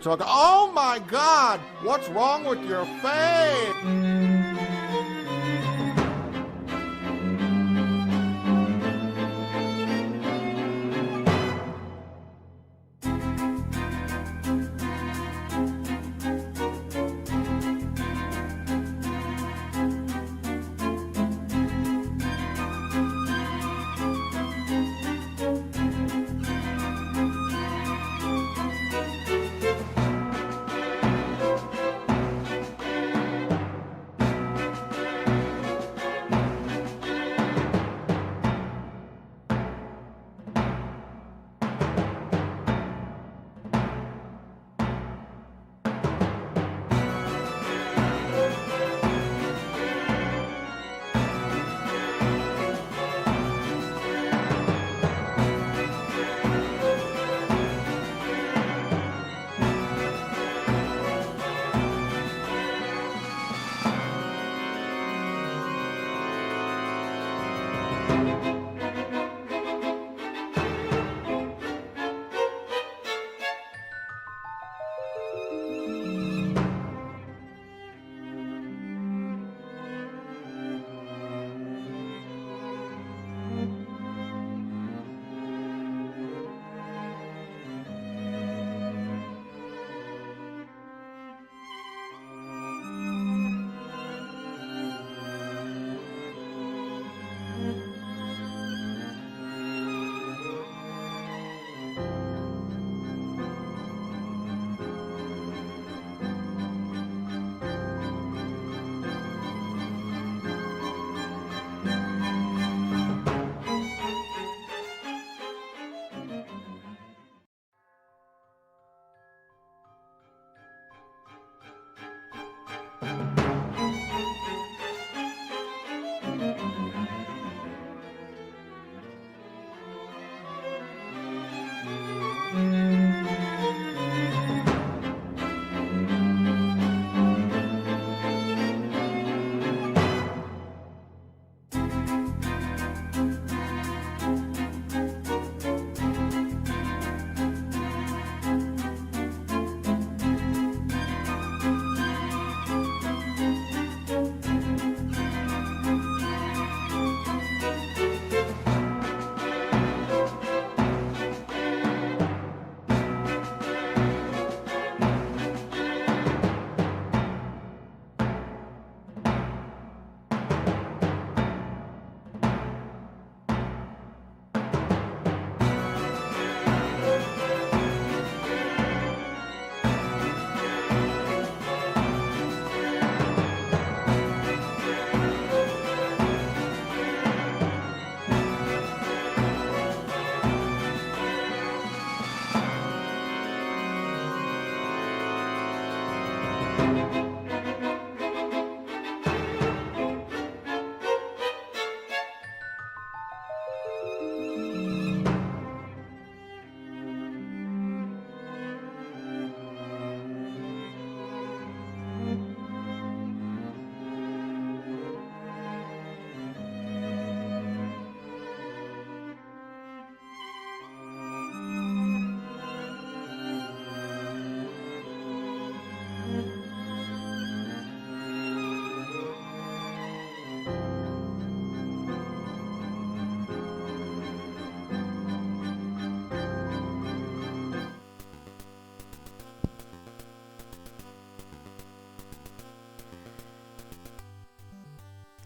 Oh my God! What's wrong with your face?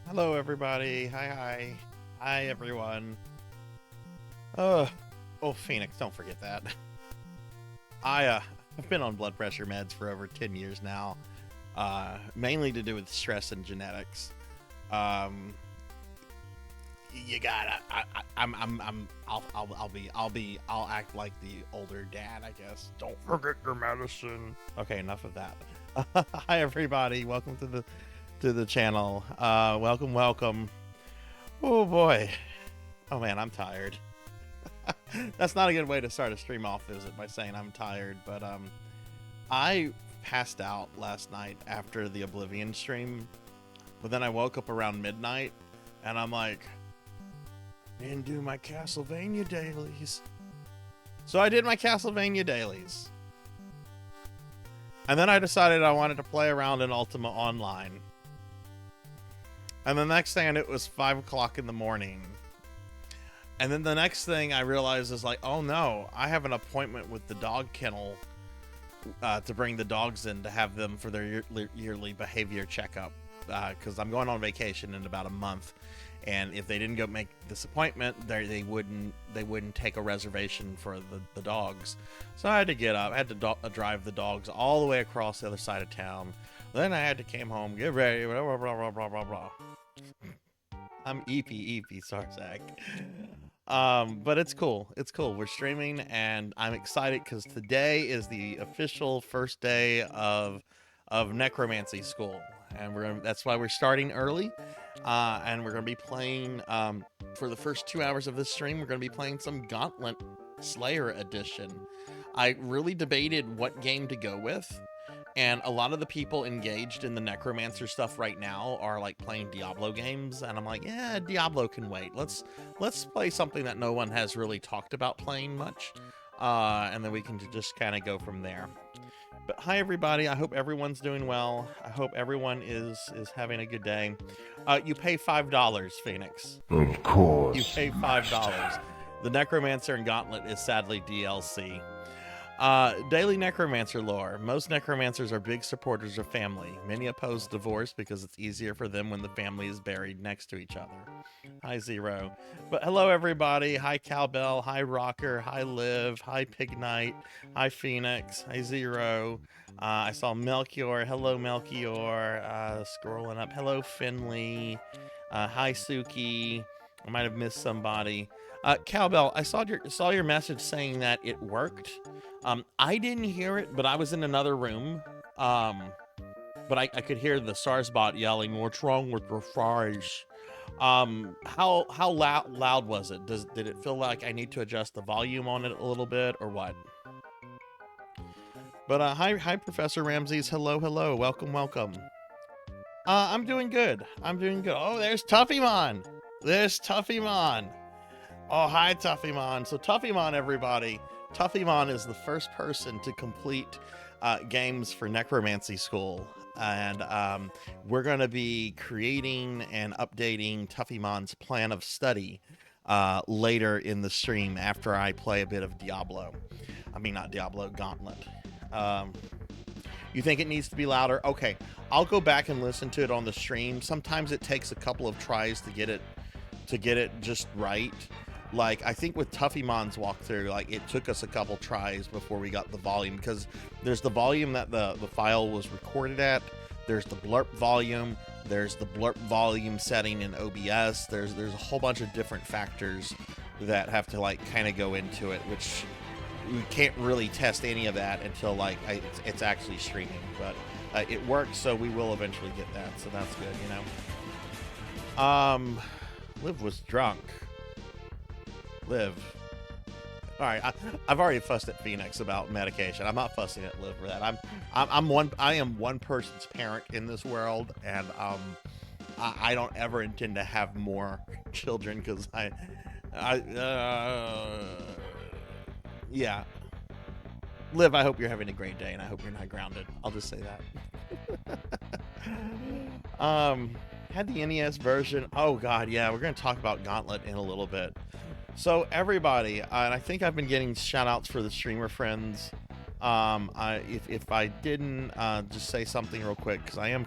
Hello, everybody. Hi. Hi, everyone. Oh, Phoenix, don't forget that. I've been on blood pressure meds for over 10 years now, mainly to do with stress and genetics. You gotta. I'll act like the older dad, I guess. Don't forget your medicine. Okay, enough of that. Hi, everybody. Welcome to the channel. Welcome. Oh boy. Oh man, I'm tired. That's not a good way to start a stream off, is it, by saying I'm tired? But I passed out last night after the Oblivion stream, but then I woke up around midnight and I'm like, I didn't do my Castlevania dailies. So I did my Castlevania dailies. And then I decided I wanted to play around in Ultima Online. And the next thing I knew, it was 5 o'clock in the morning. And then the next thing I realized is like, oh no, I have an appointment with the dog kennel to bring the dogs in to have them for their yearly behavior checkup. Because I'm going on vacation in about a month. And if they didn't go make this appointment, they wouldn't take a reservation for the dogs. So I had to get up. I had to drive the dogs all the way across the other side of town. Then I had to came home, get ready, blah, blah, blah, blah, blah, blah. I'm EP Sarzac. But it's cool. It's cool. We're streaming, and I'm excited because today is the official first day of necromancy school, and that's why we're starting early. And we're gonna be playing for the first 2 hours of this stream. We're gonna be playing some Gauntlet Slayer Edition. I really debated what game to go with. And a lot of the people engaged in the necromancer stuff right now are like playing Diablo games, and I'm like, yeah, Diablo can wait. Let's play something that no one has really talked about playing much, and then we can just kind of go from there. But hi everybody, I hope everyone's doing well. I hope everyone is having a good day. You pay $5, Phoenix. Of course. You pay $5. The Necromancer and Gauntlet is sadly DLC. Daily necromancer lore. Most necromancers are big supporters of family. Many oppose divorce because it's easier for them when the family is buried next to each other. Hi, Zero. But hello, everybody. Hi, Cowbell. Hi, Rocker. Hi, Liv. Hi, Pig Knight. Hi, Phoenix. Hi, Zero. I saw Melchior. Hello, Melchior. Scrolling up. Hello, Finley. Hi, Suki. I might have missed somebody. Cowbell, I saw your message saying that it worked. I didn't hear it, but I was in another room. but I could hear the Sarzac yelling, "What's wrong with your fries?" How loud was it? Did it feel like I need to adjust the volume on it a little bit, or what? But hi Professor Ramses. Hello, welcome. I'm doing good. Oh, there's Tuffymon. Oh, hi Tuffymon. So Tuffymon, everybody. Tuffymon is the first person to complete games for Necromancy School. And we're going to be creating and updating Tuffymon's plan of study later in the stream after I play a bit of Diablo. I mean, not Diablo, Gauntlet. You think it needs to be louder? Okay, I'll go back and listen to it on the stream. Sometimes it takes a couple of tries to get it just right. Like, I think with Tuffymon's walkthrough, like, it took us a couple tries before we got the volume, because there's the volume that the file was recorded at, there's the blurp volume, there's the blurp volume setting in OBS, there's a whole bunch of different factors that have to, like, kind of go into it, which we can't really test any of that until, like, it's actually streaming, but it works, so we will eventually get that, so that's good, you know. Liv was drunk. Liv. All right, I've already fussed at Phoenix about medication. I'm not fussing at Liv for that. I am one person's parent in this world, and I don't ever intend to have more children because yeah. Liv, I hope you're having a great day, and I hope you're not grounded. I'll just say that. Had the NES version. Oh God, yeah, we're gonna talk about Gauntlet in a little bit. So everybody, and I think I've been getting shout outs for the streamer friends. If I didn't, just say something real quick, because I am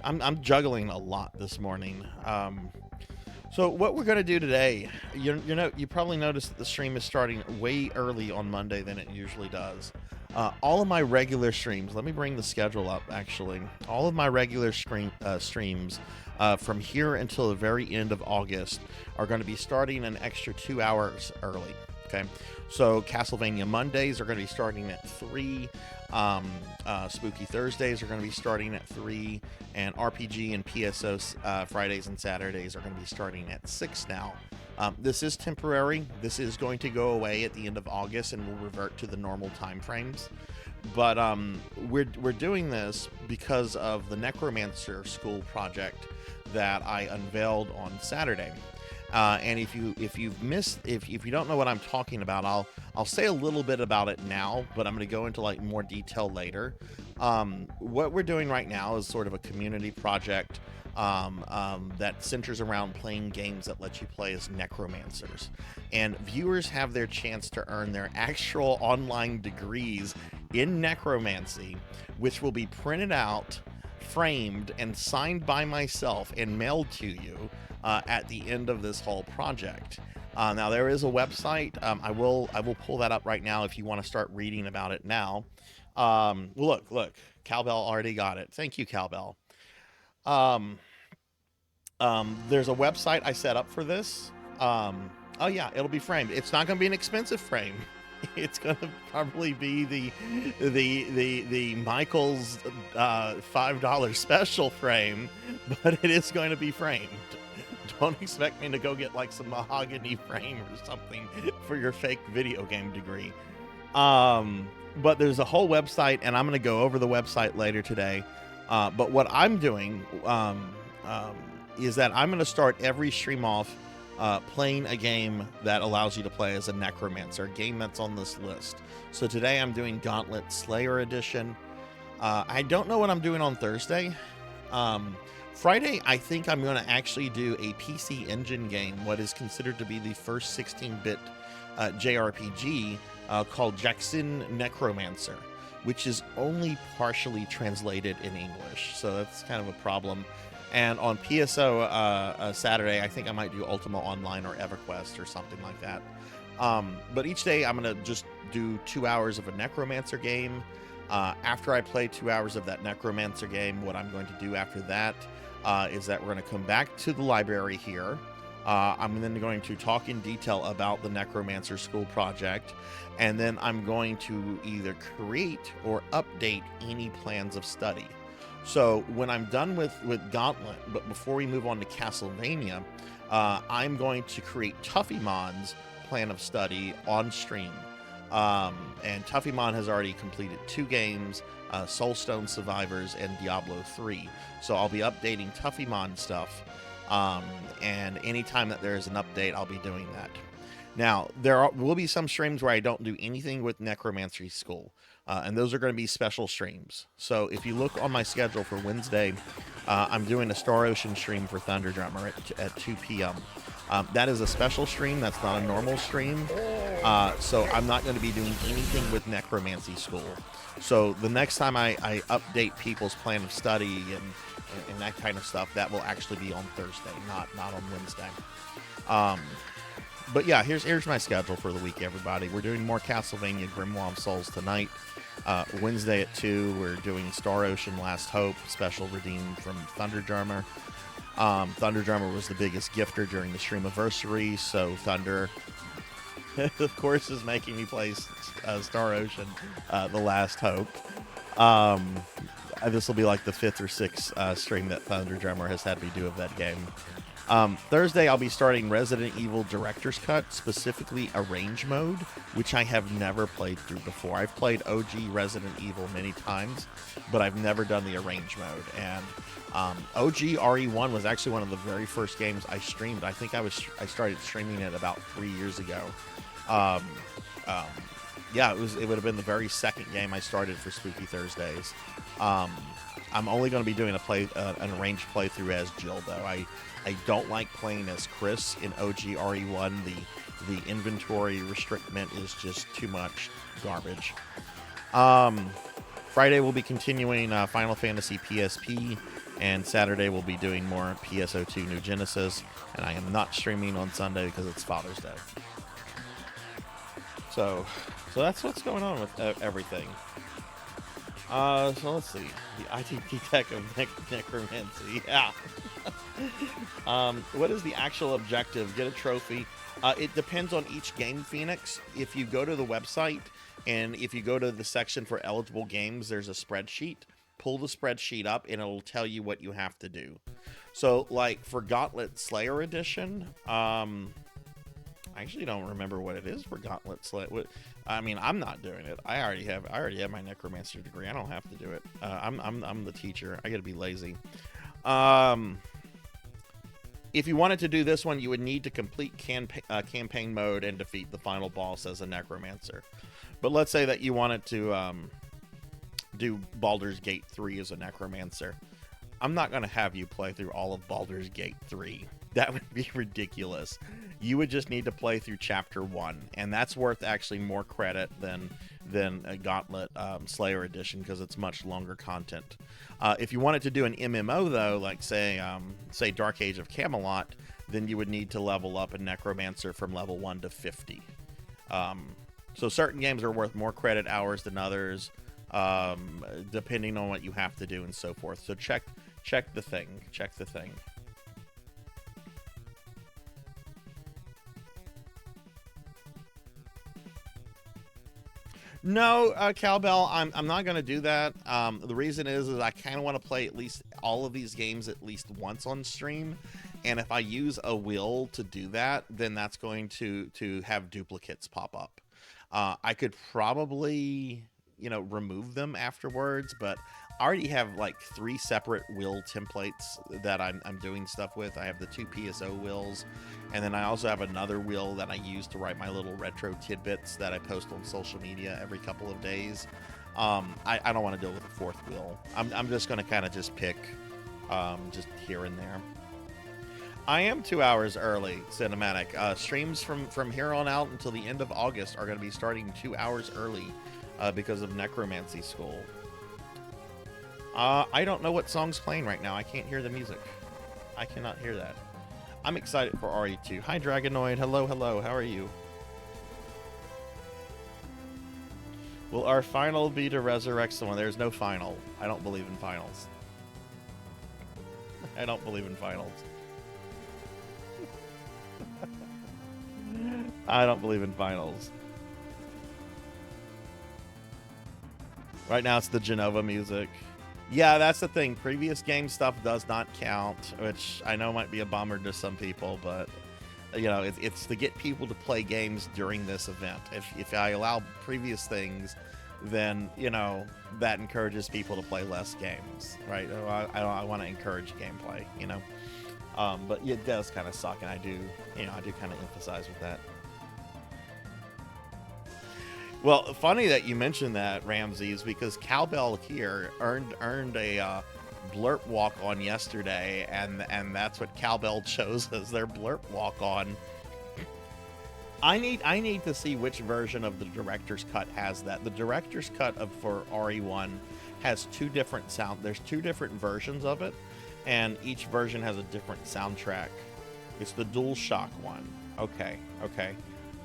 I'm juggling a lot this morning. So what we're gonna do today, you probably noticed that the stream is starting way early on Monday than it usually does. All of my regular streams, let me bring the schedule up actually. All of my regular streams from here until the very end of August are going to be starting an extra 2 hours early. Okay, so Castlevania Mondays are going to be starting at 3. Spooky Thursdays are going to be starting at 3, and RPG and PSO Fridays and Saturdays are going to be starting at 6 now. This is temporary. This is going to go away at the end of August and will revert to the normal time frames. But we're doing this because of the Necromancer School project that I unveiled on Saturday. And if you don't know what I'm talking about, I'll say a little bit about it now, but I'm going to go into like more detail later. What we're doing right now is sort of a community project that centers around playing games that let you play as necromancers, and viewers have their chance to earn their actual online degrees in necromancy, which will be printed out, framed, and signed by myself and mailed to you at the end of this whole project. Now there is a website. I will pull that up right now if you want to start reading about it now. Look, Cowbell already got it. Thank you, Cowbell. There's a website I set up for this. Oh yeah, it'll be framed. It's not going to be an expensive frame. It's going to probably be the Michael's $5 special frame, but it is going to be framed. Don't expect me to go get like some mahogany frame or something for your fake video game degree. But there's a whole website, and I'm going to go over the website later today. But what I'm doing is that I'm going to start every stream off playing a game that allows you to play as a necromancer, a game that's on this list. So today I'm doing Gauntlet Slayer Edition. I don't know what I'm doing on Thursday. Friday, I think I'm going to actually do a PC Engine game, what is considered to be the first 16-bit JRPG called Jackson Necromancer, which is only partially translated in English, so that's kind of a problem. And on PSO Saturday, I think I might do Ultima Online or EverQuest or something like that. But each day, I'm going to just do 2 hours of a Necromancer game. After I play 2 hours of that Necromancer game, what I'm going to do after that is that we're going to come back to the library here. I'm then going to talk in detail about the Necromancer School project, and then I'm going to either create or update any plans of study. So when I'm done with Gauntlet, but before we move on to Castlevania, I'm going to create Tuffymon's plan of study on stream. And Tuffymon has already completed 2 games, Soulstone Survivors and Diablo 3. So I'll be updating Tuffymon stuff. And anytime that there is an update, I'll be doing that. Now, will be some streams where I don't do anything with Necromancy School. And those are going to be special streams. So if you look on my schedule for Wednesday, I'm doing a Star Ocean stream for Thunder Drummer at 2 p.m. That is a special stream. That's not a normal stream. So I'm not going to be doing anything with Necromancy School. So the next time I update people's plan of study and that kind of stuff, that will actually be on Thursday, not on Wednesday. But yeah, here's my schedule for the week, everybody. We're doing more Castlevania Grimoire of Souls tonight. Wednesday at 2, we're doing Star Ocean Last Hope, special redeemed from Thunder Drummer. Thunder Drummer was the biggest gifter during the streamiversary, so Thunder, of course, is making me play Star Ocean, The Last Hope. This will be like the 5th or 6th stream that Thunder Drummer has had me do of that game. Thursday, I'll be starting Resident Evil Director's Cut, specifically Arrange Mode, which I have never played through before. I've played OG Resident Evil many times, but I've never done the Arrange Mode. And OG RE1 was actually one of the very first games I streamed. I think I started streaming it about 3 years ago. Yeah, it would have been the very second game I started for Spooky Thursdays. I'm only going to be doing an arranged playthrough as Jill, though. I don't like playing as Chris in OG RE1. The inventory restriction is just too much garbage. Friday we'll be continuing Final Fantasy PSP, and Saturday we'll be doing more PSO2 New Genesis, and I am not streaming on Sunday because it's Father's Day. So that's what's going on with everything. So let's see. The ITT Tech of Necromancy. Yeah. What is the actual objective? Get a trophy. It depends on each game, Phoenix. If you go to the website and if you go to the section for eligible games, there's a spreadsheet. Pull the spreadsheet up and it'll tell you what you have to do. So like for Gauntlet Slayer Edition, I actually don't remember what it is for Gauntlet Slayer. I mean, I'm not doing it. I already have my necromancer degree. I don't have to do it. I'm the teacher. I got to be lazy. If you wanted to do this one, you would need to complete campaign mode and defeat the final boss as a necromancer. But let's say that you wanted to do Baldur's Gate 3 as a necromancer. I'm not going to have you play through all of Baldur's Gate 3. That would be ridiculous. You would just need to play through Chapter 1, and that's worth actually more credit than a Gauntlet Slayer Edition because it's much longer content. If you wanted to do an MMO, though, like say Dark Age of Camelot, then you would need to level up a Necromancer from level 1 to 50. So certain games are worth more credit hours than others, depending on what you have to do and so forth. So check the thing. Check the thing. No, Cowbell, I'm not going to do that. The reason is I kind of want to play at least all of these games at least once on stream. And if I use a will to do that, then that's going to have duplicates pop up. I could probably, remove them afterwards, but I already have like 3 separate will templates that I'm doing stuff with. I have the 2 PSO wills, and then I also have another will that I use to write my little retro tidbits that I post on social media every couple of days. I don't want to deal with a 4th will. I'm just going to kind of just pick just here and there. I am 2 hours early, Cinematic. Streams from here on out until the end of August are going to be starting 2 hours early because of Necromancy School. I don't know what song's playing right now. I can't hear the music. I cannot hear that. I'm excited for RE2. Hi, Dragonoid. Hello, hello. How are you? Will our final be to resurrect someone? There's no final. I don't believe in finals. I don't believe in finals. I don't believe in finals. Right now it's the Genova music. Yeah, that's the thing. Previous game stuff does not count, which I know might be a bummer to some people, but you know, it's to get people to play games during this event. If I allow previous things, then you know that encourages people to play less games, right? I want to encourage gameplay, you know. But it does kind of suck, and I do kind of emphasize with that. Well, funny that you mentioned that, Ramses, because Cowbell here earned a blurp walk on yesterday, and that's what Cowbell chose as their blurp walk on. I need to see which version of the director's cut has that. The director's cut for RE1 has two different There's two different versions of it, and each version has a different soundtrack. It's the DualShock one. Okay.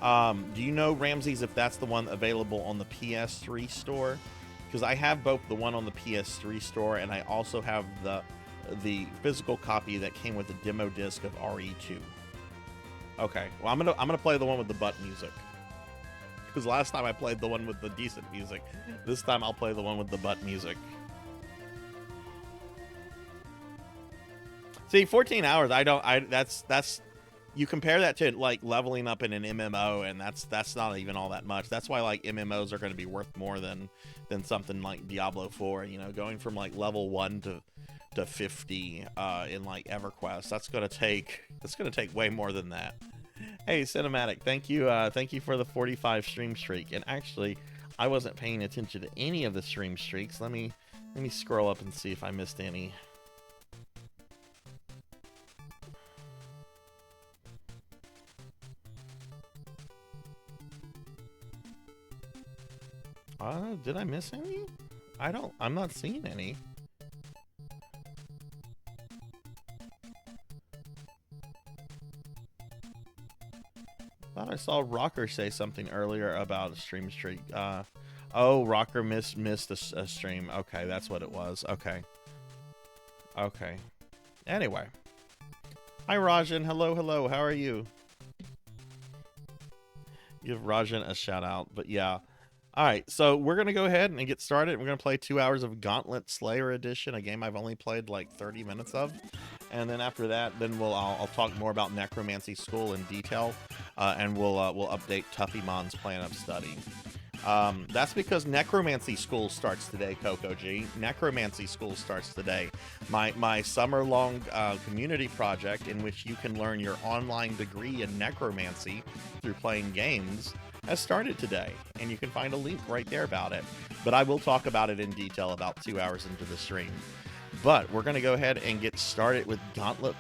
Do you know, Ramses, if that's the one available on the PS3 store? Because I have both the one on the PS3 store, and I also have the physical copy that came with the demo disc of RE2. Okay, well, I'm gonna play the one with the butt music. Because last time I played the one with the decent music. This time I'll play the one with the butt music. See, 14 hours, that's you compare that to like leveling up in an MMO, and that's not even all that much. That's why like MMOs are going to be worth more than something like Diablo 4. You know, going from like level 1 to 50 in like EverQuest, that's gonna take way more than that. Hey, Cinematic, thank you for the 45 stream streak. And actually, I wasn't paying attention to any of the stream streaks. Let me scroll up and see if I missed any. Did I miss any? I'm not seeing any. Thought I saw Rocker say something earlier about a stream streak. Oh, Rocker missed a stream. Okay, that's what it was. Okay. Anyway. Hi, Rajan. Hello. How are you? Give Rajan a shout out. But yeah. All right, so we're going to go ahead and get started. We're going to play 2 hours of Gauntlet Slayer Edition, a game I've only played like 30 minutes of. And then after that, then I'll talk more about Necromancy School in detail, and we'll update Tuffymon's plan of study. That's because Necromancy School starts today, Coco G. Necromancy School starts today. My summer-long community project in which you can learn your online degree in necromancy through playing games has started today, and you can find a link right there about it. But I will talk about it in detail about 2 hours into the stream. But we're going to go ahead and get started with Gauntlet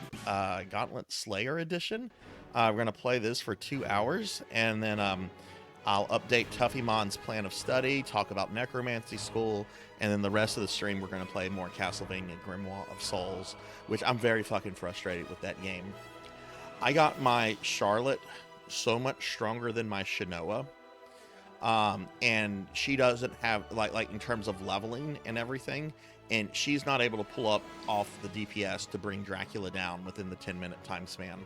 Slayer Edition. We're going to play this for 2 hours, and then I'll update Tuffymon's plan of study, talk about Necromancy School, and then the rest of the stream we're going to play more Castlevania Grimoire of Souls, which I'm very fucking frustrated with that game. I got my Charlotte so much stronger than my Shinoa, and she doesn't have like in terms of leveling and everything, and she's not able to pull up off the DPS to bring Dracula down within the 10-minute time span.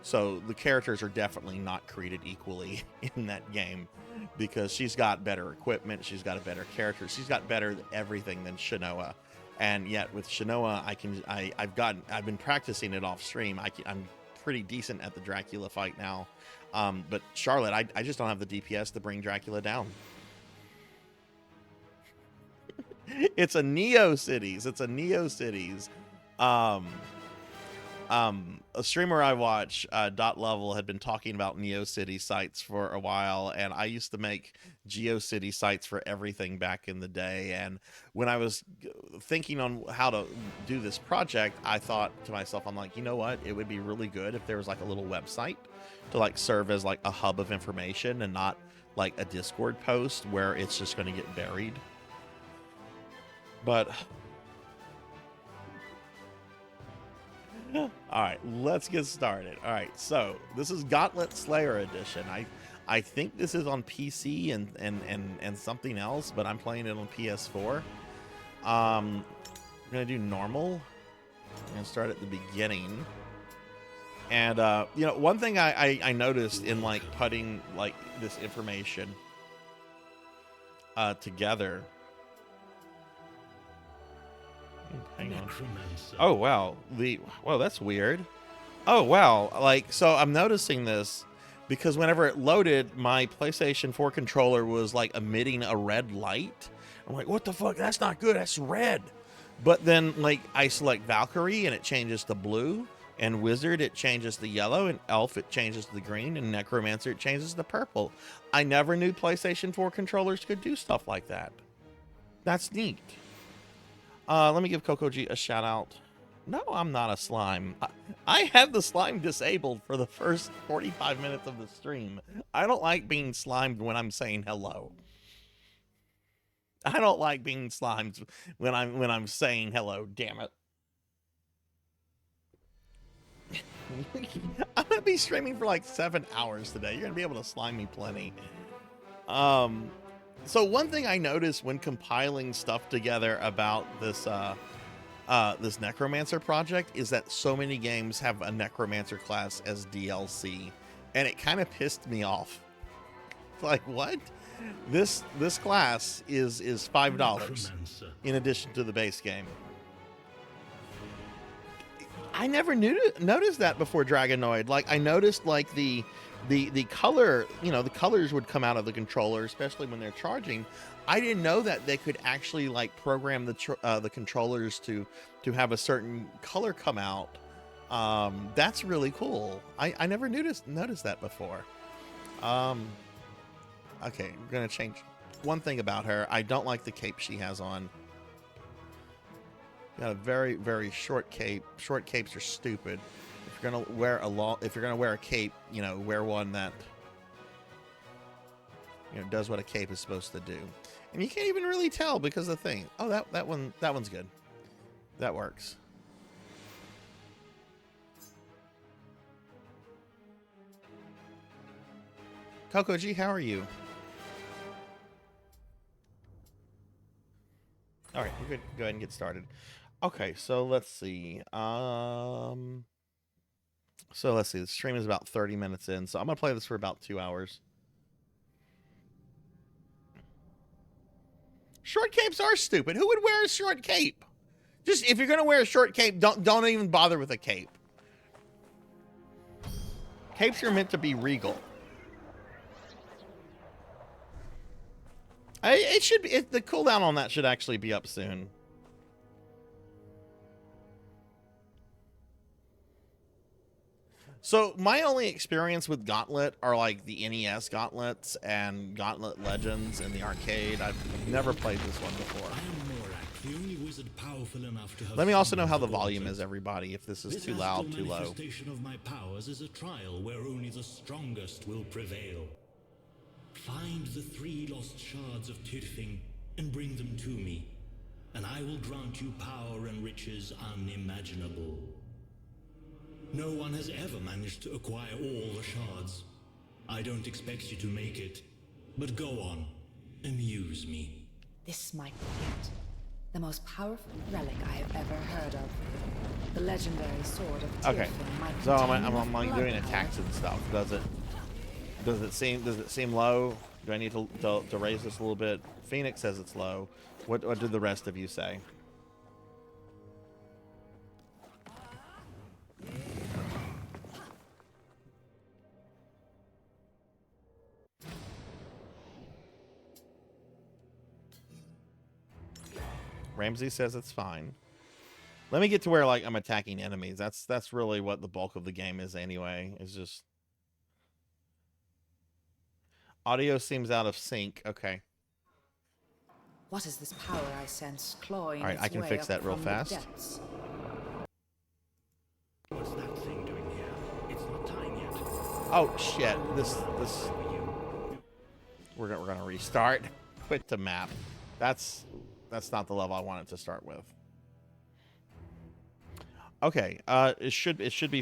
So the characters are definitely not created equally in that game, because she's got better equipment, she's got a better character, she's got better everything than Shinoa. And yet with Shinoa, I've been practicing it off stream. I'm pretty decent at the Dracula fight now. But Charlotte, I just don't have the DPS to bring Dracula down. It's a Neo Cities. A streamer I watch, Dot Level, had been talking about NeoCity sites for a while, and I used to make GeoCity sites for everything back in the day. And when I was thinking on how to do this project, I thought to myself, I'm like, you know what? It would be really good if there was like a little website to like serve as like a hub of information, and not like a Discord post where it's just going to get buried. But all right, let's get started. All right, so this is Gauntlet Slayer Edition. I think this is on PC and something else, but I'm playing it on PS4. I'm gonna do normal. I'm gonna start at the beginning. And you know, one thing I noticed in like putting like this information together Hang on. Oh wow, whoa, that's weird. Oh wow, like so I'm noticing this because whenever it loaded, my PlayStation 4 controller was like emitting a red light. I'm like, what the fuck? That's not good. That's red. But then like I select Valkyrie and it changes to blue, and Wizard it changes to yellow, and Elf it changes to green, and Necromancer it changes to purple. I never knew PlayStation 4 controllers could do stuff like that. That's neat. Let me give Coco G a shout out. No, I'm not a slime. I have the slime disabled for the first 45 minutes of the stream. I don't like being slimed when I'm saying hello. I don't like being slimed when I'm saying hello. Damn it. I'm gonna be streaming for like 7 hours today. You're gonna be able to slime me plenty. So one thing I noticed when compiling stuff together about this this Necromancer project is that so many games have a Necromancer class as DLC, and it kind of pissed me off. It's like, what? This class is $5 in addition to the base game. I never noticed that before Dragonoid. Like I noticed like the color, you know, the colors would come out of the controller, especially when they're charging. I didn't know that they could actually like program the controllers to have a certain color come out. That's really cool. I never noticed that before. Okay, we're gonna change one thing about her. I don't like the cape she has on. Got a very, very short cape. Short capes are stupid. If you're gonna wear a cape, you know, wear one that, you know, does what a cape is supposed to do. And you can't even really tell because of the thing. Oh, that one's good. That works. Coco G, how are you? All right, we're good. Go ahead and get started. Okay, so let's see. So let's see. The stream is about 30 minutes in, so I'm gonna play this for about 2 hours. Short capes are stupid. Who would wear a short cape? Just if you're gonna wear a short cape, don't even bother with a cape. Capes are meant to be regal. It should be. The cooldown on that should actually be up soon. So my only experience with Gauntlet are like the NES Gauntlets and Gauntlet Legends in the arcade. I've never played this one before. Let me also know how the volume is, everybody, if this is too loud, too low. The manifestation of my powers is a trial where only the strongest will prevail. Find the 3 lost shards of Tirfing and bring them to me, and I will grant you power and riches unimaginable. No one has ever managed to acquire all the shards. I don't expect you to make it, but go on, amuse me. This might be it. The most powerful relic I have ever heard of. The legendary sword of Tirfing. Okay, so I'm like doing attacks and stuff. Does it seem low? Do I need to raise this a little bit? Phoenix says it's low. What did the rest of you say? Ramsey says it's fine. Let me get to where like I'm attacking enemies. That's really what the bulk of the game is anyway. It's just audio seems out of sync. Okay. What is this power I sense clawing? All right, I can fix that real fast. What's that thing doing here? It's not time yet. Oh shit! This we're gonna restart. Quit the map. That's not the level I wanted to start with. Okay, it should be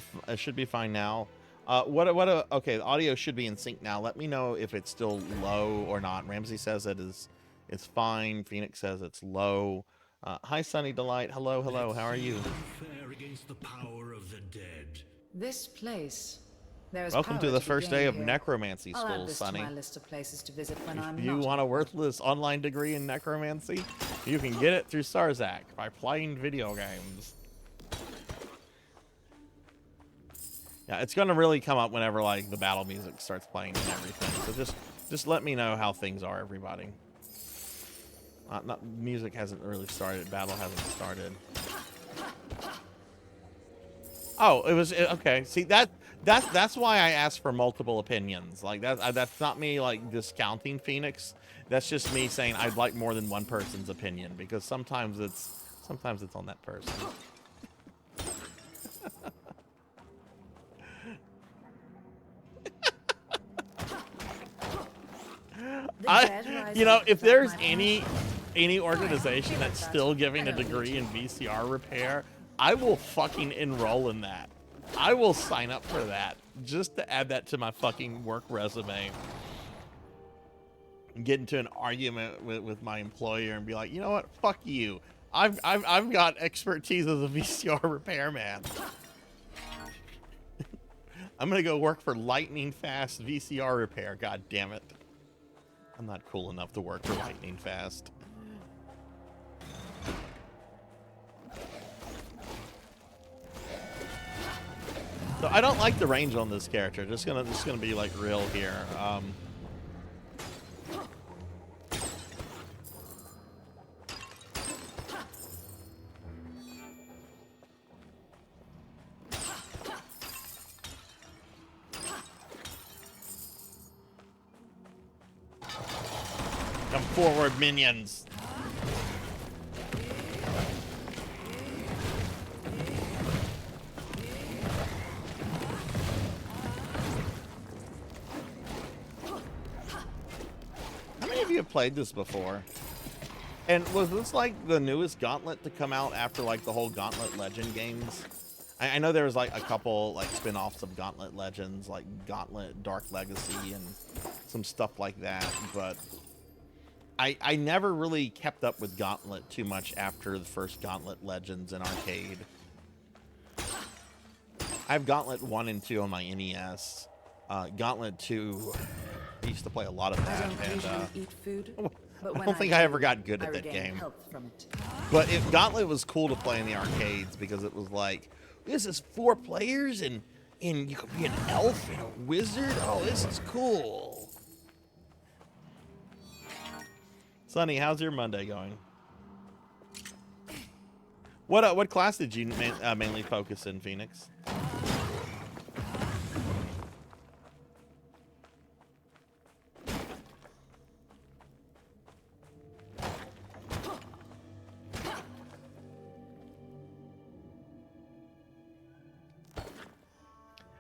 fine now. Okay, the audio should be in sync now. Let me know if it's still low or not. Ramsey says it's fine. Phoenix says it's low. Hi, Sunny Delight. Hello. How are you? Fair against the power of the dead. This place, There is Welcome power to the be first day of gained here. necromancy I'll add school, this Sonny. to my list of places to visit when I'm If you not want a at work. worthless online degree in necromancy, you can get it through Sarzac by playing video games. Yeah, it's gonna really come up whenever like the battle music starts playing and everything. So just let me know how things are, everybody. Music hasn't really started. Battle hasn't started. Oh, it was okay. See that's why I asked for multiple opinions. Like that's not me like discounting Phoenix. That's just me saying I'd like more than one person's opinion because sometimes it's on that person. You know, if there's any organization that's still giving a degree in VCR repair, I will fucking enroll in that. I will sign up for that just to add that to my fucking work resume. Get into an argument with my employer and be like, you know what? Fuck you. I've got expertise as a VCR repairman. I'm gonna go work for lightning fast VCR repair. God damn it. I'm not cool enough to work for lightning fast. So I don't like the range on this character. Just gonna be like real here. Come forward, minions. How many of you have played this before? And was this like the newest Gauntlet to come out after like the whole Gauntlet Legend games? I know there was like a couple like spin-offs of Gauntlet Legends, like Gauntlet Dark Legacy and some stuff like that, but I never really kept up with Gauntlet too much after the first Gauntlet Legends in arcade. I have Gauntlet 1 and 2 on my NES. Gauntlet 2, I used to play a lot of that. Eat food, but I don't think I ever got good at that game. But Gauntlet was cool to play in the arcades because it was like, this is 4 players and you could be an elf and a wizard. Oh, this is cool. Sonny, how's your Monday going? What class did you mainly focus in, Phoenix?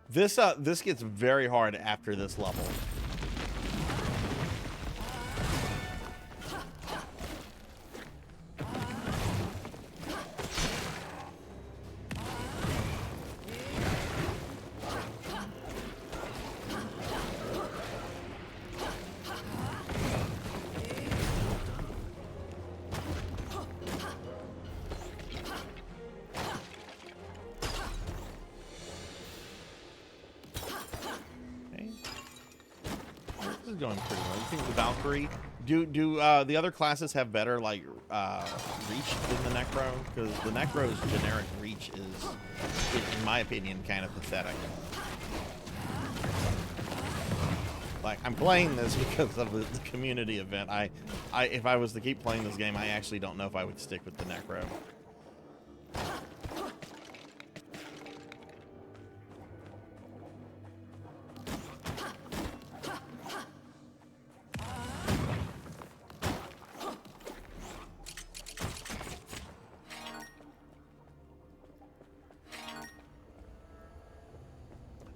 This gets very hard after this level. Going pretty well. You think the Valkyrie? Do the other classes have better like reach than the Necro? Because the Necro's generic reach is, in my opinion, kind of pathetic. Like I'm playing this because of the community event. If I was to keep playing this game, I actually don't know if I would stick with the Necro.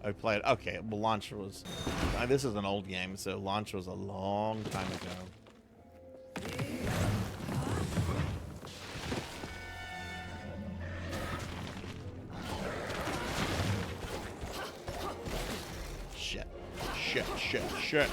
I played. Okay, well, launch was. This is an old game, so launch was a long time ago. Shit! Shit! Shit! Shit!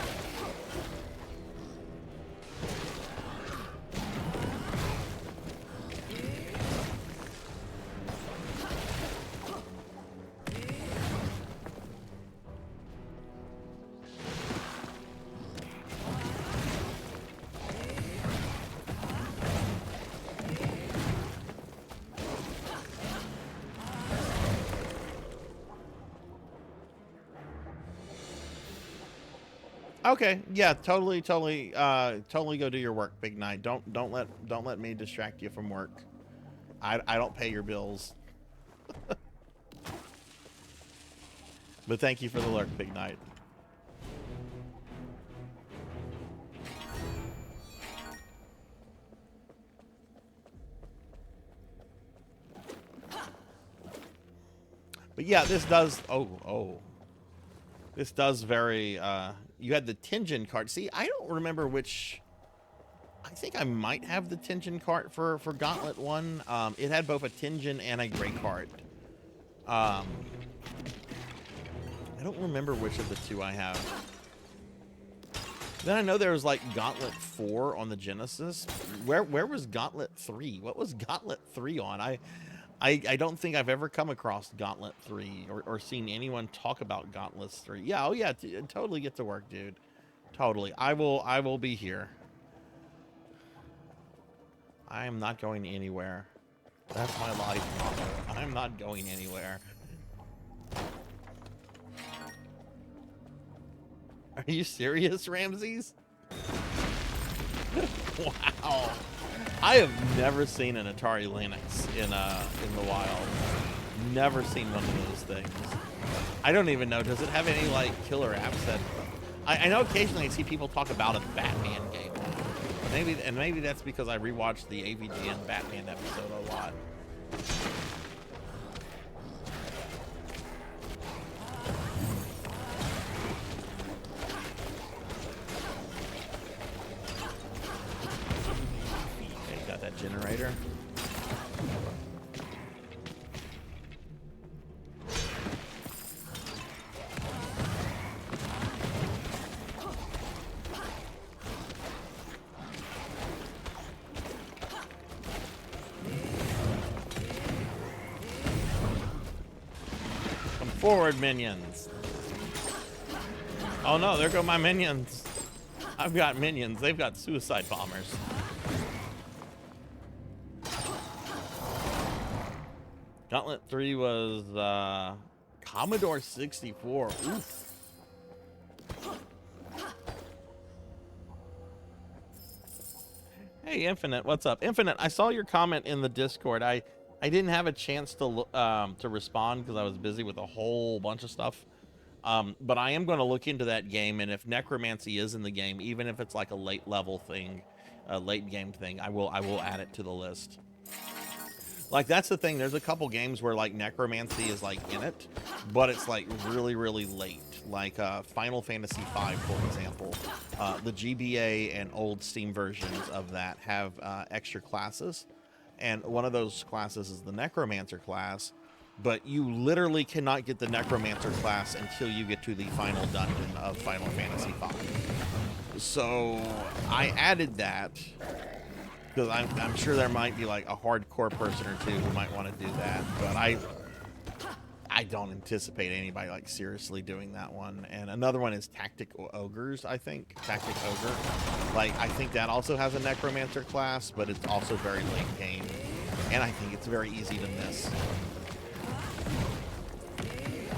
Okay, yeah, totally go do your work, Big Knight. Don't let me distract you from work. I don't pay your bills. But thank you for the lurk, Big Knight. But yeah, this does this does very you had the Tenjin card. See, I don't remember which. I think I might have the Tenjin cart for Gauntlet 1. It had both a Tenjin and a Grey cart. I don't remember which of the two I have. Then I know there was like Gauntlet 4 on the Genesis. Where was Gauntlet 3? What was Gauntlet 3 on? I don't think I've ever come across Gauntlet 3 or seen anyone talk about Gauntlet 3. Yeah, oh yeah, totally get to work, dude. Totally. I will be here. I am not going anywhere. That's my life motto. I'm not going anywhere. Are you serious, Ramses? Wow. I have never seen an Atari Lynx in the wild. Never seen one of those things. I don't even know. Does it have any like killer apps that? I know occasionally I see people talk about a Batman game. Maybe that's because I rewatched the AVGN Batman episode a lot. Okay, got that generator. Forward, minions. Oh no, there go my minions. I've got minions. They've got suicide bombers. Gauntlet 3 was Commodore 64. Oof. Hey, Infinite, what's up? Infinite, I saw your comment in the Discord. I didn't have a chance to respond because I was busy with a whole bunch of stuff. But I am going to look into that game, and if necromancy is in the game, even if it's like a late level thing, a late game thing, I will add it to the list. Like, that's the thing. There's a couple games where like necromancy is like in it, but it's like really, really late. Like Final Fantasy V, for example. The GBA and old Steam versions of that have extra classes. And one of those classes is the Necromancer class, but you literally cannot get the Necromancer class until you get to the final dungeon of Final Fantasy V. So I added that because I'm sure there might be like a hardcore person or two who might want to do that, but I don't anticipate anybody like seriously doing that one. And another one is Tactic Ogres, I think. Tactic Ogre. Like, I think that also has a Necromancer class, but it's also very late game. And I think it's very easy to miss.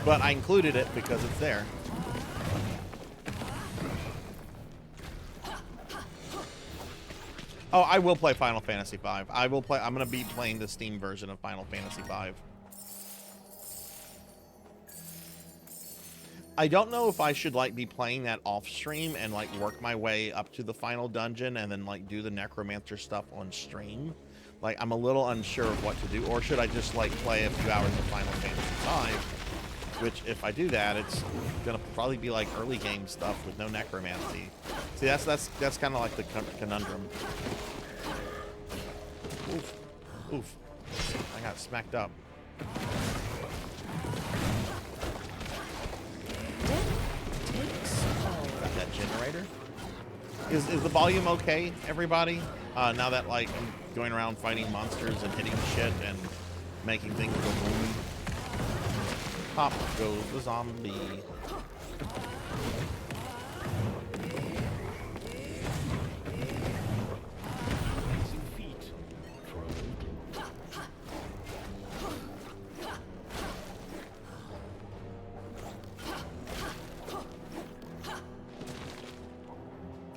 But I included it because it's there. Oh, I will play Final Fantasy V. I'm going to be playing the Steam version of Final Fantasy V. I don't know if I should like be playing that off stream and like work my way up to the final dungeon and then like do the necromancer stuff on stream. Like, I'm a little unsure of what to do, or should I just like play a few hours of Final Fantasy V, which if I do that, it's gonna probably be like early game stuff with no necromancy. See, that's kind of like the conundrum. Oof, oof! I got smacked up. Got that generator. Is the volume okay, everybody? Now that like I'm going around fighting monsters and hitting shit and making things go boom. Pop goes the zombie.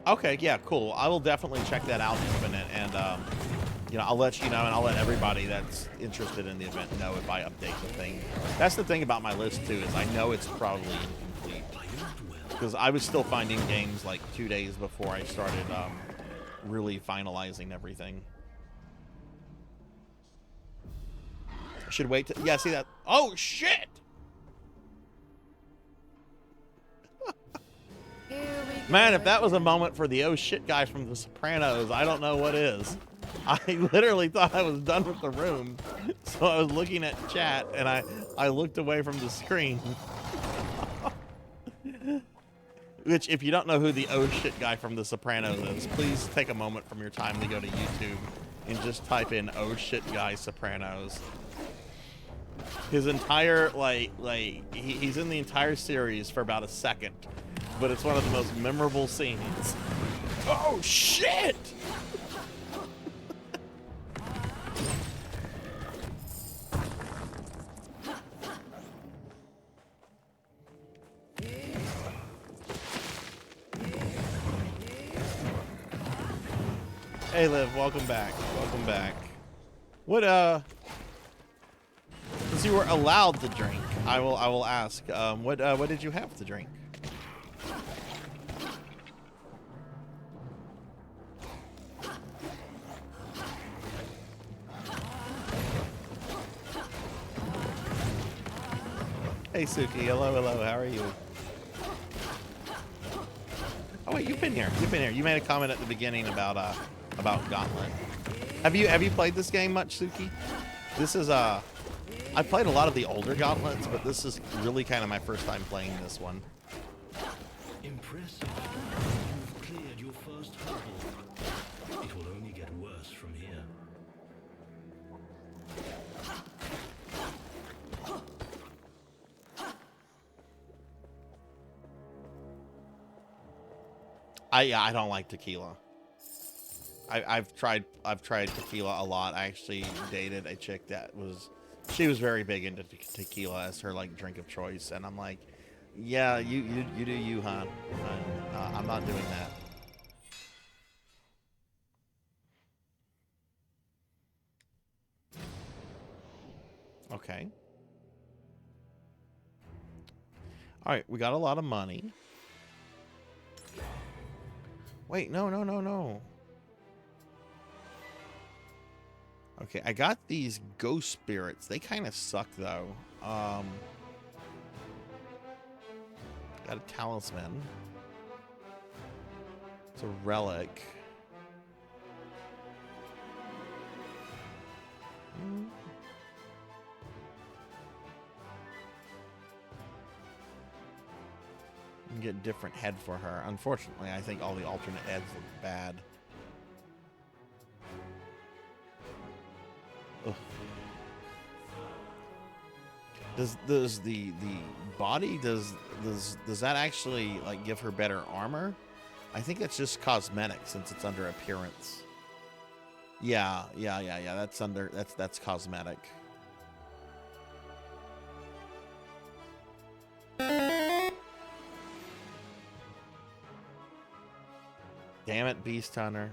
Okay, yeah, cool. I will definitely check that out, Infinite, and you know, I'll let you know, and I'll let everybody that's interested in the event know if I update the thing. That's the thing about my list too, is I know it's probably incomplete because I was still finding games like 2 days before I started really finalizing everything. Should wait to, yeah, see that? Oh shit! Man, if that was a moment for the oh shit guy from The Sopranos, I don't know what is. I literally thought I was done with the room, so I was looking at chat and I looked away from the screen. Which, if you don't know who the oh shit guy from The Sopranos is, please take a moment from your time to go to YouTube and just type in oh shit guy Sopranos. His entire he's in the entire series for about a second, but it's one of the most memorable scenes. Oh shit! Hey Liv, welcome back. Welcome back. What since you were allowed to drink, I will ask, what did you have to drink? Hey Suki, hello, hello, how are you? Oh wait, you've been here. You've been here. You made a comment at the beginning about Gauntlet. Have you played this game much, Suki? This is I played a lot of the older Gauntlets, but this is really kind of my first time playing this one. Impressive. You've cleared your first hurdle. It will only get worse from here. I don't like tequila. I've tried tequila a lot. I actually dated a chick that she was very big into tequila as her like drink of choice, and I'm like, yeah, you do you, hon. I'm not doing that. Okay. All right, we got a lot of money. Wait, no. Okay, I got these ghost spirits. They kind of suck, though. Got a talisman. It's a relic. You can get different head for her. Unfortunately, I think all the alternate heads look bad. Ugh. Does the body does that actually like give her better armor? I think that's just cosmetic since it's under appearance. Yeah. That's cosmetic. Damn it, Beast Hunter.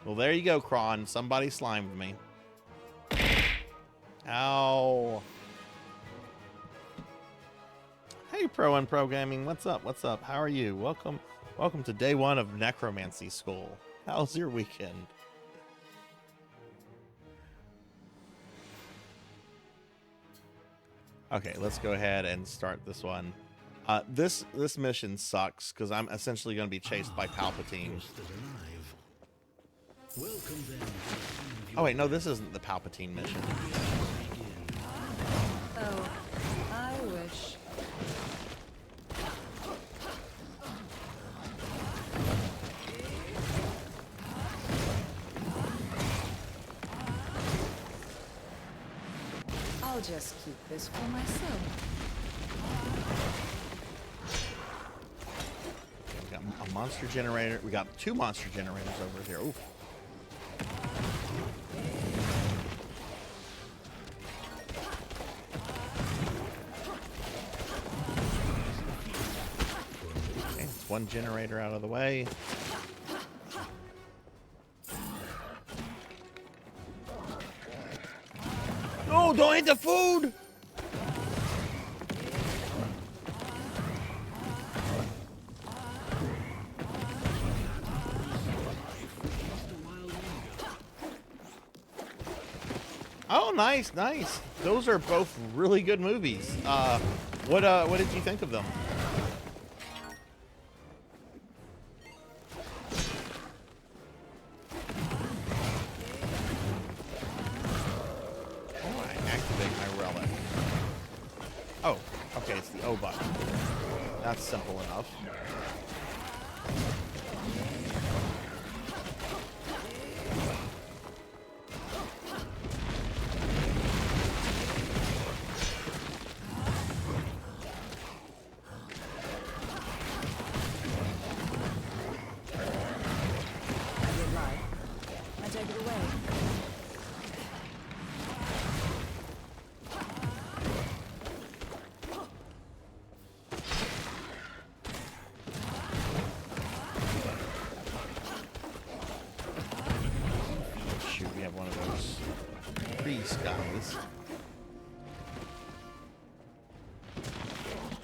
Well, there you go, Kron. Somebody slimed me. Ow. Hey, Pro and Pro Gaming. What's up? What's up? How are you? Welcome to day one of Necromancy School. How's your weekend? Okay, let's go ahead and start this one. This mission sucks because I'm essentially going to be chased by Palpatine. Oh wait, no, this isn't the Palpatine mission. Oh, I wish. I'll just keep this for myself. We got a monster generator. We got 2 monster generators over here. Oof. one generator out of the way. No, don't hit the food! Oh, nice, nice. Those are both really good movies. What did you think of them? Oh, I activate my relic. Oh, okay, it's the O button. That's simple enough. Guys.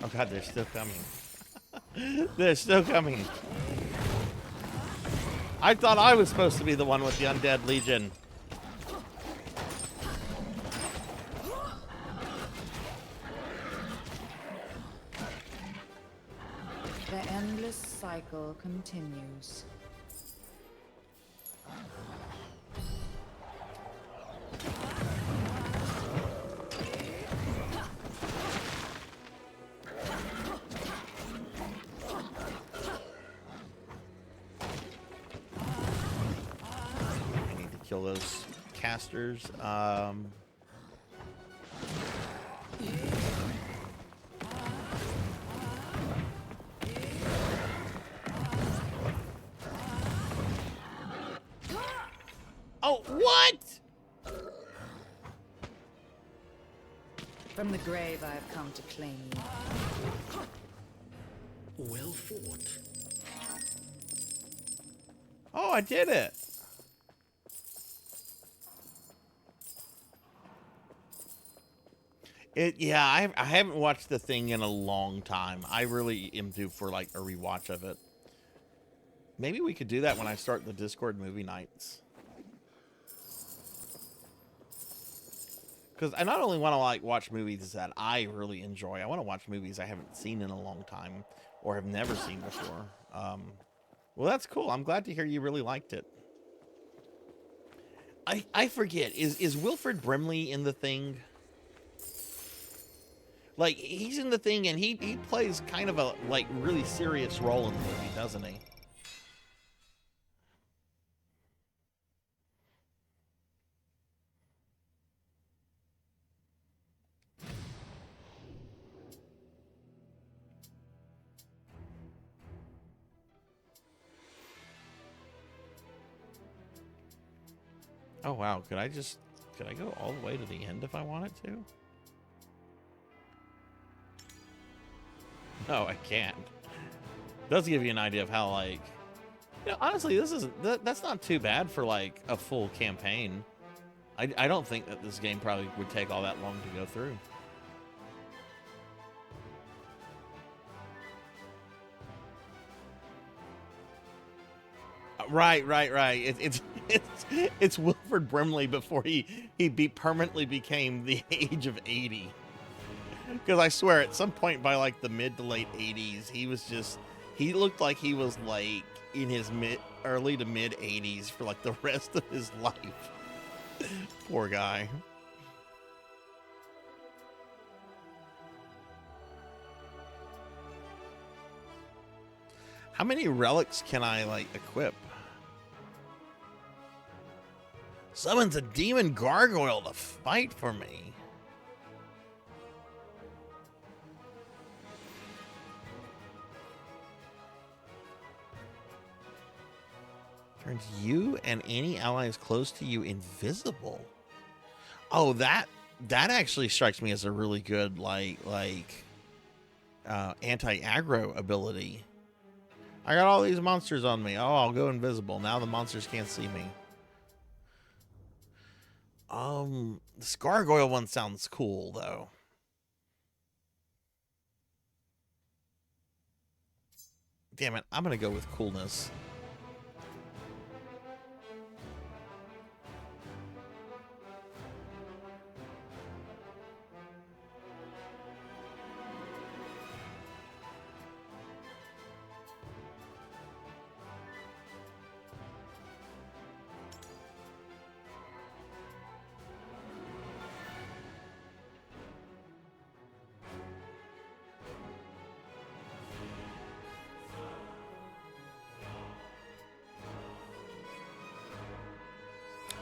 Oh god, they're still coming. They're still coming. I thought I was supposed to be the one with the Undead Legion. The endless cycle continues. Kill those casters. Oh, what? From the grave I have come to claim you. Well fought. Oh, I did it. Yeah, I haven't watched The Thing in a long time. I really am due for like a rewatch of it. Maybe we could do that when I start the Discord movie nights. Because I not only want to like watch movies that I really enjoy, I want to watch movies I haven't seen in a long time or have never seen before. Well, that's cool. I'm glad to hear you really liked it. I forget, is Wilford Brimley in The Thing? Like, he's in The Thing, and he plays kind of a, like, really serious role in the movie, doesn't he? Oh, wow. Could I go all the way to the end if I wanted to? No, I can't. Does give you an idea of how, like, you know, honestly, that's not too bad for like a full campaign. I don't think that this game probably would take all that long to go through. Right. It's Wilford Brimley before he permanently became the age of 80. Because I swear, at some point by like the mid to late 80s, he looked like he was like in his early to mid 80s for like the rest of his life. Poor guy. How many relics can I like equip? Summons a demon gargoyle to fight for me. Turns you and any allies close to you invisible. Oh, that actually strikes me as a really good like anti-aggro ability. I got all these monsters on me. Oh, I'll go invisible. Now the monsters can't see me. This gargoyle one sounds cool, though. Damn it, I'm gonna go with coolness.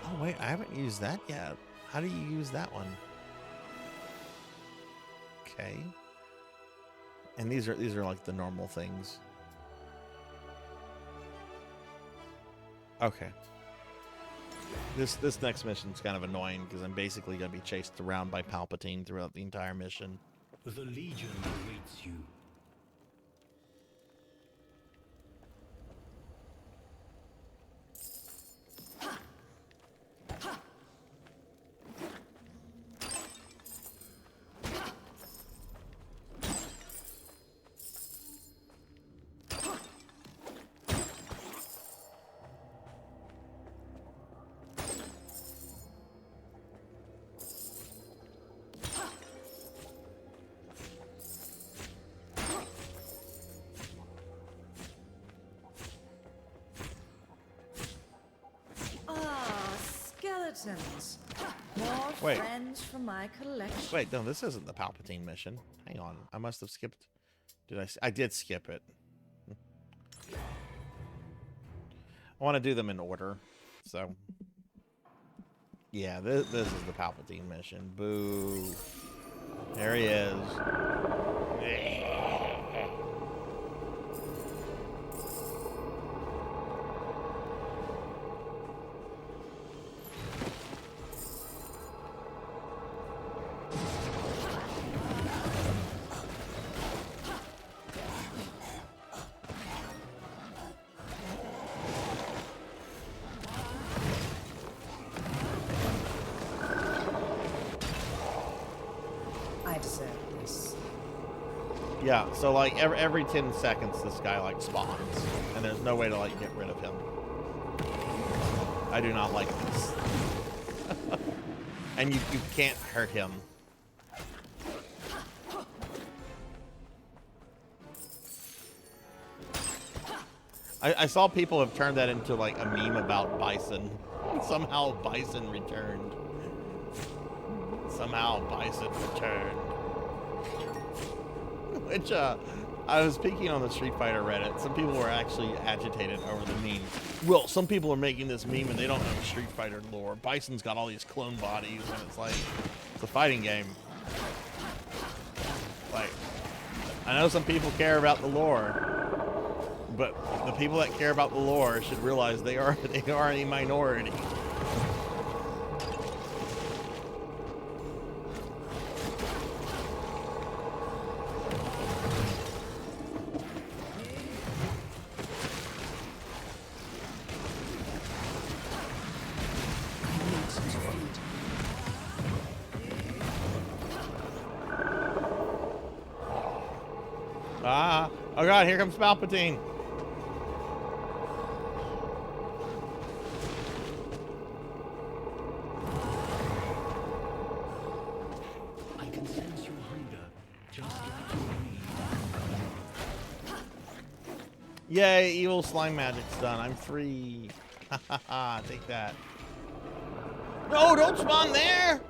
Oh, wait, I haven't used that yet. How do you use that one? Okay. And these are like the normal things. Okay. This next mission's kind of annoying because I'm basically going to be chased around by Palpatine throughout the entire mission. The Legion awaits you. More Wait. friends from my collection. Wait, no, this isn't the Palpatine mission. Hang on, I must have skipped. I did skip it. I want to do them in order, so yeah, this is the Palpatine mission. Boo! There he is. Yeah, so like every 10 seconds this guy like spawns, and there's no way to like get rid of him. I do not like this. And you can't hurt him. I saw people have turned that into like a meme about Bison. Somehow Bison returned. Somehow Bison returned. Which, I was peeking on the Street Fighter Reddit. Some people were actually agitated over the meme. Well, some people are making this meme and they don't know Street Fighter lore. Bison's got all these clone bodies and it's like, it's a fighting game. Like, I know some people care about the lore, but the people that care about the lore should realize they are a minority. Oh god, here comes Palpatine. I can sense your hunger, just like you breathe. Yay, evil slime magic's done. I'm free. Ha ha ha, take that. No, don't spawn there!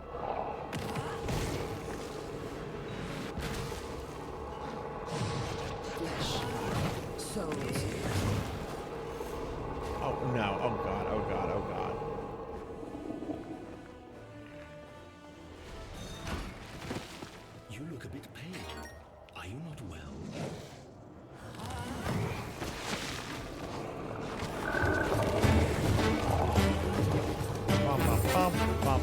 Oh no, oh god, oh god, oh god. You look a bit pale. Are you not well? Bum, bum, bum, bum,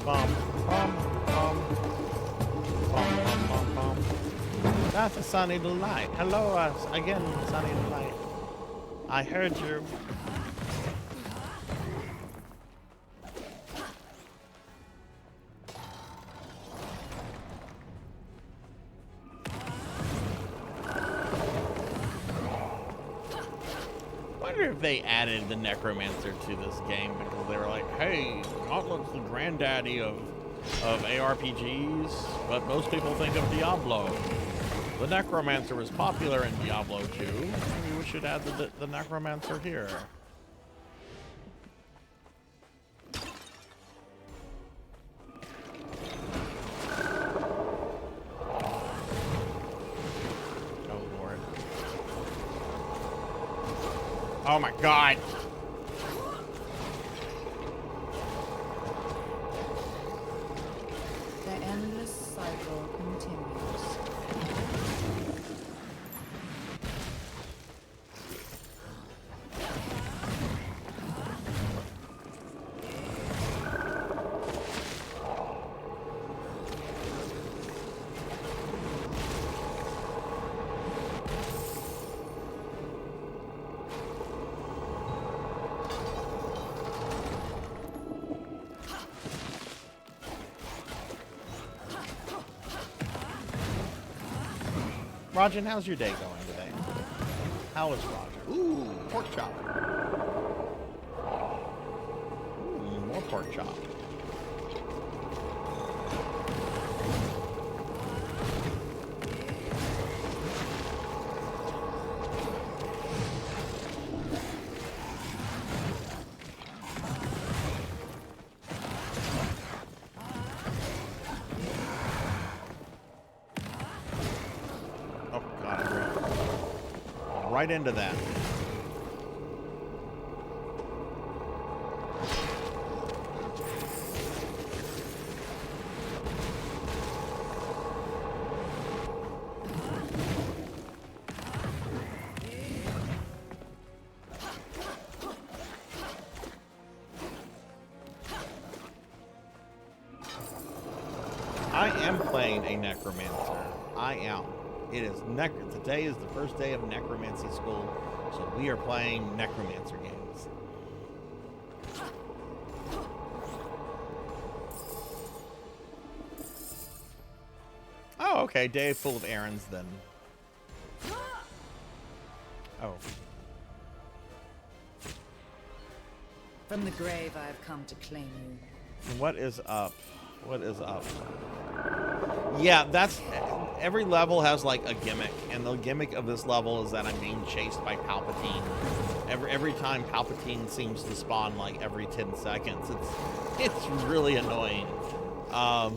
bum, bum, bum, bum, bum, bum, bum. That's a Sunny Delight. Hello, again, Sunny Delight. I heard you. I wonder if they added the Necromancer to this game because they were like, hey, Gauntlet's the granddaddy of ARPGs, but most people think of Diablo. The Necromancer was popular in Diablo 2. Maybe we should add the Necromancer here. Oh, Lord. Oh, my God. The endless cycle continues. Roger, how's your day going today? How is Roger? Ooh, pork chop. Ooh, more pork chop. Right into that. I am playing a Necromancer. I am. It is today is the first day of necromancy school, so we are playing necromancer games. Oh, okay, day full of errands then. Oh. From the grave I have come to claim you. What is up? What is up? Yeah, that's... Every level has, like, a gimmick, and the gimmick of this level is that I'm being chased by Palpatine. Every time Palpatine seems to spawn, like, every 10 seconds. It's really annoying. I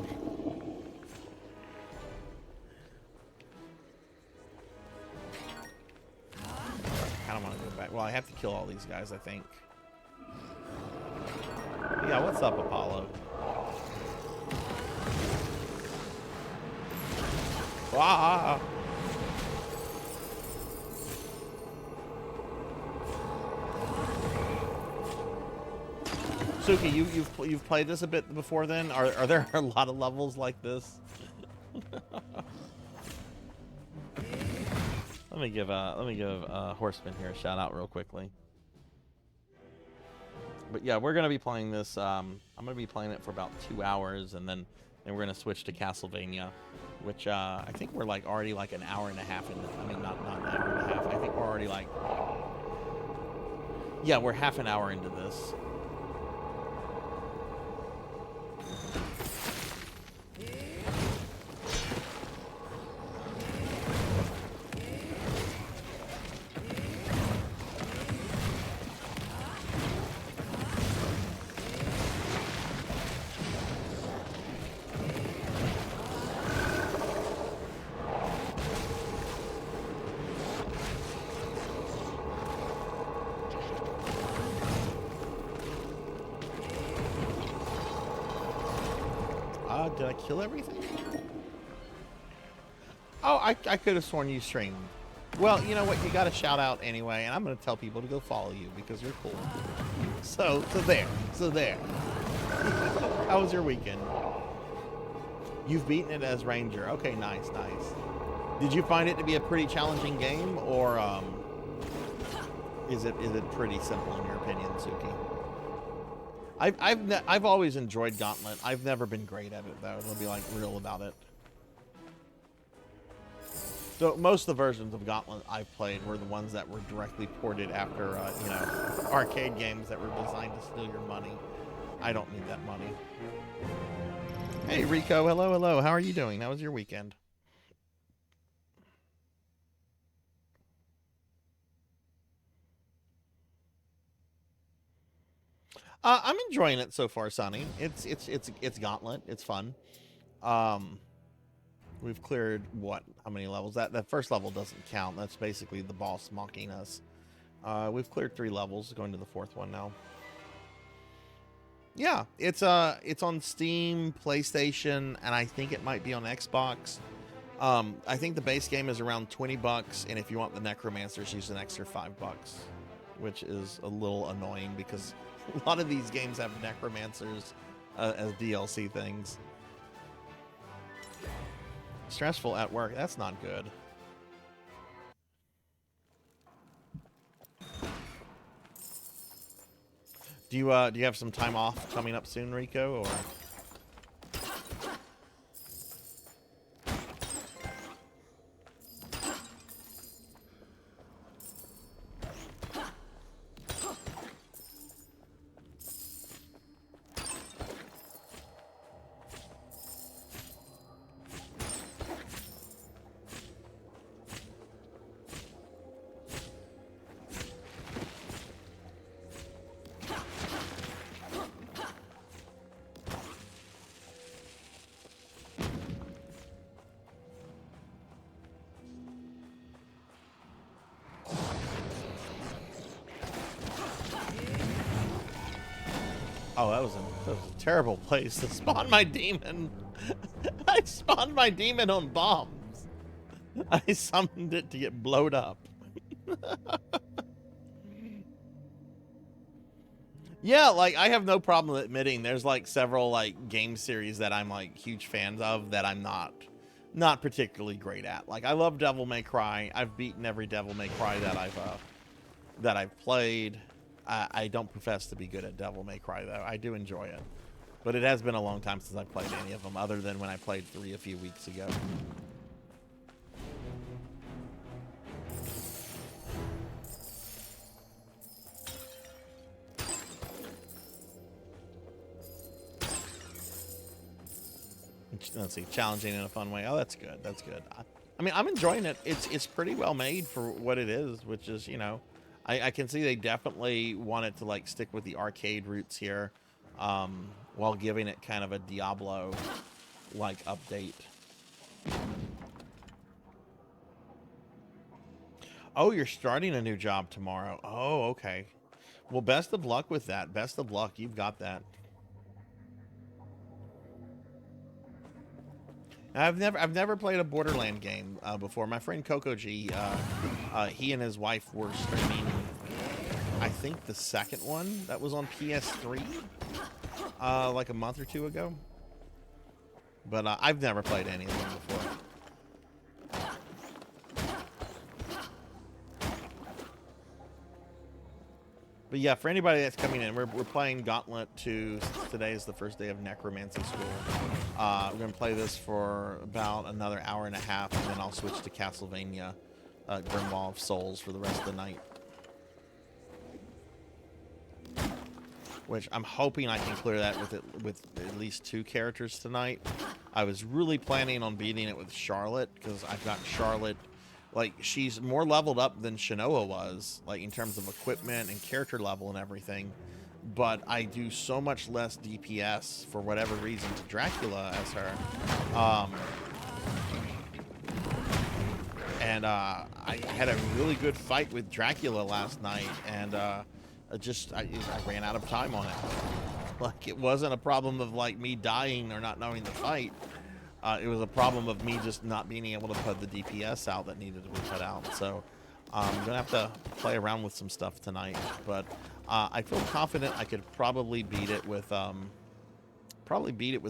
don't want to go back. Well, I have to kill all these guys, I think. Yeah, what's up, Apollo? Ah. Suki, you've played this a bit before then? Are there a lot of levels like this? Let me give Horseman here a shout out real quickly. But yeah, we're gonna be playing this. I'm gonna be playing it for about 2 hours, and then we're gonna switch to Castlevania, which I think we're like already like an hour and a half into. I mean, not an hour and a half. I think we're already like, yeah, we're half an hour into this. Did I kill everything? Oh, I could have sworn you streamed. Well, you know what? You got a shout out anyway, and I'm going to tell people to go follow you because you're cool. So there. How was your weekend? You've beaten it as Ranger. Okay, nice. Did you find it to be a pretty challenging game, or is it pretty simple in your opinion, Suki? I've always enjoyed Gauntlet. I've never been great at it though. I'll be like real about it. So most of the versions of Gauntlet I've played were the ones that were directly ported after you know, arcade games that were designed to steal your money. I don't need that money. Hey Rico, hello. How are you doing? How was your weekend? I'm enjoying it so far, Sonny. It's Gauntlet. It's fun. We've cleared how many levels? That first level doesn't count. That's basically the boss mocking us. We've cleared 3 levels, going to the 4th one now. Yeah, it's on Steam, PlayStation, and I think it might be on Xbox. I think the base game is around $20, and if you want the Necromancer, she's an extra $5, which is a little annoying because a lot of these games have Necromancers as DLC things. Stressful at work. That's not good. Do you have some time off coming up soon, Rico, or? Oh, that was a terrible place to spawn my demon. I spawned my demon on bombs. I summoned it to get blowed up. Yeah, like, I have no problem admitting there's, like, several, like, game series that I'm, like, huge fans of that I'm not particularly great at. Like, I love Devil May Cry. I've beaten every Devil May Cry that I've played. I don't profess to be good at Devil May Cry, though. I do enjoy it. But it has been a long time since I've played any of them, other than when I played 3 a few weeks ago. Let's see, challenging in a fun way. Oh, that's good. That's good. I mean, I'm enjoying it. It's pretty well made for what it is, which is, you know, I can see they definitely wanted to, like, stick with the arcade roots here, while giving it kind of a Diablo-like update. Oh, you're starting a new job tomorrow. Oh, okay. Well, best of luck with that. Best of luck. You've got that. I've never played a Borderland game before. My friend Coco G, he and his wife were streaming, I think, the second one that was on PS3, like a month or 2 ago. But I've never played any of them before. But yeah, for anybody that's coming in, we're playing Gauntlet 2. Today is the first day of Necromancy School. We're going to play this for about another hour and a half, and then I'll switch to Castlevania Grimoire of Souls for the rest of the night. Which I'm hoping I can clear that with at least 2 characters tonight. I was really planning on beating it with Charlotte, because I've got Charlotte... Like, she's more leveled up than Shinoa was, like, in terms of equipment and character level and everything. But I do so much less DPS, for whatever reason, to Dracula as her. I had a really good fight with Dracula last night, and I ran out of time on it. Like, it wasn't a problem of, like, me dying or not knowing the fight. It was a problem of me just not being able to put the DPS out that needed to be put out. So I'm going to have to play around with some stuff tonight. But I feel confident I could probably beat it with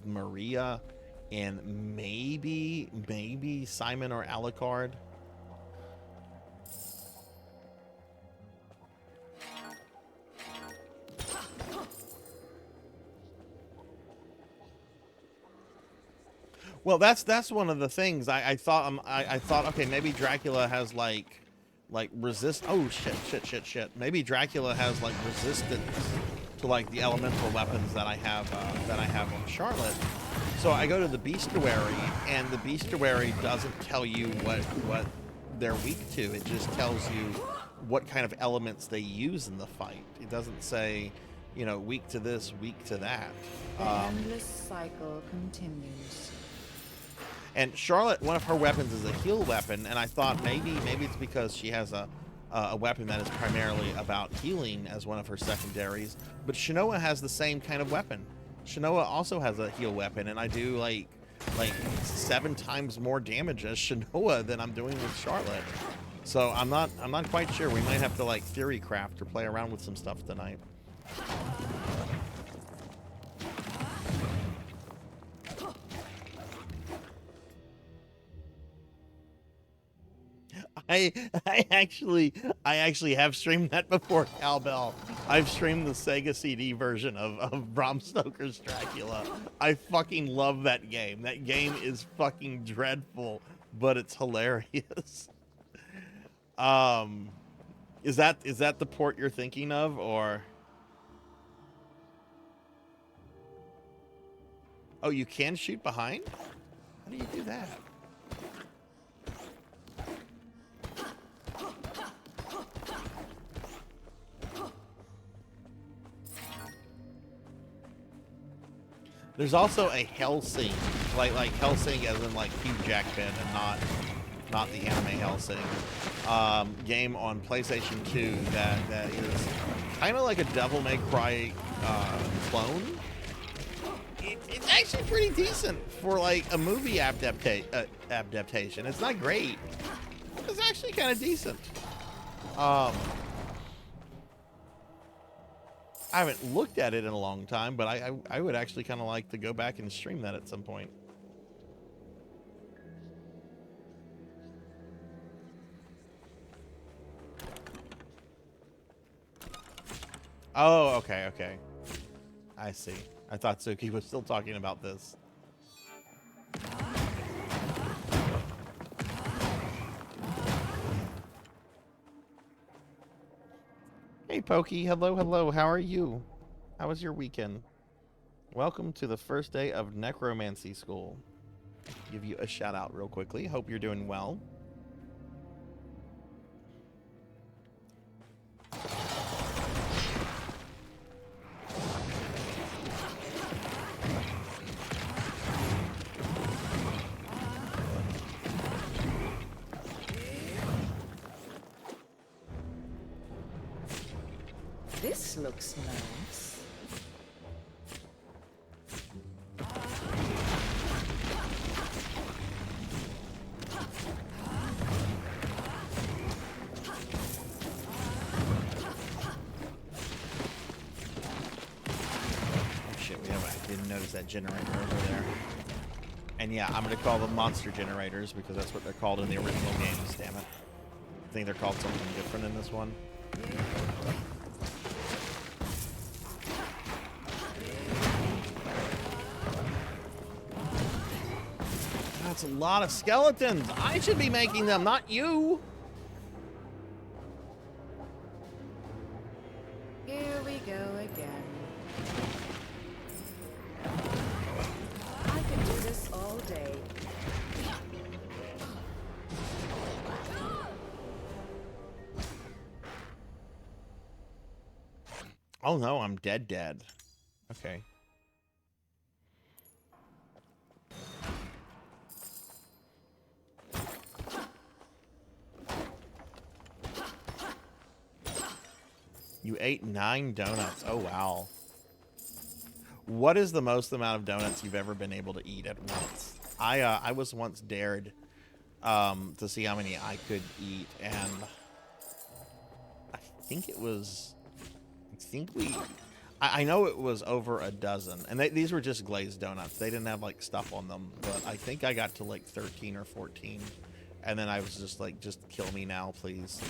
Maria and maybe Simon or Alucard. Well, that's one of the things I thought. I thought, okay, maybe Dracula has like resist. Oh shit. Maybe Dracula has like resistance to like the elemental weapons that I have on Charlotte. So I go to the Bestiary, and the Bestiary doesn't tell you what they're weak to. It just tells you what kind of elements they use in the fight. It doesn't say, you know, weak to this, weak to that. The endless cycle continues. And Charlotte, one of her weapons is a heal weapon, and I thought maybe it's because she has a weapon that is primarily about healing as one of her secondaries. But Shanoa has the same kind of weapon. Shanoa also has a heal weapon, and I do like 7 times more damage as Shanoa than I'm doing with Charlotte. So I'm not quite sure. We might have to like theory craft or play around with some stuff tonight. I actually have streamed that before, Cowbell. I've streamed the Sega CD version of Bram Stoker's Dracula. I fucking love that game. That game is fucking dreadful, but it's hilarious. Is that the port you're thinking of, or? Oh, you can shoot behind? How do you do that? There's also a Hellsing, like Hellsing as in like Hugh Jackman and not the anime Hellsing, game on PlayStation 2 that is kind of like a Devil May Cry clone. It's actually pretty decent for like a movie adaptation. It's not great. It's actually kind of decent. I haven't looked at it in a long time, but I would actually kind of like to go back and stream that at some point. Oh, okay. I see. I thought Suki was still talking about this. Hey, Pokey. Hello. How are you? How was your weekend? Welcome to the first day of Necromancy School. Give you a shout out real quickly. Hope you're doing well. This looks nice. Oh shit, I didn't notice that generator over there. And yeah, I'm gonna call them monster generators because that's what they're called in the original games, damn it. I think they're called something different in this one. That's a lot of skeletons. I should be making them, not you. Here we go again. I could do this all day. Oh no, I'm dead. Okay. You ate 9 donuts. Oh, wow. What is the most amount of donuts you've ever been able to eat at once? I was once dared to see how many I could eat, and I think it was... I know it was over a dozen, and these were just glazed donuts. They didn't have like stuff on them, but I think I got to like 13 or 14, and then I was just like, just kill me now, please.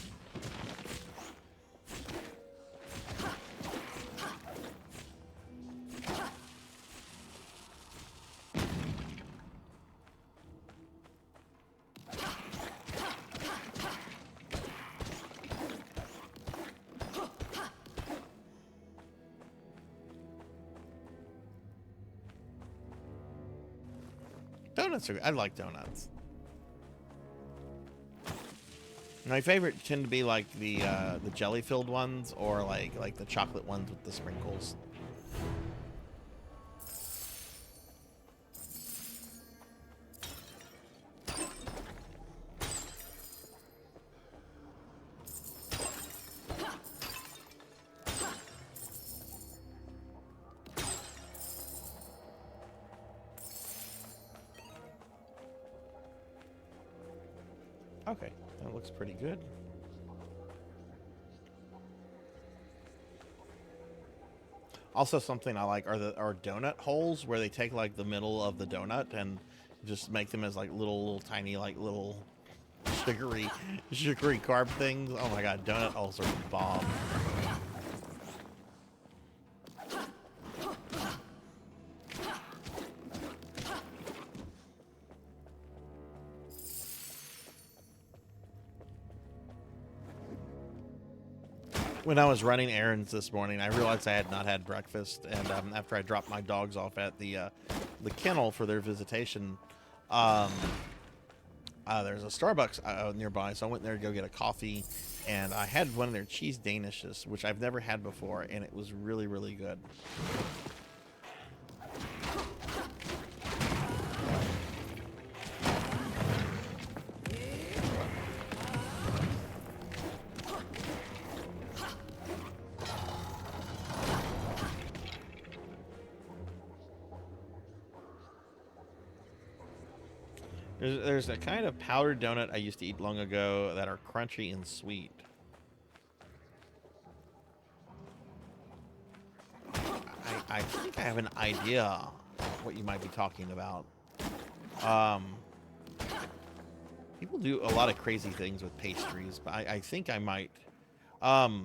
Donuts are, I like donuts. My favorite tend to be like the jelly filled ones, or like the chocolate ones with the sprinkles. Okay, that looks pretty good. Also, something I like are donut holes, where they take like the middle of the donut and just make them as like little tiny like little sugary carb things. Oh my god, donut holes are bomb. When I was running errands this morning, I realized I had not had breakfast, and after I dropped my dogs off at the kennel for their visitation, there's a Starbucks nearby, so I went there to go get a coffee, and I had one of their cheese danishes, which I've never had before, and it was really, really good. There's a kind of powdered donut I used to eat long ago that are crunchy and sweet. I think I have an idea what you might be talking about. People do a lot of crazy things with pastries, but I think I might. Are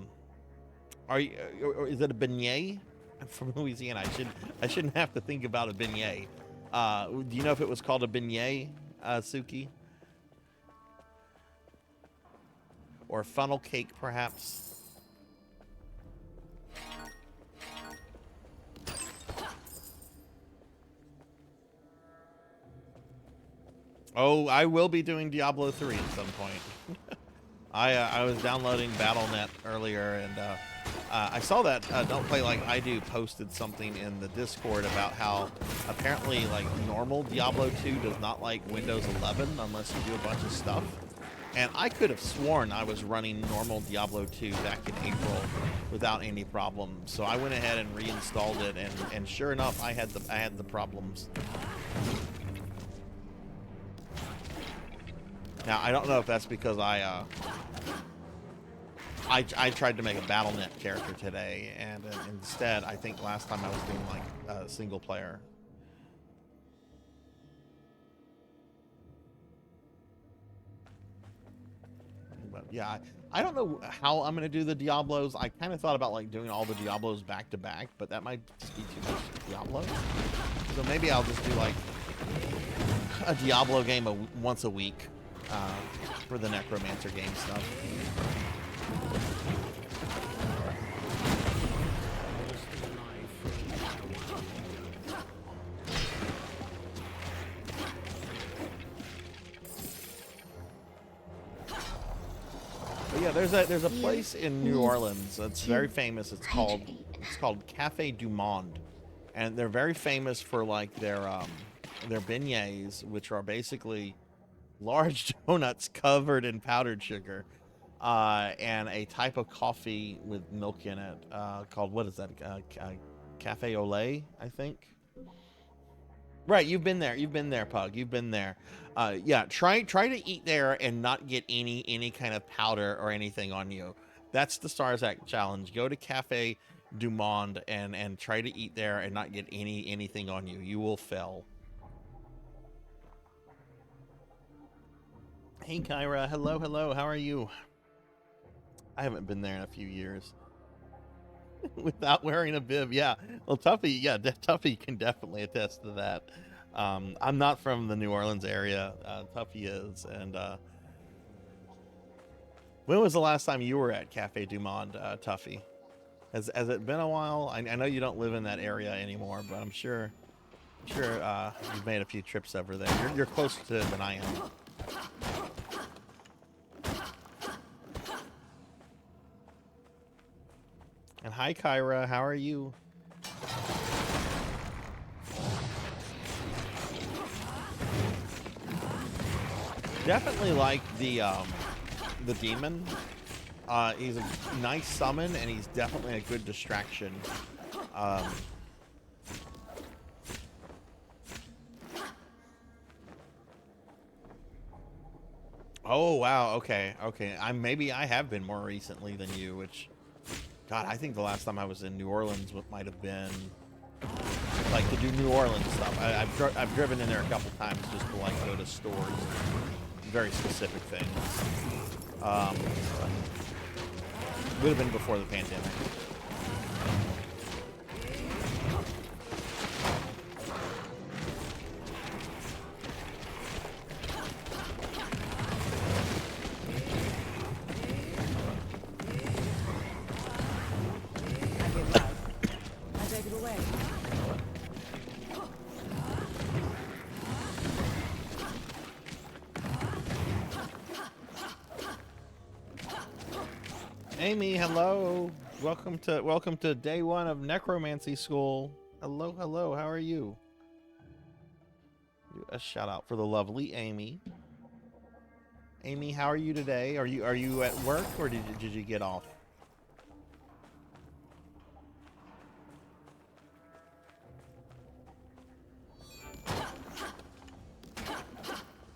you? Or is it a beignet? I'm from Louisiana. I shouldn't have to think about a beignet. Do you know if it was called a beignet? Suki, or funnel cake, perhaps. Oh, I will be doing Diablo 3 at some point. I was downloading Battle.net earlier, and I saw that Don't Play Like I Do posted something in the Discord about how apparently like normal Diablo 2 does not like Windows 11 unless you do a bunch of stuff. And I could have sworn I was running normal Diablo 2 back in April without any problems. So I went ahead and reinstalled it, and sure enough, I had the problems. Now I don't know if that's because I tried to make a Battle.net character today, and instead, I think last time I was doing like single player. But yeah, I don't know how I'm gonna do the Diablos. I kind of thought about like doing all the Diablos back to back, but that might just be too much Diablo. So maybe I'll just do like a Diablo game once a week for the Necromancer game stuff. But yeah, there's a place in New Orleans that's very famous. It's called Café du Monde, and they're very famous for like their beignets, which are basically large donuts covered in powdered sugar, and a type of coffee with milk in it called, what is that? Cafe au lait, I think. Right, you've been there, Pug. You've been there. Yeah, try to eat there and not get any kind of powder or anything on you. That's the Sarzac challenge. Go to Cafe du Monde and try to eat there and not get anything on you. You will fail. Hey Kyra, hello, how are you? I haven't been there in a few years. Without wearing a bib, yeah. Well, Tuffy, yeah, Tuffy can definitely attest to that. I'm not from the New Orleans area. Tuffy is, and when was the last time you were at Cafe du Monde, Tuffy? Has it been a while? I know you don't live in that area anymore, but I'm sure you've made a few trips over there. You're closer to it than I am. And hi, Kyra. How are you? Definitely like the demon. He's a nice summon, and he's definitely a good distraction. Oh wow. Okay. Maybe I have been more recently than you, which. God, I think the last time I was in New Orleans might have been like to do New Orleans stuff. I've driven in there a couple times just to like go to stores, very specific things. Would have been before the pandemic. Amy, hello. Welcome to day one of necromancy school. Hello, how are you? Do a shout out for the lovely Amy. Amy, how are you today? Are you at work or did you get off?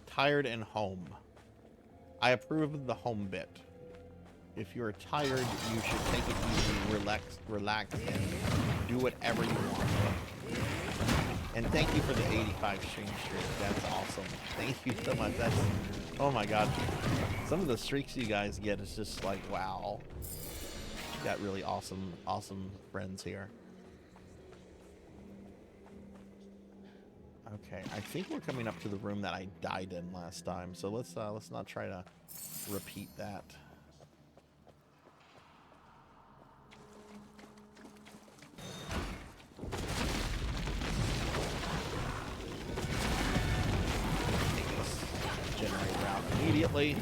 Tired and home. I approve of the home bit. If you're tired, you should take it easy, relax, and do whatever you want. And thank you for the 85 stream streak. That's awesome. Thank you so much. That's, oh my god. Some of the streaks you guys get is just like, wow. You got really awesome friends here. Okay, I think we're coming up to the room that I died in last time, so let's not try to repeat that. Generate route immediately.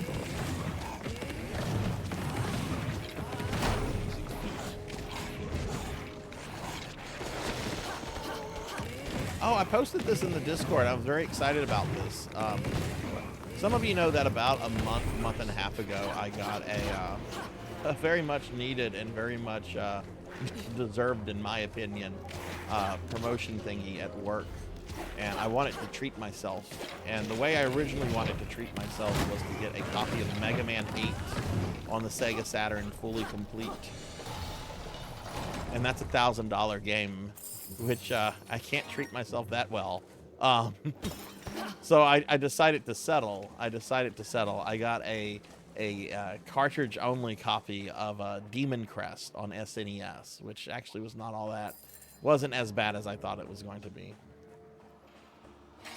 Oh, I posted this in the Discord. I was very excited about this. Some of you know that about a month and a half ago, I got a very much needed and very much deserved, in my opinion, promotion thingy at work. And I wanted to treat myself. And the way I originally wanted to treat myself was to get a copy of Mega Man 8 on the Sega Saturn fully complete. And that's a $1,000 game, which I can't treat myself that well. So I decided to settle. I got a cartridge-only copy of Demon Crest on SNES, which actually was not all that. Wasn't as bad as I thought it was going to be.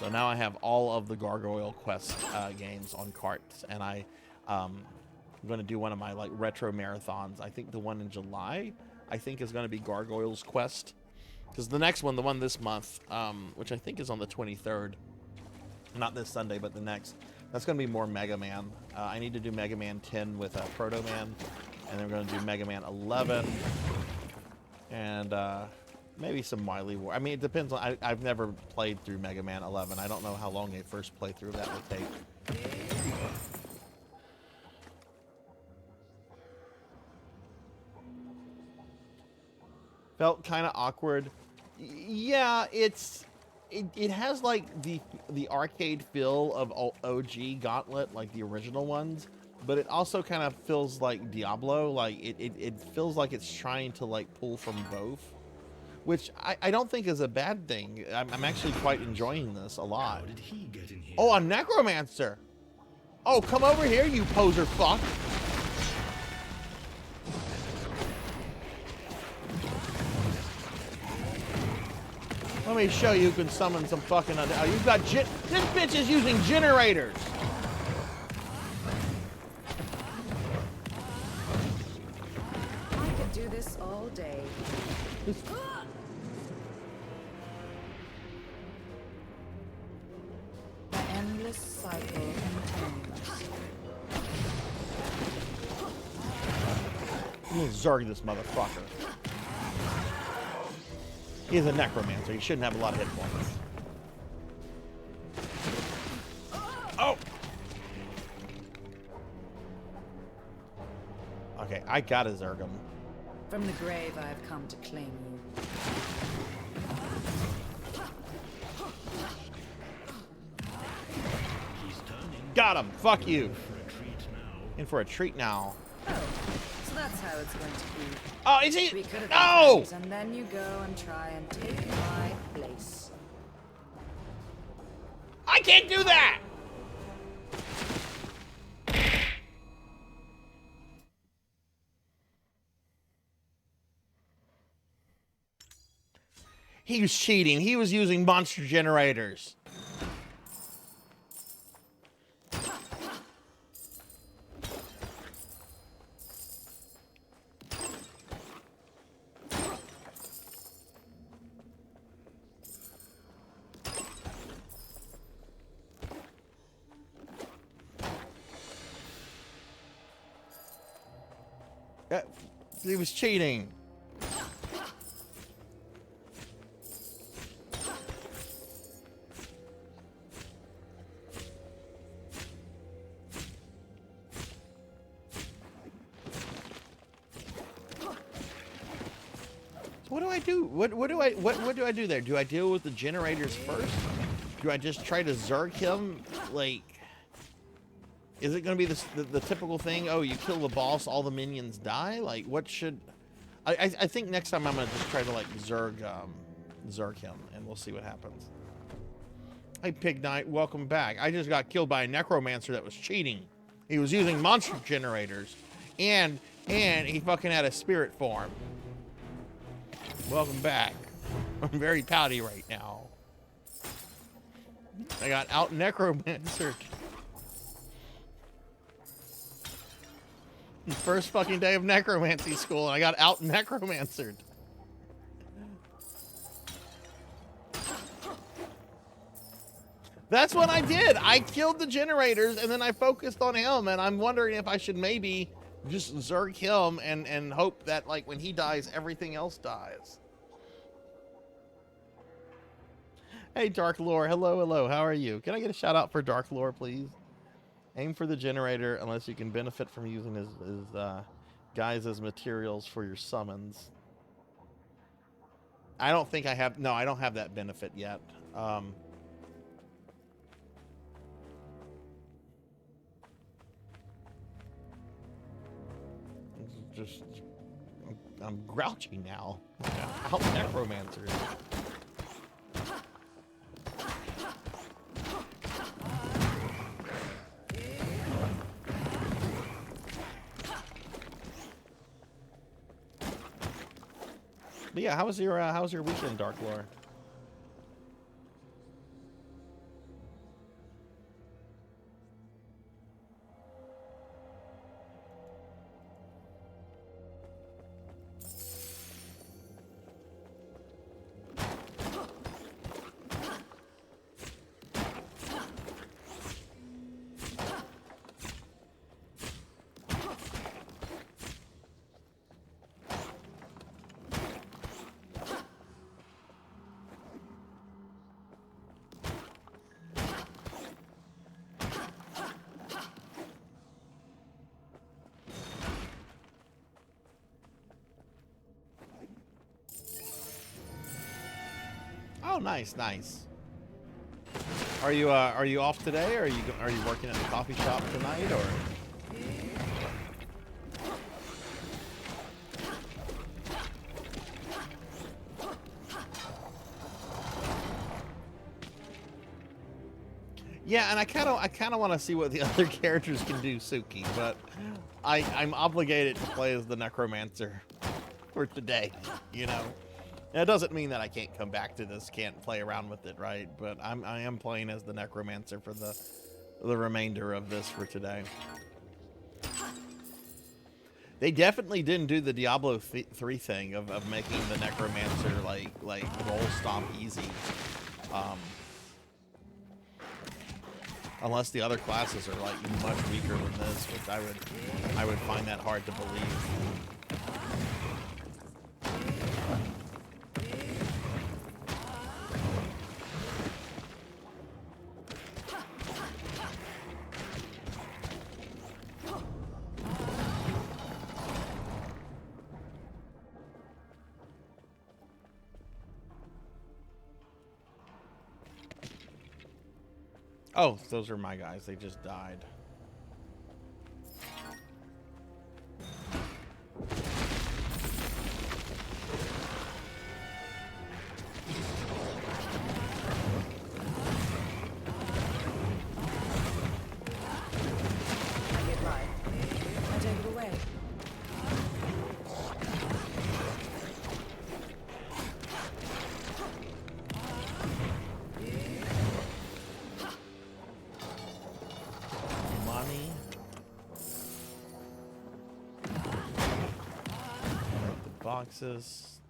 So now I have all of the Gargoyle Quest games on carts, and I'm going to do one of my like retro marathons. I think the one in July, I think, is going to be Gargoyle's Quest, because the next one, the one this month, which I think is on the 23rd, not this Sunday, but the next, that's going to be more Mega Man. I need to do Mega Man 10 with Proto Man, and then we're going to do Mega Man 11, and maybe some Wily War. I mean, it depends on. I've never played through Mega Man 11. I don't know how long a first playthrough that would take. Felt kind of awkward. Yeah, it has like the arcade feel of OG Gauntlet, like the original ones, but it also kind of feels like Diablo. Like it feels like it's trying to like pull from both, which I don't think is a bad thing. I'm actually quite enjoying this a lot. How did he get in here? Oh, a necromancer. Oh, come over here, you poser fuck. Let me show you who can summon some fucking... you've got... This bitch is using generators. I could do this all day. The endless cycle continues. I'm gonna zerg this motherfucker. He's a necromancer. He shouldn't have a lot of hit points. Oh! Okay, I gotta zerg him. From the grave, I have come to claim you. He's turning Got him! Fuck you! for a treat now. In for a treat now. Oh, so that's how it's going to be. Oh, is he? We could have No! been friends, and then you go and try and take my place. I can't do that! He was cheating. He was using monster generators. He was cheating. What do I do? What do I do there? Do I deal with the generators first? Do I just try to zerg him? Like, is it going to be the typical thing? Oh, you kill the boss, all the minions die? Like, what should... I think next time I'm going to just try to, like, zerg him, and we'll see what happens. Hey, Pig Knight, welcome back. I just got killed by a necromancer that was cheating. He was using monster generators, and he fucking had a spirit form. Welcome back. I'm very pouty right now. I got out necromancer. First fucking day of necromancy school, and I got out necromancered. That's what I did. I killed the generators, and then I focused on him, and I'm wondering if I should maybe just zerg him and hope that, like, when he dies, everything else dies. Hey, Dark Lore. Hello, hello. How are you? Can I get a shout out for Dark Lore, please? Aim for the generator unless you can benefit from using his guys as materials for your summons. I don't think I have... No, I don't have that benefit yet. Just... I'm grouchy now. Out necromancer. But yeah, how's your weekend, Dark Lore? Oh, nice, nice. Are you off today, or are you working at the coffee shop tonight, or? Yeah, and I kind of want to see what the other characters can do, Suki, but I'm obligated to play as the Necromancer for today, you know. That doesn't mean that I can't come back to this, can't play around with it, right? But I am playing as the Necromancer for the remainder of this for today. They definitely didn't do the Diablo 3 thing of making the Necromancer like roll stomp easy. Unless the other classes are like much weaker than this, which I would find that hard to believe. Oh, those are my guys. They just died. Boxes.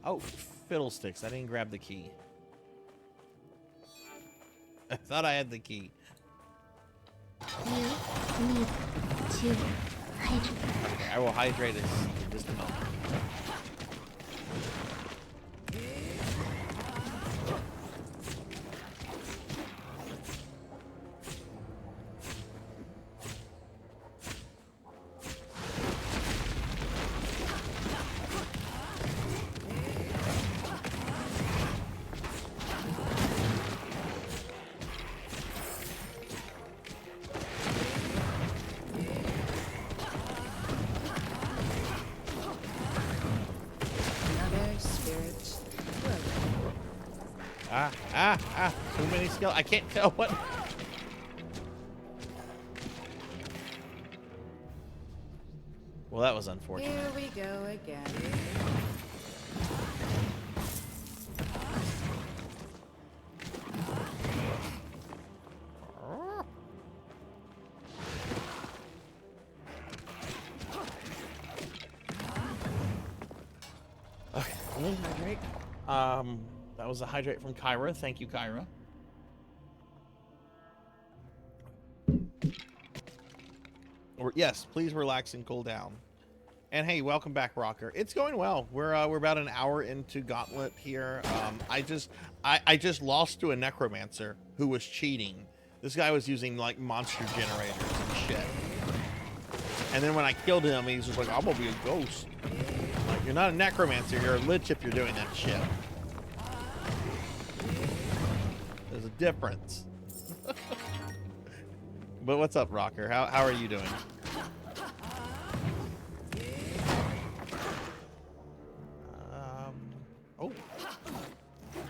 Oh, fiddlesticks. I didn't grab the key. I thought I had the key. You need to hydrate. Okay, I will hydrate this in just a moment. Too many skills. I can't tell what. Well, that was unfortunate. Here we go again. Okay, hydrate. That was a hydrate from Kyra. Thank you, Kyra. Yes, please relax and cool down. And hey, welcome back, Rocker. It's going well. We're about an hour into Gauntlet here. I just lost to a Necromancer who was cheating. This guy was using like monster generators and shit. And then when I killed him, he's just like, "I'm gonna be a ghost." Like, you're not a Necromancer. You're a Lich if you're doing that shit. There's a difference. But what's up, Rocker? How are you doing?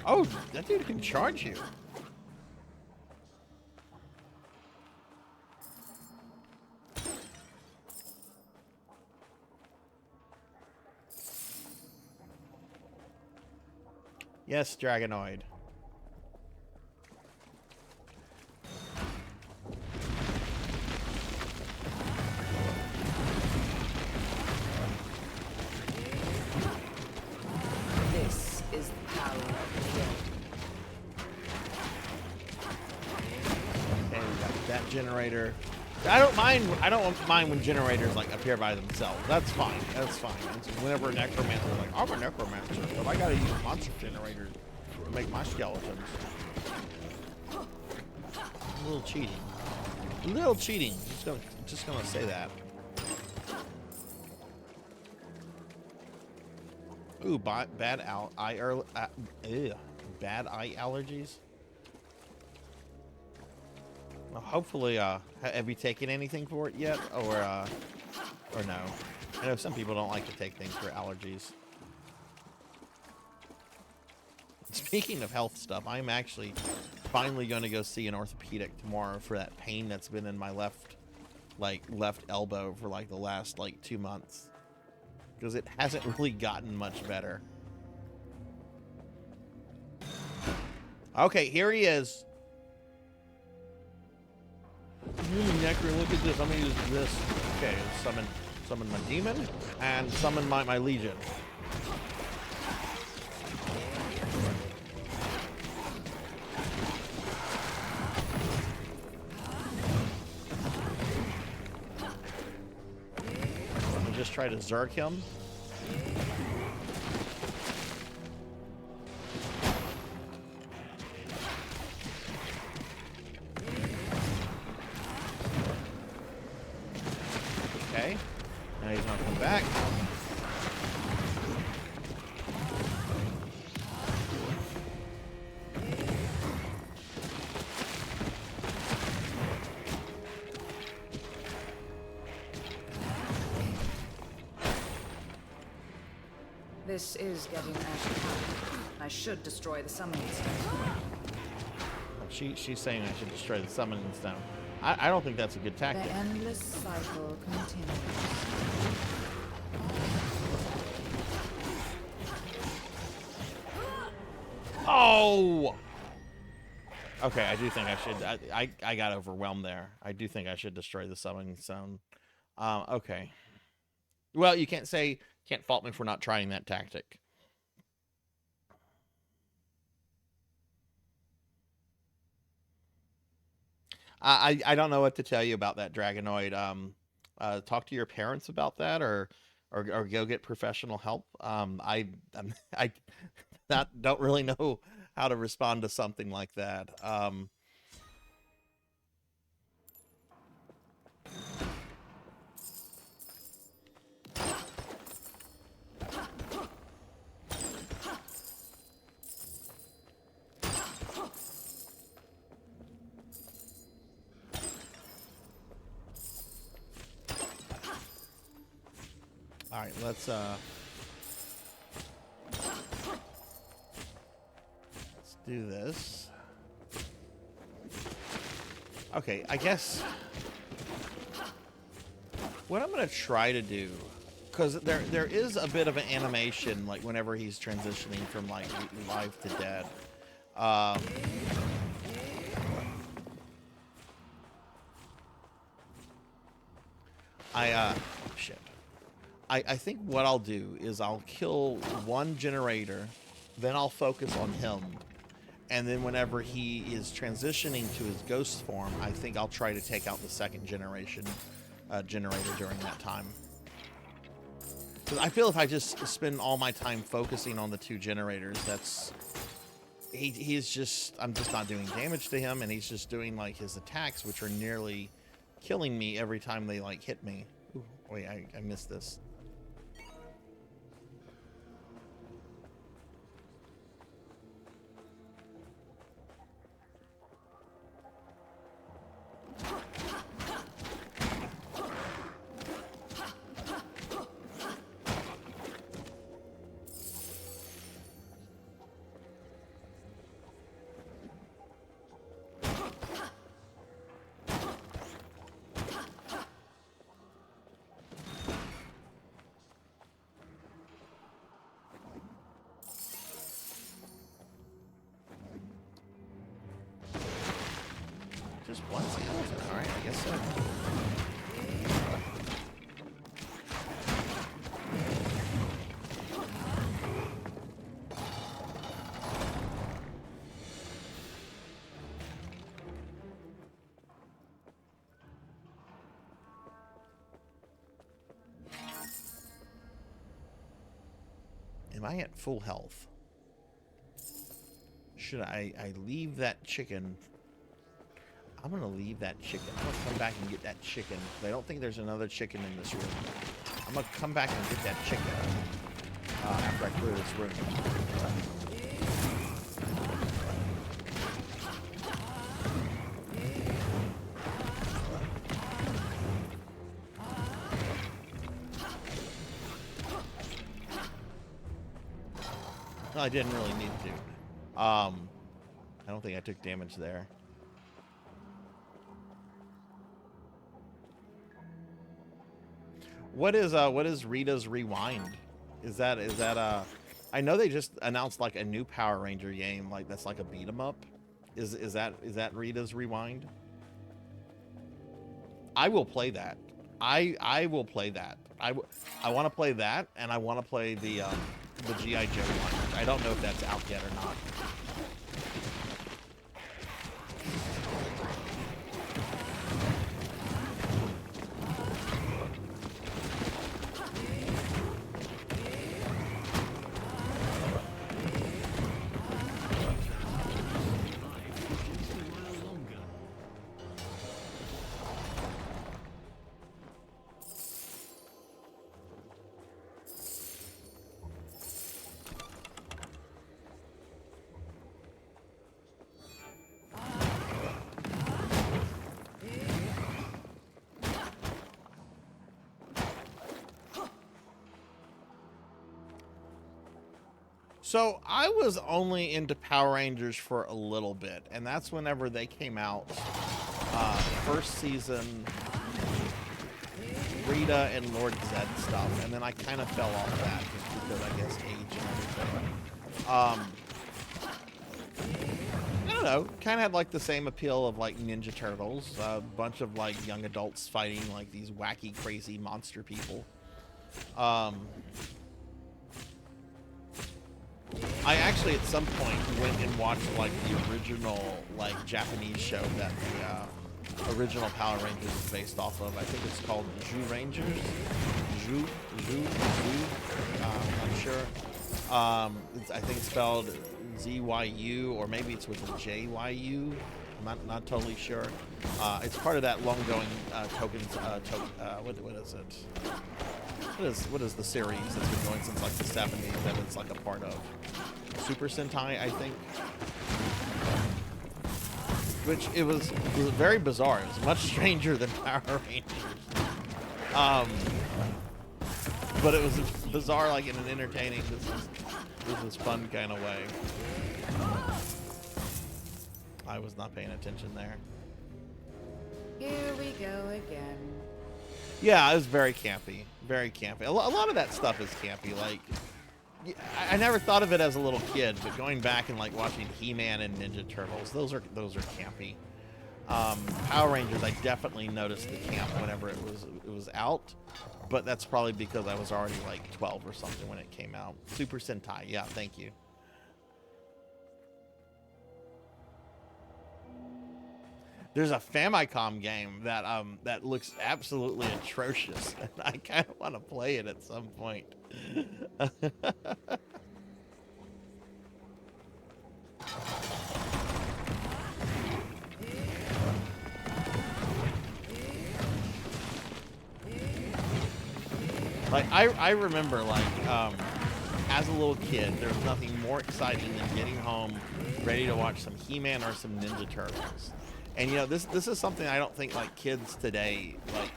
Oh, that dude can charge you. Yes, Dragonoid. This is the power of the dead. Okay, we got that generator. I don't mind when generators like appear by themselves. That's fine. That's fine. And so whenever a necromancer is like, I'm a necromancer, but I gotta use monster generators to make my skeletons. A little cheating. A little cheating. Just gonna say that. Ooh, bad out. bad eye allergies. Well, hopefully, have you taken anything for it yet, or no? I know some people don't like to take things for allergies. Speaking of health stuff, I'm actually finally going to go see an orthopedic tomorrow for that pain that's been in my left elbow for like the last 2 months, because it hasn't really gotten much better. Okay, here he is. Necro, look at this. I'm gonna use this. Okay, summon my demon and summon my legion. Just try to zerk him. Okay. Now he's not coming back. This is getting ash. I should destroy the summoning stone. She's saying I should destroy the summoning stone. I don't think that's a good tactic. The endless cycle continues. Oh! Okay, I do think I should. I got overwhelmed there. I do think I should destroy the summoning stone. Okay. Well, you can't fault me for not trying that tactic. I don't know what to tell you about that Dragonoid. Talk to your parents about that, or go get professional help. I don't really know how to respond to something like that. All right, let's do this. Okay, I guess what I'm gonna try to do, because there is a bit of an animation like whenever he's transitioning from like live to dead. Shit. I think what I'll do is I'll kill one generator, then I'll focus on him, and then whenever he is transitioning to his ghost form, I think I'll try to take out the second generation generator during that time. Because I feel if I just spend all my time focusing on the two generators, I'm just not doing damage to him, and he's just doing like his attacks, which are nearly killing me every time they like hit me. Ooh, wait, I missed this. Just one skeleton. Alright, I guess so. Am I at full health? Should I leave that chicken? I'm gonna leave that chicken. I'm gonna come back and get that chicken. I don't think there's another chicken in this room. I'm gonna come back and get that chicken after I clear this room. I didn't really need to. I don't think I took damage there. What is Rita's Rewind? Is that I know they just announced like a new Power Ranger game, like that's like a beat 'em up. Is that Rita's Rewind? I will play that. I will play that. I want to play that, and I want to play the G.I. Joe one. I don't know if that's out yet or not. So I was only into Power Rangers for a little bit, and that's whenever they came out. First season, Rita and Lord Zed stuff, and then I kind of fell off that just because I guess age and everything. I don't know, kind of had like the same appeal of like Ninja Turtles, a bunch of like young adults fighting like these wacky, crazy monster people. I actually at some point went and watched like the original like Japanese show that the original Power Rangers is based off of. I think it's called Zhu Rangers. Zhu. I'm sure. I think it's spelled ZYU, or maybe it's with a JYU. I'm not totally sure. It's part of that long-going what is it? What is the series that's been going since like the 70s that it's like a part of? Super Sentai, I think. Which it was very bizarre. It was much stranger than Power Rangers. But it was bizarre, like in an entertaining, this is fun kind of way. I was not paying attention there. Here we go again. Yeah, it was very campy. Very campy. A lot of that stuff is campy. Like, I never thought of it as a little kid, but going back and like watching He-Man and Ninja Turtles, those are campy. Power Rangers, I definitely noticed the camp whenever it was out, but that's probably because I was already like 12 or something when it came out. Super Sentai, yeah, thank you. There's a Famicom game that looks absolutely atrocious, and I kind of want to play it at some point. Like I remember like as a little kid, there was nothing more exciting than getting home ready to watch some He-Man or some Ninja Turtles. And you know, this is something I don't think like kids today like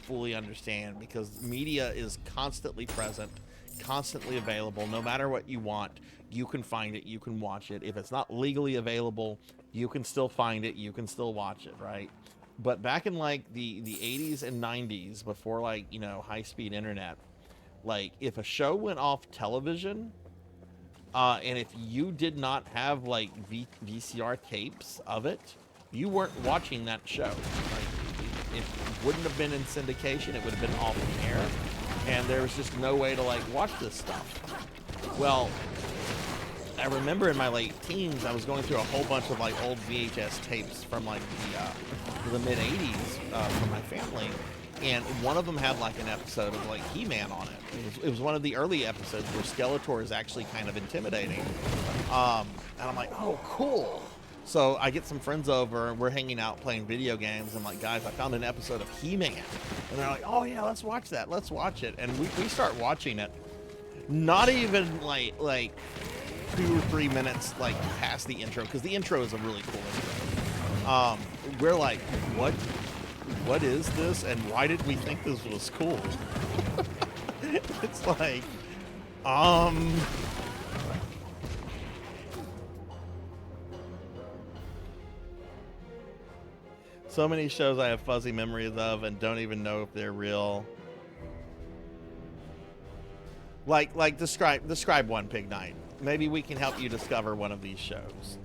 fully understand, because media is constantly present, constantly available. No matter what you want, you can find it, you can watch it. If it's not legally available, you can still find it, you can still watch it, right? But back in like the 80s and 90s, before like, you know, high-speed internet, like if a show went off television, and if you did not have like VCR tapes of it, you weren't watching that show. Like, it wouldn't have been in syndication, it would have been off the air, and there was just no way to like watch this stuff. Well, I remember in my late teens, I was going through a whole bunch of like old VHS tapes from like the mid 80s from my family, and one of them had like an episode of like He-Man on it. It was one of the early episodes where Skeletor is actually kind of intimidating, and I'm like, oh cool. So I get some friends over, and we're hanging out playing video games. I'm like, guys, I found an episode of He-Man. And they're like, oh yeah, let's watch that. Let's watch it. And we start watching it. Not even like 2 or 3 minutes like past the intro, because the intro is a really cool intro. We're like, what is this? And why did we think this was cool? It's like, So many shows I have fuzzy memories of and don't even know if they're real. Like describe one, Pig Knight. Maybe we can help you discover one of these shows.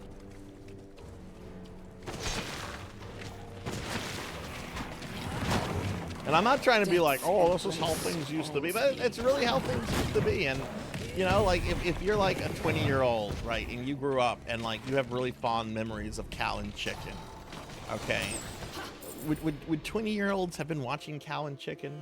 And I'm not trying to be like, oh, this is how things used to be, but it's really how things used to be. And, you know, like, if you're like a 20-year-old, right, and you grew up and, like, you have really fond memories of Cow and Chicken, okay, would 20-year-olds have been watching Cow and Chicken?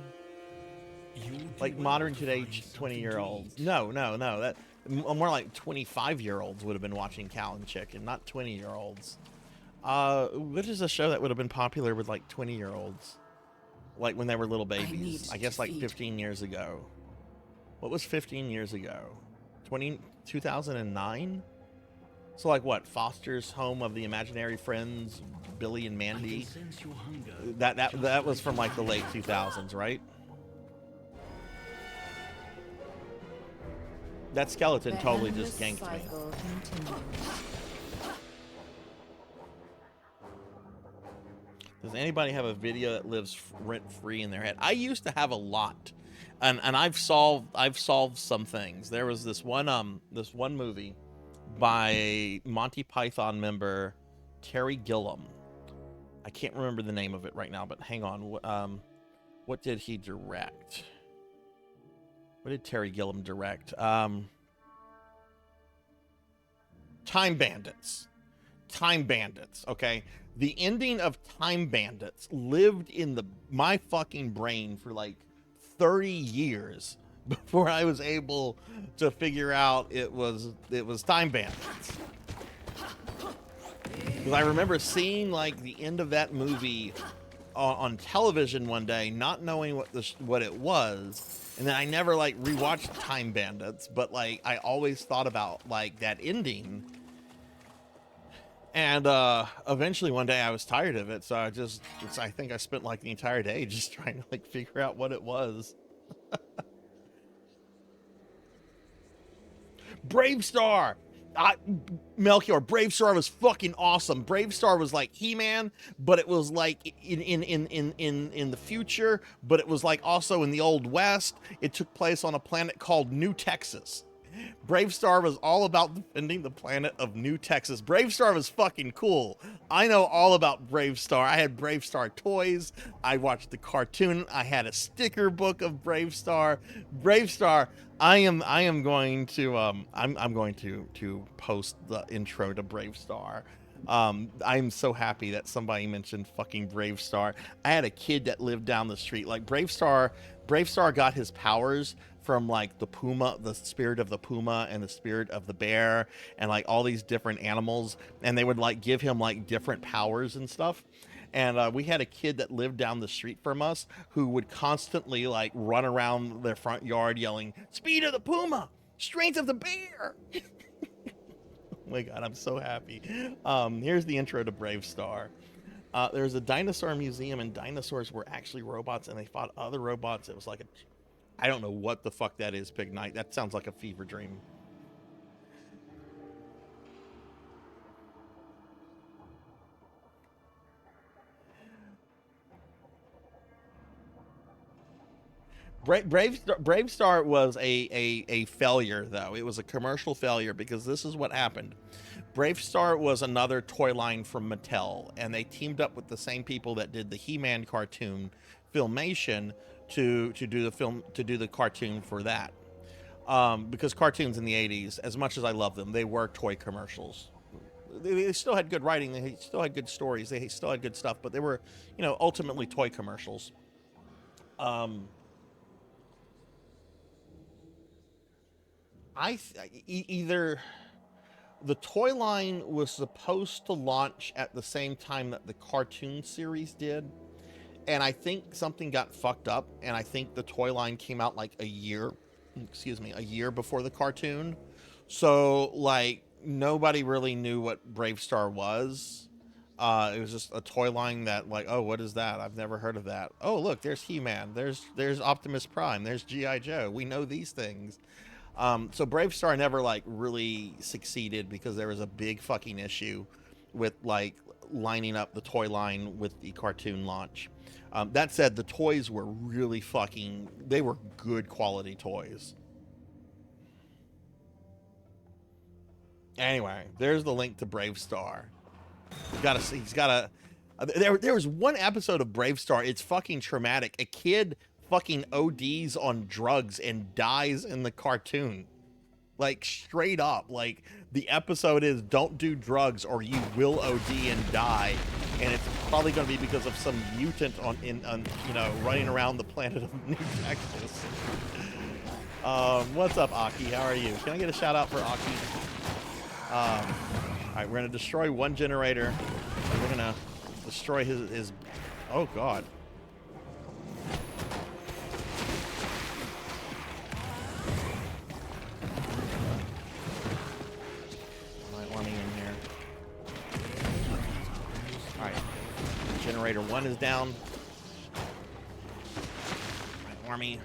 Like, modern today 20-year-olds? No. That more like 25-year-olds would have been watching Cow and Chicken, not 20-year-olds. What is a show that would have been popular with, like, 20-year-olds? Like when they were little babies. I guess like 15 years ago. What was 15 years ago? 2009? So like what? Foster's Home of the Imaginary Friends, Billy and Mandy. That was from like the late 2000s, right? That skeleton totally just ganked me. Does anybody have a video that lives rent-free in their head? I used to have a lot, and I've solved some things. There was this one movie by Monty Python member Terry Gilliam. I can't remember the name of it right now, but hang on. What did he direct? What did Terry Gilliam direct? Time Bandits. Time Bandits. Okay. The ending of Time Bandits lived in my fucking brain for like 30 years before I was able to figure out it was Time Bandits. Because I remember seeing like the end of that movie on television one day, not knowing what it was, and then I never like rewatched Time Bandits, but like I always thought about like that ending. And eventually one day I was tired of it, so I think I spent like the entire day just trying to like figure out what it was. Bravestar! Melchior, Bravestar was fucking awesome. Bravestar was like He-Man, but it was like in the future, but it was like also in the Old West. It took place on a planet called New Texas. Bravestar was all about defending the planet of New Texas. Bravestar was fucking cool. I know all about Bravestar. I had Bravestar toys. I watched the cartoon. I had a sticker book of Bravestar. Bravestar. I am going to I'm going to post the intro to Bravestar. I'm so happy that somebody mentioned fucking Bravestar. I had a kid that lived down the street. Like Bravestar got his powers from like the puma, the spirit of the puma and the spirit of the bear and like all these different animals, and they would like give him like different powers and stuff. And we had a kid that lived down the street from us who would constantly like run around their front yard yelling, "Speed of the puma, strength of the bear." Oh my God, I'm so happy. Here's the intro to Bravestar. There's a dinosaur museum, and dinosaurs were actually robots, and they fought other robots. It was like I don't know what the fuck that is, Big Night. That sounds like a fever dream. Bravestar was a failure, though. It was a commercial failure because this is what happened. Bravestar was another toy line from Mattel, and they teamed up with the same people that did the He-Man cartoon, Filmation, to do the cartoon for that. Because cartoons in the 80s, as much as I love them, they were toy commercials. They still had good writing, they still had good stories, they still had good stuff, but they were, you know, ultimately toy commercials. Either the toy line was supposed to launch at the same time that the cartoon series did, and I think something got fucked up, and I think the toy line came out like a year before the cartoon. So like nobody really knew what Bravestar was. It was just a toy line that like, oh, what is that? I've never heard of that. Oh, look, there's He-Man, there's Optimus Prime, there's G.I. Joe. We know these things. So Bravestar never like really succeeded because there was a big fucking issue with like lining up the toy line with the cartoon launch. That said, the toys were really they were good quality toys. Anyway, there's the link to Brave Star. There was one episode of Brave Star. It's fucking traumatic. A kid fucking ODs on drugs and dies in the cartoon. Like, straight up. Like, the episode is, don't do drugs or you will OD and die. And it's probably going to be because of some mutant running around the planet of New Texas. What's up, Aki? How are you? Can I get a shout out for Aki? Alright, we're going to destroy one generator. And we're going to destroy his... Oh, God. Might want him in here. Alright. Generator 1 is down. Alright, Army.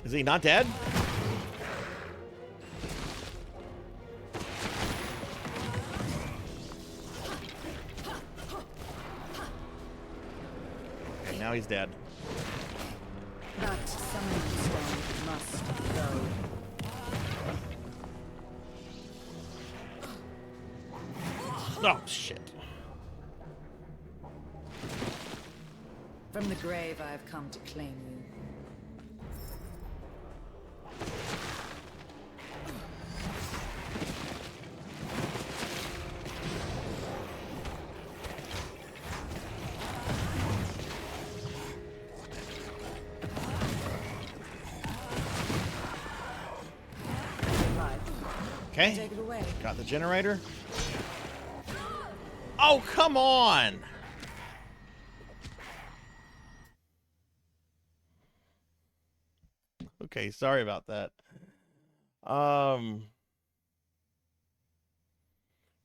Is he not dead? Okay, now he's dead. That summoning stone must go. Oh, shit. From the grave I have come to claim you. Okay, Take it away. got the generator. Oh, come on! Okay, sorry about that.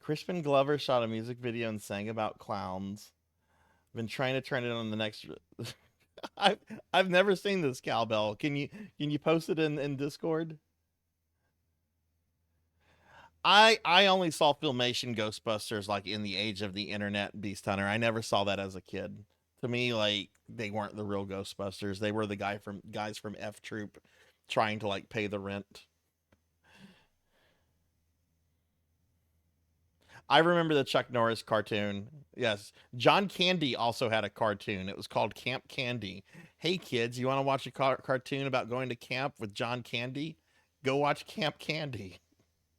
Crispin Glover shot a music video and sang about clowns. Been trying to turn it on the next... I've never seen this, Cowbell. Can you post it in Discord? I only saw Filmation Ghostbusters like in the age of the internet, Beast Hunter. I never saw that as a kid. To me, like, they weren't the real Ghostbusters. They were the guys from F Troop trying to like pay the rent. I remember the Chuck Norris cartoon. Yes, John Candy also had a cartoon. It was called Camp Candy. Hey kids, you want to watch a cartoon about going to camp with John Candy? Go watch Camp Candy.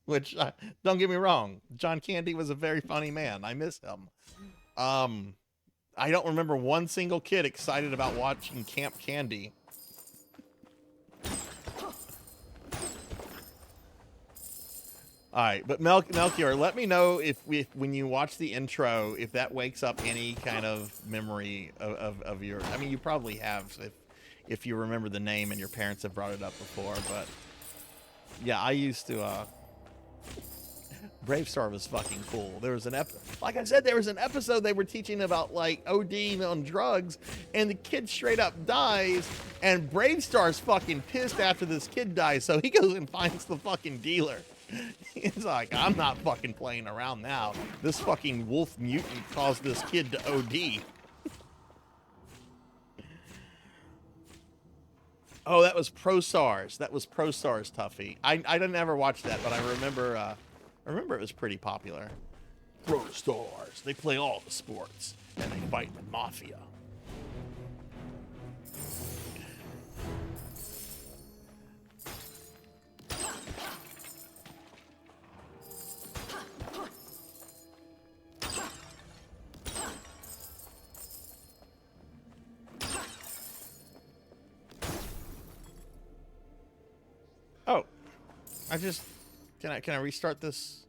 Which, don't get me wrong, John Candy was a very funny man. I miss him. I don't remember one single kid excited about watching Camp Candy. All right, but Melchior, let me know if when you watch the intro, if that wakes up any kind of memory of your... I mean, you probably have if you remember the name and your parents have brought it up before, but... Yeah, I used to... Brave Star was fucking cool. There was like I said, there was an episode they were teaching about like ODing on drugs, and the kid straight up dies, and Brave Star's fucking pissed after this kid dies, so he goes and finds the fucking dealer. He's like, I'm not fucking playing around now. This fucking wolf mutant caused this kid to OD. Oh, that was Pro Stars. That was Pro Stars, Tuffy. I didn't ever watch that, but I remember it was pretty popular. Pro Stars. They play all the sports, and they fight the mafia. Oh, can I restart this?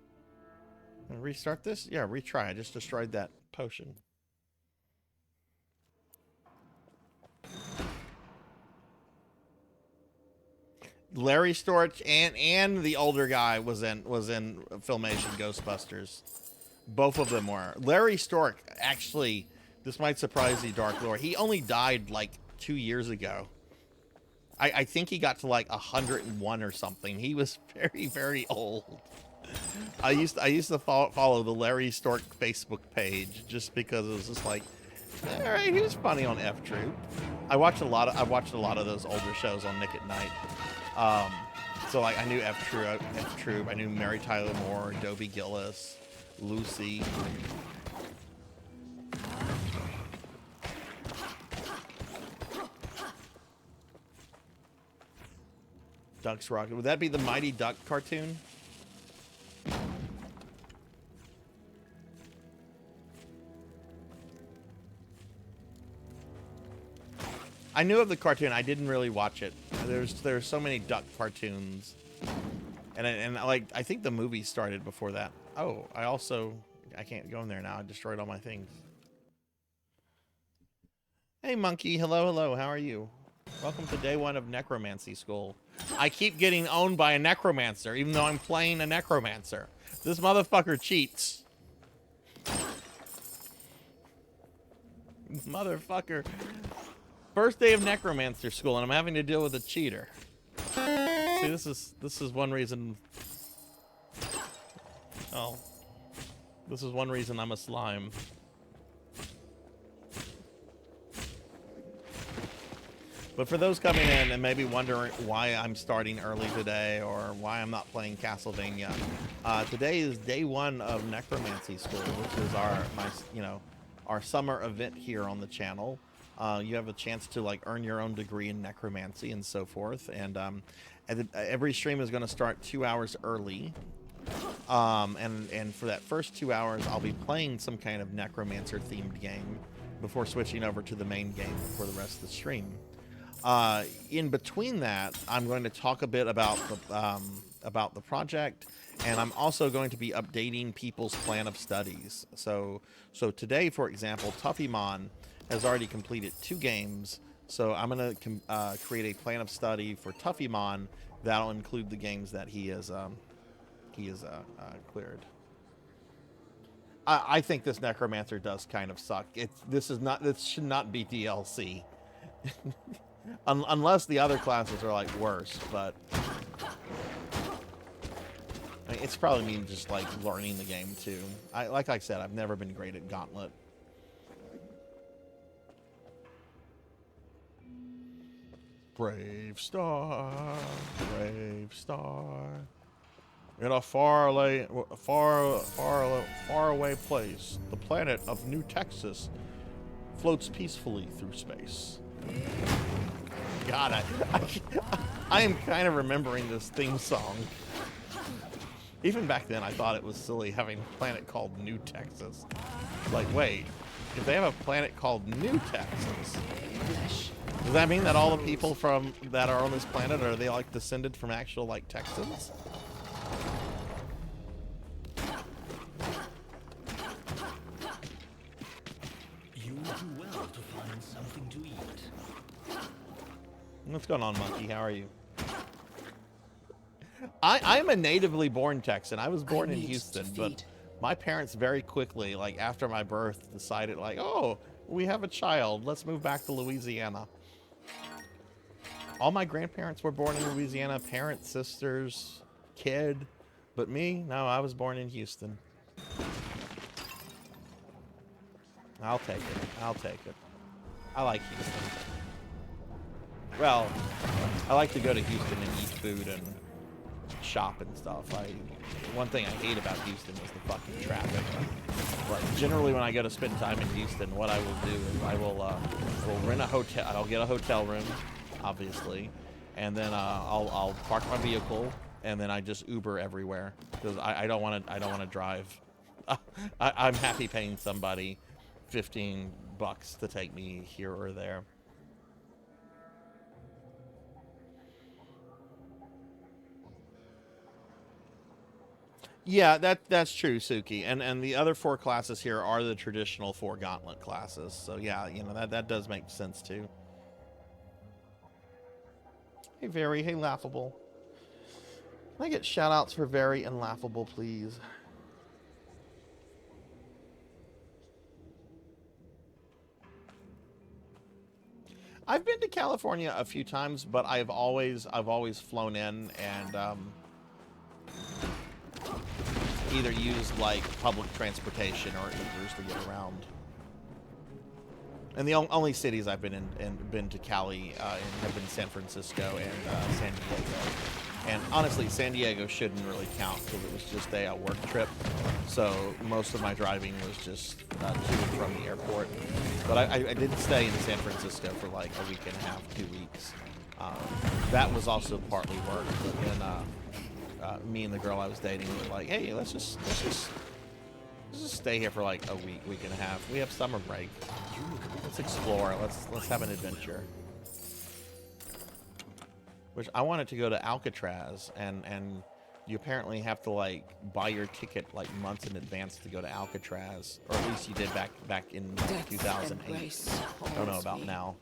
Can I restart this? Yeah, retry. I just destroyed that potion. Larry Storch and the older guy was in Filmation Ghostbusters. Both of them were. Larry Storch, actually, this might surprise you, Dark Lord. He only died like 2 years ago. I think he got to like 101 or something. He was very, very old. I used to follow the Larry Stork Facebook page just because it was just like, all right, he was funny on F-Troop. I watched a lot of those older shows on Nick at Night. So like I knew F-Troop, I knew Mary Tyler Moore, Dobie Gillis, Lucy. Ducks Rocket. Would that be the Mighty Duck cartoon? I knew of the cartoon. I didn't really watch it. There's so many duck cartoons, and like I think the movie started before that. Oh, I can't go in there now. I destroyed all my things. Hey monkey, hello. How are you? Welcome to day 1 of necromancy school. I keep getting owned by a necromancer, even though I'm playing a necromancer. This motherfucker cheats. Motherfucker. First day of necromancer school, and I'm having to deal with a cheater. See, this is one reason. Oh, this is one reason I'm a slime. But for those coming in and maybe wondering why I'm starting early today or why I'm not playing Castlevania, today is day 1 of necromancy school, which is our summer event here on the channel. You have a chance to like earn your own degree in necromancy and so forth, and every stream is going to start 2 hours early, and for that first 2 hours I'll be playing some kind of necromancer themed game before switching over to the main game for the rest of the stream. In between that, I'm going to talk a bit about the project, and I'm also going to be updating people's plan of studies. So today, for example, Tuffymon has already completed 2 games, so I'm going to create a plan of study for Tuffymon that'll include the games that he has cleared. I think this necromancer does kind of suck. This should not be DLC. Unless the other classes are like worse, but I mean, it's probably me just like learning the game too. Like I said, I've never been great at Gauntlet. Brave star, in a far away place, the planet of New Texas floats peacefully through space. God, I am kind of remembering this theme song. Even back then, I thought it was silly having a planet called New Texas. Like, wait, if they have a planet called New Texas, does that mean that all the people that are on this planet are they like descended from actual like Texans? You will do well to find something to eat. What's going on, monkey? How are you? I'm a natively born Texan. I was born in Houston, but my parents very quickly, like after my birth, decided like, oh, we have a child. Let's move back to Louisiana. All my grandparents were born in Louisiana, parents, sisters, kid. But me, no, I was born in Houston. I'll take it. I like Houston. Well, I like to go to Houston and eat food and shop and stuff. One thing I hate about Houston is the fucking traffic. Like generally when I go to spend time in Houston, what I will do is I will rent a hotel. I'll get a hotel room, obviously, and then I'll park my vehicle and then I just Uber everywhere because I don't want to drive. I'm happy paying somebody $15 to take me here or there. Yeah, that's true, Suki. And the other 4 classes here are the traditional 4 Gauntlet classes. So yeah, you know, that does make sense too. Hey Very, hey Laughable. Can I get shout outs for Very and Laughable, please? I've been to California a few times, but I've always flown in and either used like public transportation or Ubers to get around. And the only cities I've been in and been to Cali have been San Francisco and San Diego. And honestly, San Diego shouldn't really count because it was just a work trip. So most of my driving was just to and from the airport. But I did stay in San Francisco for like a week and a half, 2 weeks. That was also partly work. But then me and the girl I was dating were like, hey, let's just stay here for like a week and a half. We have summer break. Let's explore. Let's have an adventure. Which I wanted to go to Alcatraz, and you apparently have to like buy your ticket like months in advance to go to Alcatraz, or at least you did back in 2008. I don't know about now.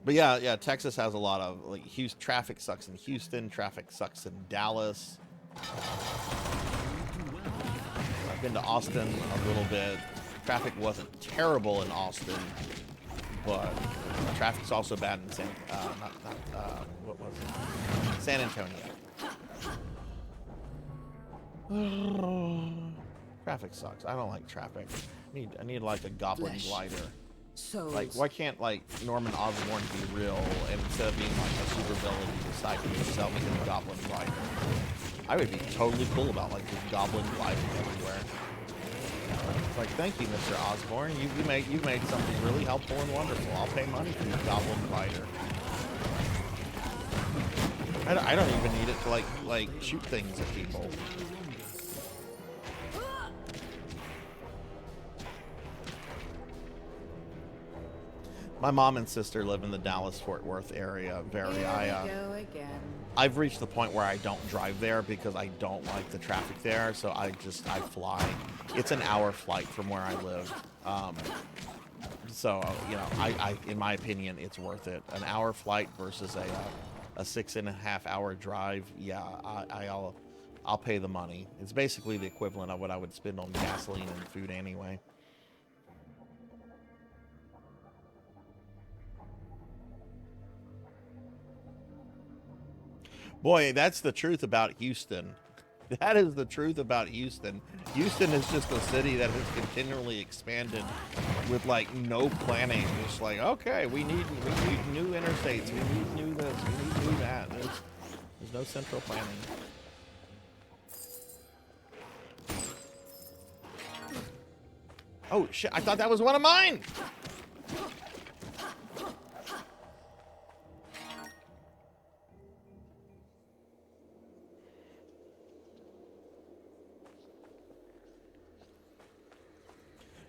But yeah, Texas has a lot of like traffic sucks in Houston, traffic sucks in Dallas. I've been to Austin a little bit. Traffic wasn't terrible in Austin, but traffic's also bad in San Antonio. Traffic sucks. I don't like traffic. I need like a goblin glider. Like, why can't like Norman Osborn be real, and instead of being like a supervillain, he decide to sell me a goblin glider? I would be totally cool about like just goblin gliding everywhere. It's like, thank you, Mr. Osborn. You've made something really helpful and wonderful. I'll pay money for your goblin glider. I don't even need it to like shoot things at people. My mom and sister live in the Dallas-Fort Worth area. I've reached the point where I don't drive there because I don't like the traffic there, so I fly. It's an hour flight from where I live. So, you know, I in my opinion, it's worth it. An hour flight versus a 6.5 hour drive. Yeah, I'll pay the money. It's basically the equivalent of what I would spend on gasoline and food anyway. Boy, that's the truth about Houston. That is the truth about Houston. Houston is just a city that has continually expanded with like no planning. Just like, okay, we need new interstates, we need new this, we need new that. There's no central planning. Oh shit, I thought that was one of mine!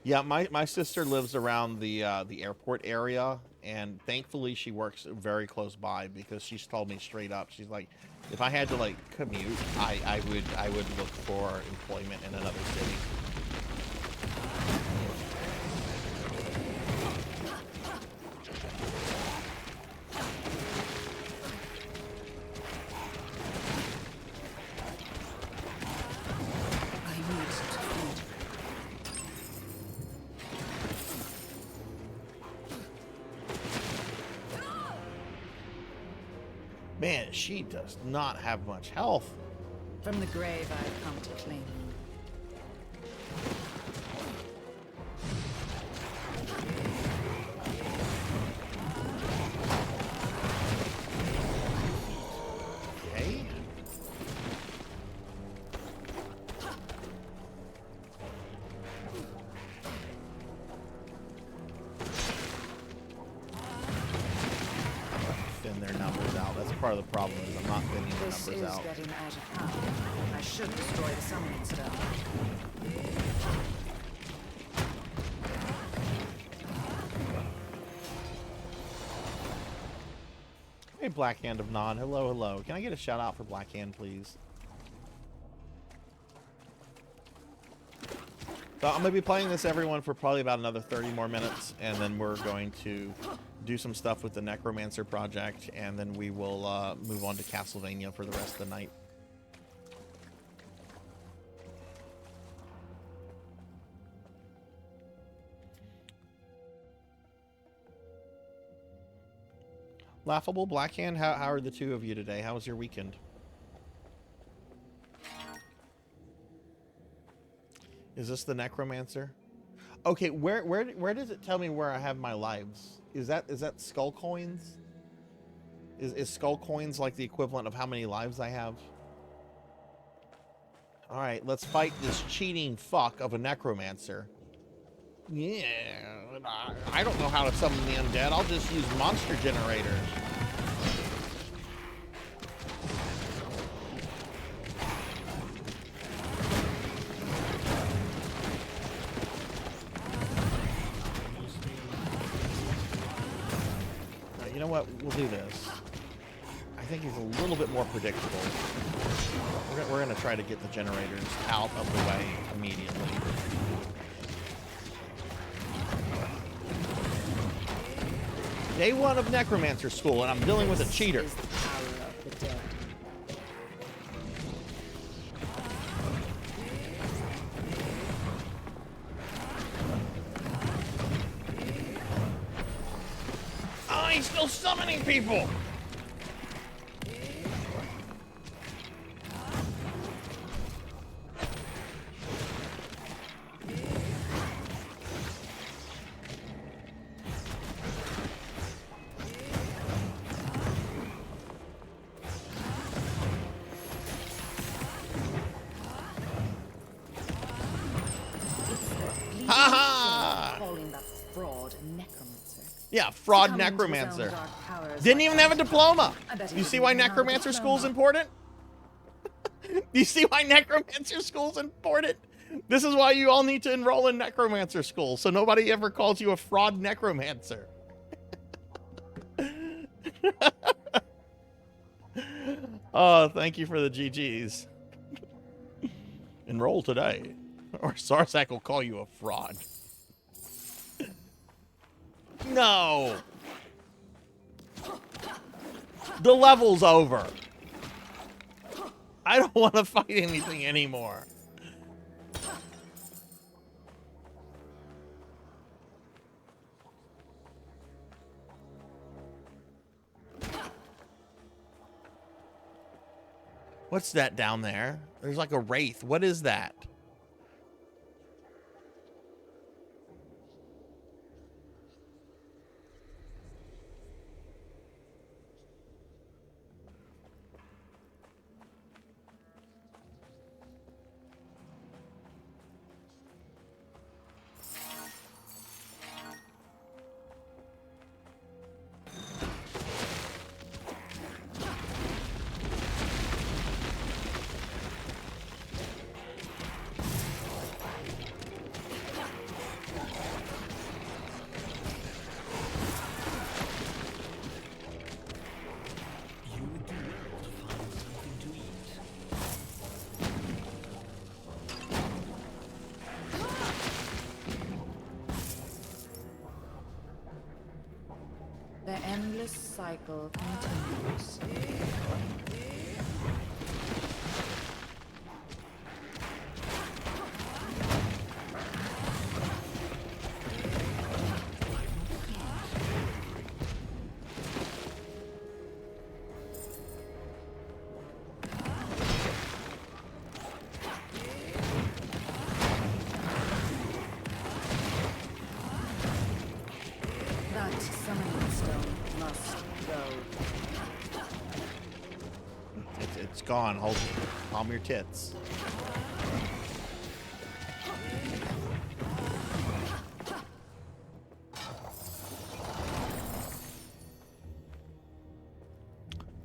Yeah, my sister lives around the airport area, and thankfully she works very close by because she's told me straight up. She's like, if I had to like commute, I would look for employment in another city. Man, she does not have much health. From the grave I've come to claim you. Okay. Thin their numbers out. That's part of the problem is I'm not thinning the This numbers is out. getting out of hand. I should destroy the summoning stone. Hey, Black Hand of Nod. Hello, hello. Can I get a shout out for Black Hand, please? So I'm going to be playing this, everyone, for probably about another 30 more minutes, and then we're going to do some stuff with the Necromancer project, and then we will move on to Castlevania for the rest of the night. Laughable, Blackhand, how are the two of you today? How was your weekend? Is this the Necromancer? Okay, where does it tell me where I have my lives? Is that skull coins? Is skull coins like the equivalent of how many lives I have? All right, let's fight this cheating fuck of a Necromancer. Yeah, I don't know how to summon the undead. I'll just use monster generators. You know what? We'll do this. I think he's a little bit more predictable. We're going to try to get the generators out of the way immediately. Day one of Necromancer School, and I'm dealing with a cheater. Oh, he's still summoning people! Yeah, fraud Necromancer. Didn't even have a diploma. You see why Necromancer School's important? You see why Necromancer School's important? This is why you all need to enroll in Necromancer School, so nobody ever calls you a fraud Necromancer. Oh, thank you for the GGs. Enroll today, or Sarzac will call you a fraud. No! The level's over. I don't want to fight anything anymore. What's that down there? There's like a wraith. What is that? The endless cycle continues. That summoning stone must go. It's gone. Hold, calm your tits.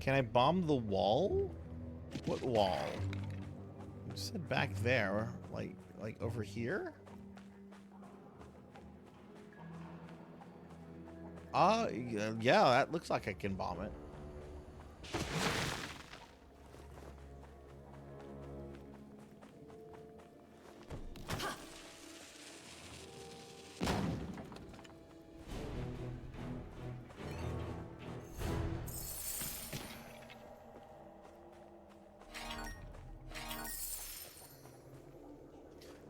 Can I bomb the wall? What wall? You said back there, like over here? Yeah, that looks like I can bomb it.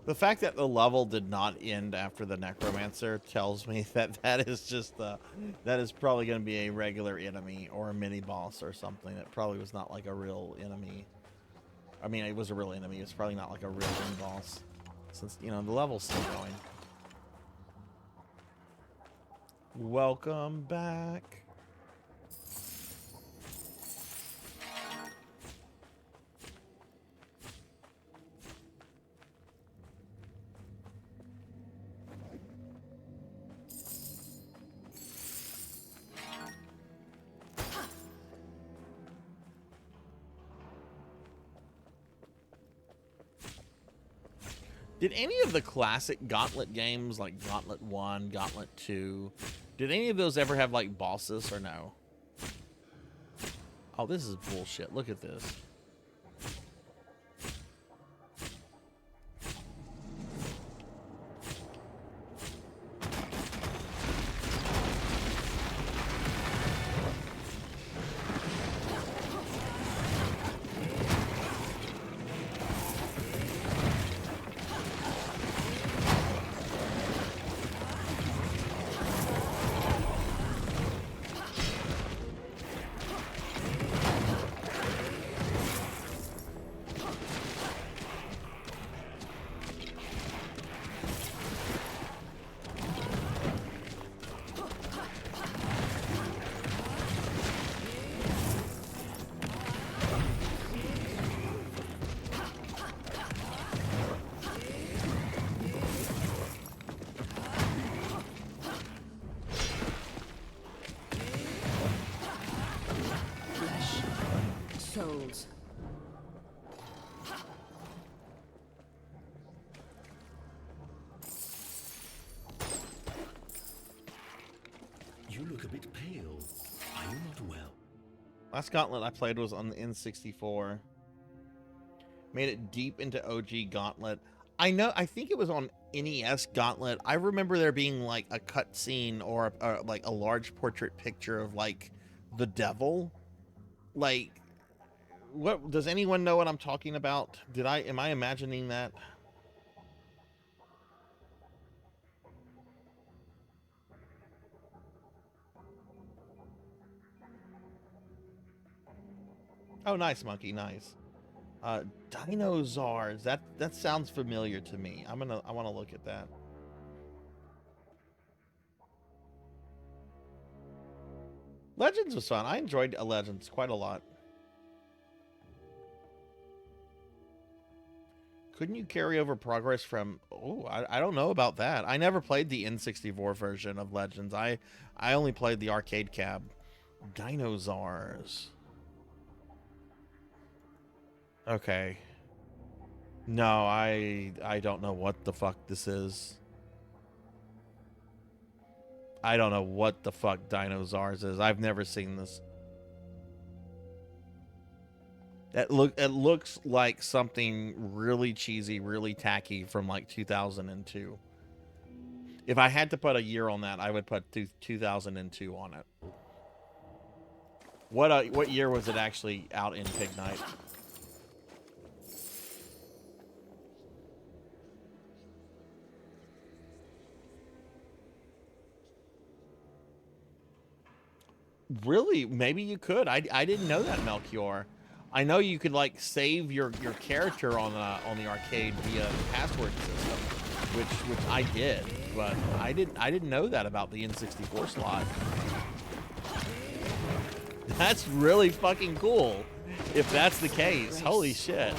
The fact that the level did not end after the necromancer tells me that that is just that is probably going to be a regular enemy or a mini boss or something. It probably was not like a real enemy. I mean, it was a real enemy. It's probably not like a real mini boss, since you know the level's still going. Welcome back. Did any of the classic Gauntlet games, like Gauntlet 1, Gauntlet 2, did any of those ever have, like, bosses or no? Oh, this is bullshit. Look at this. Souls. You look a bit pale. Are you not well? Last Gauntlet I played was on the N64. Made it deep into OG Gauntlet. I think it was on NES Gauntlet. I remember there being like a cutscene or like a large portrait picture of like the devil. Like, what does anyone know what I'm talking about? Am I imagining that? Oh, nice, Monkey, nice. Dinosaurs. That sounds familiar to me. I want to look at that. Legends was fun. I enjoyed Legends quite a lot. Couldn't you carry over progress from... Oh, I don't know about that. I never played the N64 version of Legends. I only played the arcade cab. Dinosaurs. Okay. No, I don't know what the fuck this is. I don't know what the fuck Dinosaurs is. I've never seen this. It looks like something really cheesy, really tacky from like 2002. If I had to put a year on that, I would put 2002 on it. What year was it actually out in Pig Night? Really? Maybe you could. I didn't know that, Melchior. I know you could like save your character on the arcade via the password system, which I did, but I didn't know that about the N64 slot. That's really fucking cool. If that's the case, holy shit.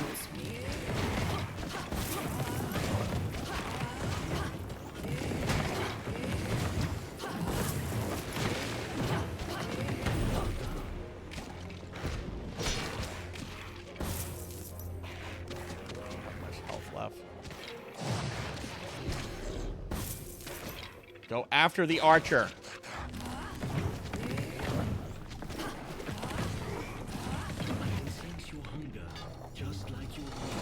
Go after the archer. I can sense your hunger, just like your hunger.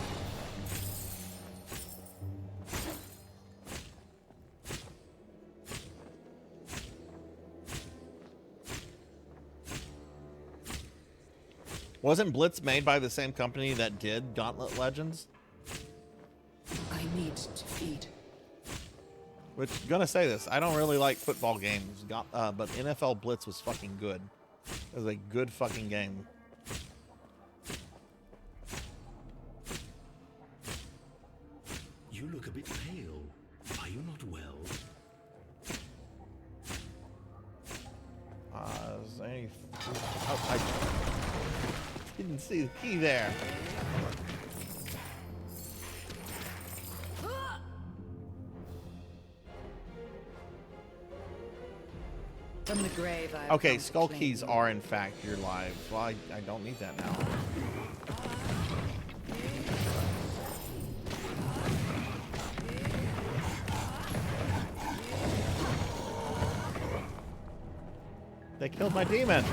Wasn't Blitz made by the same company that did Gauntlet Legends? I need to feed. Which, gonna say this, I don't really like football games, but NFL Blitz was fucking good. It was a good fucking game. You look a bit pale. Are you not well? Is there any... Oh, I didn't see the key there. From the grave, I Okay, skull keys are in fact your lives. Well, I don't need that now. They killed my demon.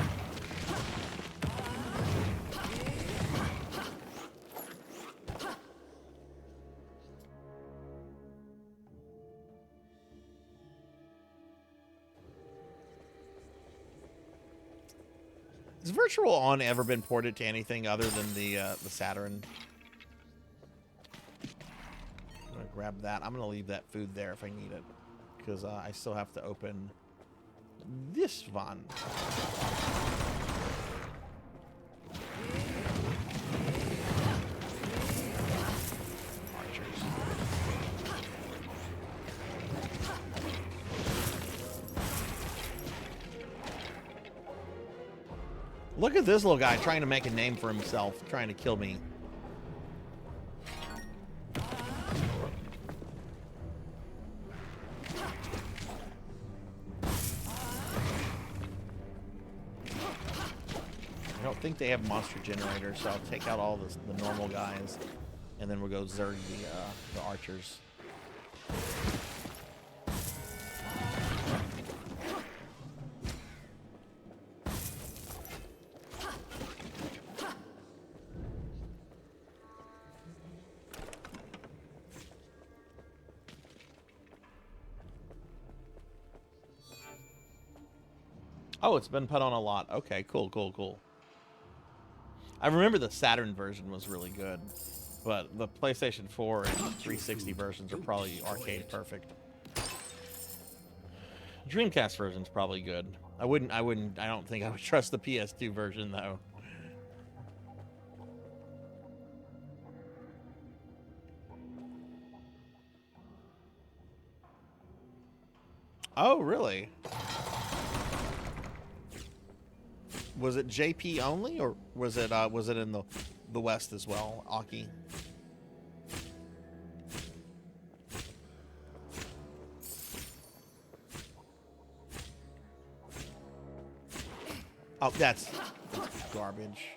Has Virtual On ever been ported to anything other than the Saturn? I'm gonna grab that. I'm gonna leave that food there if I need it, because I still have to open this one. Archers. Look at this little guy trying to make a name for himself, trying to kill me. I don't think they have monster generators, so I'll take out all the normal guys, and then we'll go zerg the archers. Oh, it's been put on a lot. Okay, cool, cool, cool. I remember the Saturn version was really good, but the PlayStation 4 and 360 versions are probably arcade perfect. Dreamcast version's probably good. I don't think I would trust the PS2 version though. Oh, really? Was it JP only, or was it in the West as well, Aki? Oh, that's garbage.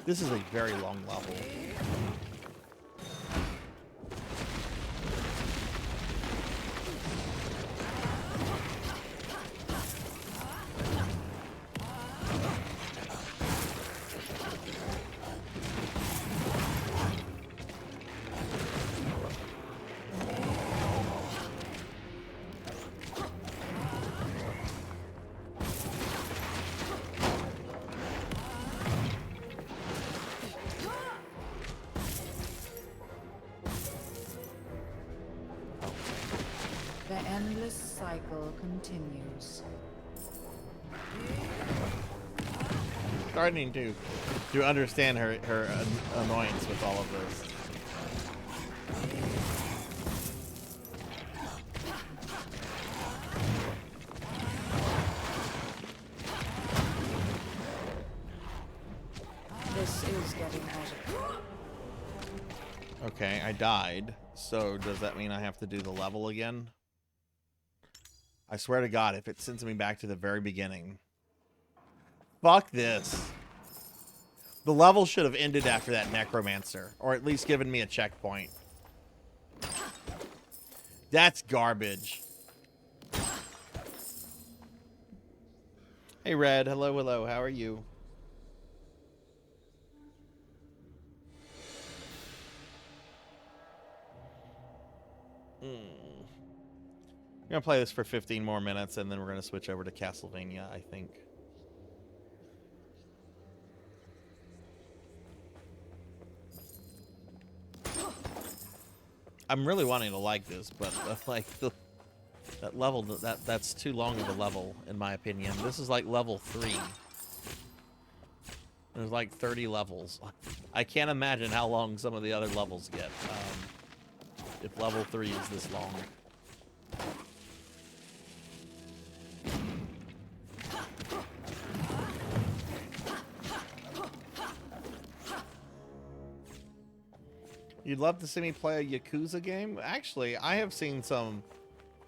This is a very long level. The endless cycle continues. Starting to understand her annoyance with all of this. This is getting out of control. Okay, I died. So does that mean I have to do the level again? I swear to God, if it sends me back to the very beginning. Fuck this. The level should have ended after that necromancer, or at least given me a checkpoint. That's garbage. Hey Red, hello, hello, how are you? I'm gonna play this for 15 more minutes, and then we're gonna switch over to Castlevania, I think. I'm really wanting to like this, but like that level, that's too long of a level in my opinion. This is like level 3. There's like 30 levels. I can't imagine how long some of the other levels get. If level 3 is this long. You'd love to see me play a Yakuza game? Actually, I have seen some...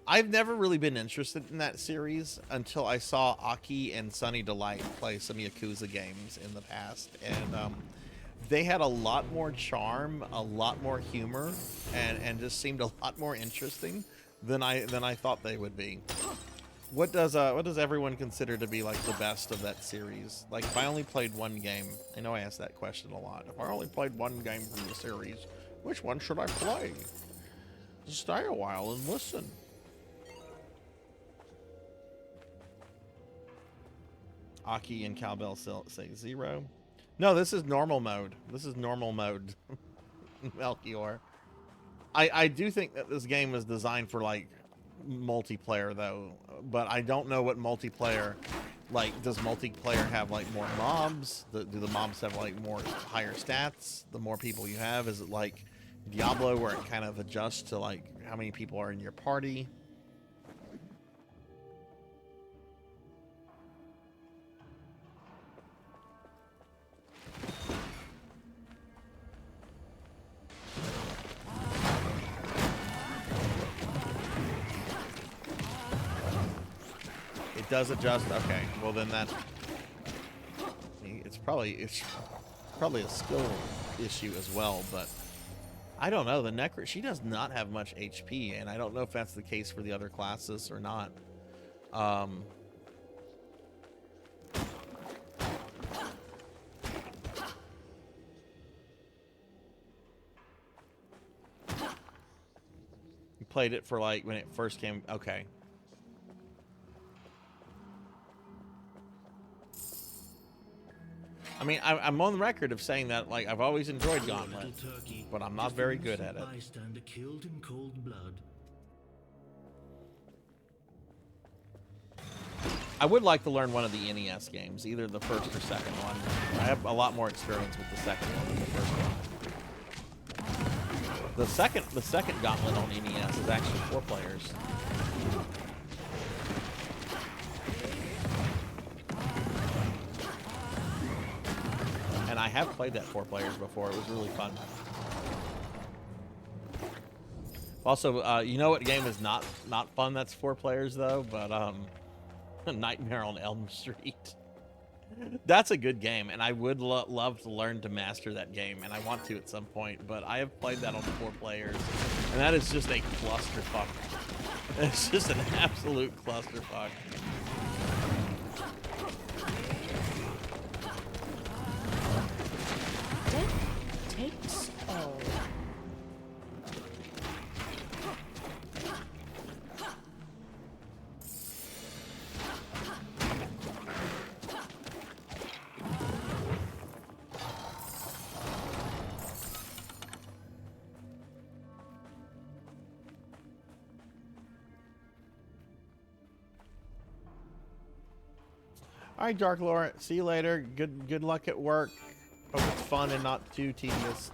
I've never really been interested in that series until I saw Aki and Sunny Delight play some Yakuza games in the past. And they had a lot more charm, a lot more humor, and just seemed a lot more interesting than I thought they would be. What does everyone consider to be like the best of that series? Like, if I only played one game, I know I ask that question a lot. If I only played one game from the series, which one should I play? Just stay a while and listen. Aki and Cowbell say 0. No, this is normal mode. This is normal mode. Melchior. I do think that this game is designed for like multiplayer though, but I don't know what multiplayer, like, does multiplayer have like more mobs? Do the mobs have like more higher stats the more people you have? Is it like Diablo where it kind of adjusts to like how many people are in your party? It does adjust. Okay, well then that it's probably a skill issue as well, but I don't know. The Necro, she does not have much HP, and I don't know if that's the case for the other classes or not. You played it for like when it first came. Okay. I mean, I'm on the record of saying that, like, I've always enjoyed Gauntlet, but I'm not very good at it. Killed in cold blood. I would like to learn one of the NES games, either the first or second one. I have a lot more experience with the second one than the first one. The second Gauntlet on NES is actually 4 players. And I have played that 4 players before. It was really fun. Also, you know what game is not fun that's 4 players though? But Nightmare on Elm Street. That's a good game, and I would love to learn to master that game, and I want to at some point. But I have played that on 4 players, and that is just a clusterfuck. It's just an absolute clusterfuck. Takes all. All right, Dark Lord. See you later. Good luck at work. Hope it's fun and not too tedious.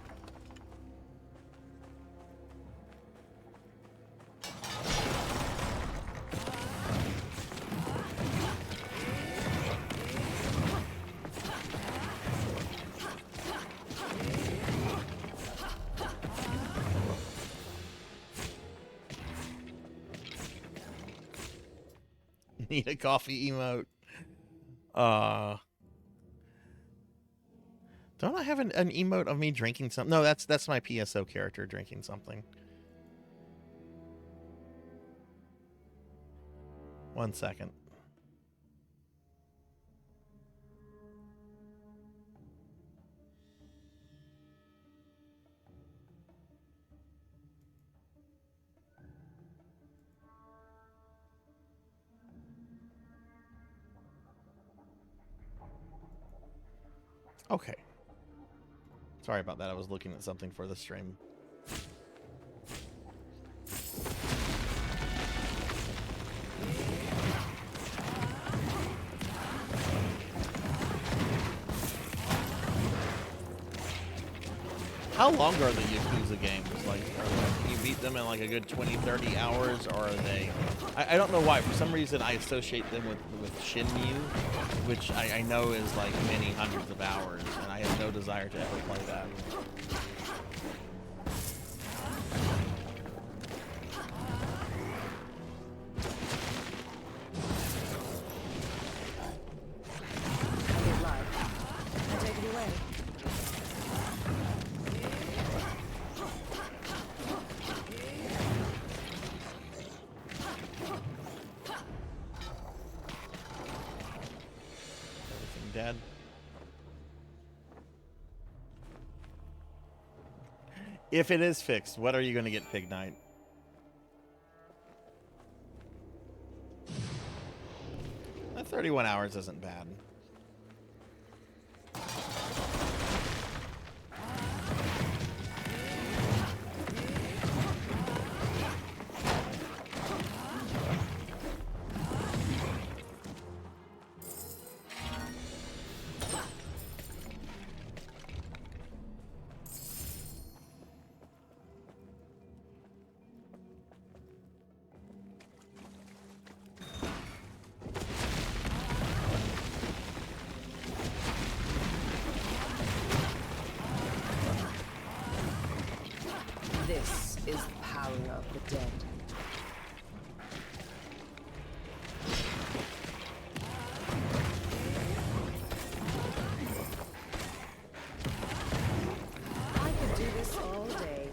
Need a coffee emote. Don't I have an emote of me drinking something? No, that's my PSO character drinking something. 1 second. Okay. Sorry about that. I was looking at something for the stream. How long are the Yakuza games? Like, can you beat them in like a good 20, 30 hours, or are they? I don't know why. For some reason, I associate them with Shinmu, which I know is like many hundreds of hours, and I have no desire to ever play that. Dead. If it is fixed, what are you going to get, Pig Knight? That 31 hours isn't bad. This is the power of the dead. I could do this all day.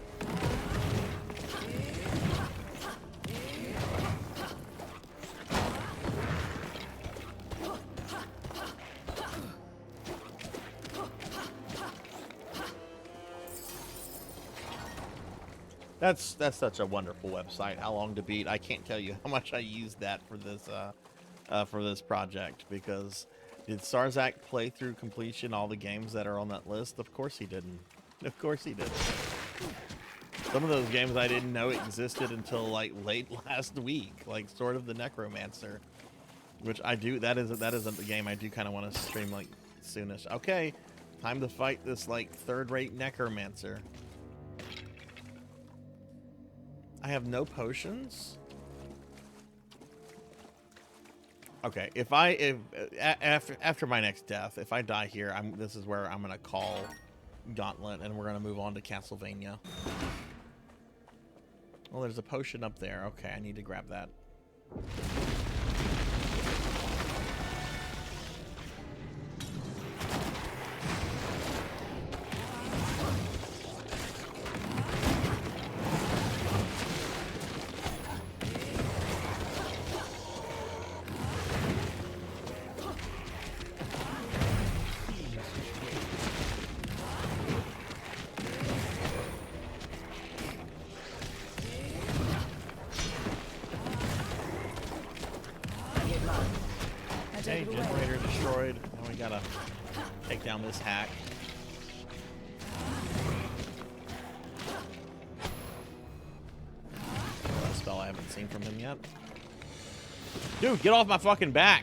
That's such a wonderful website. How long to beat? I can't tell you how much I used that for this project, because did Sarzac play through completion all the games that are on that list? Of course he didn't. Of course he didn't. Some of those games I didn't know existed until like late last week, like Sword of the Necromancer, which I do. That is a game I do kind of want to stream like soonish. Okay, time to fight this like third-rate Necromancer. I have no potions. Okay, if after my next death, if I die here, this is where I'm gonna call Gauntlet, and we're gonna move on to Castlevania. Well, there's a potion up there. Okay, I need to grab that. Okay, generator destroyed. Now we gotta take down this hack. A spell I haven't seen from him yet. Dude, get off my fucking back!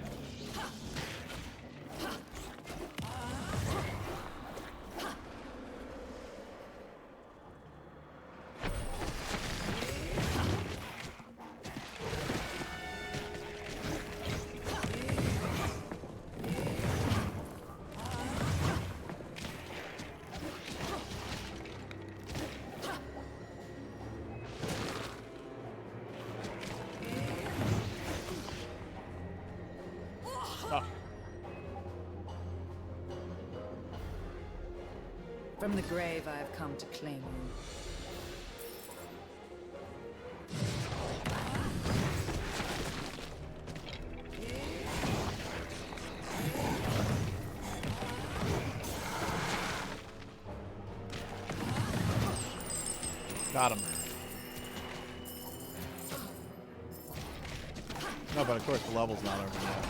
From the grave I have come to claim you. Got him. No, but of course the level's not over yet.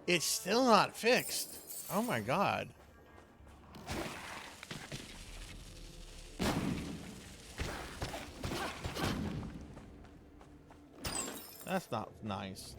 It's still not fixed. Oh my god. That's not nice.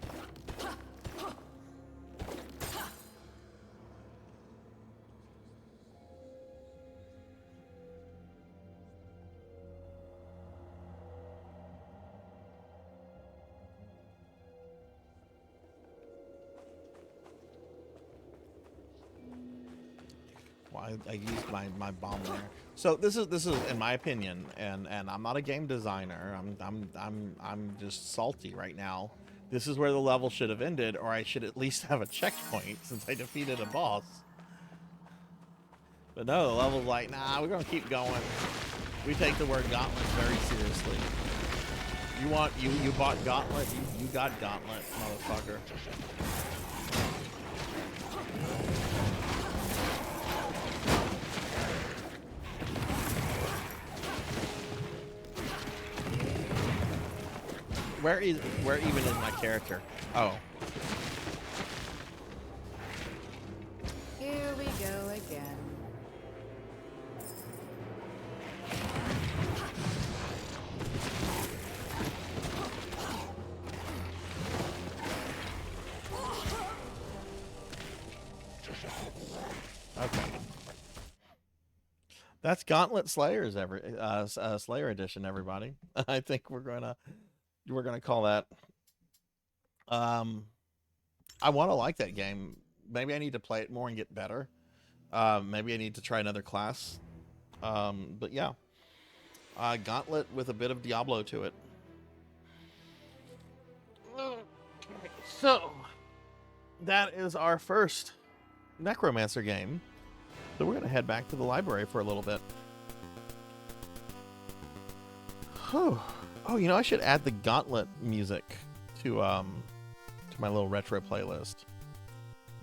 Well, I used my bomb there. So this is in my opinion, and I'm not a game designer. I'm just salty right now. This is where the level should have ended, or I should at least have a checkpoint since I defeated a boss. But no, the level's like, nah, we're gonna keep going. We take the word Gauntlet very seriously. You bought Gauntlet, you got Gauntlet, motherfucker. Where even is my character? Oh. Here we go again. Okay. That's Gauntlet Slayers Slayer edition, everybody. I think we're gonna call that. I want to like that game. Maybe I need to play it more and get better. Maybe I need to try another class. But yeah, Gauntlet with a bit of Diablo to it. So that is our first Necromancer game. So we're gonna head back to the library for a little bit. Whew. Oh, you know, I should add the Gauntlet music to my little retro playlist.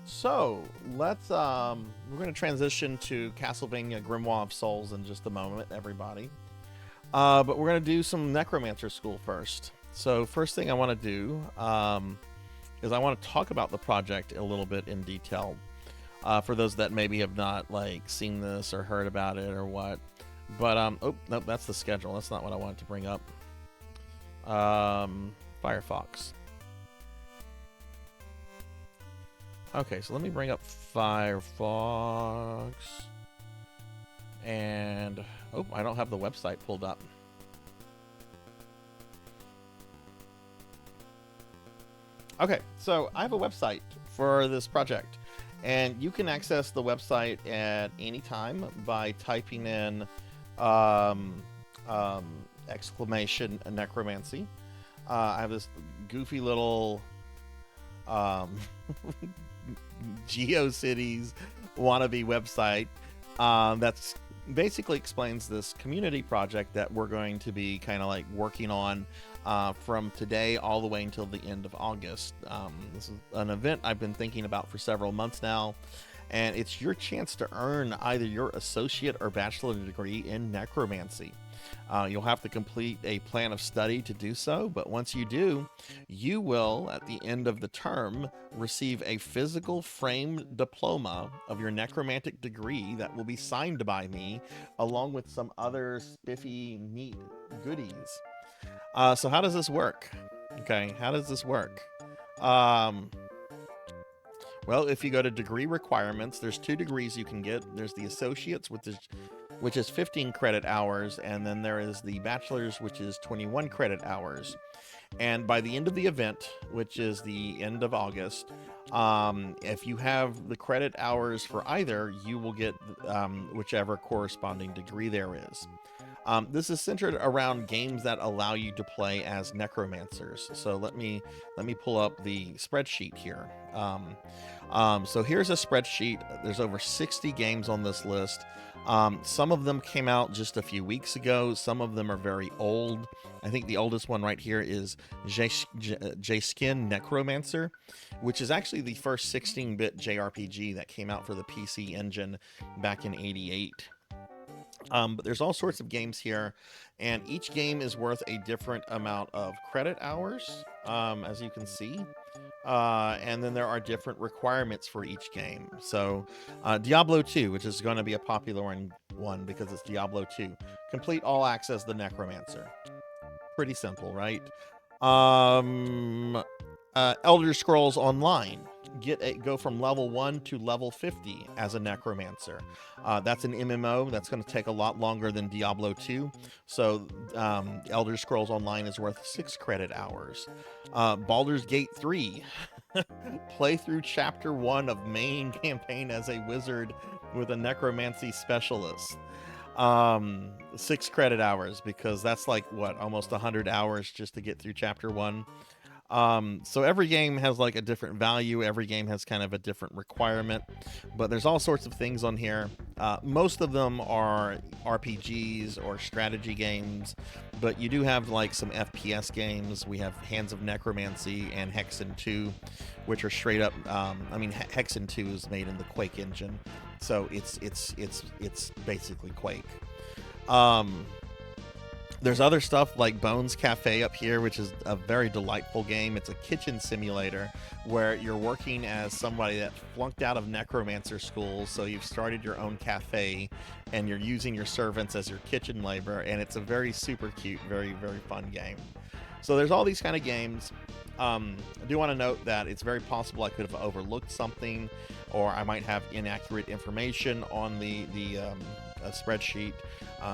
So let's we're going to transition to Castlevania Grimoire of Souls in just a moment, everybody. But we're going to do some Necromancer School first. So first thing I want to do is I want to talk about the project a little bit in detail for those that maybe have not like seen this or heard about it or what. But oh nope, that's the schedule. That's not what I wanted to bring up. Firefox. Okay, so let me bring up Firefox. And oh, I don't have the website pulled up. Okay, so I have a website for this project, and you can access the website at any time by typing in exclamation necromancy. I have this goofy little GeoCities wannabe website that's basically explains this community project that we're going to be kind of like working on from today all the way until the end of August. This is an event I've been thinking about for several months now, and it's your chance to earn either your associate or bachelor degree in necromancy. You'll have to complete a plan of study to do so, but once you do, you will, at the end of the term, receive a physical framed diploma of your necromantic degree that will be signed by me, along with some other spiffy, neat goodies. So how does this work? Okay, how does this work? Well, if you go to degree requirements, there's 2 degrees you can get. There's the associates, which is 15 credit hours, and then there is the bachelor's, which is 21 credit hours. And by the end of the event, which is the end of August, if you have the credit hours for either, you will get whichever corresponding degree there is. This is centered around games that allow you to play as necromancers. So let me pull up the spreadsheet here. So here's a spreadsheet. There's over 60 games on this list. Some of them came out just a few weeks ago. Some of them are very old. I think the oldest one right here is J-Skin Necromancer, which is actually the first 16-bit JRPG that came out for the PC Engine back in '88. But there's all sorts of games here, and each game is worth a different amount of credit hours, as you can see. And then there are different requirements for each game. So Diablo 2, which is going to be a popular one because it's Diablo 2. Complete all access The Necromancer. Pretty simple, right? Elder Scrolls Online. Go from level 1 to level 50 as a necromancer. That's an MMO that's going to take a lot longer than Diablo 2. So Elder Scrolls Online is worth 6 credit hours. Baldur's Gate 3. Play through chapter 1 of main campaign as a wizard with a necromancy specialist. 6 credit hours, because that's like what, almost 100 hours just to get through chapter 1. So every game has like a different value. Every game has kind of a different requirement, but there's all sorts of things on here. Most of them are RPGs or strategy games, but you do have like some FPS games. We have Hands of Necromancy and Hexen 2, which are straight up. I mean, Hexen 2 is made in the Quake engine, so it's basically Quake. There's other stuff like Bones Cafe up here, which is a very delightful game. It's a kitchen simulator where you're working as somebody that flunked out of necromancer school, so you've started your own cafe and you're using your servants as your kitchen labor, and it's a very super cute, very, very fun game. So there's all these kind of games. I do want to note that it's very possible I could have overlooked something, or I might have inaccurate information on the spreadsheet.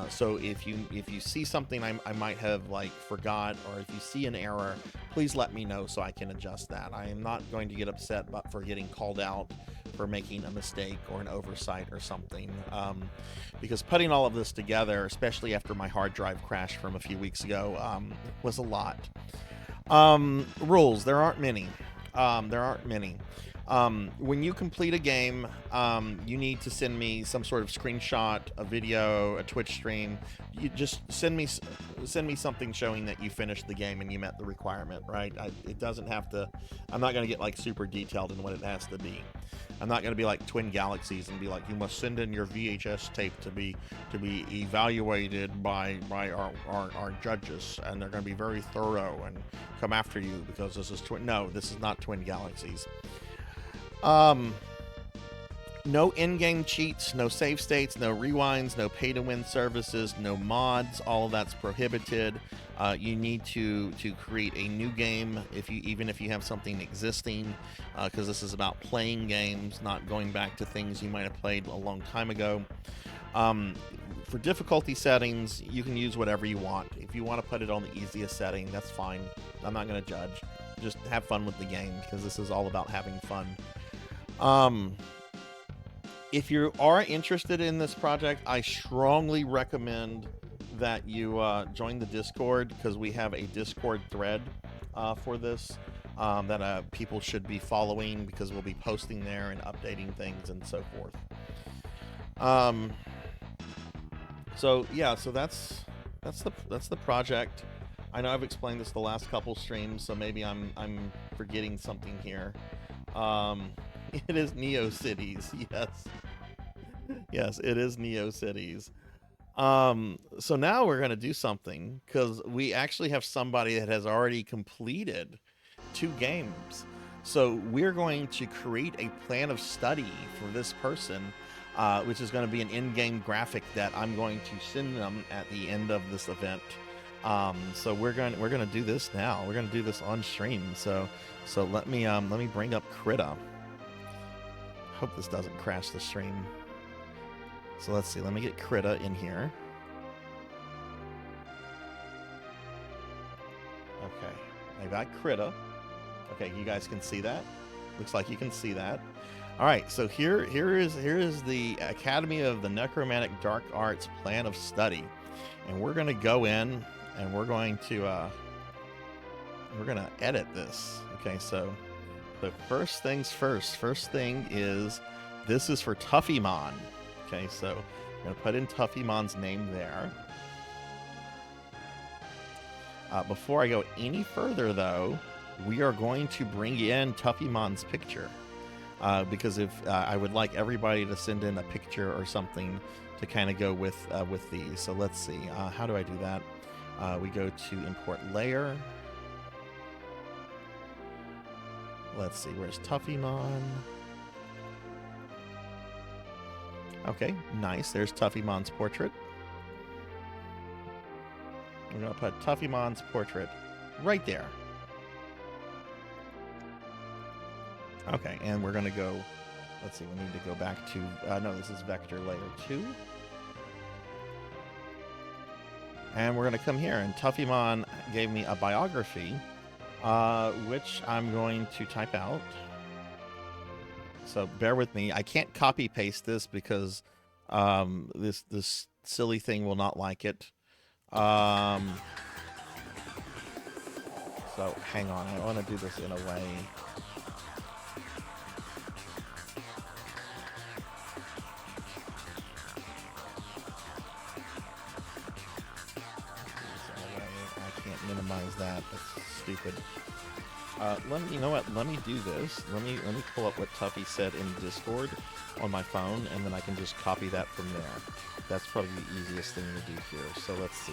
So if you see something I might have like forgot, or if you see an error, please let me know so I can adjust that. I am not going to get upset for getting called out for making a mistake or an oversight or something, because putting all of this together, especially after my hard drive crash from a few weeks ago, was a lot. Rules, there aren't many. When you complete a game, you need to send me some sort of screenshot, a video, a Twitch stream. You just send me something showing that you finished the game and you met the requirement, right? It doesn't have to. I'm not going to get like super detailed in what it has to be. I'm not going to be like Twin Galaxies and be like, you must send in your VHS tape to be evaluated by our judges, and they're going to be very thorough and come after you because this is No, this is not Twin Galaxies. No in-game cheats, no save states, no rewinds, no pay-to-win services, no mods. All of that's prohibited. You need to create a new game even if you have something existing, because this is about playing games, not going back to things you might have played a long time ago. For difficulty settings, you can use whatever you want. If you want to put it on the easiest setting, that's fine. I'm not going to judge. Just have fun with the game, because this is all about having fun. If you are interested in this project, I strongly recommend that you join the Discord, because we have a Discord thread for this that people should be following, because we'll be posting there and updating things and so forth. So yeah, so that's the project. I know I've explained this the last couple streams, so maybe I'm forgetting something here. It is NeoCities, yes. Yes, it is NeoCities. So now we're going to do something, because we actually have somebody that has already completed 2 games. So we're going to create a plan of study for this person, which is going to be an in-game graphic that I'm going to send them at the end of this event. So we're going to do this now. We're going to do this on stream. So let me bring up Krita. Hope this doesn't crash the stream. So let's see. Let me get Krita in here. Okay, I got Krita. Okay, you guys can see that. Looks like you can see that. All right, so here is the Academy of the Necromantic Dark Arts plan of study, and we're going to go in and we're going to edit this. Okay, so the first things first. First thing is, this is for Tuffymon. Okay, so I'm going to put in Tuffymon's name there. Before I go any further, though, we are going to bring in Tuffymon's picture, because if I would like everybody to send in a picture or something to kind of go with these. So let's see. How do I do that? We go to import layer. Let's see. Where's Tuffymon? Okay, nice. There's Tuffymon's portrait. We're going to put Tuffymon's portrait Right there. Okay, and we're going to go... Let's see, we need to go back to... no, this is vector layer 2. And we're going to come here, and Tuffymon gave me a biography, which I'm going to type out. So bear with me. I can't copy-paste this because this silly thing will not like it. So hang on, I want to do this in a way... minimize that. That's stupid. You know what? Let me do this. Let me pull up what Tuffy said in Discord on my phone, and then I can just copy that from there. That's probably the easiest thing to do here. So let's see.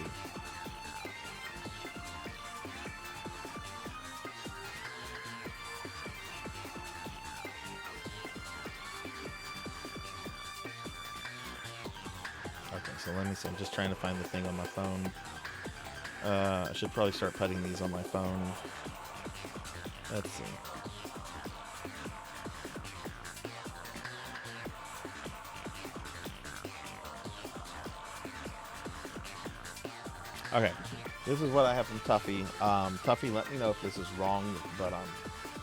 Okay, so let me see. I'm just trying to find the thing on my phone. I should probably start putting these on my phone. Let's see. Okay, this is what I have from Tuffy. Tuffy, let me know if this is wrong, but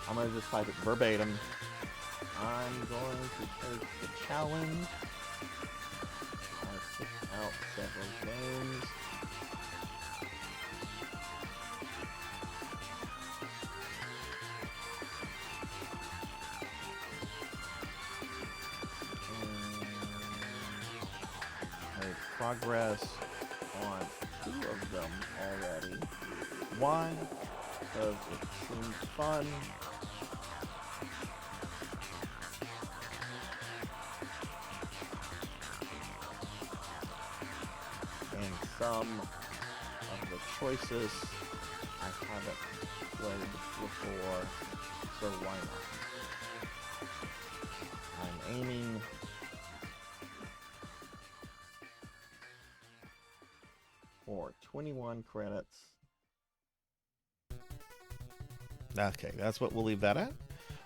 I'm going to just type it verbatim. I'm going to take the challenge. I picked out several games. Progress on 2 of them already. Why? Because it seems fun. And some of the choices I haven't played before, so why not? I'm aiming for 21 credits. Okay, that's what we'll leave that at.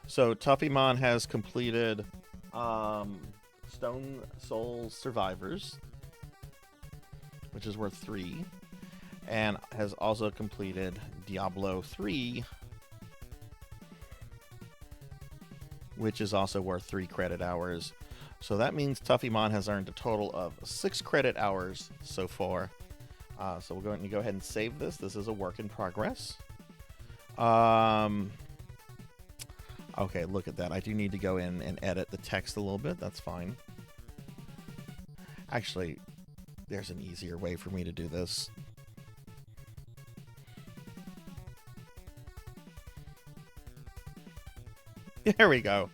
So Tuffymon has completed Stone Soul Survivors, which is worth 3, and has also completed Diablo 3, which is also worth 3 credit hours. So that means Tuffymon has earned a total of 6 credit hours so far. So we're going to go ahead and save this. This is a work in progress. Okay, look at that. I do need to go in and edit the text a little bit. That's fine. Actually, there's an easier way for me to do this. There we go.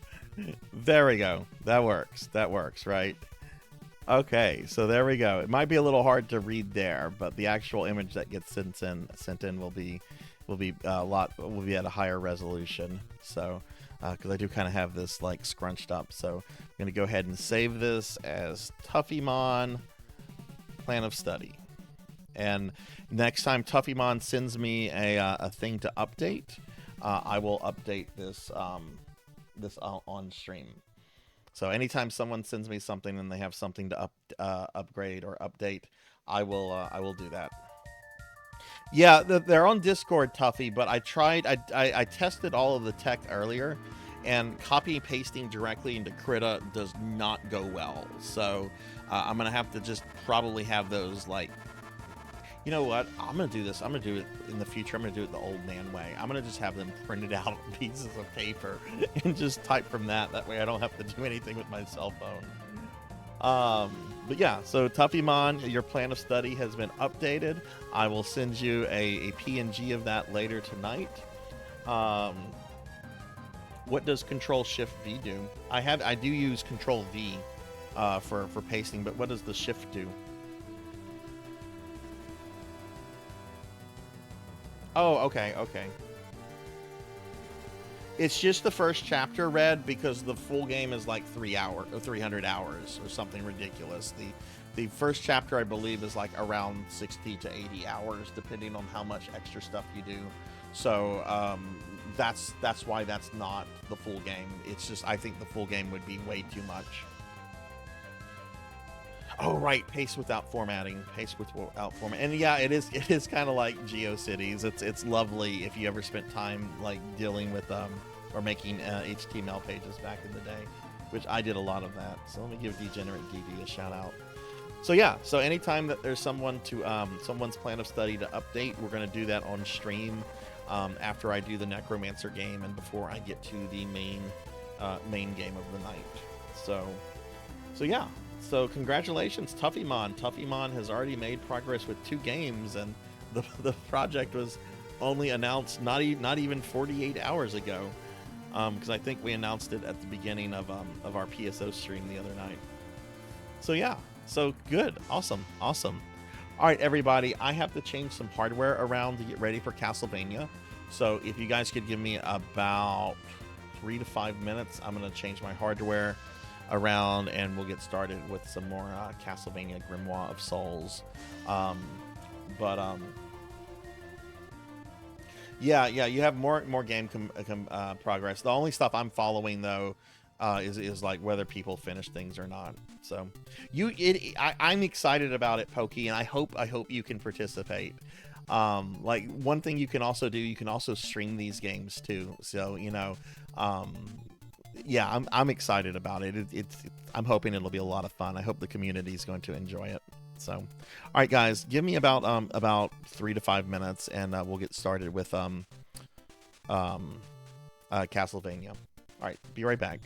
There we go. That works. That works, right? Okay, so there we go. It might be a little hard to read there, but the actual image that gets sent in will be at a higher resolution. So, because I do kind of have this like scrunched up, so I'm gonna go ahead and save this as Tuffymon Plan of Study. And next time Tuffymon sends me a thing to update, I will update this on stream. So anytime someone sends me something and they have something to upgrade or update, I will do that. Yeah, they're on Discord, Tuffy, but I tested all of the tech earlier, and copy pasting directly into Krita does not go well. So I'm gonna have to just probably have those like, you know what? I'm gonna do this. I'm gonna do it in the future. I'm gonna do it the old man way. I'm gonna just have them printed out on pieces of paper and just type from that. That way I don't have to do anything with my cell phone. But yeah, so Tuffymon, your plan of study has been updated. I will send you a PNG of that later tonight. What does Control-Shift-V do? I do use Control-V for pasting, but what does the Shift do? Oh, okay. It's just the first chapter, Red, because the full game is like 300 hours or something ridiculous. The first chapter, I believe, is like around 60 to 80 hours, depending on how much extra stuff you do. So that's why that's not the full game. It's just I think the full game would be way too much. Oh right, pace without formatting, and yeah, it is kind of like GeoCities. It's lovely if you ever spent time like dealing with or making HTML pages back in the day, which I did a lot of that. So let me give Degenerate DD a shout out. So yeah, so anytime that there's someone's plan of study to update, we're gonna do that on stream after I do the Necromancer game and before I get to the main game of the night. So yeah. So congratulations, Tuffymon. Tuffymon has already made progress with 2 games, and the project was only announced not even 48 hours ago, because I think we announced it at the beginning of our PSO stream the other night. So yeah, so good, awesome. All right, everybody, I have to change some hardware around to get ready for Castlevania. So if you guys could give me about 3 to 5 minutes, I'm gonna change my hardware around and we'll get started with some more Castlevania Grimoire of Souls. Yeah, you have more game progress. The only stuff I'm following though is like whether people finish things or not. So I'm excited about it, Pokey, and I hope you can participate. Like one thing you can also do, you can also stream these games too. So yeah, I'm excited about it. I'm hoping it'll be a lot of fun. I hope the community is going to enjoy it. So, all right, guys, give me about 3 to 5 minutes, and we'll get started with Castlevania. All right, be right back.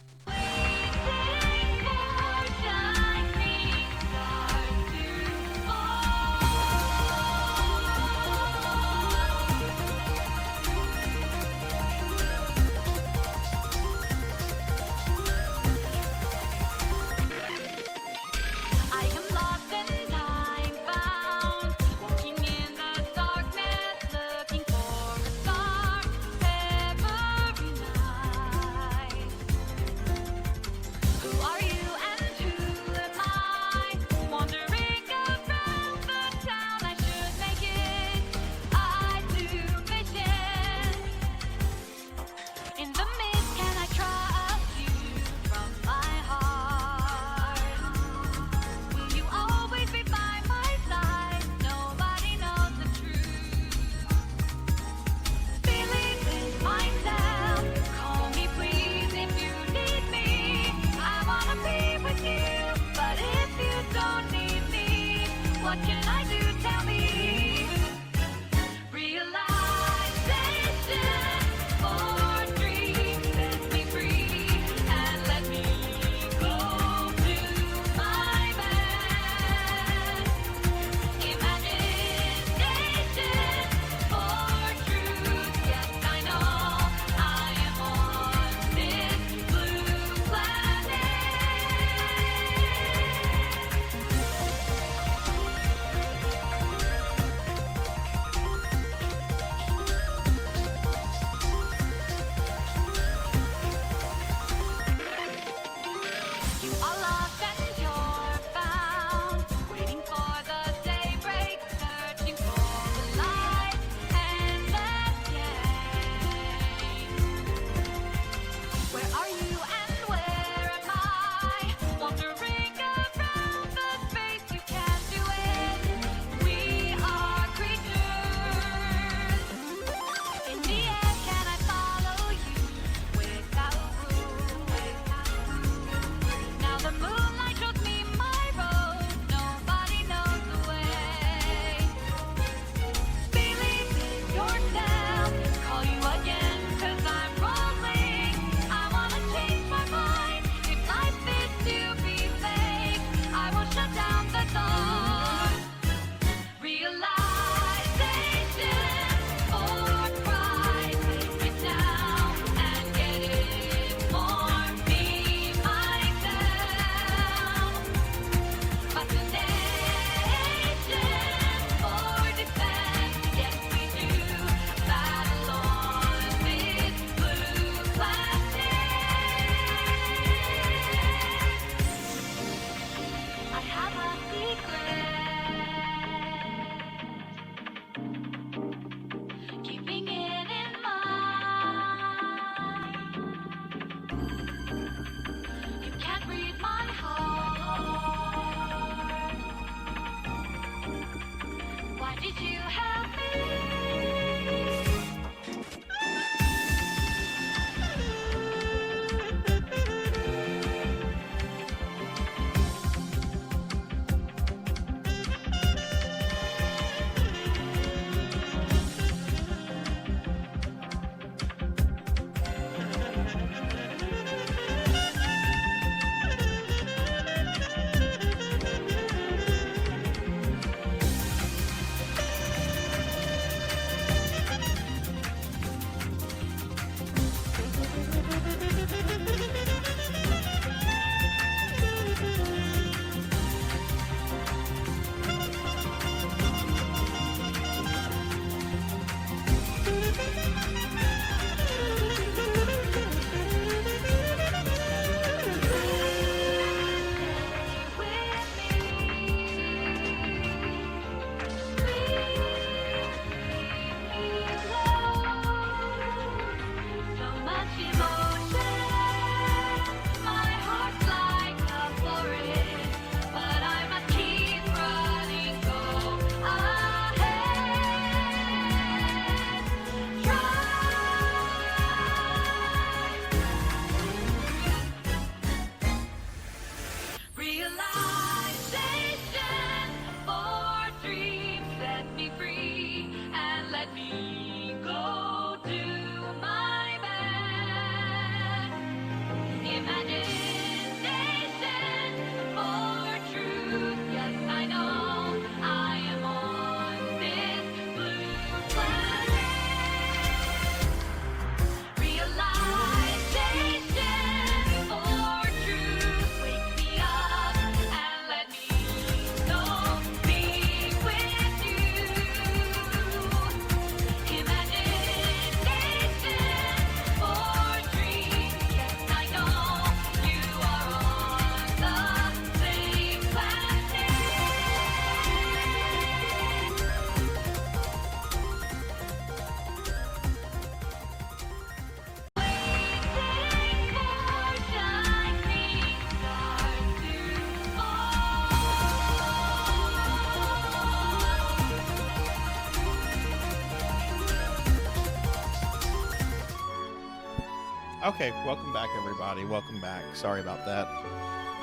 Okay, welcome back, everybody. Welcome back. Sorry about that.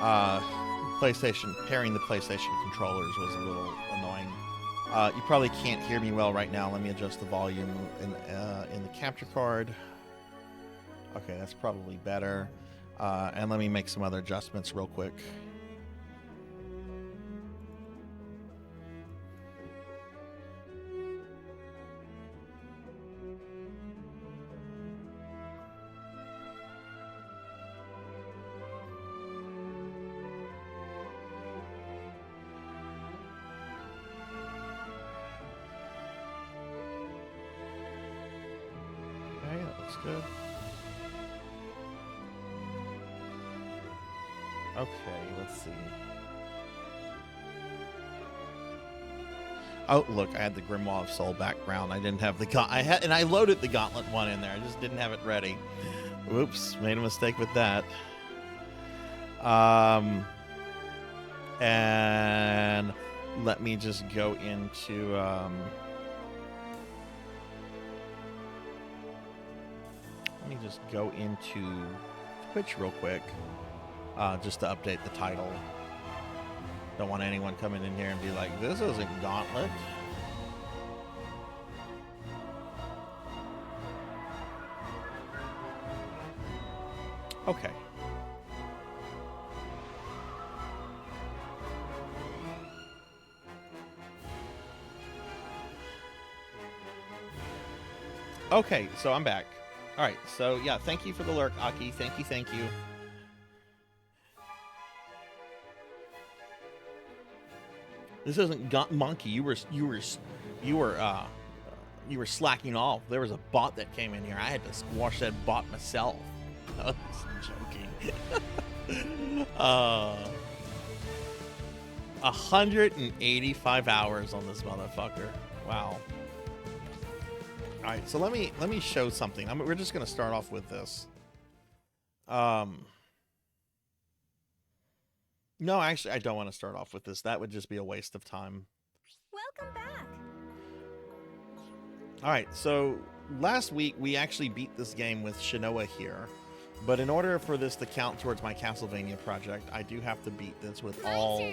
Pairing the PlayStation controllers was a little annoying. You probably can't hear me well right now. Let me adjust the volume in the capture card. Okay, that's probably better. And let me make some other adjustments real quick. Okay, that looks good. Okay, let's see. Oh, look, I had the Grimoire of Soul background. I didn't have the and I loaded the Gauntlet one in there. I just didn't have it ready. Whoops, made a mistake with that. And let me just go into Twitch real quick. Just to update the title. Don't want anyone coming in here and be like, this isn't Gauntlet. Okay. Okay, so I'm back. All right, so yeah, thank you for the lurk, Aki. Thank you. This isn't Monkey. You were slacking off. There was a bot that came in here. I had to squash that bot myself. I was joking. 185 hours on this motherfucker. Wow. All right, so let me show something. We're just gonna start off with this. No, actually, I don't want to start off with this. That would just be a waste of time. Welcome back. All right, so last week we actually beat this game with Shinoa here, but in order for this to count towards my Castlevania project, I do have to beat this with all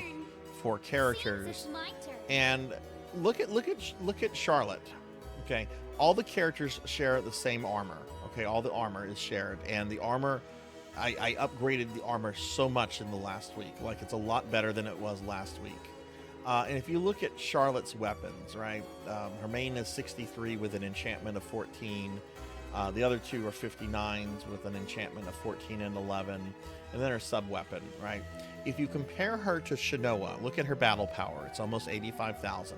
4 characters. And look at Charlotte. Okay, all the characters share the same armor. Okay, all the armor is shared, and the armor. I upgraded the armor so much in the last week. Like, it's a lot better than it was last week. And if you look at Charlotte's weapons, right? Her main is 63 with an enchantment of 14. The other 2 are 59s with an enchantment of 14 and 11. And then her sub-weapon, right? If you compare her to Shinoa, look at her battle power. It's almost 85,000.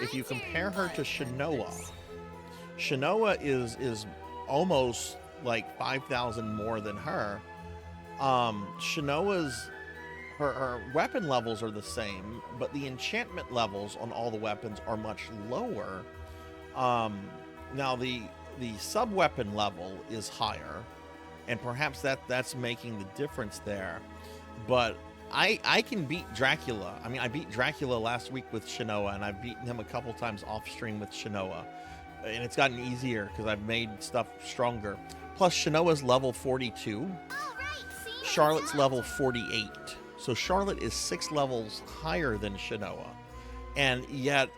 If you compare her to Shinoa is almost like 5,000 more than her. Shinoa's her weapon levels are the same, but the enchantment levels on all the weapons are much lower. Now the sub weapon level is higher, and perhaps that's making the difference there. But I can beat Dracula. I mean, I beat Dracula last week with Shinoa, and I've beaten him a couple times off stream with Shinoa, and it's gotten easier because I've made stuff stronger. Plus, Shinoa's level 42. Charlotte's level 48. So Charlotte is 6 levels higher than Shinoa. And yet,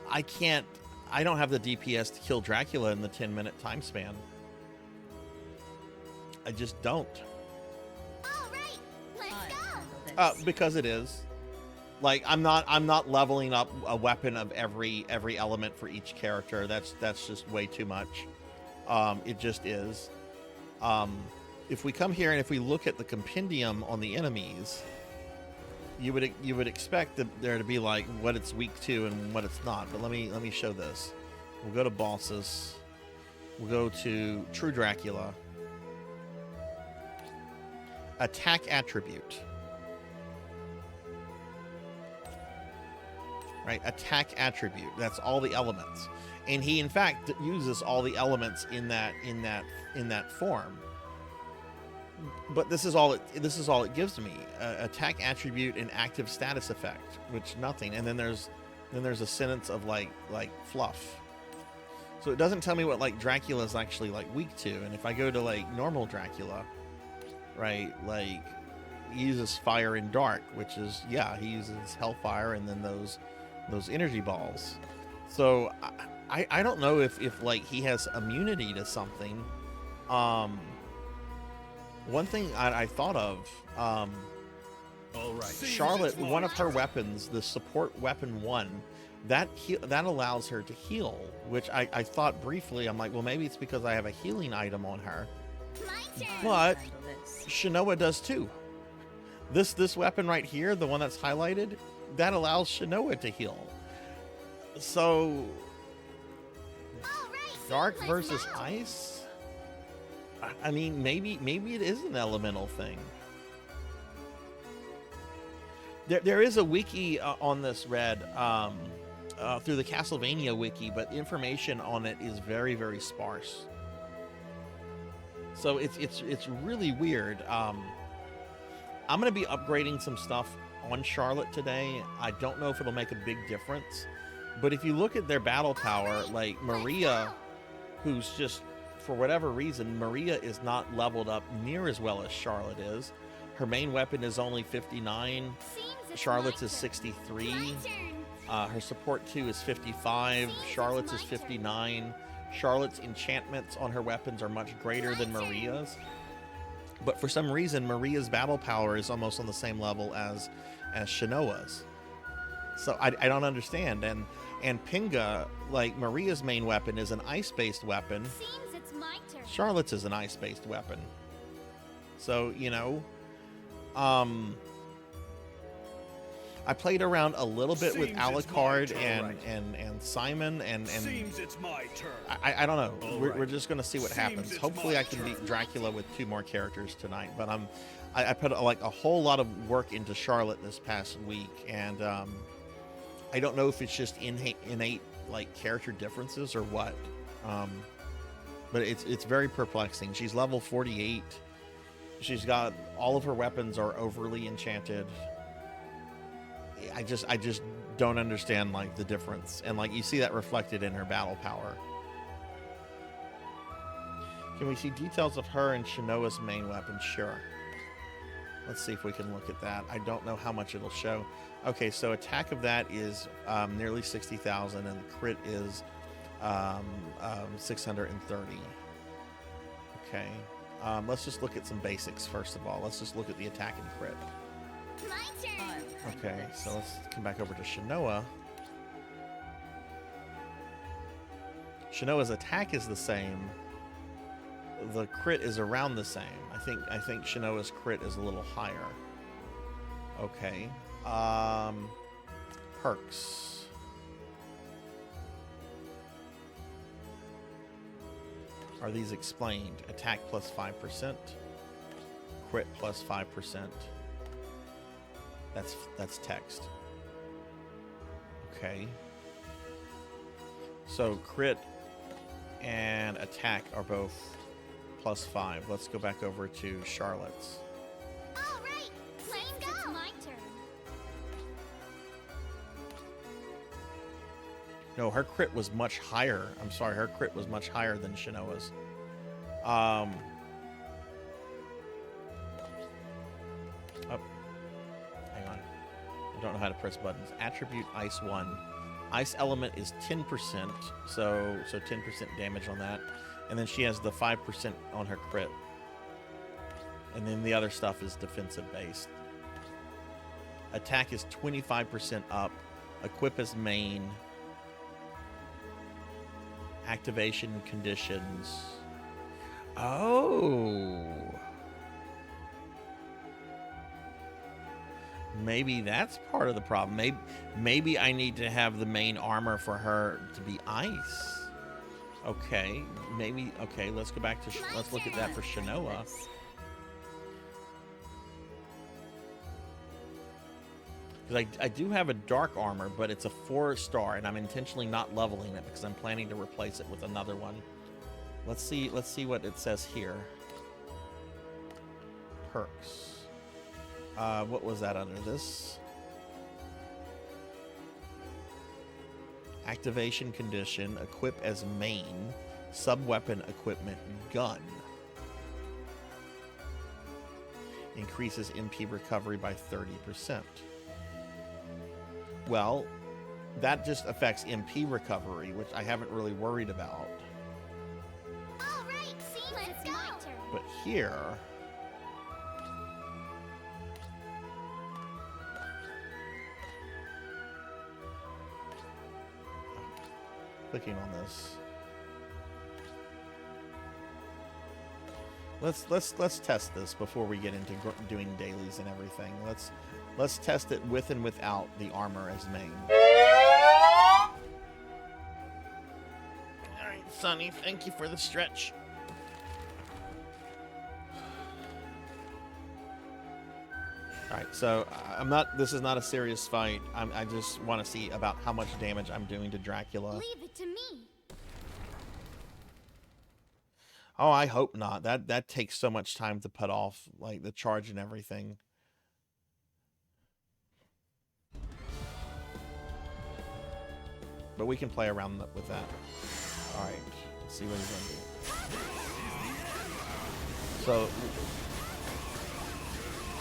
I don't have the DPS to kill Dracula in the 10-minute time span. I just don't. All right, let's go. Because it is. Like, I'm not leveling up a weapon of every element for each character. That's just way too much. It just is. If we come here and if we look at the compendium on the enemies, you would expect there to be like what it's weak to and what it's not. But let me show this. We'll go to bosses. We'll go to True Dracula. Attack attribute. Right, attack attribute. That's all the elements. And he in fact uses all the elements in that form. But this is all it gives to me. Attack attribute and active status effect, which nothing. And then there's a sentence of like fluff. So it doesn't tell me what like Dracula's actually like weak to. And if I go to like normal Dracula, right, like he uses fire and dark, which is, yeah, he uses hellfire and then those energy balls. So I don't know if like he has immunity to something. One thing I thought of, All right. Charlotte, one of her weapons, the support weapon 1, that allows her to heal, which I thought briefly, I'm like, well, maybe it's because I have a healing item on her. My turn. But Shinoa does too. This weapon right here, the one that's highlighted, that allows Shinoa to heal. So All right. dark let's versus go. ice? I mean, maybe it is an elemental thing. There is a wiki on this, Red, through the Castlevania wiki, but information on it is very, very sparse. So it's really weird. I'm going to be upgrading some stuff on Charlotte today. I don't know if it'll make a big difference, but if you look at their battle power, like Maria, who's just, for whatever reason, Maria is not leveled up near as well as Charlotte is. Her main weapon is only 59. Seems it's Charlotte's my is turn. 63. My turn. Her support 2 is 55. Charlotte's is 59. Charlotte's enchantments on her weapons are much greater than Maria's. But for some reason, Maria's battle power is almost on the same level as Shinoa's. So I don't understand. And Pinga, like Maria's main weapon, is an ice-based weapon. Seems it's my turn. Charlotte's is an ice-based weapon. So, you know, I played around a little bit with Seems it's my Alucard turn. and Simon and Seems it's my turn. I don't know. All We're right. just gonna see what Seems happens. it's Hopefully my I can turn. beat Dracula with 2 more characters tonight. But I put like a whole lot of work into Charlotte this past week, and I don't know if it's just innate like character differences or what. But it's very perplexing. She's level 48. She's got all of her weapons are overly enchanted. I just don't understand like the difference, and like you see that reflected in her battle power. Can we see details of her and Shinoa's main weapon? Sure. Let's see if we can look at that. I don't know how much it'll show. Okay, so attack of that is nearly 60,000, and the crit is 630. Okay. Let's just look at some basics first of all. Let's just look at the attack and crit. My turn. Okay, so let's come back over to Shinoa. Shinoa's attack is the same. The crit is around the same. I think Shinoa's crit is a little higher. Okay. Perks. Are these explained? Attack plus 5%. Crit plus 5%. That's text. Okay. So crit and attack are both plus 5. Let's go back over to Charlotte's. All right. Let's go. It's my turn. No, her crit was much higher. I'm sorry, her crit was much higher than Shinoa's. Hang on. I don't know how to press buttons. Attribute Ice 1. Ice element is 10%, so 10% damage on that. And then she has the 5% on her crit. And then the other stuff is defensive based. Attack is 25% up. Equip as main. Activation conditions. Oh. Maybe that's part of the problem. Maybe I need to have the main armor for her to be ice. Okay, maybe. Okay, let's go back to. Let's look at that for Shinoa. Because I do have a dark armor, but it's a 4-star, and I'm intentionally not leveling it because I'm planning to replace it with another one. Let's see what it says here. Perks. What was that under this? Activation condition, equip as main, sub-weapon equipment, gun. Increases MP recovery by 30%. Well, that just affects MP recovery, which I haven't really worried about. All right, see, let's go. But here... Clicking on this. Let's test this before we get into doing dailies and everything. Let's test it with and without the armor as main. All right, Sonny, thank you for the stretch. All right, so I'm not. This is not a serious fight. I just want to see about how much damage I'm doing to Dracula. Leave it to me. Oh, I hope not. That takes so much time to put off, like the charge and everything. But we can play around with that. All right, let's see what he's gonna do. So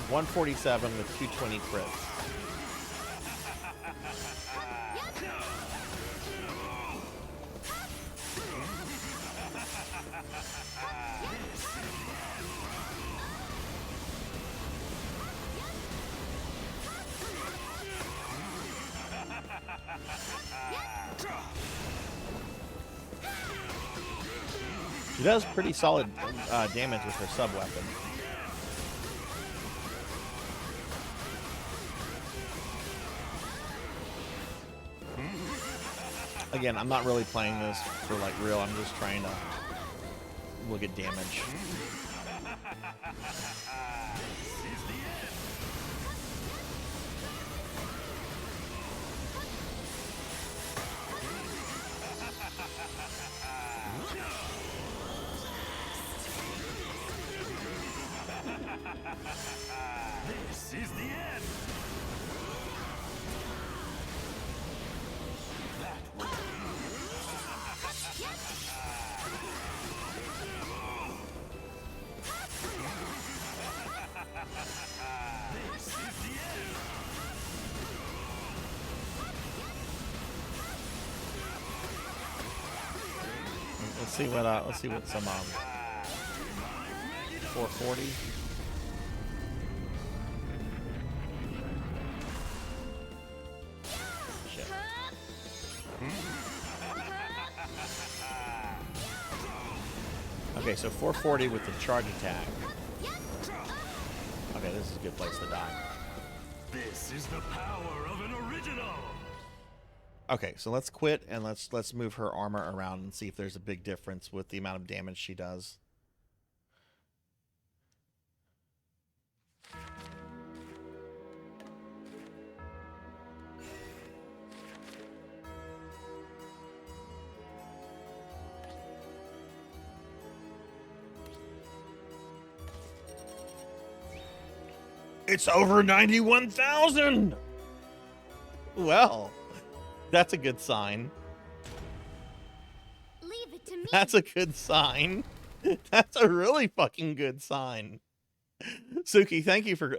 147 with 220 crits. She does pretty solid damage with her sub-weapon. Again, I'm not really playing this for like real. I'm just trying to look at damage. This is the end. Let's see what some 440. Shit. Okay, so 440 with the charge attack. Okay, this is a good place to die. This is the power of an original. Okay, so let's quit and let's move her armor around and see if there's a big difference with the amount of damage she does. It's over 91,000! Well, that's a good sign. Leave it to me. That's a good sign. That's a really fucking good sign. Suki, thank you for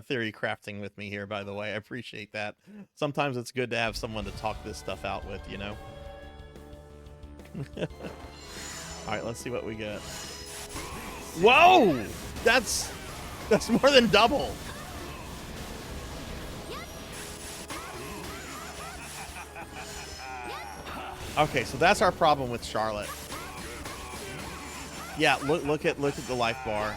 theory crafting with me here, by the way. I appreciate that. Sometimes it's good to have someone to talk this stuff out with, you know? Alright, let's see what we get. Whoa! That's more than double. Okay, so that's our problem with Charlotte. Yeah, look at the life bar.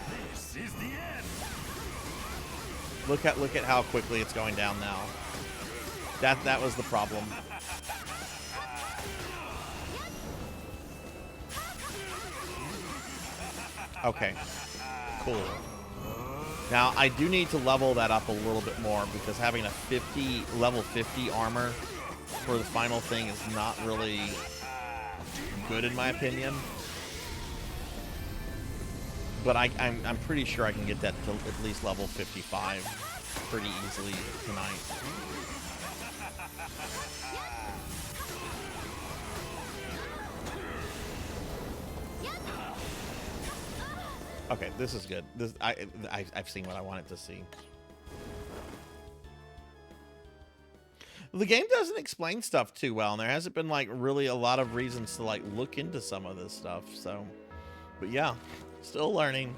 Look at how quickly it's going down now. That was the problem. Okay. Cool. Now I do need to level that up a little bit more because having a level 50 armor for the final thing is not really good in my opinion. But I'm pretty sure I can get that to at least level 55 pretty easily tonight. Okay, this is good. This I've seen what I wanted to see. The game doesn't explain stuff too well, and there hasn't been like really a lot of reasons to like look into some of this stuff. So, but yeah, still learning.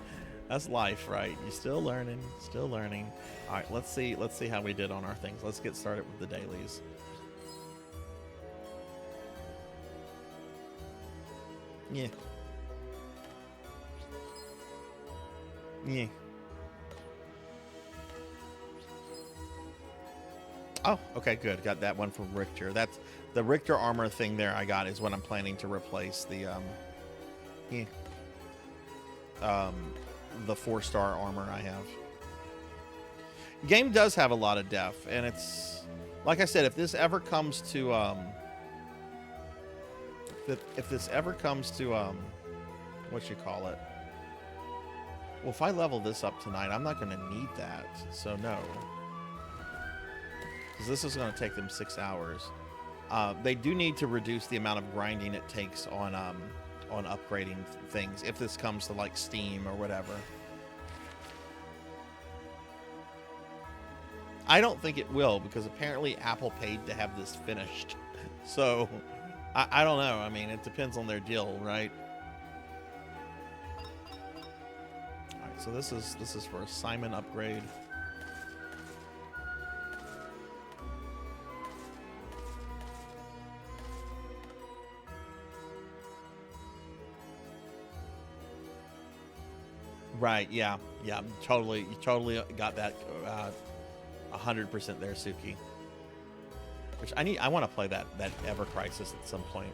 That's life, right? You're still learning, still learning. All right, let's see how we did on our things. Let's get started with the dailies. Yeah. Yeah. Oh, okay, good. Got that one from Richter. That's the Richter armor thing there I got is what I'm planning to replace the the 4-star armor I have. Game does have a lot of depth, and it's like I said, if this ever comes to if this ever comes to what you call it. Well, if I level this up tonight, I'm not going to need that. So no. Because this is going to take them 6 hours. They do need to reduce the amount of grinding it takes on upgrading things if this comes to like Steam or whatever. I don't think it will, because apparently Apple paid to have this finished. So I don't know. I mean, it depends on their deal, right? All right, so this is for a Simon upgrade. Right, yeah, totally, you totally got that 100% there, Suki. Which I want to play that Ever Crisis at some point.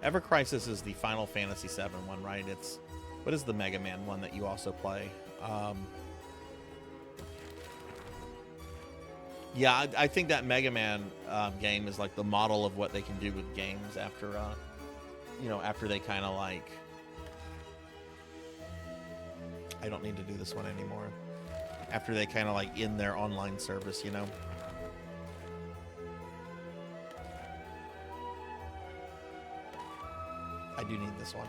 Ever Crisis is the Final Fantasy VII one, right? It's, what is the Mega Man one that you also play? Yeah, I think that Mega Man game is like the model of what they can do with games after, you know, after they kind of like, I don't need to do this one anymore. After they kind of like end their online service, you know? I do need this one.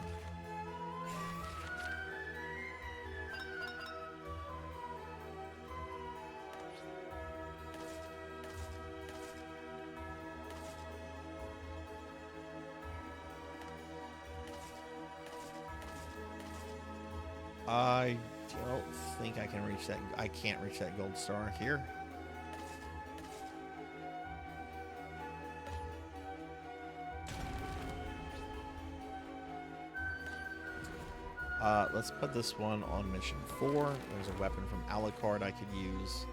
I don't think I can reach that. I can't reach that gold star here. Let's put this one on mission 4. There's a weapon from Alucard I could use.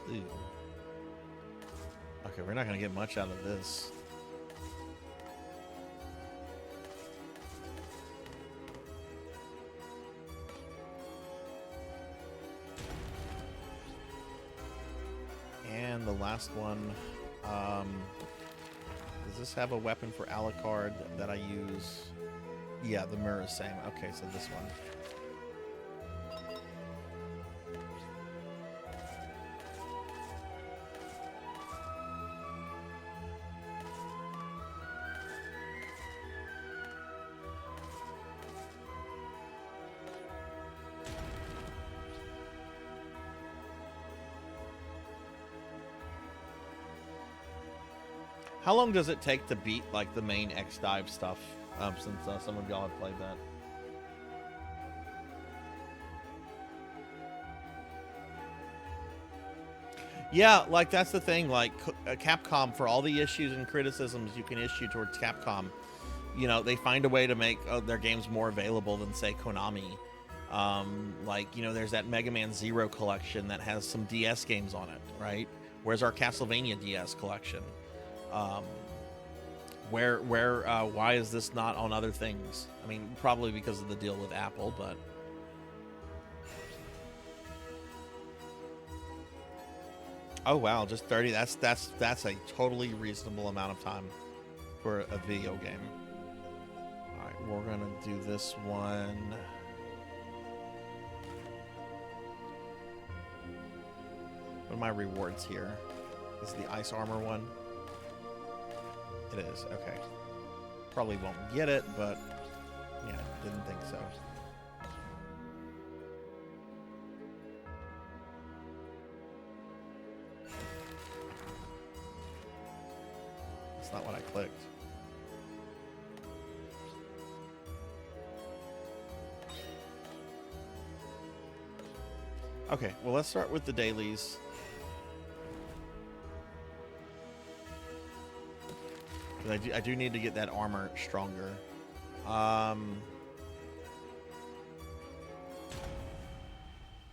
Ooh. Okay, we're not going to get much out of this. And the last one, does this have a weapon for Alucard that I use? Yeah, the mirror is same. Okay, so this one. How long does it take to beat like the main X-Dive stuff? Since some of y'all have played that. Yeah, like that's the thing. Like Capcom, for all the issues and criticisms you can issue towards Capcom, you know, they find a way to make their games more available than say Konami. Like, you know, there's that Mega Man Zero collection that has some DS games on it, right? Where's our Castlevania DS collection? Why is this not on other things? I mean, probably because of the deal with Apple, but oh wow, just 30. That's a totally reasonable amount of time for a video game. All right, we're gonna do this one. What are my rewards here? Is the ice armor one? It is, okay. Probably won't get it, but yeah, didn't think so. That's not what I clicked. Okay, well, let's start with the dailies. I do need to get that armor stronger.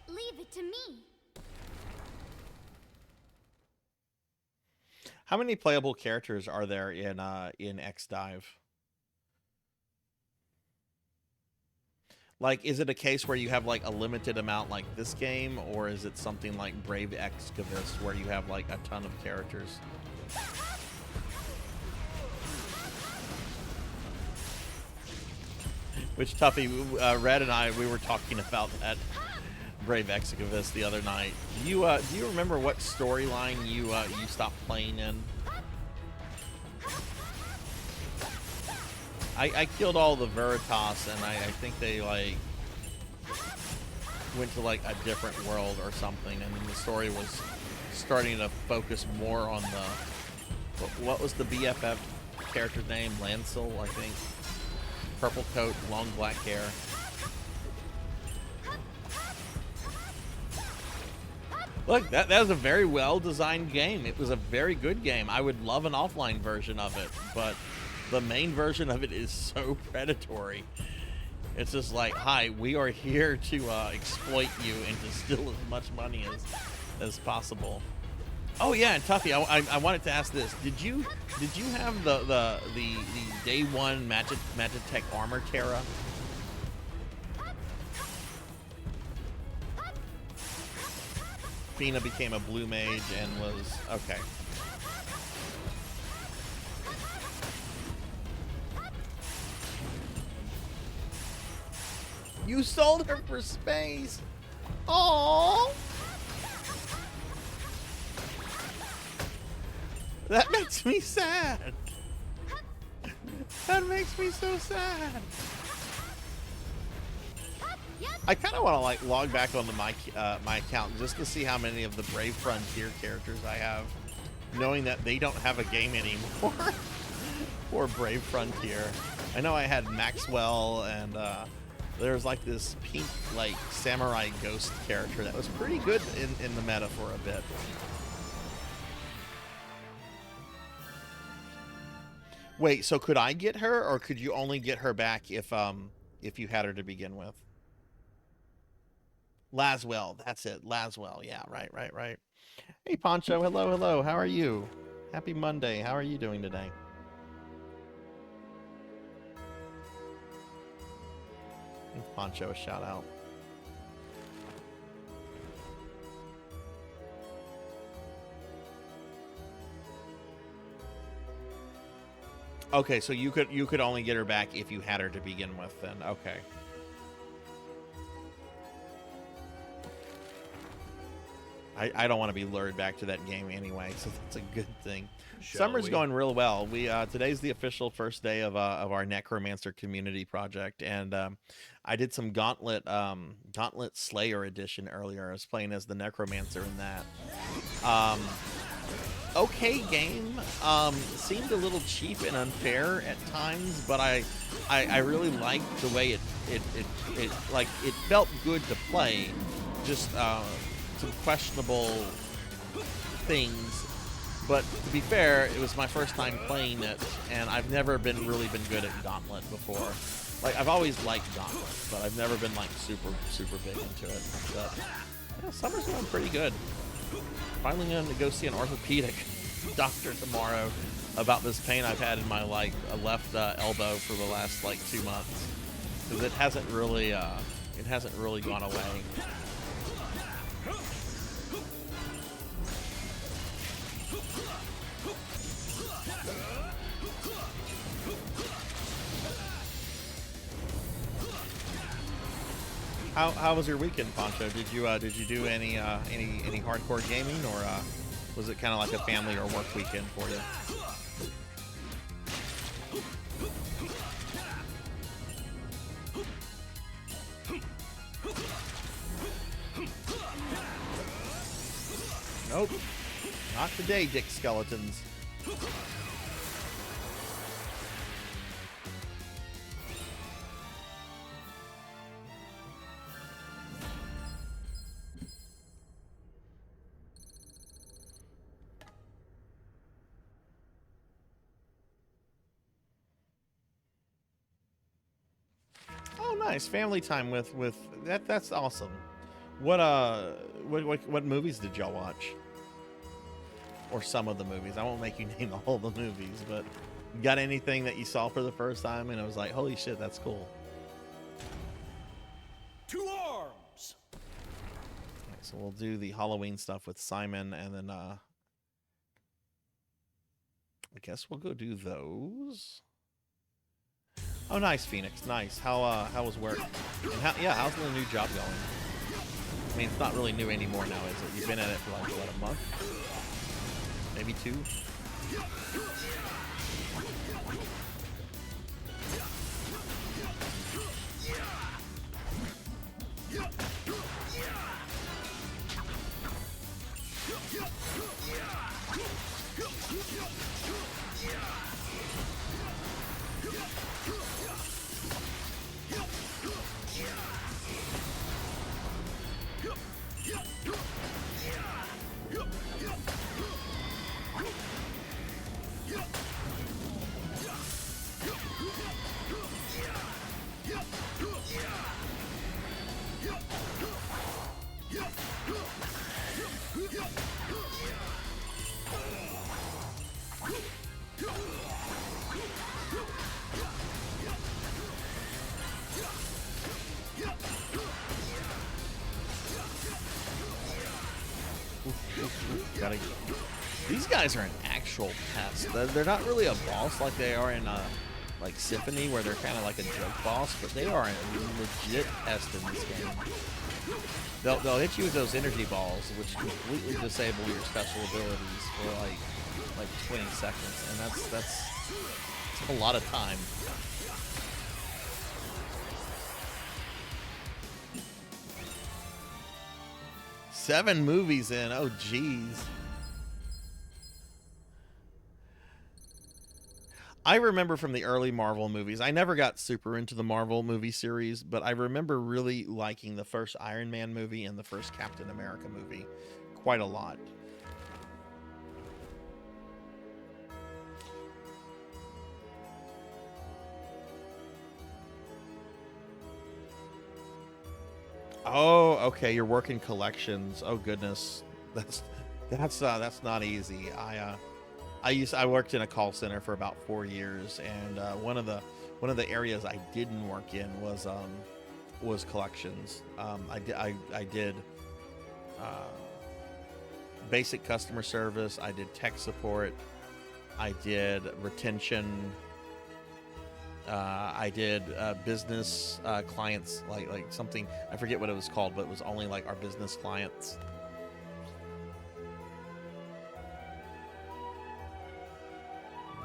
Leave it to me. How many playable characters are there in X-Dive? Like, is it a case where you have like a limited amount like this game, or is it something like Brave Excavist where you have like a ton of characters? Which Tuffy, Red and I, we were talking about that Brave Excavist the other night. Do you remember what storyline you stopped playing in? I killed all the Veritas, and I think they like went to like a different world or something, and then the story was starting to focus more on the what was the BFF character's name? Lancel, I think. Purple coat, long black hair. Look, that was a very well designed game. It was a very good game. I would love an offline version of it, but the main version of it is so predatory. It's just like, hi, we are here to exploit you and to steal as much money as possible. Oh yeah, and Tuffy, I wanted to ask this: Did you have the day one Magitech armor Terra? Fina became a blue mage and was okay. You sold her for space. Oh. That makes me sad. That makes me so sad. I kind of want to like log back onto my account just to see how many of the Brave Frontier characters I have, knowing that they don't have a game anymore for Brave Frontier. I know I had Maxwell, and there was like this pink like samurai ghost character that was pretty good in the meta for a bit. Wait, so could I get her, or could you only get her back if you had her to begin with? Laswell, that's it. Laswell, yeah, right. Hey, Poncho, hello. How are you? Happy Monday. How are you doing today? Give Poncho a shout out. Okay, so you could only get her back if you had her to begin with, then. Okay. I don't want to be lured back to that game anyway, so that's a good thing. Summer's going real well. We today's the official first day of our Necromancer community project, and I did some Gauntlet Slayer edition earlier. I was playing as the Necromancer in that. Okay game. Seemed a little cheap and unfair at times, but I really liked the way it felt good to play. Just some questionable things, but to be fair, it was my first time playing it, and I've never really been good at Gauntlet before. Like, I've always liked Gauntlet, but I've never been like super big into it. But yeah, summer's going pretty good. Finally going to go see an orthopedic doctor tomorrow about this pain I've had in my like left elbow for the last like 2 months, because it hasn't really gone away. How was your weekend, Poncho? Did you do any hardcore gaming, or was it kind of like a family or work weekend for you? Nope, not today, Dick Skeletons. Oh, nice family time with that. That's awesome. What movies did y'all watch? Or some of the movies. I won't make you name all the movies, but got anything that you saw for the first time and it was like, holy shit, that's cool. To arms. Right, so we'll do the Halloween stuff with Simon, and then I guess we'll go do those. Oh, nice, Phoenix. Nice. How was work? And how's the new job going? I mean, it's not really new anymore now, is it? You've been at it for like, what, a month? Maybe 2? These guys are an actual pest. They're not really a boss like they are in like Symphony, where they're kind of like a joke boss, but they are a legit pest in this game. They'll hit you with those energy balls, which completely disable your special abilities for like 20 seconds, and that's a lot of time. Seven movies in. Oh, geez. I remember from the early Marvel movies, I never got super into the Marvel movie series, but I remember really liking the first Iron Man movie and the first Captain America movie quite a lot. Oh, okay, you're working collections. Oh goodness. That's not easy. I worked in a call center for about 4 years, and one of the areas I didn't work in was collections. I did basic customer service. I did tech support. I did retention. I did business clients, like something, I forget what it was called, but it was only like our business clients.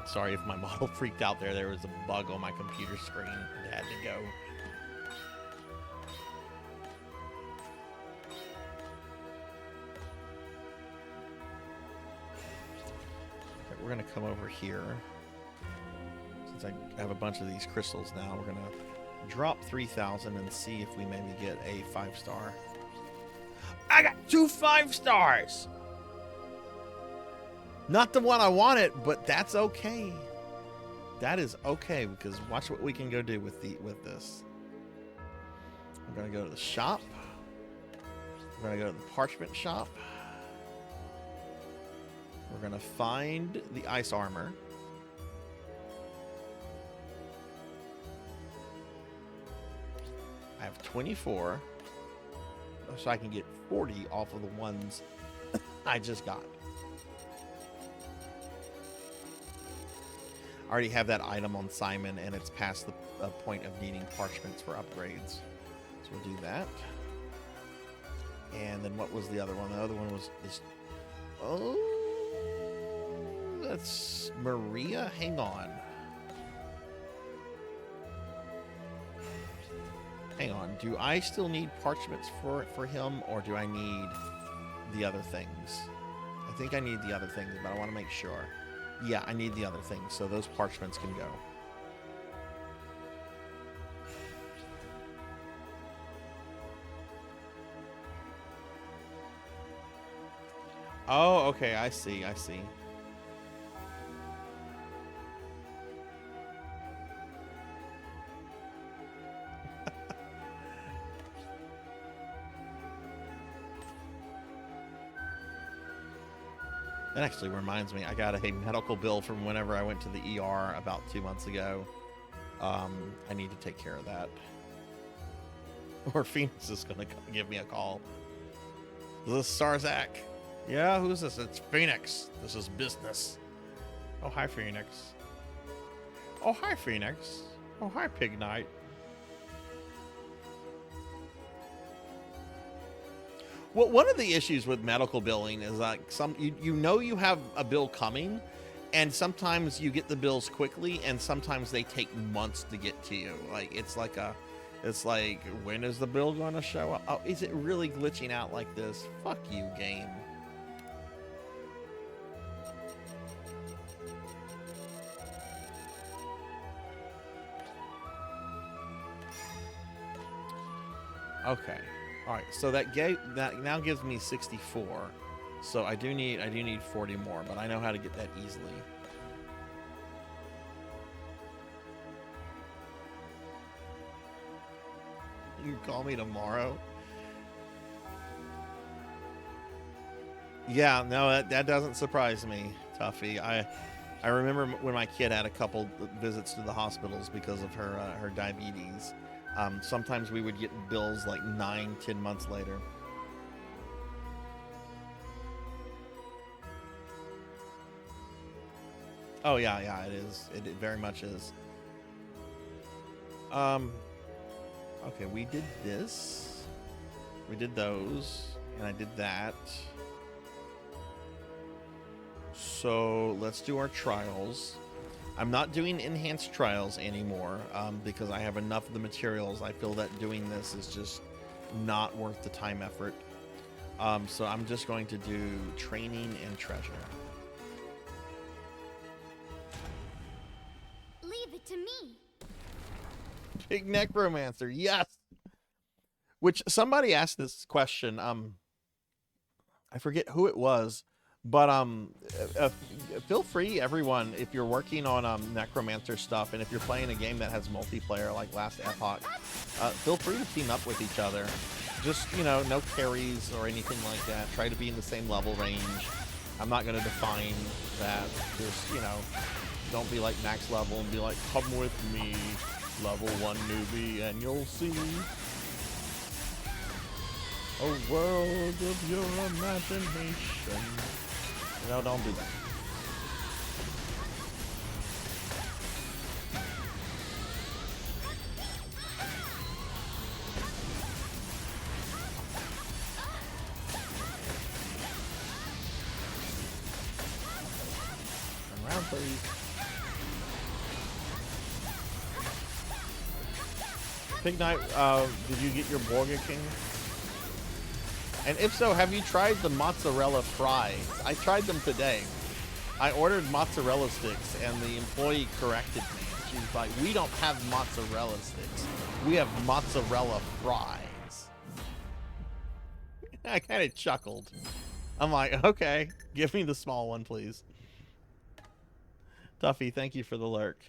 Sorry if my model freaked out there. There was a bug on my computer screen. It had to go. Okay, we're going to come over here. Since I have a bunch of these crystals now, we're going to drop 3,000 and see if we maybe get a 5-star. I got 2 5 stars! Not the one I wanted, but that's okay. That is okay, because watch what we can go do with this. I'm gonna go to the shop. We're gonna go to the parchment shop. We're gonna find the ice armor. I have 24, so I can get 40 off of the ones I just got. I already have that item on Simon, and it's past the point of needing parchments for upgrades. So we'll do that. And then what was the other one? The other one was this. Oh, that's Maria. Hang on. Hang on. Do I still need parchments for him, or do I need the other things? I think I need the other things, but I want to make sure. Yeah, I need the other things, so those parchments can go. Oh, okay, I see, I see. That actually reminds me, I got a medical bill from whenever I went to the ER about 2 months ago. I need to take care of that. Or Phoenix is going to give me a call. This is Sarzac. Yeah, who's this? It's Phoenix. This is business. Oh, hi, Phoenix. Oh, hi, Phoenix. Oh, hi, Pig Knight. Well, one of the issues with medical billing is like you know you have a bill coming, and sometimes you get the bills quickly, and sometimes they take months to get to you. Like it's like when is the bill going to show up? Oh, is it really glitching out like this? Fuck you, game. Okay. All right. So that now gives me 64. So I do need 40 more, but I know how to get that easily. You can call me tomorrow. Yeah, no, that doesn't surprise me, Tuffy. I remember when my kid had a couple visits to the hospitals because of her diabetes. Sometimes we would get bills like 9-10 months later. Oh yeah, it is. It very much is. Okay, we did this. We did those, and I did that. So let's do our trials. I'm not doing enhanced trials anymore because I have enough of the materials. I feel that doing this is just not worth the time effort. So I'm just going to do training and treasure. Leave it to me. Big necromancer, yes. Which somebody asked this question. I forget who it was. But feel free, everyone, if you're working on necromancer stuff, and if you're playing a game that has multiplayer like Last Epoch, feel free to team up with each other. Just, you know, no carries or anything like that. Try to be in the same level range. I'm not going to define that. Just, you know, don't be like max level and be like, come with me, level 1 newbie, and you'll see a world of your imagination. No, don't do that. Turn around, please. Pig Knight, did you get your Burger King? And if so, have you tried the mozzarella fries? I tried them today. I ordered mozzarella sticks, and the employee corrected me. She's like, we don't have mozzarella sticks. We have mozzarella fries. I kind of chuckled. I'm like, okay, give me the small one, please. Tuffy, thank you for the lurk.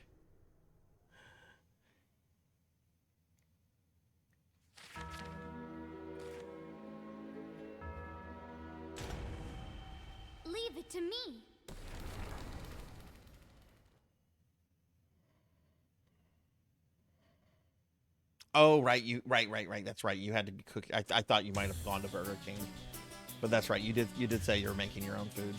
Leave it to me. Oh, right, right. That's right. You had to cook. I thought you might have gone to Burger King, but that's right. You did say you were making your own food.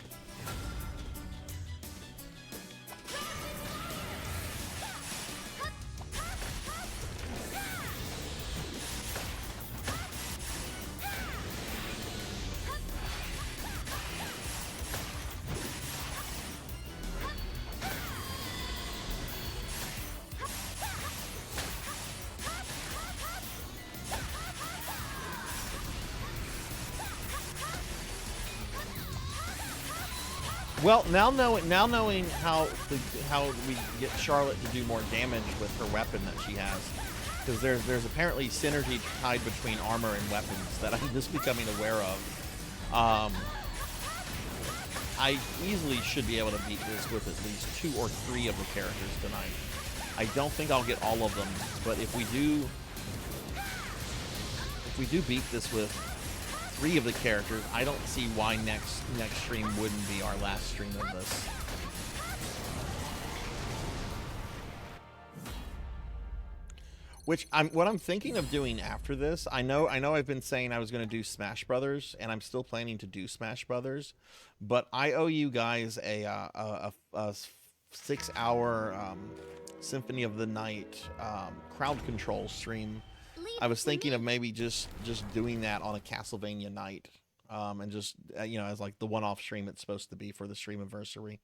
Well, now knowing how we get Charlotte to do more damage with her weapon that she has, because there's apparently synergy tied between armor and weapons that I'm just becoming aware of. I easily should be able to beat this with at least 2 or 3 of the characters tonight. I don't think I'll get all of them, but if we do beat this with 3 of the characters, I don't see why next stream wouldn't be our last stream of this. Which what I'm thinking of doing after this. I know I've been saying I was going to do Smash Brothers, and I'm still planning to do Smash Brothers, but I owe you guys a 6-hour Symphony of the Night crowd control stream. I was thinking of maybe just doing that on a Castlevania night, and just as like the one-off stream it's supposed to be for the stream anniversary.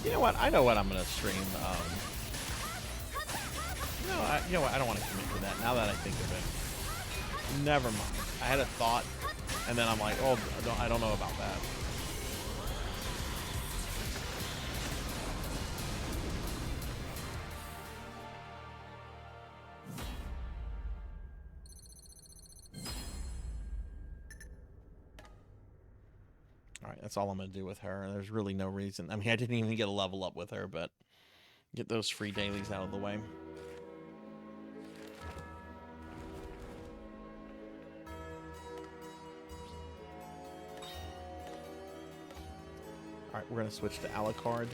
You know what? I know what I'm gonna stream. You know what? I don't want to commit to that. Now that I think of it, never mind. I had a thought, and then I'm like, oh, I don't know about that. Alright, that's all I'm going to do with her. There's really no reason. I mean, I didn't even get a level up with her, but get those free dailies out of the way. Alright, we're going to switch to Alucard.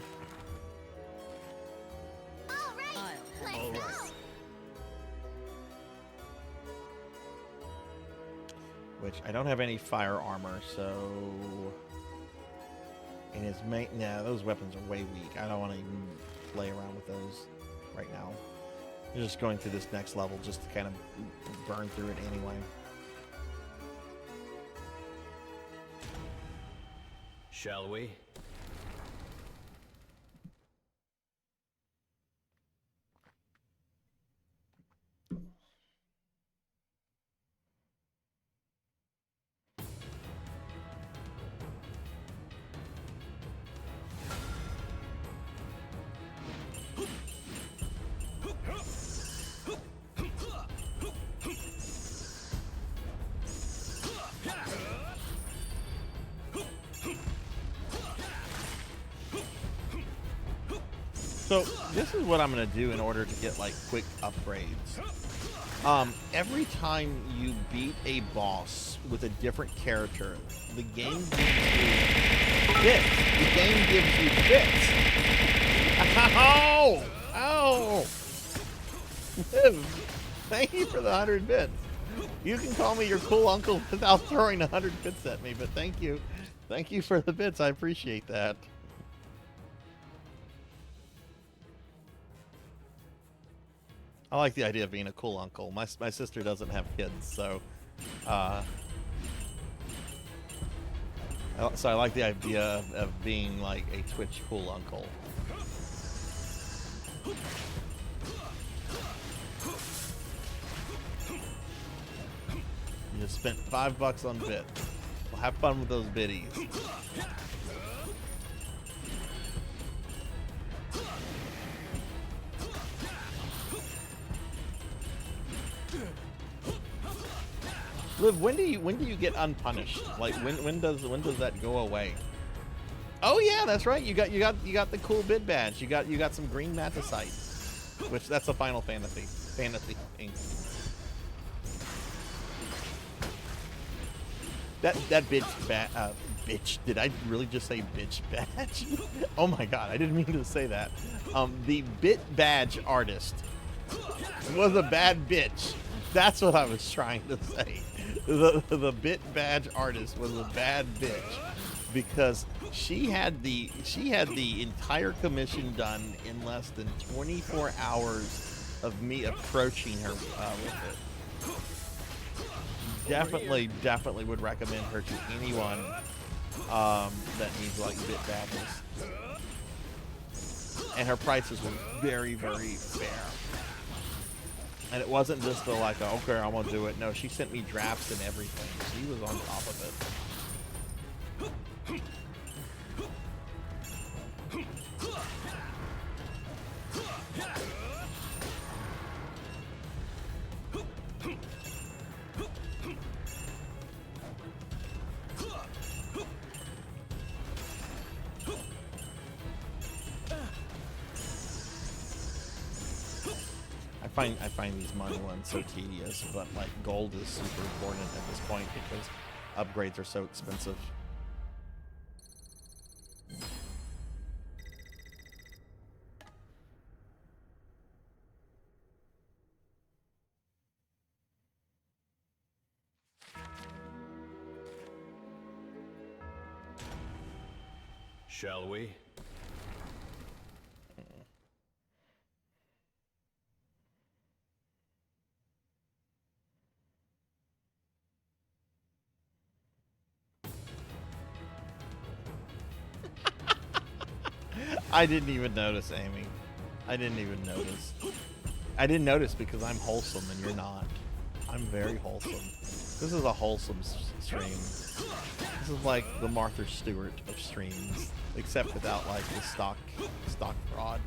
All right. Which I don't have any fire armor, so... And his mate, nah, those weapons are way weak. I don't want to even play around with those right now. I'm just going through this next level just to kind of burn through it anyway. Shall we? So this is what I'm gonna do in order to get like quick upgrades. Every time you beat a boss with a different character, the game gives you bits. The game gives you bits. Ow! Ow! Thank you for the 100 bits. You can call me your cool uncle without throwing 100 bits at me, but thank you. Thank you for the bits. I appreciate that. I like the idea of being a cool uncle. My sister doesn't have kids, so I like the idea of being like a Twitch cool uncle. You just spent $5 on bits. Well, have fun with those biddies. Liv, when do you get unpunished? Like when does that go away? Oh yeah, that's right. You got the cool bid badge. You got some green maticite, which that's a Final Fantasy thing. That bitch. Did I really just say bitch badge? Oh my god, I didn't mean to say that. The bit badge artist was a bad bitch. That's what I was trying to say. The bit badge artist was a bad bitch because she had the entire commission done in less than 24 hours of me approaching her with it. Definitely would recommend her to anyone that needs like bit badges. And her prices were very, very fair. And it wasn't just the like, okay, I'm gonna do it. No, she sent me drafts and everything. She was on top of it. I find these money ones so tedious, but like gold is super important at this point because upgrades are so expensive. Shall we? I didn't even notice, Amy. I didn't even notice. I didn't notice because I'm wholesome and you're not. I'm very wholesome. This is a wholesome stream. This is like the Martha Stewart of streams, except without like the stock fraud.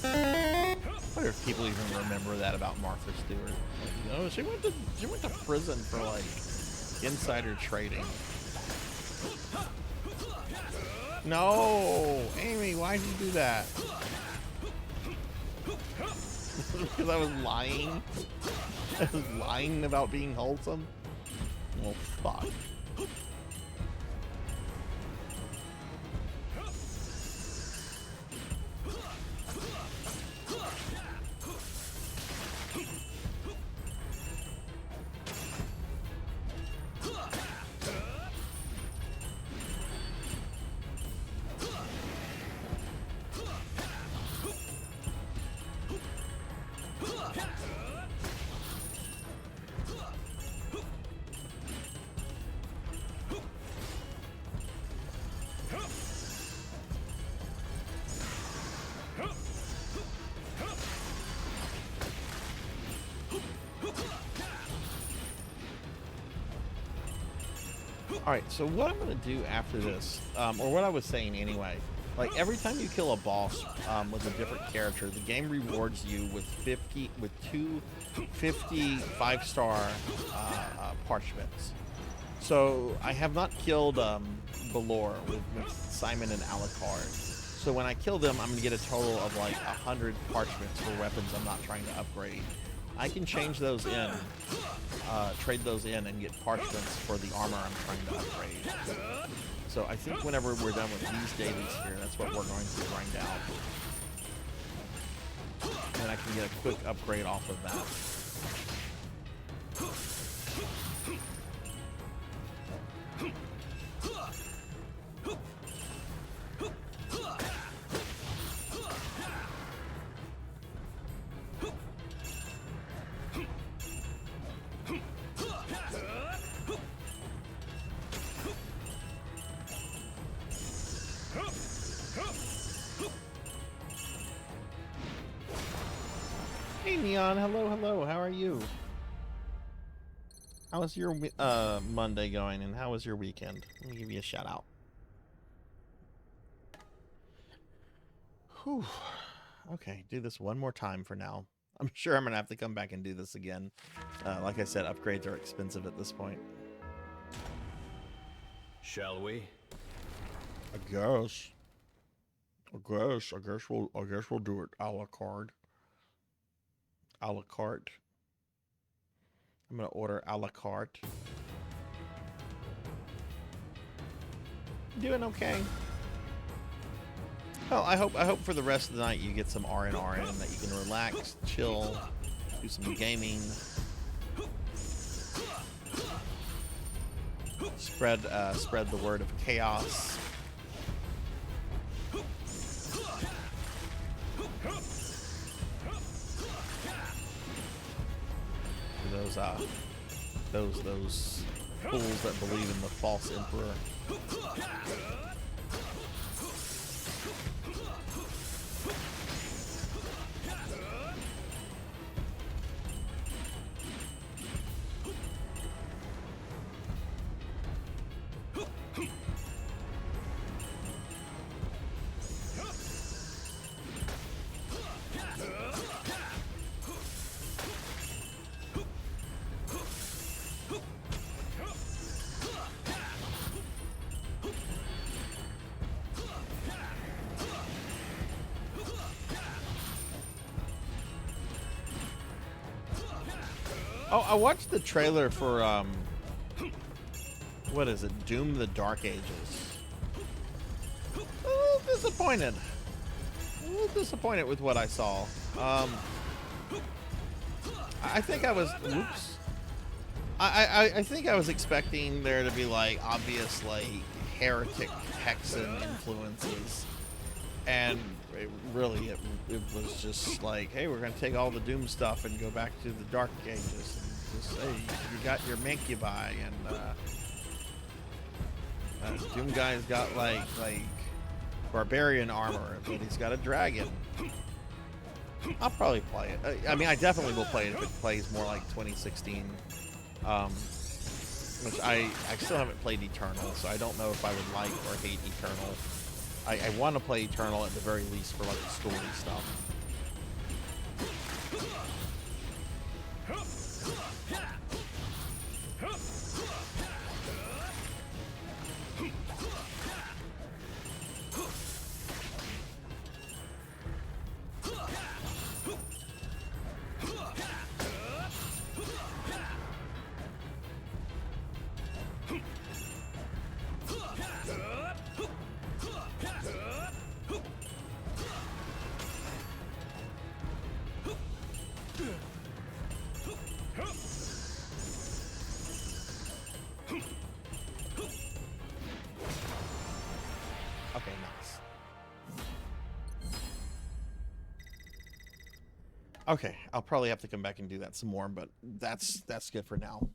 I wonder if people even remember that about Martha Stewart. Like, you know, she went to prison for like insider trading. No, Amy, why'd you do that? Because I was lying. I was lying about being wholesome. Well, fuck. Alright, so what I'm going to do after this, or what I was saying anyway, like every time you kill a boss with a different character, the game rewards you with 2 5-star parchments. So I have not killed Valor with Simon and Alucard. So when I kill them, I'm going to get a total of like 100 parchments for weapons I'm not trying to upgrade. I can change those in, trade those in and get parchments for the armor I'm trying to upgrade. So I think whenever we're done with these dailies here, that's what we're going to grind out. And then I can get a quick upgrade off of that. Hey Neon, hello, how are you? How's your Monday going and how was your weekend? Let me give you a shout out. Whew. Okay, do this one more time for now. I'm sure I'm gonna have to come back and do this again. Like I said, upgrades are expensive at this point. Shall we? I guess we'll do it a la carte. A la carte. I'm gonna order a la carte. Doing okay. Well, I hope for the rest of the night you get some R&R in, that you can relax, chill, do some gaming, spread the word of chaos. Those fools that believe in the false emperor. Oh, I watched the trailer for, what is it? Doom the Dark Ages. A little disappointed. A little disappointed with what I saw. I think I was, whoops. I think I was expecting there to be, like, obvious, like, heretic Hexen influences. And it was just like, hey, we're going to take all the Doom stuff and go back to the Dark Ages. And just, hey, you got your Mancubi, and Doom guy's got, like barbarian armor, but he's got a dragon. I'll probably play it. I mean, I definitely will play it if it plays more like 2016. Which I still haven't played Eternal, so I don't know if I would like or hate Eternal. I want to play Eternal at the very least for like the story stuff. Okay, nice. Okay, I'll probably have to come back and do that some more, but that's good for now.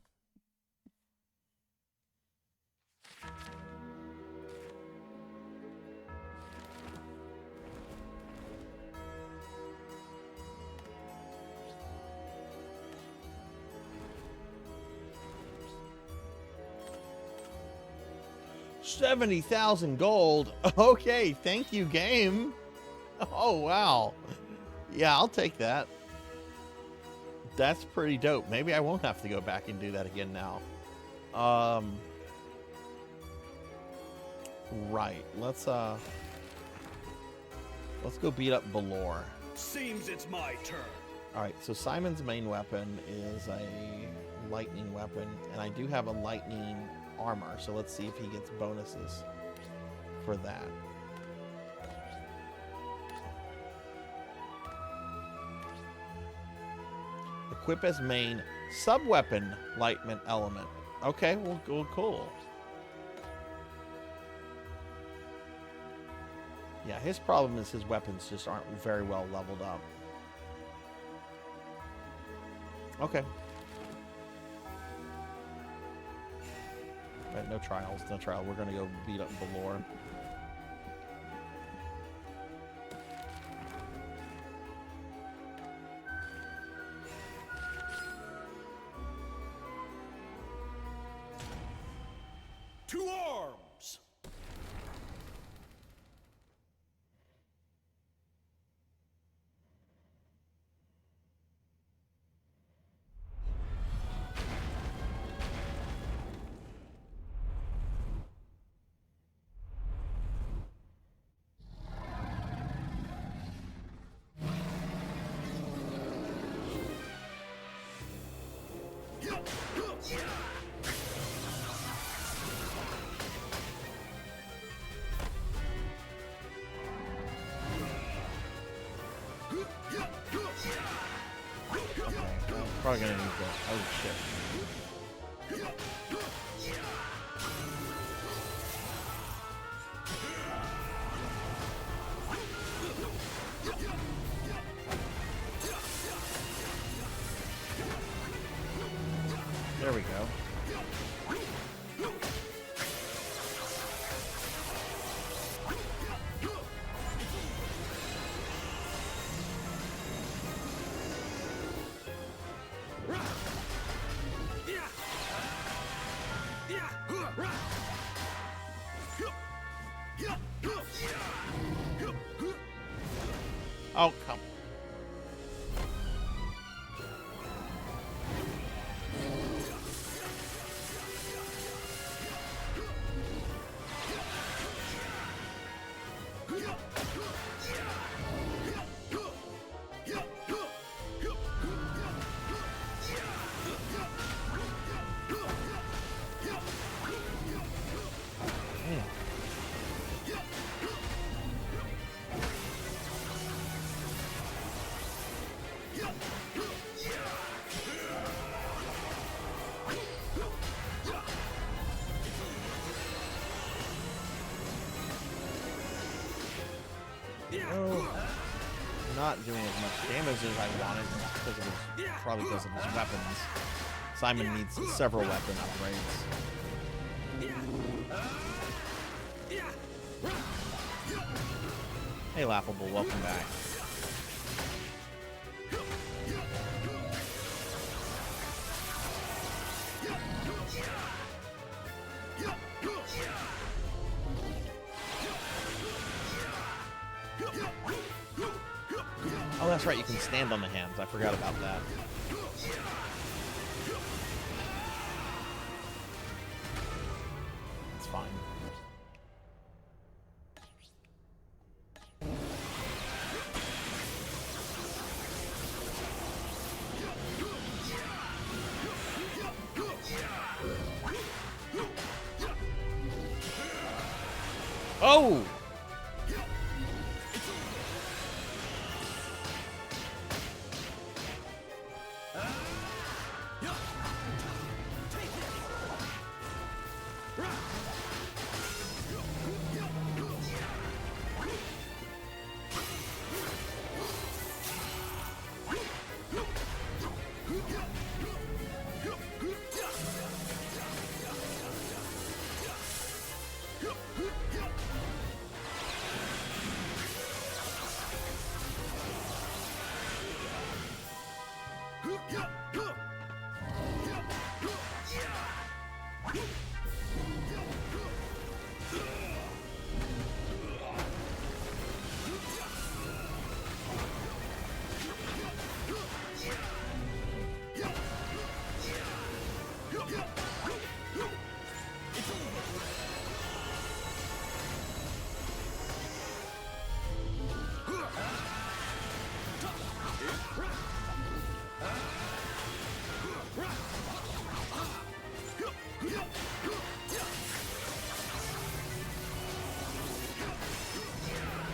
$70,000 gold. Okay, thank you, game. Oh, wow. Yeah, I'll take that. That's pretty dope. Maybe I won't have to go back and do that again now. Right. Let's go beat up Valor. Seems it's my turn. All right, so Simon's main weapon is a lightning weapon, and I do have a lightning armor, so let's see if he gets bonuses for that. Equip as main sub-weapon lightning element. Okay, well, cool. Yeah, his problem is his weapons just aren't very well leveled up. Okay. Right, no trials, no trial. We're gonna go beat up Valor. To arms! Okay, I'm probably gonna need that. Oh shit. There we go. Oh, come. Not doing as much damage as I wanted because of his, probably because of his weapons. Simon needs several weapon upgrades. Hey, Laughable, welcome back. Oh, that's right, you can stand on the hands. I forgot about that. It's fine. Oh!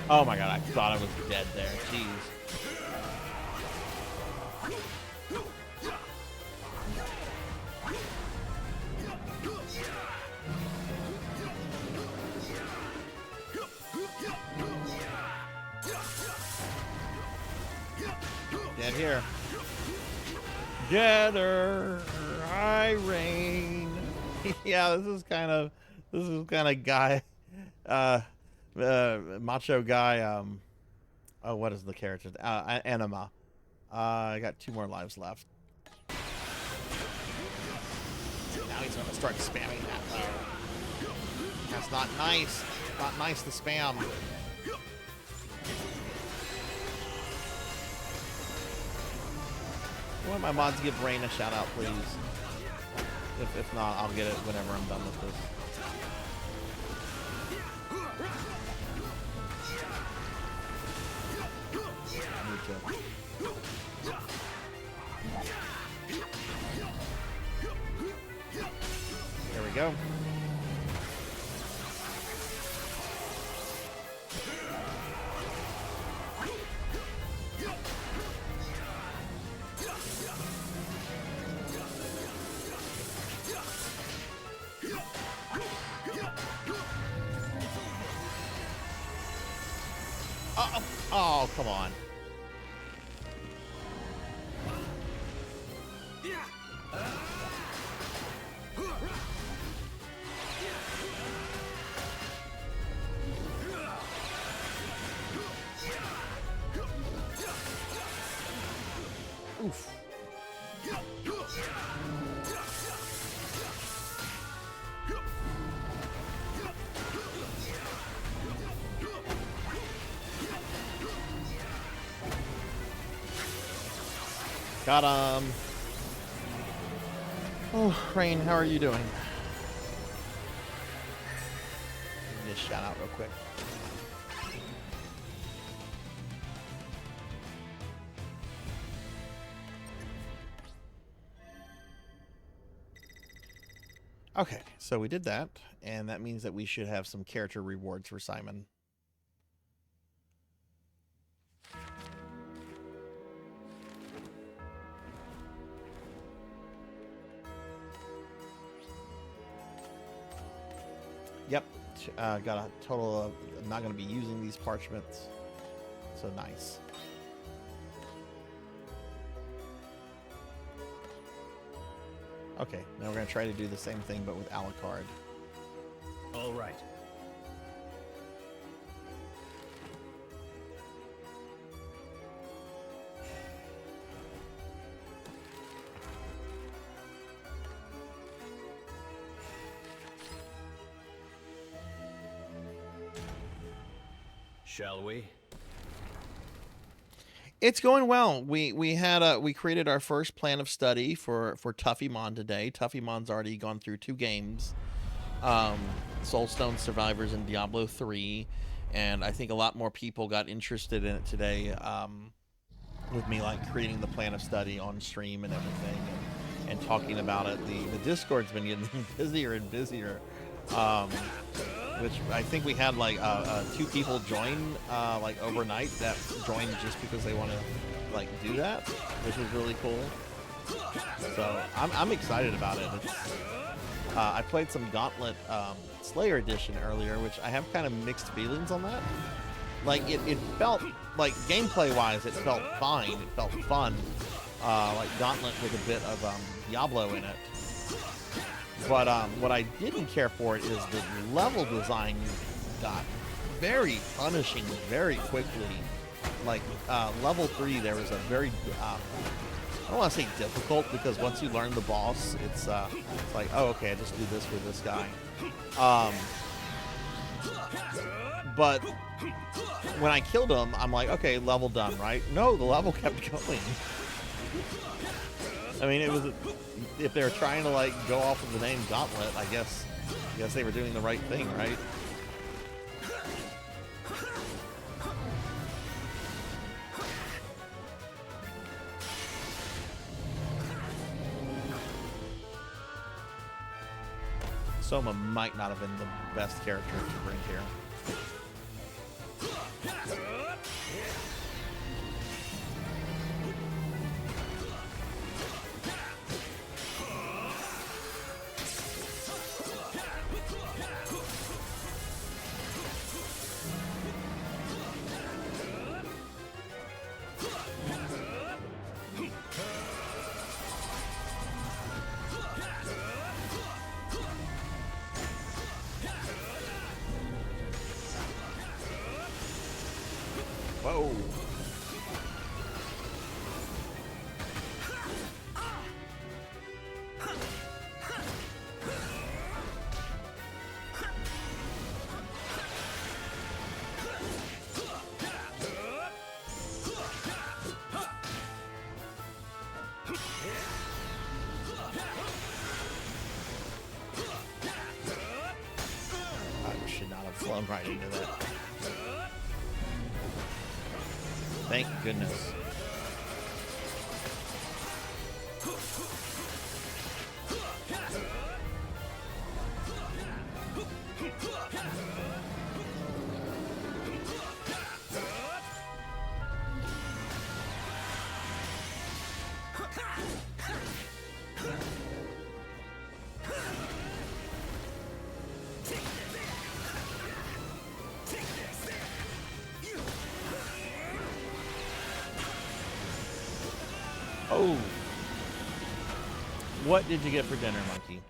Oh my god, I thought I was dead there. Jeez. Dead here. Get her. High rain. Yeah, this is kind of guy macho guy, oh, what is the character? Anima. I got 2 more lives left. Now he's gonna start spamming that though. That's not nice. Not nice to spam. Will my mods give Rain a shout out, please? If not, I'll get it whenever I'm done with this. There we go. Oh, come on. Oof. Got him. Oh, Rain, how are you doing? Give me a shout out real quick. Okay, so we did that, and that means that we should have some character rewards for Simon. Yep, got a total of, I'm not going to be using these parchments, so nice. Okay, now we're going to try to do the same thing, but with Alucard. All right. Shall we? It's going well. We created our first plan of study for Tuffymon today. Tuffymon's already gone through 2 games, Soulstone Survivors and Diablo 3, and I think a lot more people got interested in it today. With me like creating the plan of study on stream and everything, and talking about it. The Discord's been getting busier and busier. Which I think we had like 2 people join like overnight that joined just because they want to like do that, which was really cool. So I'm excited about it. It's, I played some Gauntlet Slayer Edition earlier, which I have kind of mixed feelings on that. Like it felt like gameplay wise, it felt fine. It felt fun. Like Gauntlet with a bit of Diablo in it. But what I didn't care for it is the level design got very punishing very quickly. Like level 3, there was a very I don't want to say difficult, because once you learn the boss, it's like, oh, okay, I just do this with this guy. But when I killed him, I'm like, okay, level done, right? No, the level kept going. I mean, it was, if they were trying to like go off of the name Gauntlet, I guess they were doing the right thing, right? Soma might not have been the best character to bring here. Whoa. I should not have flown right into that. Thank goodness. Oh. What did you get for dinner, Monkey?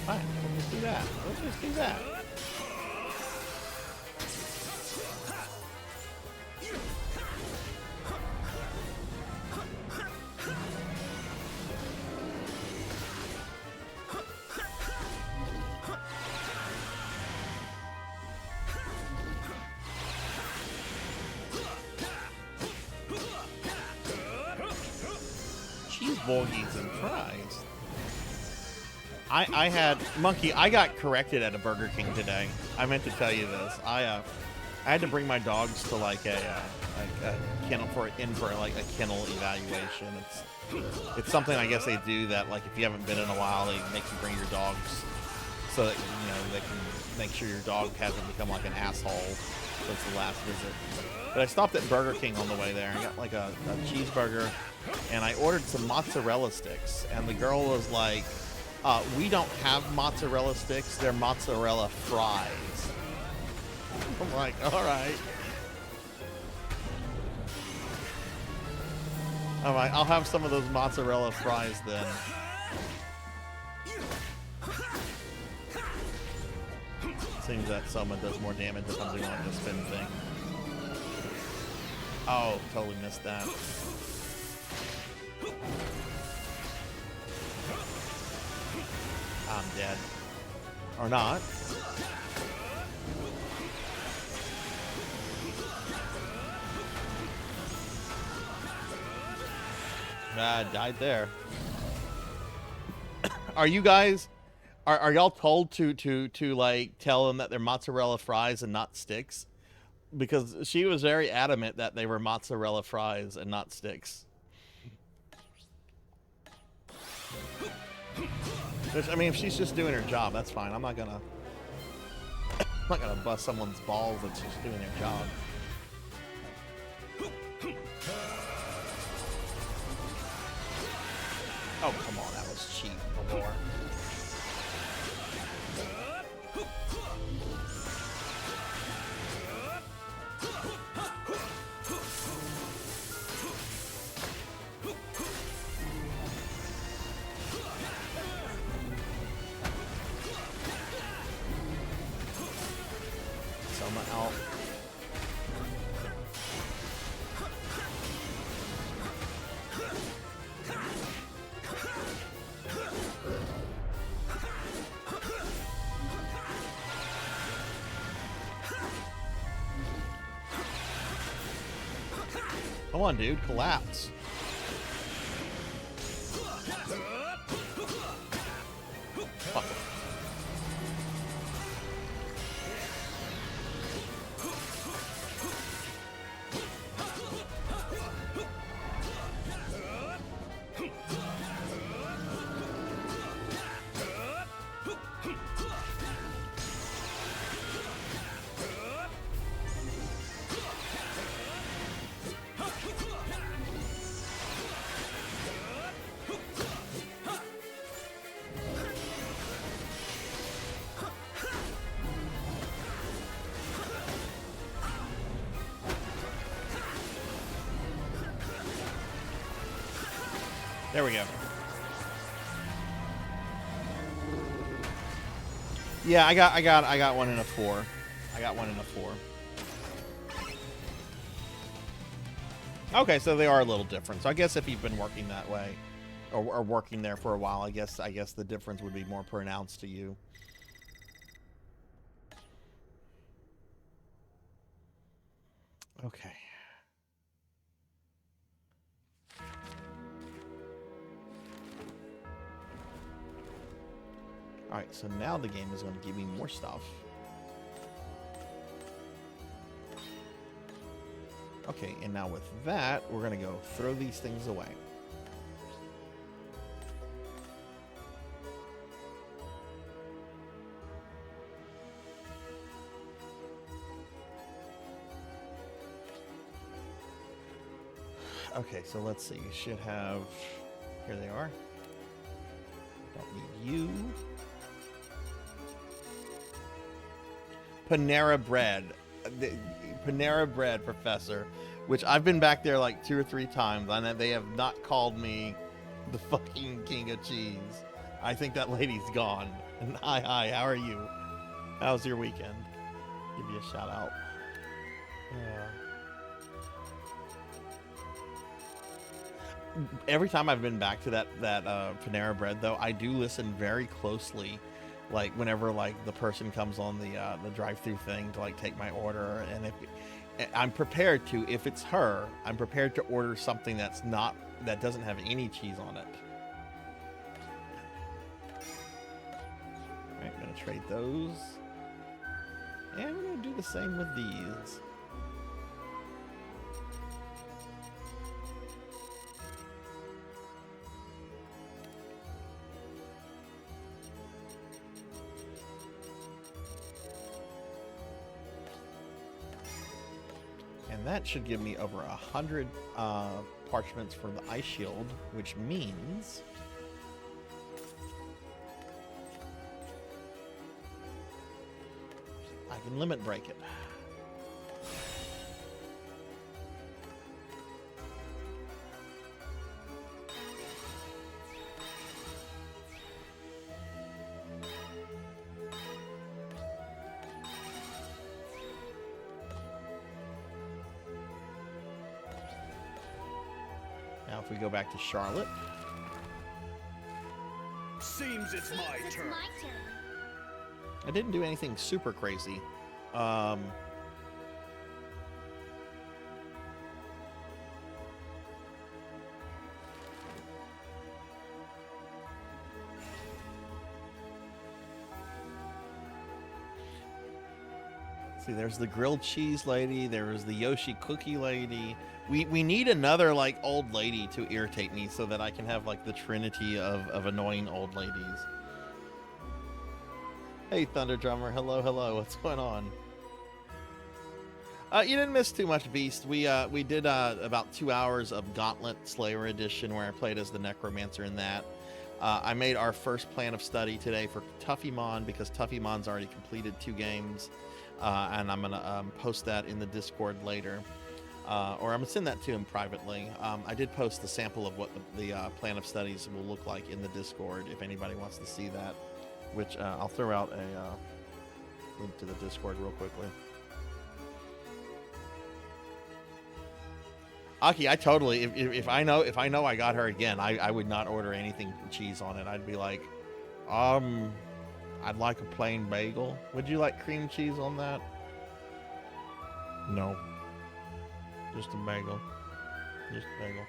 Fine, we'll just do that. Let's just do that. Cheese bogies and fries. I had Monkey. I got corrected at a Burger King today. I meant to tell you this. I had to bring my dogs to like a kennel for like a kennel evaluation. It's something I guess they do that like if you haven't been in a while, they make you bring your dogs so that you know they can make sure your dog hasn't become like an asshole since the last visit. But I stopped at Burger King on the way there. I got like a cheeseburger, and I ordered some mozzarella sticks. And the girl was like, we don't have mozzarella sticks. They're mozzarella fries. I'm like, all right. I'm like, I'll have some of those mozzarella fries then. Seems that Soma does more damage if I'm doing like the spin thing. Oh, totally missed that. I'm dead. Or not. I died there. Are you guys... Are y'all told to like tell them that they're mozzarella fries and not sticks? Because she was very adamant that they were mozzarella fries and not sticks. Which, I mean, if she's just doing her job, that's fine. I'm not gonna bust someone's balls that's just doing their job. Oh, come on, that was cheap before. Out. Come on, dude, collapse. Fuck it. There we go. Yeah, I got one in a 4. I got one in a 4. Okay, so they are a little different. So I guess if you've been working that way, or working there for a while, I guess the difference would be more pronounced to you. Okay. Alright, so now the game is going to give me more stuff. Okay, and now with that, we're gonna go throw these things away. Okay, so let's see. You should have... Here they are. Don't need you. Panera Bread. The Panera Bread, Professor. Which I've been back there like 2 or 3 times, and they have not called me the fucking king of cheese. I think that lady's gone. And hi, how are you? How's your weekend? Give you a shout out. Every time I've been back to that Panera Bread, though, I do listen very closely, like whenever like the person comes on the drive-through thing to like take my order, and if I'm prepared to, if it's her, I'm prepared to order something that doesn't have any cheese on it. All right, I'm gonna trade those, and we're gonna do the same with these. And that should give me over 100 parchments for the ice shield, which means I can limit break it. Now if we go back to Charlotte. Seems it's my turn. I didn't do anything super crazy. See, there's the grilled cheese lady. There was the Yoshi cookie lady. We need another like old lady to irritate me so that I can have like the trinity of annoying old ladies. Hey, Thunder Drummer. Hello. What's going on? You didn't miss too much, Beast. We did about 2 hours of Gauntlet Slayer Edition where I played as the Necromancer in that. I made our first plan of study today for Tuffymon because Tuffymon's already completed 2 games. And I'm going to post that in the Discord later. Or I'm going to send that to him privately. I did post the sample of what the plan of studies will look like in the Discord if anybody wants to see that. Which I'll throw out a link to the Discord real quickly. Aki, I totally, if I know I got her again, I would not order anything cheese on it. I'd be like, I'd like a plain bagel. Would you like cream cheese on that? No. Just a bagel. Just a bagel.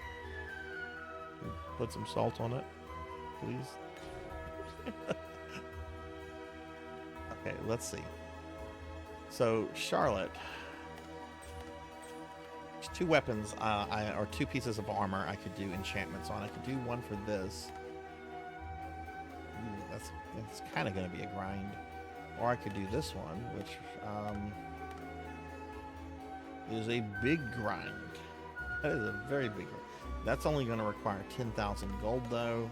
Put some salt on it, please. Okay, let's see. So, Charlotte. There's 2 weapons, or 2 pieces of armor I could do enchantments on. I could do one for this. It's kind of going to be a grind. Or I could do this one, which is a big grind. That is a very big grind. That's only going to require 10,000 gold, though.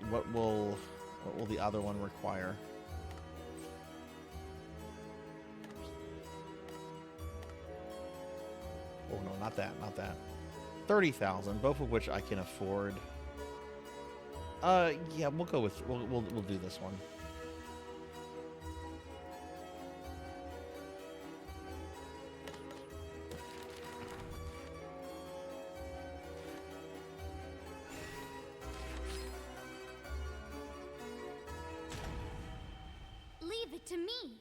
What will the other one require? Oh no, not that. 30,000, both of which I can afford. Yeah, we'll go with we'll do this one. Leave it to me.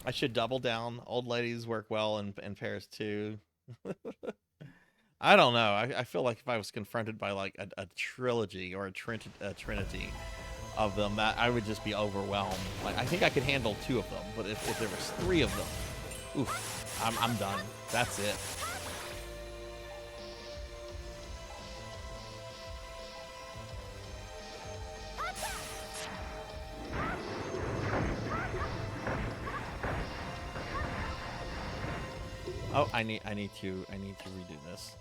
I should double down. Old ladies work well in pairs too. I don't know. I feel like if I was confronted by like a trilogy or a trinity of them, that I would just be overwhelmed. Like I think I could handle 2 of them, but if there was 3 of them, Oof, I'm done. That's it. Oh, I need to redo this.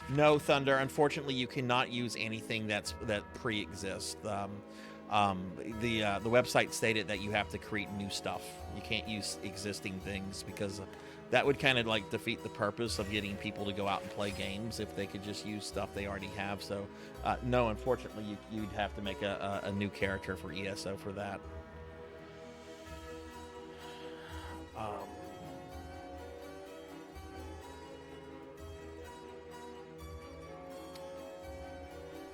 No, Thunder. Unfortunately, you cannot use anything that pre-exists. The website stated that you have to create new stuff. You can't use existing things because that would kind of like defeat the purpose of getting people to go out and play games if they could just use stuff they already have. So, no, unfortunately, you'd have to make a new character for ESO for that.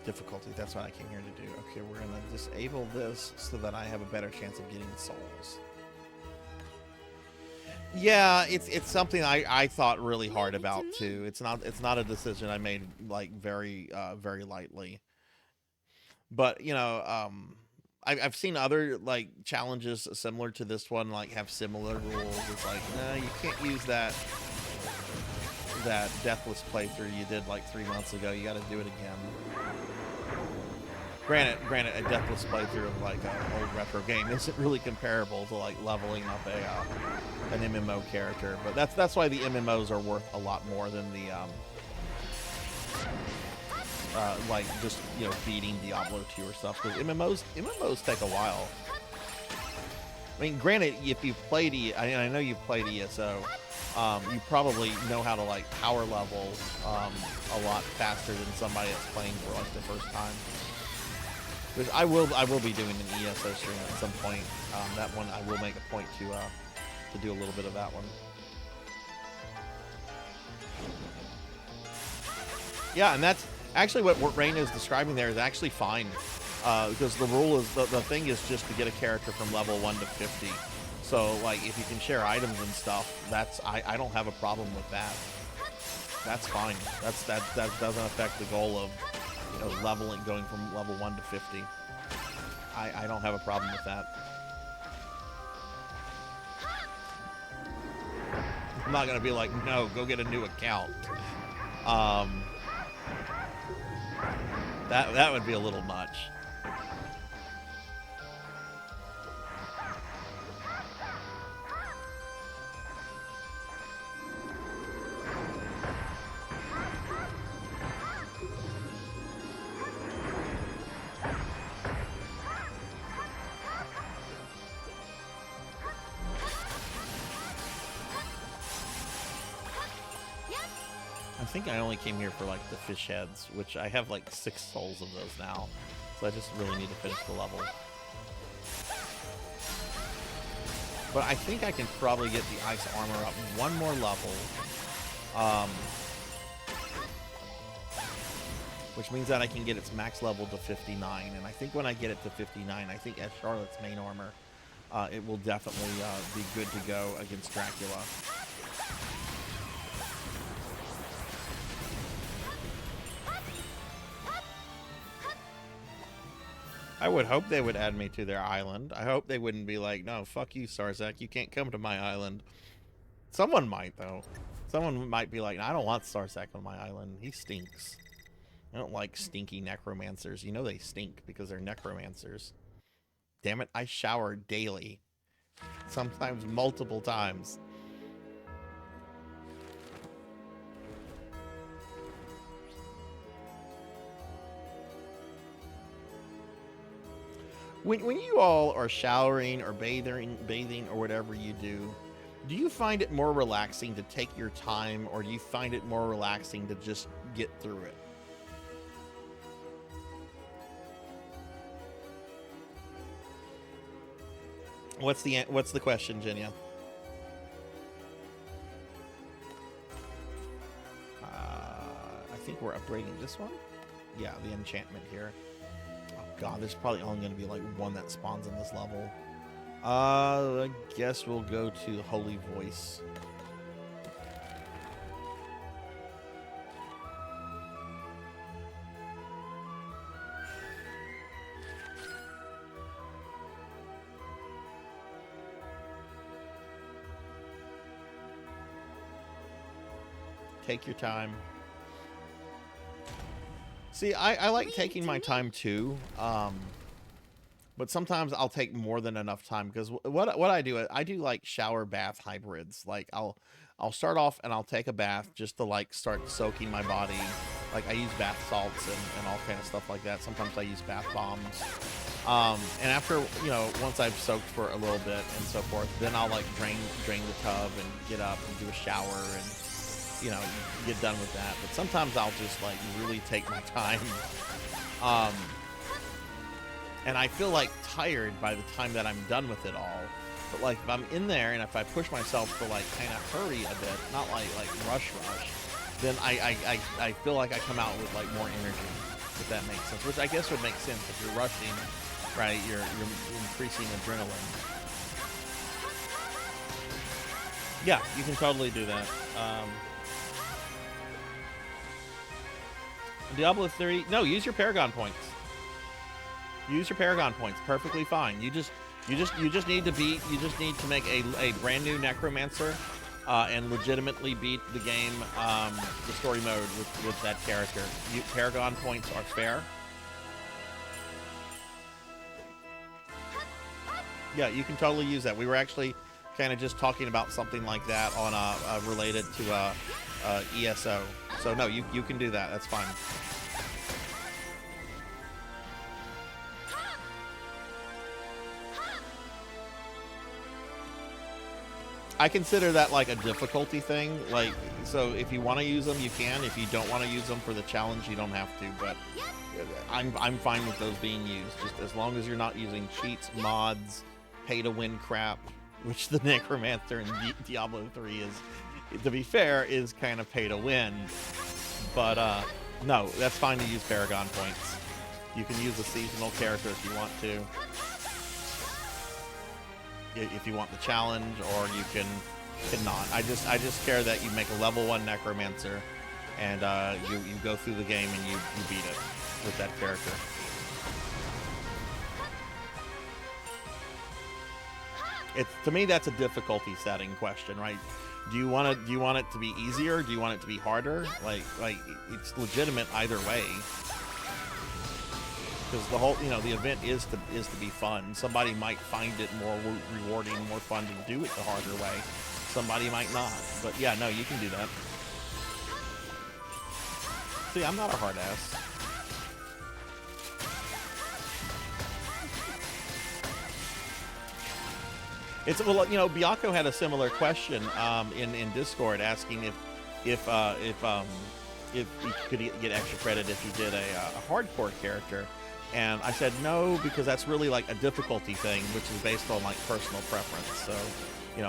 Difficulty, that's what I came here to do. Okay, we're gonna disable this so that I have a better chance of getting souls. Yeah, it's something I thought really hard about too. It's not a decision I made like very lightly. But you know, I've seen other like challenges similar to this one like have similar rules. It's like, no, you can't use that deathless playthrough you did like 3 months ago. You got to do it again. Granted, a deathless playthrough of like an old retro game isn't really comparable to like leveling up an MMO character, but that's why the MMOs are worth a lot more than the like just, you know, beating Diablo 2 or stuff, because MMOs take a while. I mean, granted, if you've played I know you've played ESO, you probably know how to like power level a lot faster than somebody that's playing for like the first time. Because I will be doing an ESO stream at some point. That one I will make a point to do a little bit of that one. Yeah, and that's actually what Rain is describing there is actually fine. Because the rule is the thing is just to get a character from level 1 to 50. So like if you can share items and stuff, that's I don't have a problem with that. That's fine. That doesn't affect the goal of, you know, leveling, going from level 1 to 50. I don't have a problem with that. I'm not gonna be like, no, go get a new account. That would be a little much. I think I only came here for like the fish heads, which I have like 6 souls of those now, so I just really need to finish the level. But I think I can probably get the ice armor up 1 more level, which means that I can get its max level to 59, and I think when I get it to 59, I think as Charlotte's main armor, it will definitely be good to go against Dracula. I would hope they would add me to their island. I hope they wouldn't be like, no, fuck you, Sarzac, you can't come to my island. Someone might, though. Someone might be like, I don't want Sarzac on my island. He stinks. I don't like stinky necromancers. You know they stink because they're necromancers. Damn it, I shower daily. Sometimes multiple times. When you all are showering or bathing or whatever you do you find it more relaxing to take your time, or do you find it more relaxing to just get through it? What's the question, Jenya? I think we're upgrading this one. Yeah, the enchantment here. God, there's probably only going to be like 1 that spawns in this level. I guess we'll go to Holy Voice. take your time. See, I like taking my time too, but sometimes I'll take more than enough time because what I do like shower bath hybrids. Like I'll start off and I'll take a bath just to like start soaking my body. Like I use bath salts and all kind of stuff like that. Sometimes I use bath bombs. And after, you know, once I've soaked for a little bit and so forth, then I'll like drain the tub and get up and do a shower and, you know, get done with that. But sometimes I'll just like really take my time. And I feel like tired by the time that I'm done with it all. But like if I'm in there and if I push myself to like kind of hurry a bit, not like rush, then I feel like I come out with like more energy, if that makes sense. Which I guess would make sense if you're rushing, right? You're increasing adrenaline. Yeah, you can totally do that. Diablo 3, no, use your Paragon points. Use your Paragon points, perfectly fine. You just need to make a brand new Necromancer and legitimately beat the game, the story mode with that character. Paragon points are fair. Yeah, you can totally use that. We were actually kind of just talking about something like that on related to ESO. So no, you can do that. That's fine. I consider that like a difficulty thing. Like, so if you want to use them, you can. If you don't want to use them for the challenge, you don't have to. But I'm fine with those being used, just as long as you're not using cheats, mods, pay-to-win crap, which the Necromancer in Diablo 3 is, to be fair, is kind of pay-to-win. But no, that's fine to use Paragon points. You can use a seasonal character if you want to. If you want the challenge, or you cannot. I just care that you make a level 1 Necromancer, and you go through the game and you beat it with that character. To me, that's a difficulty setting question, right? Do you want it to be easier? Do you want it to be harder? Like it's legitimate either way. Because the whole, the event is to be fun. Somebody might find it more rewarding, more fun to do it the harder way. Somebody might not. But yeah, no, you can do that. See, I'm not a hard ass. Well, Biako had a similar question in Discord, asking if he could get extra credit if he did a hardcore character. And I said no, because that's really like a difficulty thing, which is based on like personal preference. So,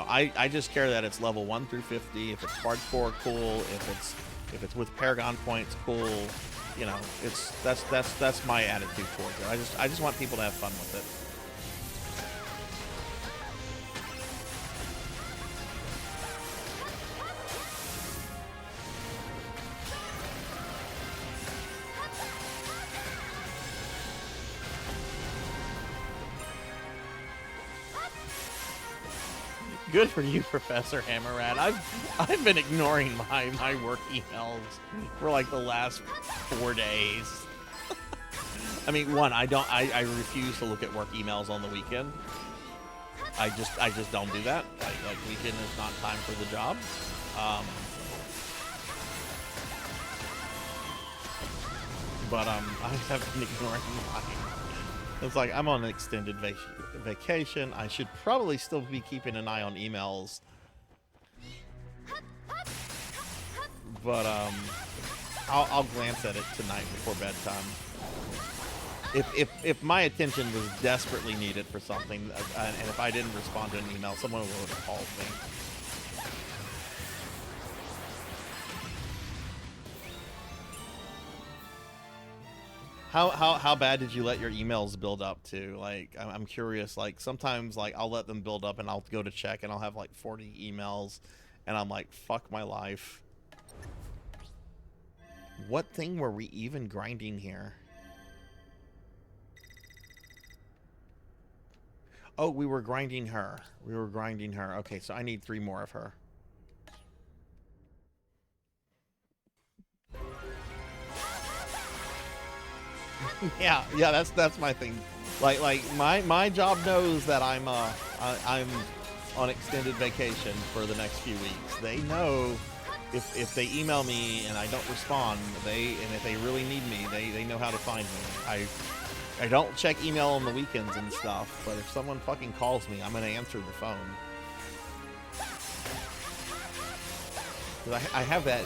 I just care that it's level 1 through 50. If it's hardcore, cool. If it's with Paragon points, cool. That's my attitude towards it. I just want people to have fun with it. Good for you, Professor Hammerad. I've been ignoring my work emails for like the last 4 days. I mean, one, I refuse to look at work emails on the weekend. I just don't do that. Like weekend is not time for the job. But I have been ignoring mine. It's like I'm on an extended vacation. I should probably still be keeping an eye on emails. But I'll glance at it tonight before bedtime. If my attention was desperately needed for something, and if I didn't respond to an email, someone would have called me. How bad did you let your emails build up to? Like, I'm curious. Like, sometimes, like, I'll let them build up and I'll go to check and I'll have like 40 emails, and I'm like, fuck my life. What thing were we even grinding here? Oh, we were grinding her. Okay, so I need 3 more of her. Yeah, that's my thing. Like my job knows that I'm on extended vacation for the next few weeks. They know if they email me and I don't respond, if they really need me, they know how to find me. I don't check email on the weekends and stuff, but if someone fucking calls me, I'm gonna answer the phone. 'Cause I have that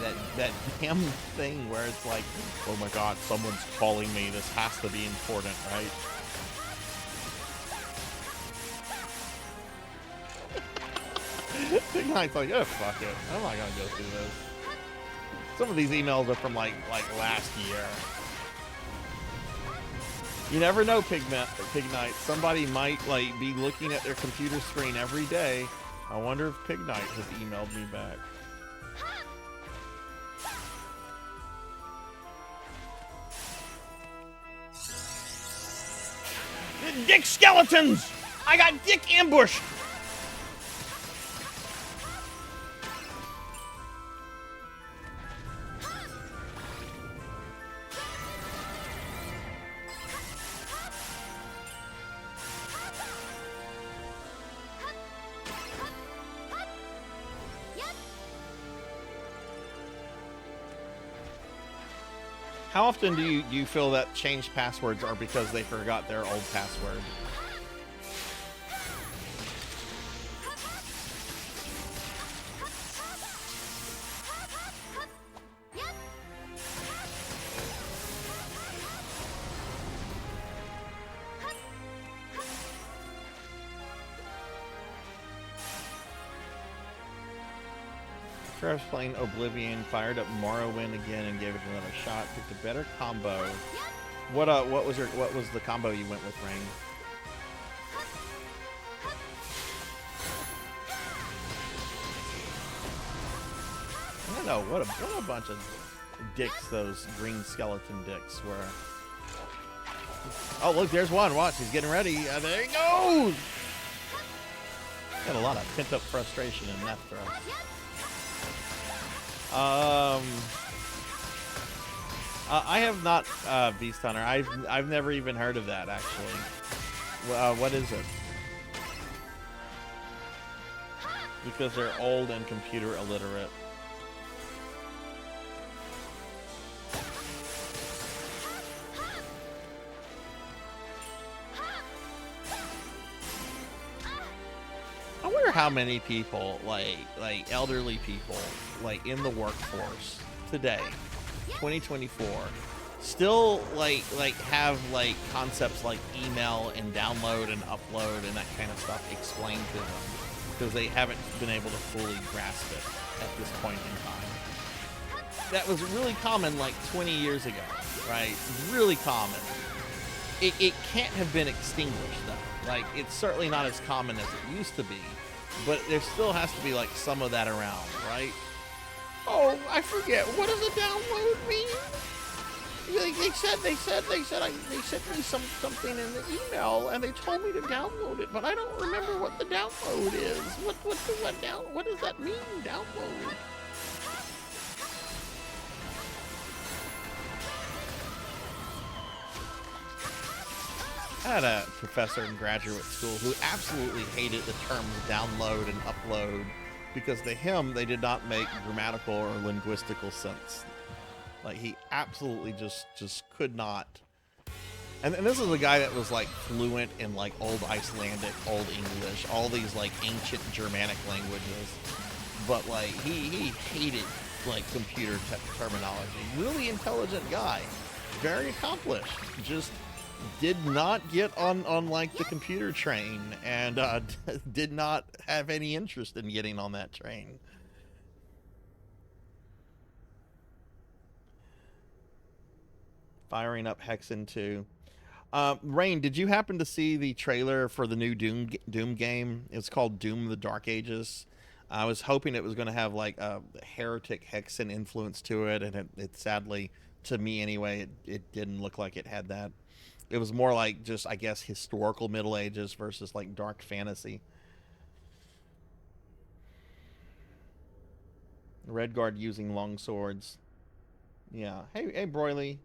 damn thing where it's like, oh my god, someone's calling me. This has to be important, right? Big Knight's like, oh fuck it, I'm not gonna go through this. Some of these emails are from like last year. You never know, Pig Knight. Somebody might like be looking at their computer screen every day. I wonder if Pig Knight has emailed me back. Dick skeletons! I got Dick ambushed! How often do you feel that changed passwords are because they forgot their old password? I was playing Oblivion, fired up Morrowind again, and gave it another shot. Picked a better combo. What was the combo you went with, Rain? I don't know. What a bunch of dicks those green skeleton dicks were. Oh look, there's one. Watch, he's getting ready. There he goes. Got a lot of pent up frustration in that thrust. I have not Beast Hunter. I've never even heard of that actually. What is it? Because they're old and computer illiterate. I wonder how many people, like elderly people, like in the workforce today, 2024, still like have like concepts like email and download and upload and that kind of stuff explained to them because they haven't been able to fully grasp it at this point in time. That was really common like 20 years ago, right? Really common. It can't have been extinguished though. Like, it's certainly not as common as it used to be, but there still has to be like some of that around, right? Oh, I forget. What does a download mean? They sent me something in the email and they told me to download it, but I don't remember what the download is. What does that mean, download? I had a professor in graduate school who absolutely hated the terms download and upload because to him they did not make grammatical or linguistical sense. Like, he absolutely just could not. And this is a guy that was like fluent in like old Icelandic, old English, all these like ancient Germanic languages, but like he hated like computer terminology. Really intelligent guy, very accomplished, just did not get on like the computer train and did not have any interest in getting on that train. Firing up Hexen 2. Rain, did you happen to see the trailer for the new Doom game? It's called Doom: The Dark Ages. I was hoping it was going to have like a heretic Hexen influence to it, and it sadly, to me anyway, it didn't look like it had that. It was more like just, I guess, historical Middle Ages versus like dark fantasy. Redguard using long swords. Yeah. Hey, Broily.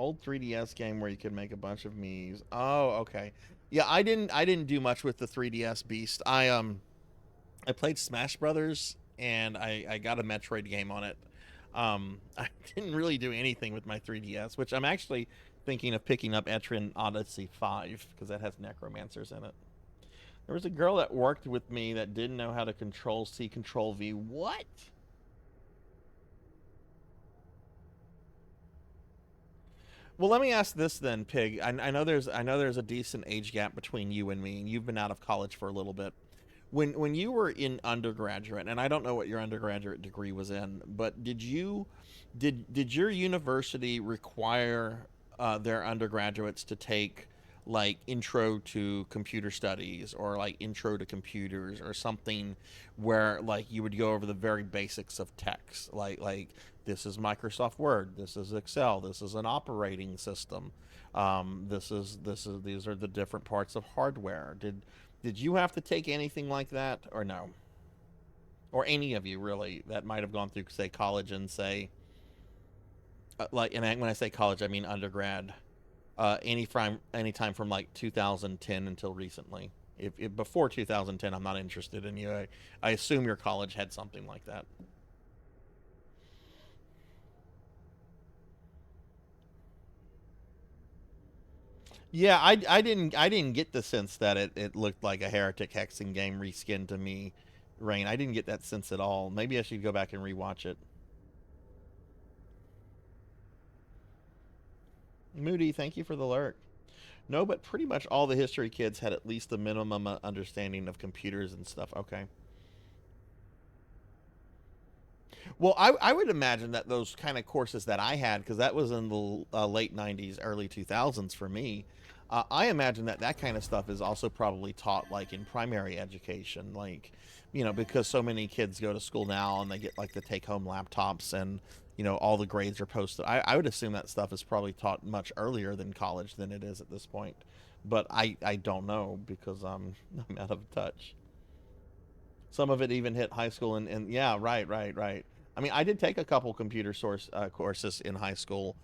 Old 3DS game where you could make a bunch of Miis. Oh, okay. Yeah, I didn't do much with the 3DS beast. I played Smash Brothers and I got a Metroid game on it. I didn't really do anything with my 3DS, which I'm actually thinking of picking up Etrian Odyssey 5 because that has necromancers in it. There was a girl that worked with me that didn't know how to control C, control V. What? Well, let me ask this then, Pig. I know there's a decent age gap between you and me, and you've been out of college for a little bit. When you were in undergraduate, and I don't know what your undergraduate degree was in, but did your university require their undergraduates to take like intro to computer studies or like intro to computers or something where like you would go over the very basics of text, like this is Microsoft Word, this is Excel, this is an operating system, these are the different parts of hardware. Did you have to take anything like that or no? Or any of you really that might have gone through say college and say like, and when I say college I mean undergrad. Anytime from like 2010 until recently. If before 2010, I'm not interested in you. I assume your college had something like that. Yeah, I didn't get the sense that it looked like a Heretic Hexing game reskinned to me, Rain. I didn't get that sense at all. Maybe I should go back and rewatch it. Moody, thank you for the lurk. No, but pretty much all the history kids had at least a minimum understanding of computers and stuff. Okay. Well, I would imagine that those kind of courses that I had, because that was in the late 90s, early 2000s for me, I imagine that that kind of stuff is also probably taught like in primary education, like, you know, because so many kids go to school now and they get like the take-home laptops and, you know, all the grades are posted. I would assume that stuff is probably taught much earlier than college than it is at this point. But I don't know because I'm out of touch. Some of it even hit high school and yeah, right. I mean, I did take a couple computer courses in high school.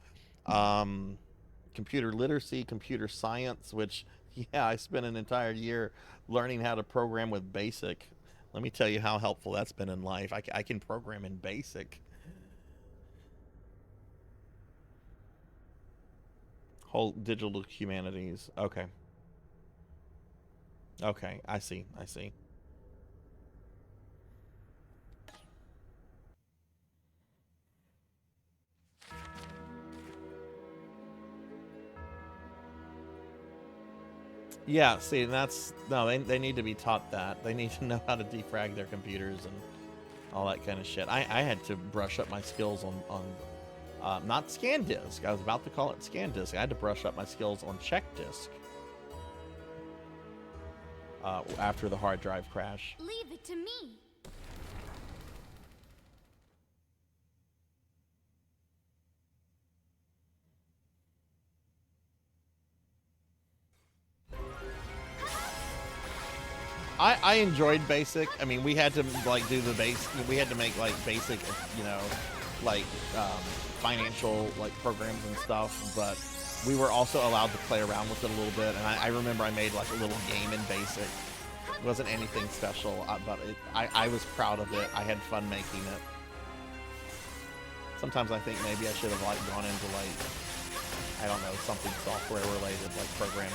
Computer literacy, computer science, which, yeah, I spent an entire year learning how to program with BASIC. Let me tell you how helpful that's been in life. I can program in BASIC. Whole digital humanities. Okay. Okay, I see. Yeah, see, that's... No, they need to be taught that. They need to know how to defrag their computers and all that kind of shit. I had to brush up my skills on not scan disk. I was about to call it scan disk. I had to brush up my skills on check disk after the hard drive crash. Leave it to me. I enjoyed BASIC. I mean, we had to like do the base. We had to make like basic, you know, like financial like programs and stuff. But we were also allowed to play around with it a little bit. And I remember I made like a little game in BASIC. It wasn't anything special, but I was proud of it. I had fun making it. Sometimes I think maybe I should have like gone into like, I don't know, something software related like programming.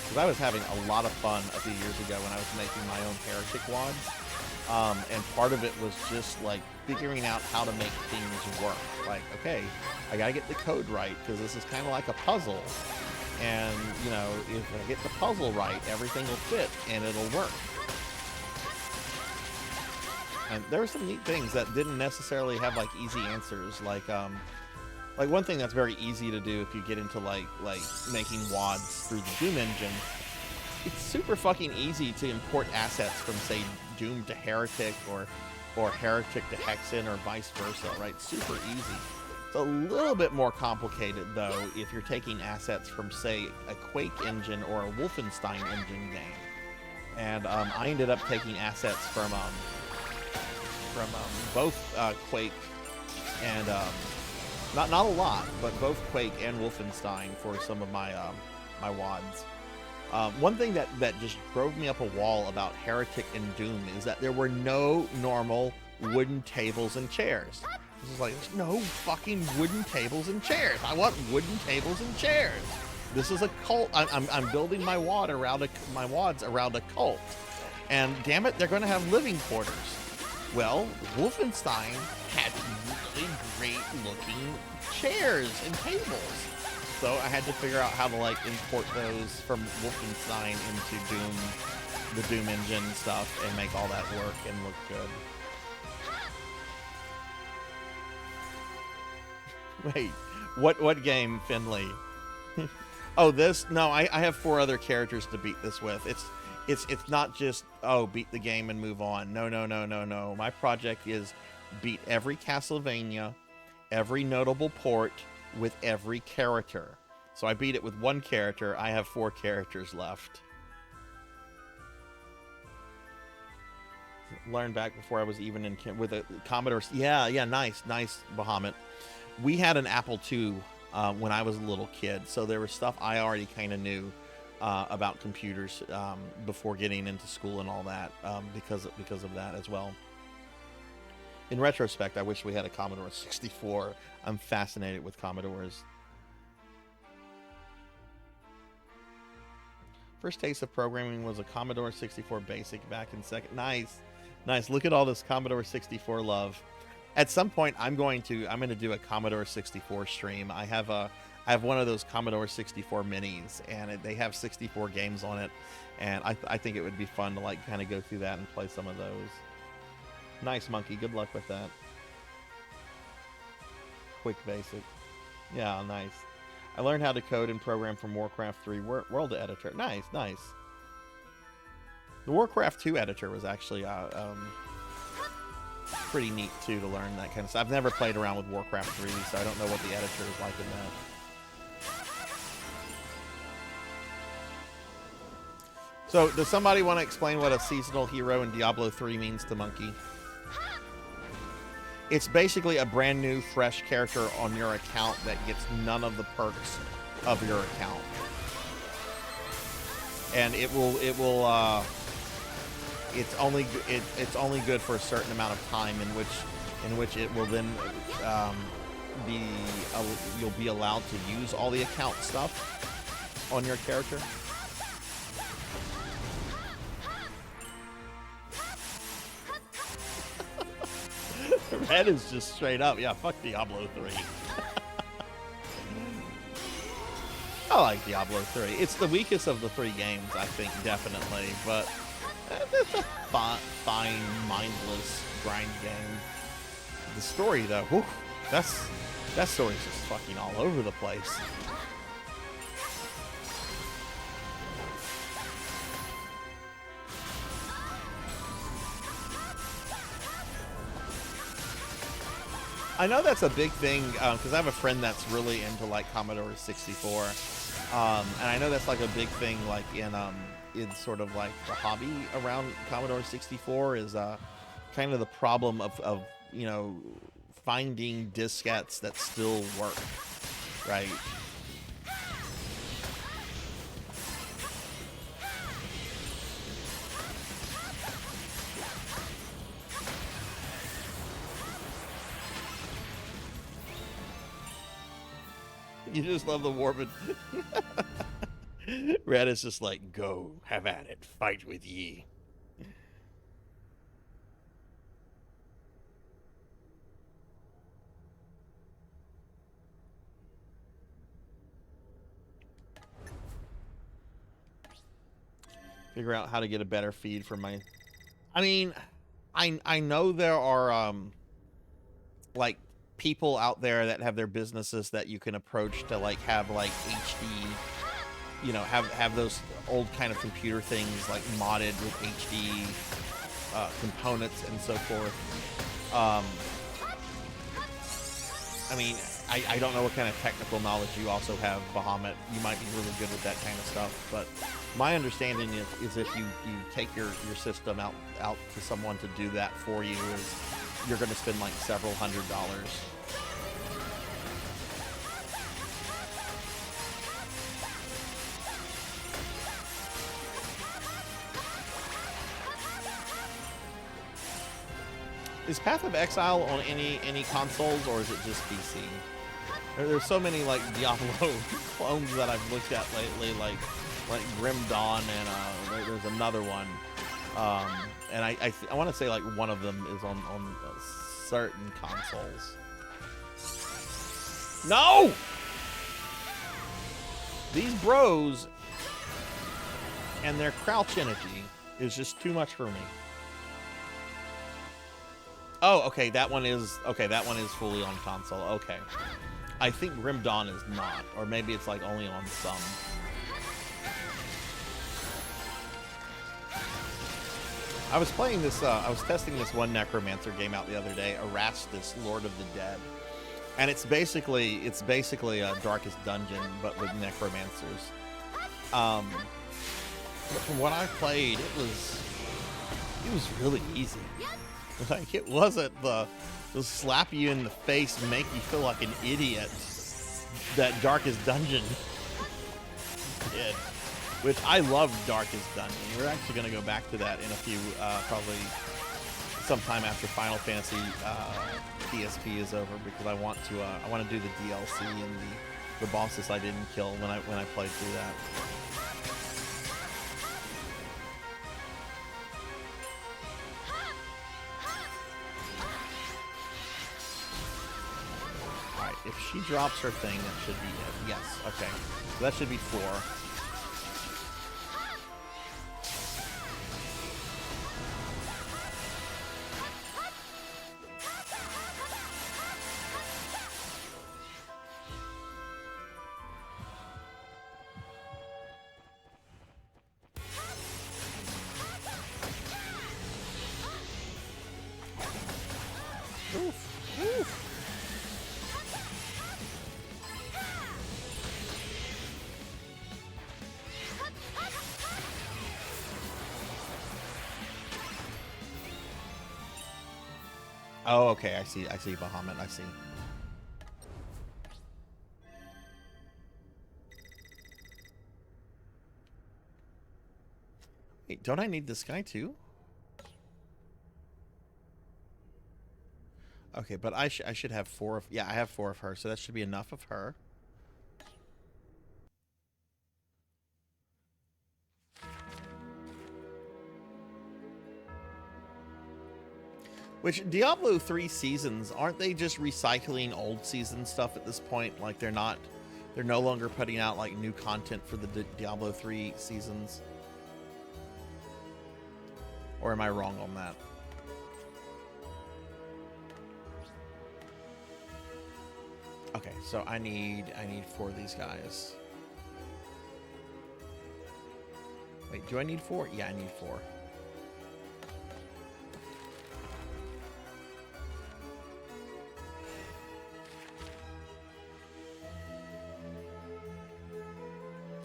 Because I was having a lot of fun a few years ago when I was making my own Heretic wads. And part of it was just like figuring out how to make things work. Like, okay, I gotta get the code right because this is kind of like a puzzle. And, you know, if I get the puzzle right, everything will fit and it'll work. And there were some neat things that didn't necessarily have like easy answers. Like one thing that's very easy to do if you get into like making wads through the Doom engine, it's super fucking easy to import assets from say Doom to Heretic or Heretic to Hexen or vice versa, right? Super easy. It's a little bit more complicated though if you're taking assets from say a Quake engine or a Wolfenstein engine game. And I ended up taking assets from both Quake and Not a lot, but both Quake and Wolfenstein for some of my my WADs. One thing that just drove me up a wall about Heretic and Doom is that there were no normal wooden tables and chairs. This is like, there's no fucking wooden tables and chairs. I want wooden tables and chairs. This is a cult. I'm building my WAD around my WADs around a cult, and damn it, they're going to have living quarters. Well, Wolfenstein had really great looking chairs and tables. So I had to figure out how to like import those from Wolfenstein into Doom, the Doom engine stuff, and make all that work and look good. Wait, what game, Finley? Oh, this? No, I have 4 other characters to beat this with. It's not just, oh, beat the game and move on. No. My project is beat every Castlevania, every notable port, with every character. So I beat it with 1 character. I have 4 characters left. Learned back before I was even in with a Commodore. Yeah, nice, Bahamut. We had an Apple II when I was a little kid, so there was stuff I already kind of knew about computers before getting into school and all that, because of that as well. In retrospect, I wish we had a Commodore 64. I'm fascinated with Commodores. First taste of programming was a Commodore 64 Basic back in second. Nice. Look at all this Commodore 64 love. At some point, I'm going to do a Commodore 64 stream. I have one of those Commodore 64 minis, and they have 64 games on it, and I think it would be fun to like kind of go through that and play some of those. Nice, Monkey. Good luck with that. Quick basic. Yeah, nice. I learned how to code and program from Warcraft 3 World Editor. Nice. The Warcraft 2 editor was actually pretty neat too, to learn that kind of stuff. I've never played around with Warcraft 3, so I don't know what the editor is like in that. So, does somebody want to explain what a seasonal hero in Diablo 3 means to Monkey? It's basically a brand new, fresh character on your account that gets none of the perks of your account, and it's only good for a certain amount of time in which it will then you'll be allowed to use all the account stuff on your character. Red is just straight up, yeah, fuck Diablo 3. I like Diablo 3. It's the weakest of the 3 games, I think, definitely, but it's a fine, mindless grind game. The story, though, whew, that story's just fucking all over the place. I know that's a big thing, because I have a friend that's really into like Commodore 64, and I know that's like a big thing, like in sort of like the hobby around Commodore 64 is kind of the problem of you know, finding diskettes that still work, right? You just love the Warbin. Red is just like, go, have at it, fight with ye. Figure out how to get a better feed for my... I mean, I know there are, like, people out there that have their businesses that you can approach to like have like HD, you know, have those old kind of computer things like modded with HD components and so forth. I mean, I don't know what kind of technical knowledge you also have, Bahamut. You might be really good with that kind of stuff, but my understanding is if you take your system out to someone to do that for you, is you're going to spend like several $100s. Is Path of Exile on any consoles, or is it just PC? There's so many like Diablo clones that I've looked at lately, like Grim Dawn, and there's another one, and I want to say like one of them is on certain consoles. No, these bros and their crouch energy is just too much for me. Oh, okay, that one is fully on console. Okay. I think Grim Dawn is not, or maybe it's like only on some. I was playing this, I was testing this one Necromancer game out the other day, Erastus, Lord of the Dead. And it's basically a Darkest Dungeon, but with Necromancers. But from what I played, it was really easy. Like, it wasn't the slap you in the face, make you feel like an idiot that Darkest Dungeon did. Which I love Darkest Dungeon. We're actually going to go back to that in a few, probably sometime after Final Fantasy PSP is over, because I want to do the DLC and the bosses I didn't kill when I played through that. If she drops her thing, that should be it. Yes, okay. So that should be 4. Oh, okay, I see Bahamut, I see. Wait, don't I need this guy too? Okay, but I should have 4 of, yeah, I have 4 of her, so that should be enough of her. Which, Diablo 3 seasons, aren't they just recycling old season stuff at this point? Like, they're no longer putting out, like, new content for the Diablo 3 seasons? Or am I wrong on that? Okay, so I need 4 of these guys. Wait, do I need 4? Yeah, I need 4.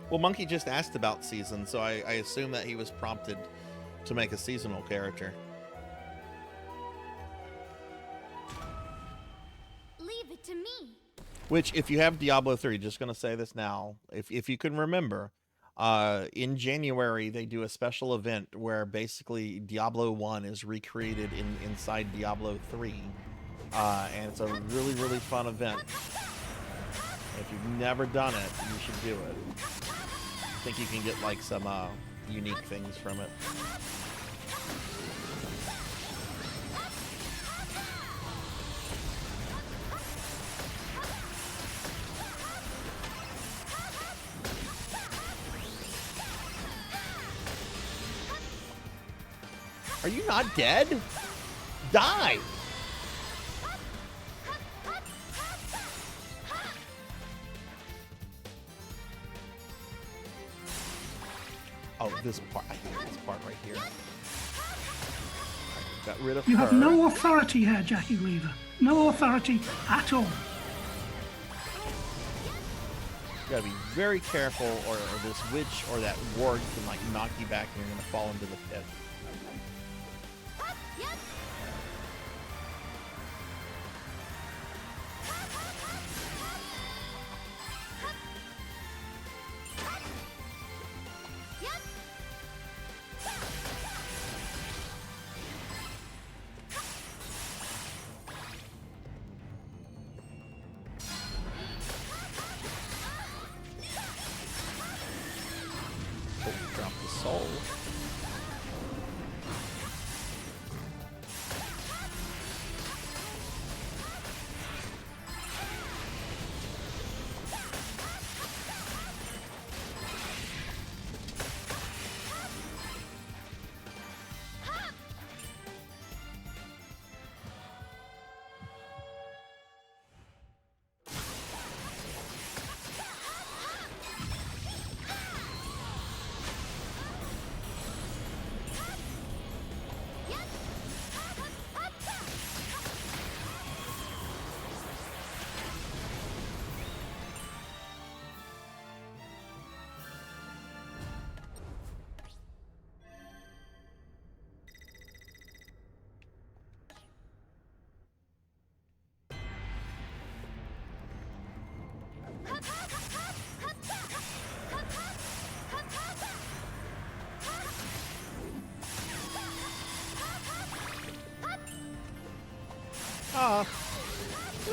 Well, Monkey just asked about seasons, so I assume that he was prompted to make a seasonal character. Leave it to me. Which, if you have Diablo 3, just going to say this now, if you can remember, in January they do a special event where basically Diablo 1 is recreated inside Diablo 3, and it's a really, really fun event. If you've never done it, you should do it. I think you can get like some unique things from it. Are you not dead? Die! Oh, this part. I think this part right here. Got rid of her. You have no authority here, Jackie Weaver. No authority at all. You gotta be very careful, or this witch or that ward can like knock you back and you're gonna fall into the pit.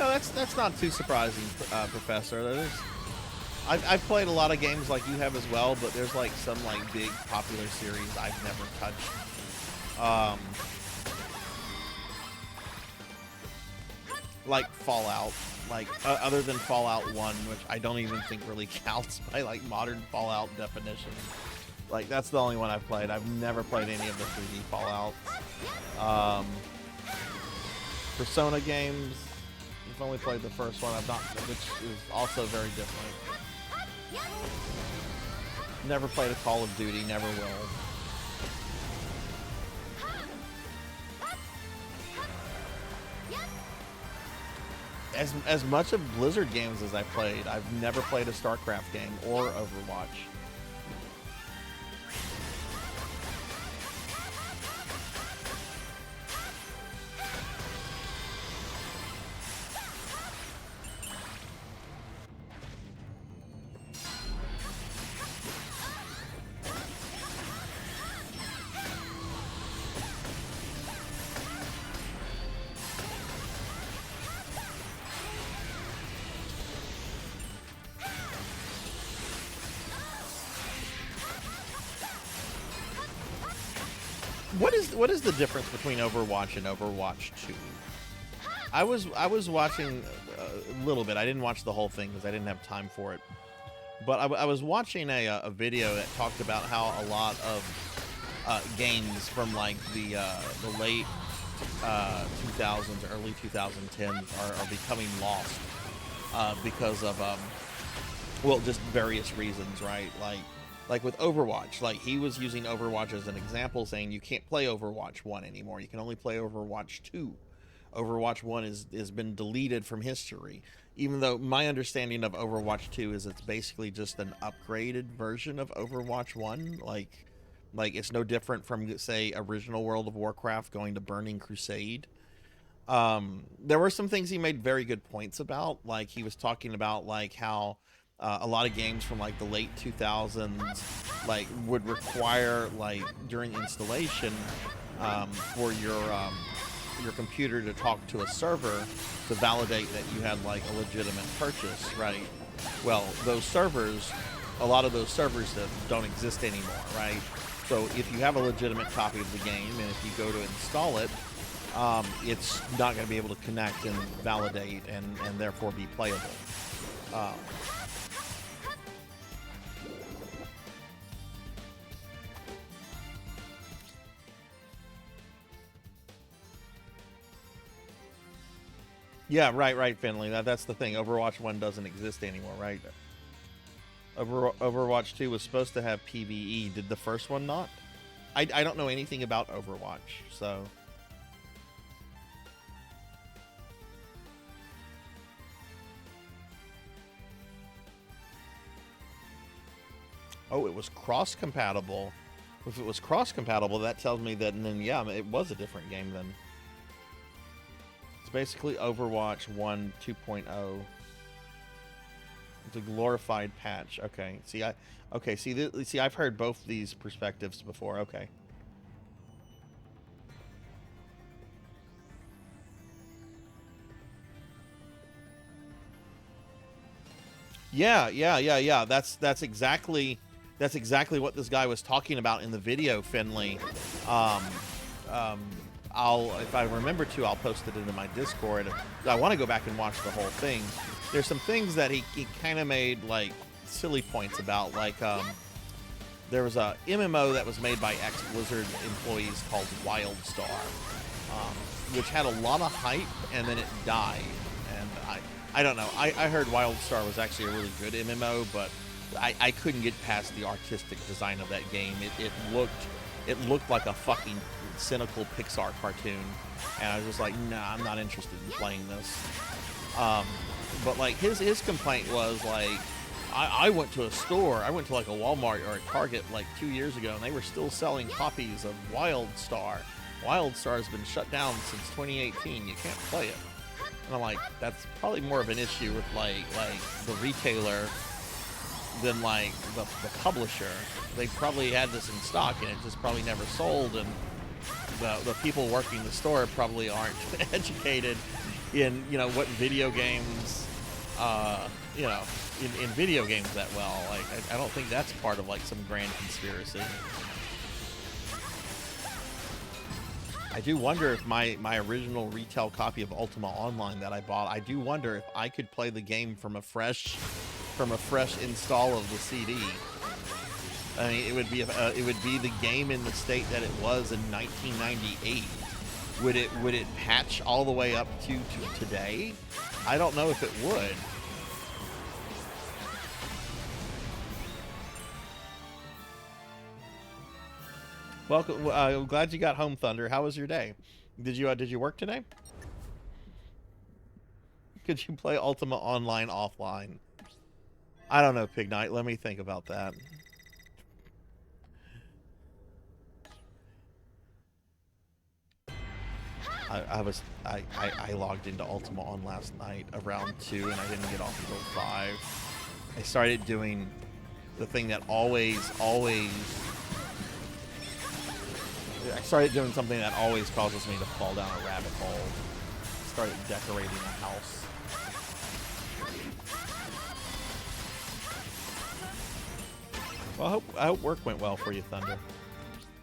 No, that's not too surprising, Professor. I've played a lot of games like you have as well, but there's like some like big popular series I've never touched. Like Fallout, like other than Fallout 1, which I don't even think really counts by like modern Fallout definition. Like that's the only one I've played. I've never played any of the 3D Fallout. Persona games, I've only played the first one. I've not, which is also very different. Never played a Call of Duty, never will. As much of Blizzard games as I played, I've never played a StarCraft game or Overwatch. What is the difference between Overwatch and Overwatch 2? I was watching a little bit. I didn't watch the whole thing because I didn't have time for it. But I was watching a video that talked about how a lot of games from like the late 2000s, early 2010s are becoming lost because of well, just various reasons, right? Like with Overwatch, like he was using Overwatch as an example, saying you can't play Overwatch 1 anymore. You can only play Overwatch 2. Overwatch 1 has been deleted from history. Even though my understanding of Overwatch 2 is it's basically just an upgraded version of Overwatch 1. Like it's no different from, say, original World of Warcraft going to Burning Crusade. There were some things he made very good points about. Like he was talking about like how a lot of games from like the late 2000s like would require like during installation for your computer to talk to a server to validate that you had like a legitimate purchase, right? Well, those servers, a lot of those servers that don't exist anymore, right? So if you have a legitimate copy of the game and if you go to install it, it's not going to be able to connect and validate and therefore be playable. Yeah, right, Finley. That's the thing. Overwatch 1 doesn't exist anymore, right? Overwatch 2 was supposed to have PvE. Did the first one not? I don't know anything about Overwatch, so... Oh, it was cross-compatible. If it was cross-compatible, that tells me that, and then, yeah, it was a different game then. It's basically Overwatch 1 2.0. It's a glorified patch. Okay. See, I've heard both these perspectives before. Okay. Yeah. That's exactly what this guy was talking about in the video, Finley. If I remember to, I'll post it into my Discord. I want to go back and watch the whole thing. There's some things that he kind of made like silly points about, like there was a MMO that was made by ex-Blizzard employees called WildStar, which had a lot of hype and then it died. And I don't know. I heard WildStar was actually a really good MMO, but I couldn't get past the artistic design of that game. It looked like a fucking cynical Pixar cartoon, and I was just like, nah, I'm not interested in playing this. But like his complaint was like, I went to a store, I went to like a Walmart or a Target like 2 years ago, and they were still selling copies of WildStar. WildStar has been shut down since 2018. You can't play it. And I'm like, that's probably more of an issue with like the retailer than like the publisher. They probably had this in stock and it just probably never sold, and the people working the store probably aren't educated in what video games, in video games that well. Like, I don't think that's part of like some grand conspiracy. I do wonder if my original retail copy of Ultima Online that I bought, I do wonder if I could play the game from a fresh install of the CD. I mean, it would be the game in the state that it was in 1998. Would it patch all the way up to today? I don't know if it would. Welcome. I'm glad you got home, Thunder. How was your day? Did you work today? Could you play Ultima Online offline? I don't know, Pig Knight. Let me think about that. I logged into Ultima on last night around 2 and I didn't get off until 5. I started doing the thing that always I started doing something that always causes me to fall down a rabbit hole. I started decorating a house. Well, I hope work went well for you, Thunder.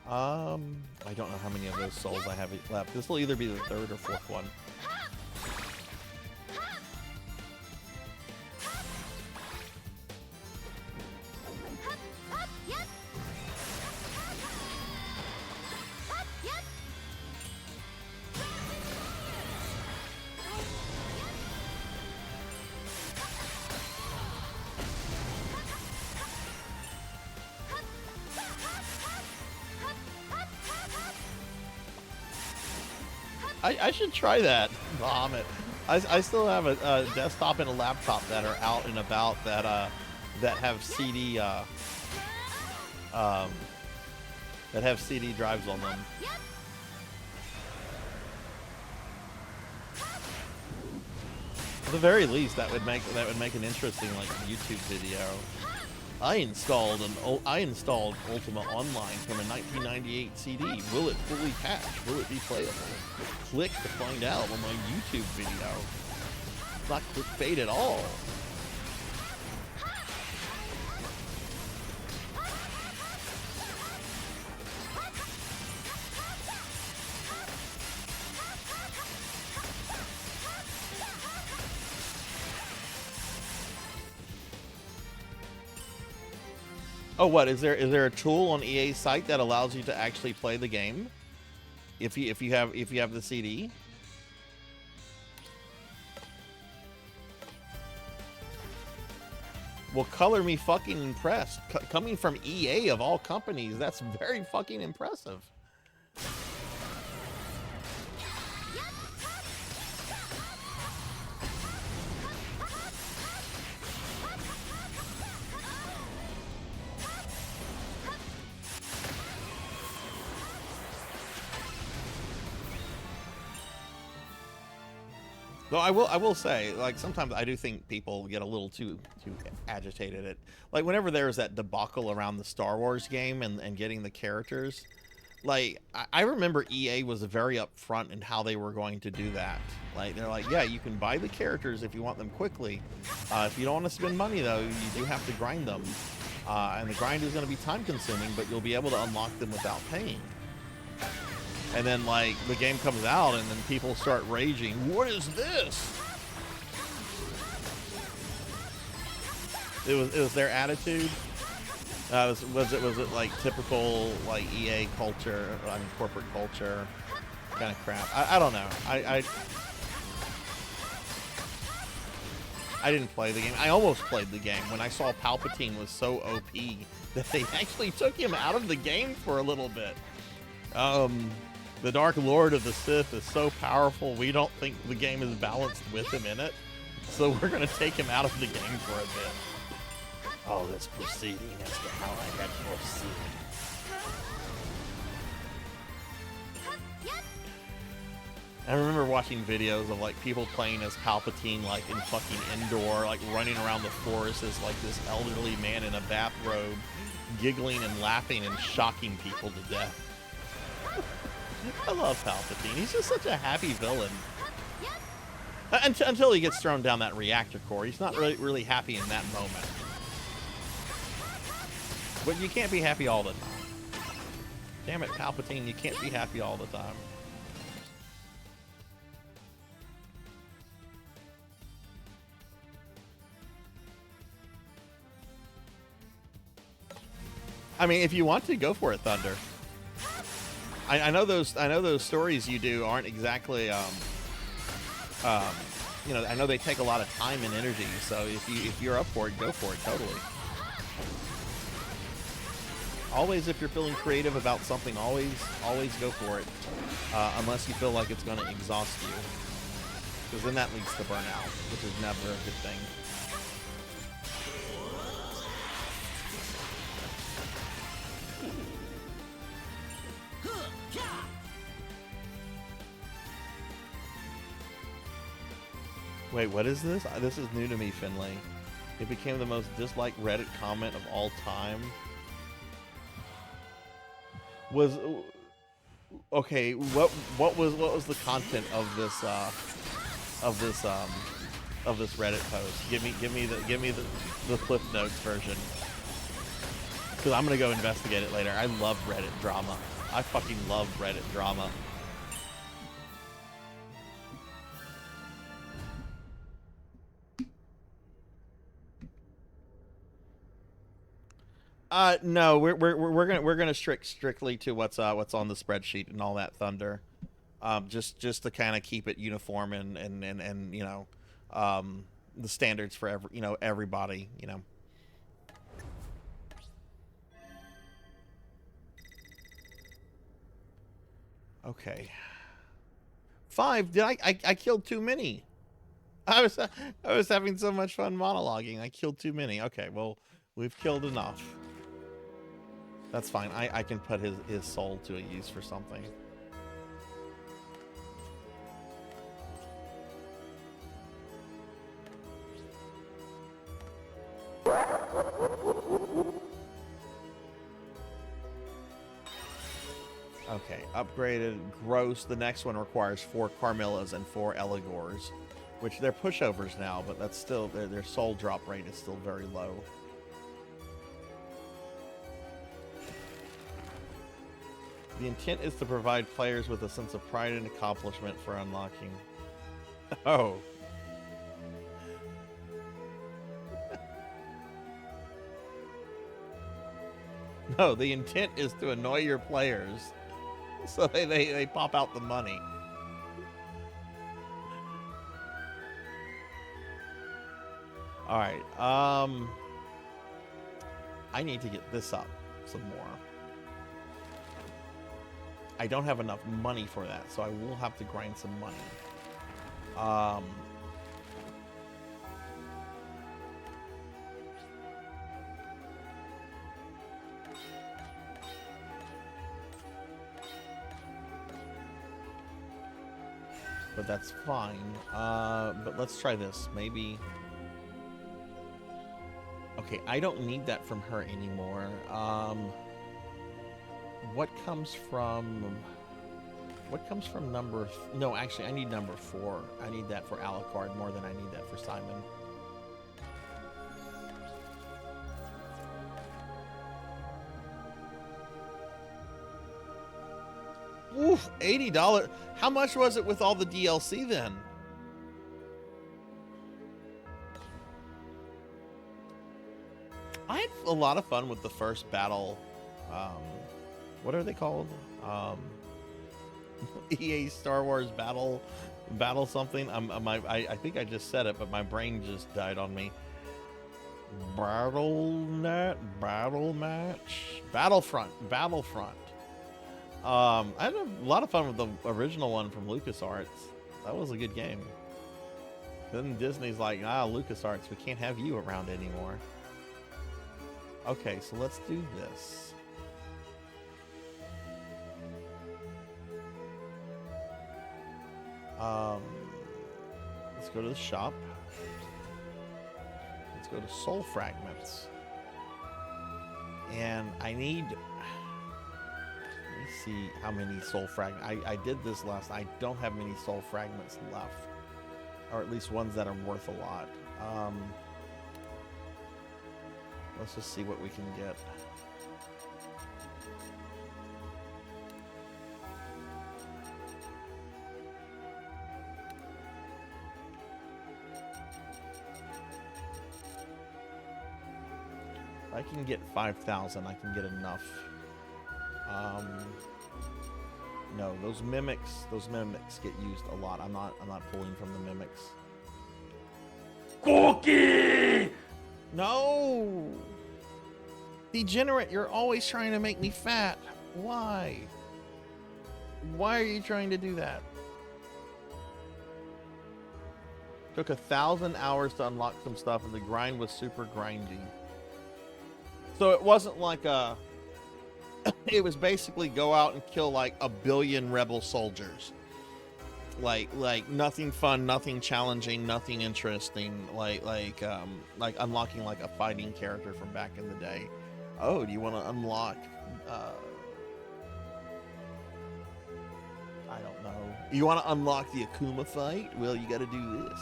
I don't know how many of those souls I have left. This will either be the 3rd or 4th one. I should try that, Bahamut. I still have a desktop and a laptop that are out and about that have CD drives on them. At the very least, that would make an interesting like YouTube video. I installed Ultima Online from a 1998 CD. Will it fully patch? Will it be playable? Click to find out on my YouTube video. It's not clickbait at all. Oh, what is there a tool on EA's site that allows you to actually play the game if you have the CD? Well, color me fucking impressed. Coming from EA of all companies, that's very fucking impressive. Though I will say, like, sometimes I do think people get a little too agitated at, like, whenever there's that debacle around the Star Wars game and getting the characters. Like, I remember EA was very upfront in how they were going to do that. Like, they're like, yeah, you can buy the characters if you want them quickly. If you don't want to spend money, though, you do have to grind them. And the grind is going to be time consuming, but you'll be able to unlock them without paying. And then, like, the game comes out, and then people start raging. What is this? It was their attitude. Was it like typical like EA culture? I mean, corporate culture kind of crap. I don't know. I didn't play the game. I almost played the game when I saw Palpatine was so OP that they actually took him out of the game for a little bit. The Dark Lord of the Sith is so powerful, we don't think the game is balanced with him in it. So we're going to take him out of the game for a bit. Oh, this proceeding as to how I had foreseen. I remember watching videos of, like, people playing as Palpatine, like, in fucking Endor, like, running around the forest as, like, this elderly man in a bathrobe, giggling and laughing and shocking people to death. I love Palpatine. He's just such a happy villain. Until he gets thrown down that reactor core. He's not really happy in that moment. But you can't be happy all the time. Damn it, Palpatine, you can't be happy all the time. I mean, if you want to, go for it, Thunder. I know those stories you do aren't exactly you know, I know they take a lot of time and energy, so if you're up for it, go for it, totally. Always, if you're feeling creative about something, always go for it, unless you feel like it's going to exhaust you, because then that leads to burnout, which is never a good thing. Wait, what is this? This is new to me, Finley. It became the most disliked Reddit comment of all time. Was okay. What was the content of this Reddit post? Give me the Cliff Notes version, because I'm gonna go investigate it later. I love Reddit drama. I fucking love Reddit drama. No, we're gonna strictly to what's on the spreadsheet and all that, Thunder. Just to kind of keep it uniform and you know, the standards for everybody, you know. Okay. 5. Did I killed too many? I was having so much fun monologuing. I killed too many. Okay, well, we've killed enough. That's fine. I can put his soul to a use for something. Okay, upgraded. Gross. The next one requires 4 Carmillas and 4 Eligors, which they're pushovers now, but that's still their soul drop rate is still very low. The intent is to provide players with a sense of pride and accomplishment for unlocking. Oh. No, the intent is to annoy your players, so they pop out the money. All right. I need to get this up some more. I don't have enough money for that, so I will have to grind some money. But that's fine. But let's try this. Maybe. Okay, I don't need that from her anymore. What comes from number... No, actually, I need number 4. I need that for Alucard more than I need that for Simon. Oof, $80. How much was it with all the DLC then? I had a lot of fun with the first battle. What are they called? EA Star Wars battle something. I think I just said it, but my brain just died on me. Battlefront. I had a lot of fun with the original one from LucasArts. That was a good game. Then Disney's like, LucasArts, we can't have you around anymore. Okay, so let's do this. Let's go to the shop. Let's go to Soul Fragments. And I need... Let me see how many Soul Fragments... I did this last... I don't have many Soul Fragments left. or at least ones that are worth a lot. Let's just see what we can get. If I can get 5,000, I can get enough. No, those mimics get used a lot. I'm not pulling from the mimics. Cookie! No! Degenerate, you're always trying to make me fat. Why? Why are you trying to do that? Took 1,000 hours to unlock some stuff, and the grind was super grindy. So it wasn't like a... It was basically go out and kill like 1 billion rebel soldiers. Like nothing fun, nothing challenging, nothing interesting. Like unlocking like a fighting character from back in the day. Oh, do you want to unlock? I don't know. You want to unlock the Akuma fight? Well, you got to do this.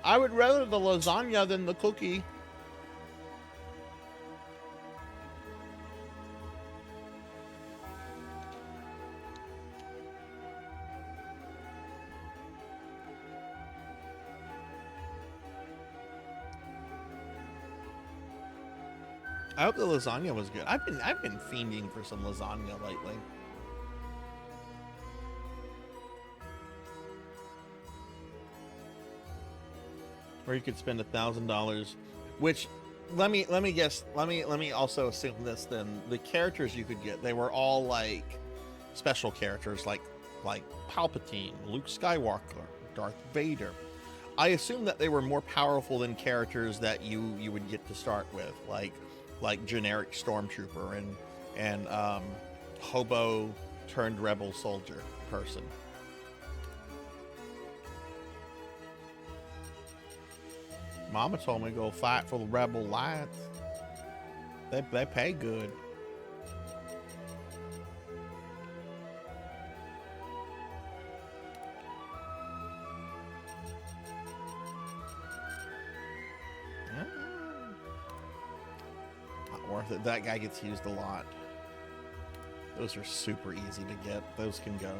I would rather the lasagna than the cookie. I hope the lasagna was good. I've been fiending for some lasagna lately. Or you could spend $1,000, which let me also assume this then. The characters you could get, they were all like special characters like Palpatine, Luke Skywalker, Darth Vader. I assume that they were more powerful than characters that you would get to start with, like generic stormtrooper and hobo turned rebel soldier person. Mama told me to go fight for the rebel lights. They pay good. Not worth it. That guy gets used a lot. Those are super easy to get. Those can go.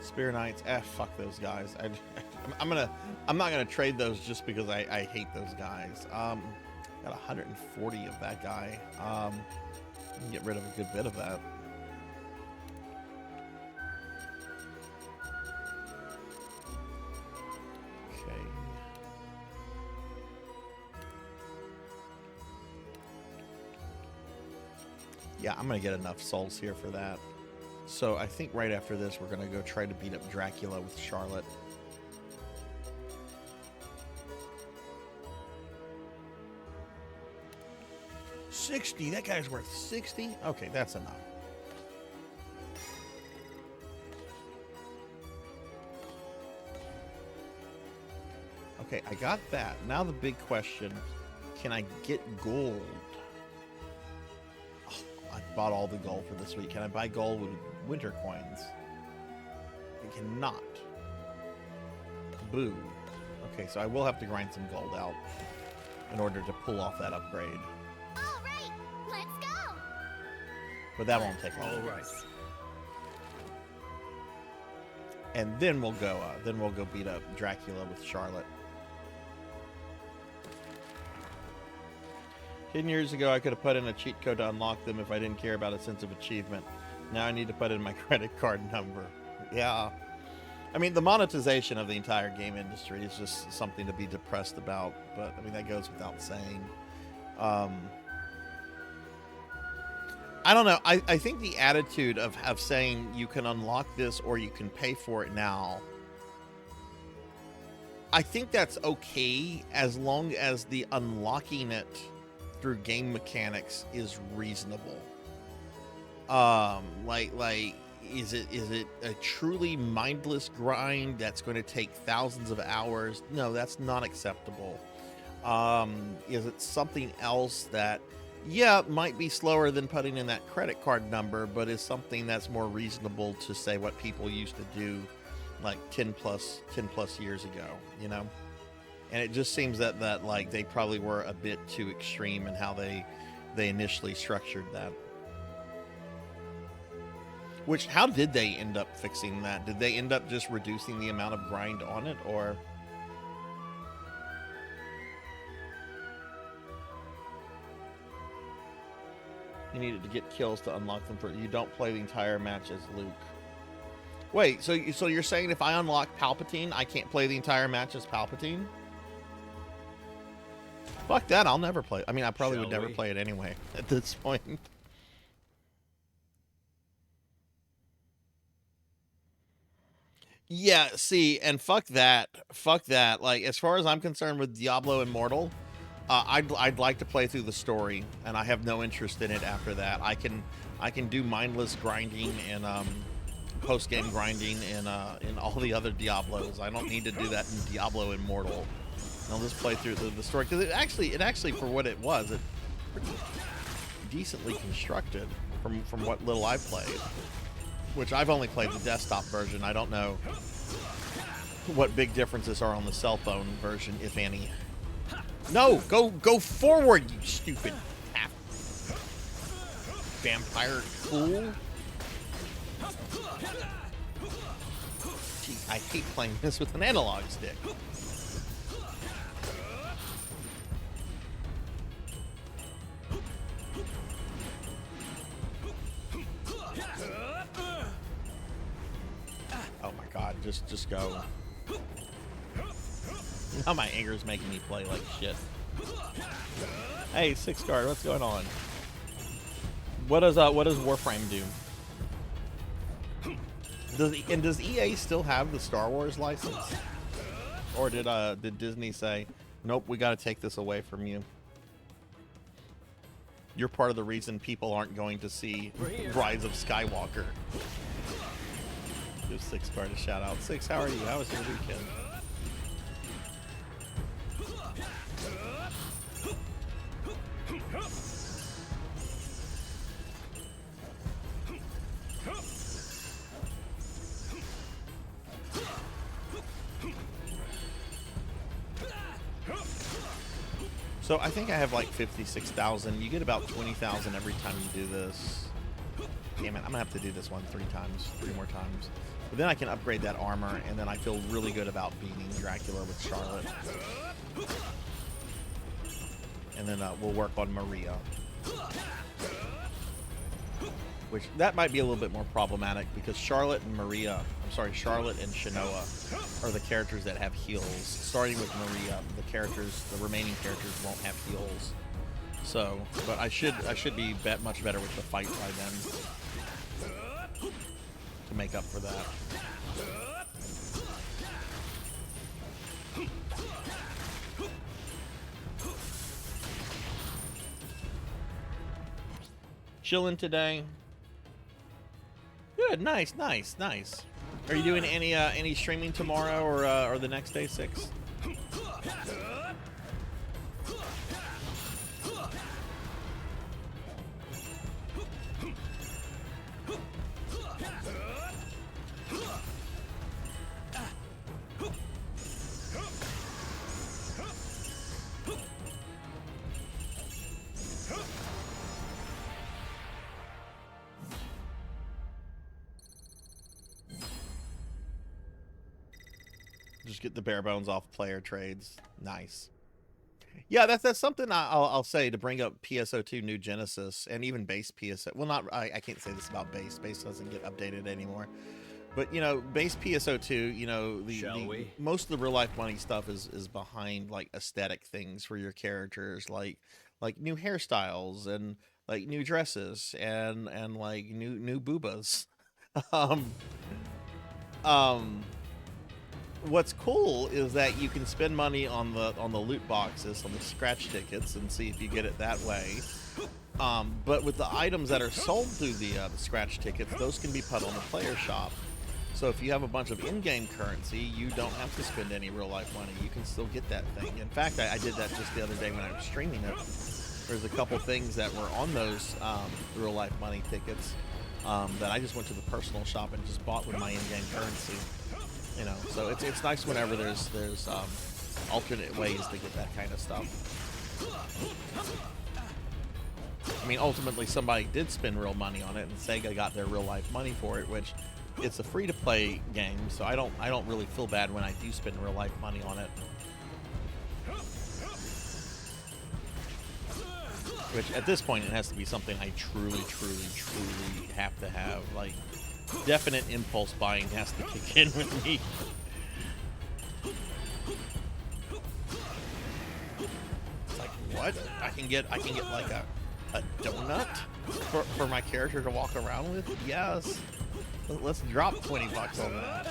Spear Knights, fuck those guys. I'm not gonna trade those just because I hate those guys. Got 140 of that guy. I can get rid of a good bit of that. Okay. Yeah, I'm gonna get enough souls here for that. So I think right after this, we're going to go try to beat up Dracula with Charlotte. $60? That guy's worth $60? Okay, that's enough. Okay, I got that. Now the big question, can I get gold? I bought all the gold for this week. Can I buy gold with winter coins? I cannot. Boo. Okay, so I will have to grind some gold out in order to pull off that upgrade. All right, let's go. But that won't take long. All right. And then we'll go beat up Dracula with Charlotte. 10 years ago, I could have put in a cheat code to unlock them if I didn't care about a sense of achievement. Now I need to put in my credit card number. Yeah. I mean, the monetization of the entire game industry is just something to be depressed about, but I mean, that goes without saying. I don't know. I think the attitude of saying you can unlock this or you can pay for it now, I think that's okay as long as the unlocking it through game mechanics is reasonable. Like is it a truly mindless grind that's going to take thousands of hours? No, that's not acceptable. Is it something else that, yeah, might be slower than putting in that credit card number, but is something that's more reasonable to say what people used to do like 10 plus years ago, you know? And it just seems that like they probably were a bit too extreme in how they initially structured that. Which, how did they end up fixing that? Did they end up just reducing the amount of grind on it, or? You needed to get kills to unlock them. You don't play the entire match as Luke. Wait, so you're saying if I unlock Palpatine, I can't play the entire match as Palpatine? Fuck that, I'll never play. I mean, I probably would never play it anyway at this point. Yeah, see, and fuck that. Fuck that. Like, as far as I'm concerned with Diablo Immortal, I'd like to play through the story, and I have no interest in it after that. I can do mindless grinding and post-game grinding in all the other Diablos. I don't need to do that in Diablo Immortal. I'll just play through the story, because it actually for what it was, it pretty decently constructed from what little I played. Which I've only played the desktop version. I don't know what big differences are on the cell phone version, if any. No, go forward, you stupid half vampire fool. Gee, I hate playing this with an analog stick. Oh my god, just go. Now my anger is making me play like shit. Hey, 6 guard, what's going on? What does Warframe do? Does EA still have the Star Wars license? Or did Disney say, nope, we gotta take this away from you? You're part of the reason people aren't going to see Rise of Skywalker. Give 6 guard a shout out. 6, how are you? How was your weekend? So I think I have like 56,000. You get about 20,000 every time you do this. Damn it, I'm gonna have to do this one 3 more times. But then I can upgrade that armor, and then I feel really good about beating Dracula with Charlotte. And then we'll work on Maria. Which, that might be a little bit more problematic, because Charlotte and Shinoa are the characters that have heals. Starting with Maria, the remaining characters won't have heals. So, but I should be much better with the fight by then to make up for that. Chilling today. Good, nice. Are you doing any streaming tomorrow or the next day, 6? Just get the bare bones off player trades. Nice. Yeah, that's something I'll say to bring up PSO2 New Genesis and even base PSO. Well, I can't say this about base. Base doesn't get updated anymore. But, you know, base PSO2, you know, most of the real life money stuff is behind like aesthetic things for your characters, like new hairstyles and like new dresses and like new boobas. What's cool is that you can spend money on the loot boxes, on the scratch tickets, and see if you get it that way. But with the items that are sold through the scratch tickets, those can be put on the player shop. So if you have a bunch of in-game currency, you don't have to spend any real-life money. You can still get that thing. In fact, I did that just the other day when I was streaming it. There's a couple things that were on those real-life money tickets that I just went to the personal shop and just bought with my in-game currency. You know, so it's nice whenever there's alternate ways to get that kind of stuff. I mean, ultimately, somebody did spend real money on it, and Sega got their real-life money for it, which it's a free-to-play game, so I don't really feel bad when I do spend real-life money on it. Which, at this point, it has to be something I truly have to have. Like, definite impulse buying has to kick in with me. It's like, what? I can get like a donut for my character to walk around with? Yes. Let's drop 20 bucks on that.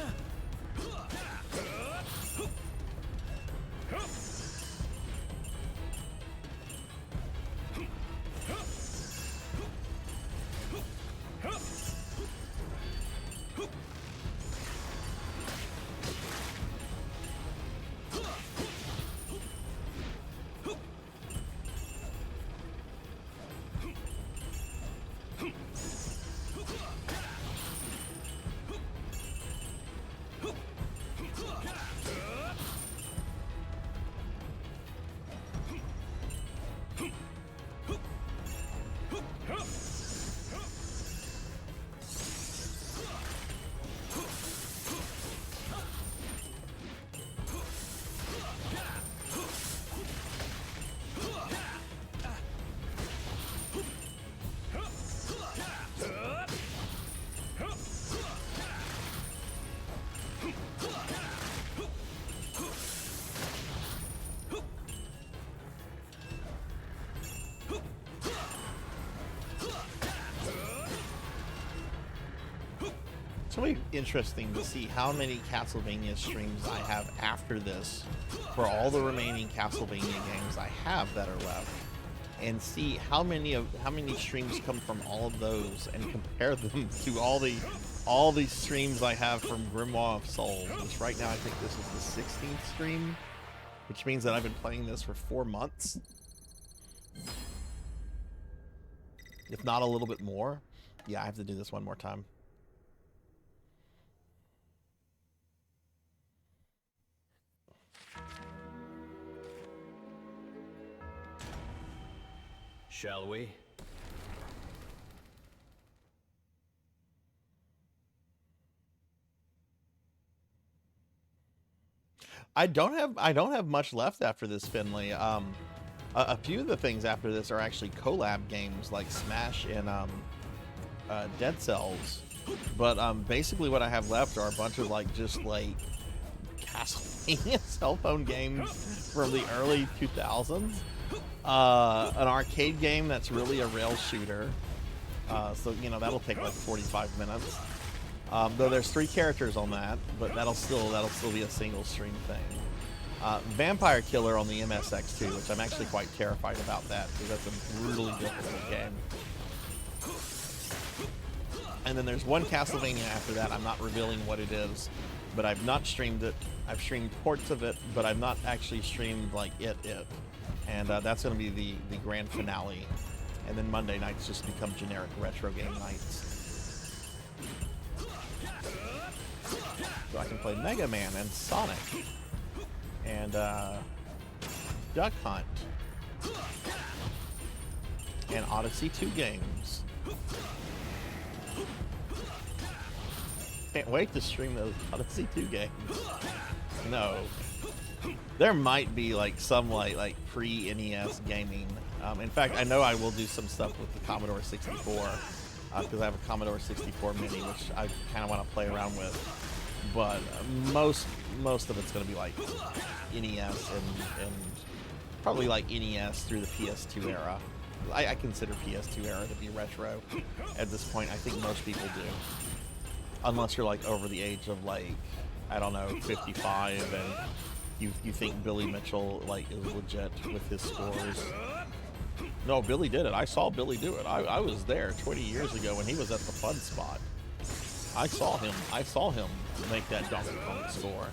It's really interesting to see how many Castlevania streams I have after this for all the remaining Castlevania games I have that are left, and see how many streams come from all of those, and compare them to all the streams I have from Grimoire of Souls, which right now I think this is the 16th stream, which means that I've been playing this for 4 months, if not a little bit more. Yeah, I have to do this one more time. Shall we? I don't have much left after this, Finley. A few of the things after this are actually collab games like Smash and Dead Cells. But basically what I have left are a bunch of just Castlevania cell phone games from the early 2000s. An arcade game that's really a rail shooter, so you know that'll take like 45 minutes. Though there's 3 characters on that, but that'll still be a single stream thing. Vampire Killer on the MSX2, which I'm actually quite terrified about that because that's a brutally difficult game. And then there's one Castlevania after that. I'm not revealing what it is, but I've not streamed it. I've streamed ports of it, but I've not actually streamed it. And that's going to be the grand finale. And then Monday nights just become generic retro game nights. So I can play Mega Man and Sonic and Duck Hunt and Odyssey 2 games. Can't wait to stream those Odyssey 2 games. No. There might be some pre-NES gaming. In fact, I know I will do some stuff with the Commodore 64 because I have a Commodore 64 Mini, which I kind of want to play around with. But most of it's going to be NES and probably NES through the PS2 era. I consider PS2 era to be retro at this point. I think most people do, unless you're over the age of I don't know, 55 and you think Billy Mitchell is legit with his scores. No, Billy did it. I saw Billy do it. I was there 20 years ago when he was at the Fun Spot. I saw him make that Donkey Kong score.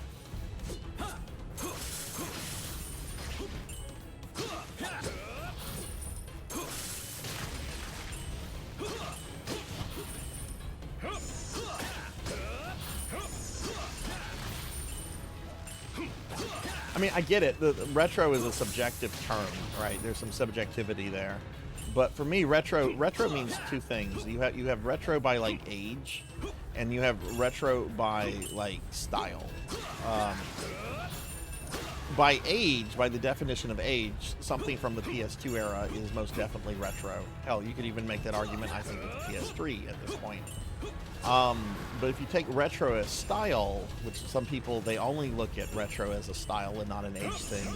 I mean, I get it. The retro is a subjective term, right? There's some subjectivity there. But for me, retro means two things. You have retro by like age, and you have retro by like style. By age, by the definition of age, something from the PS2 era is most definitely retro. Hell, you could even make that argument, I think, with the PS3 at this point. But if you take retro as style, which some people, they only look at retro as a style and not an age thing,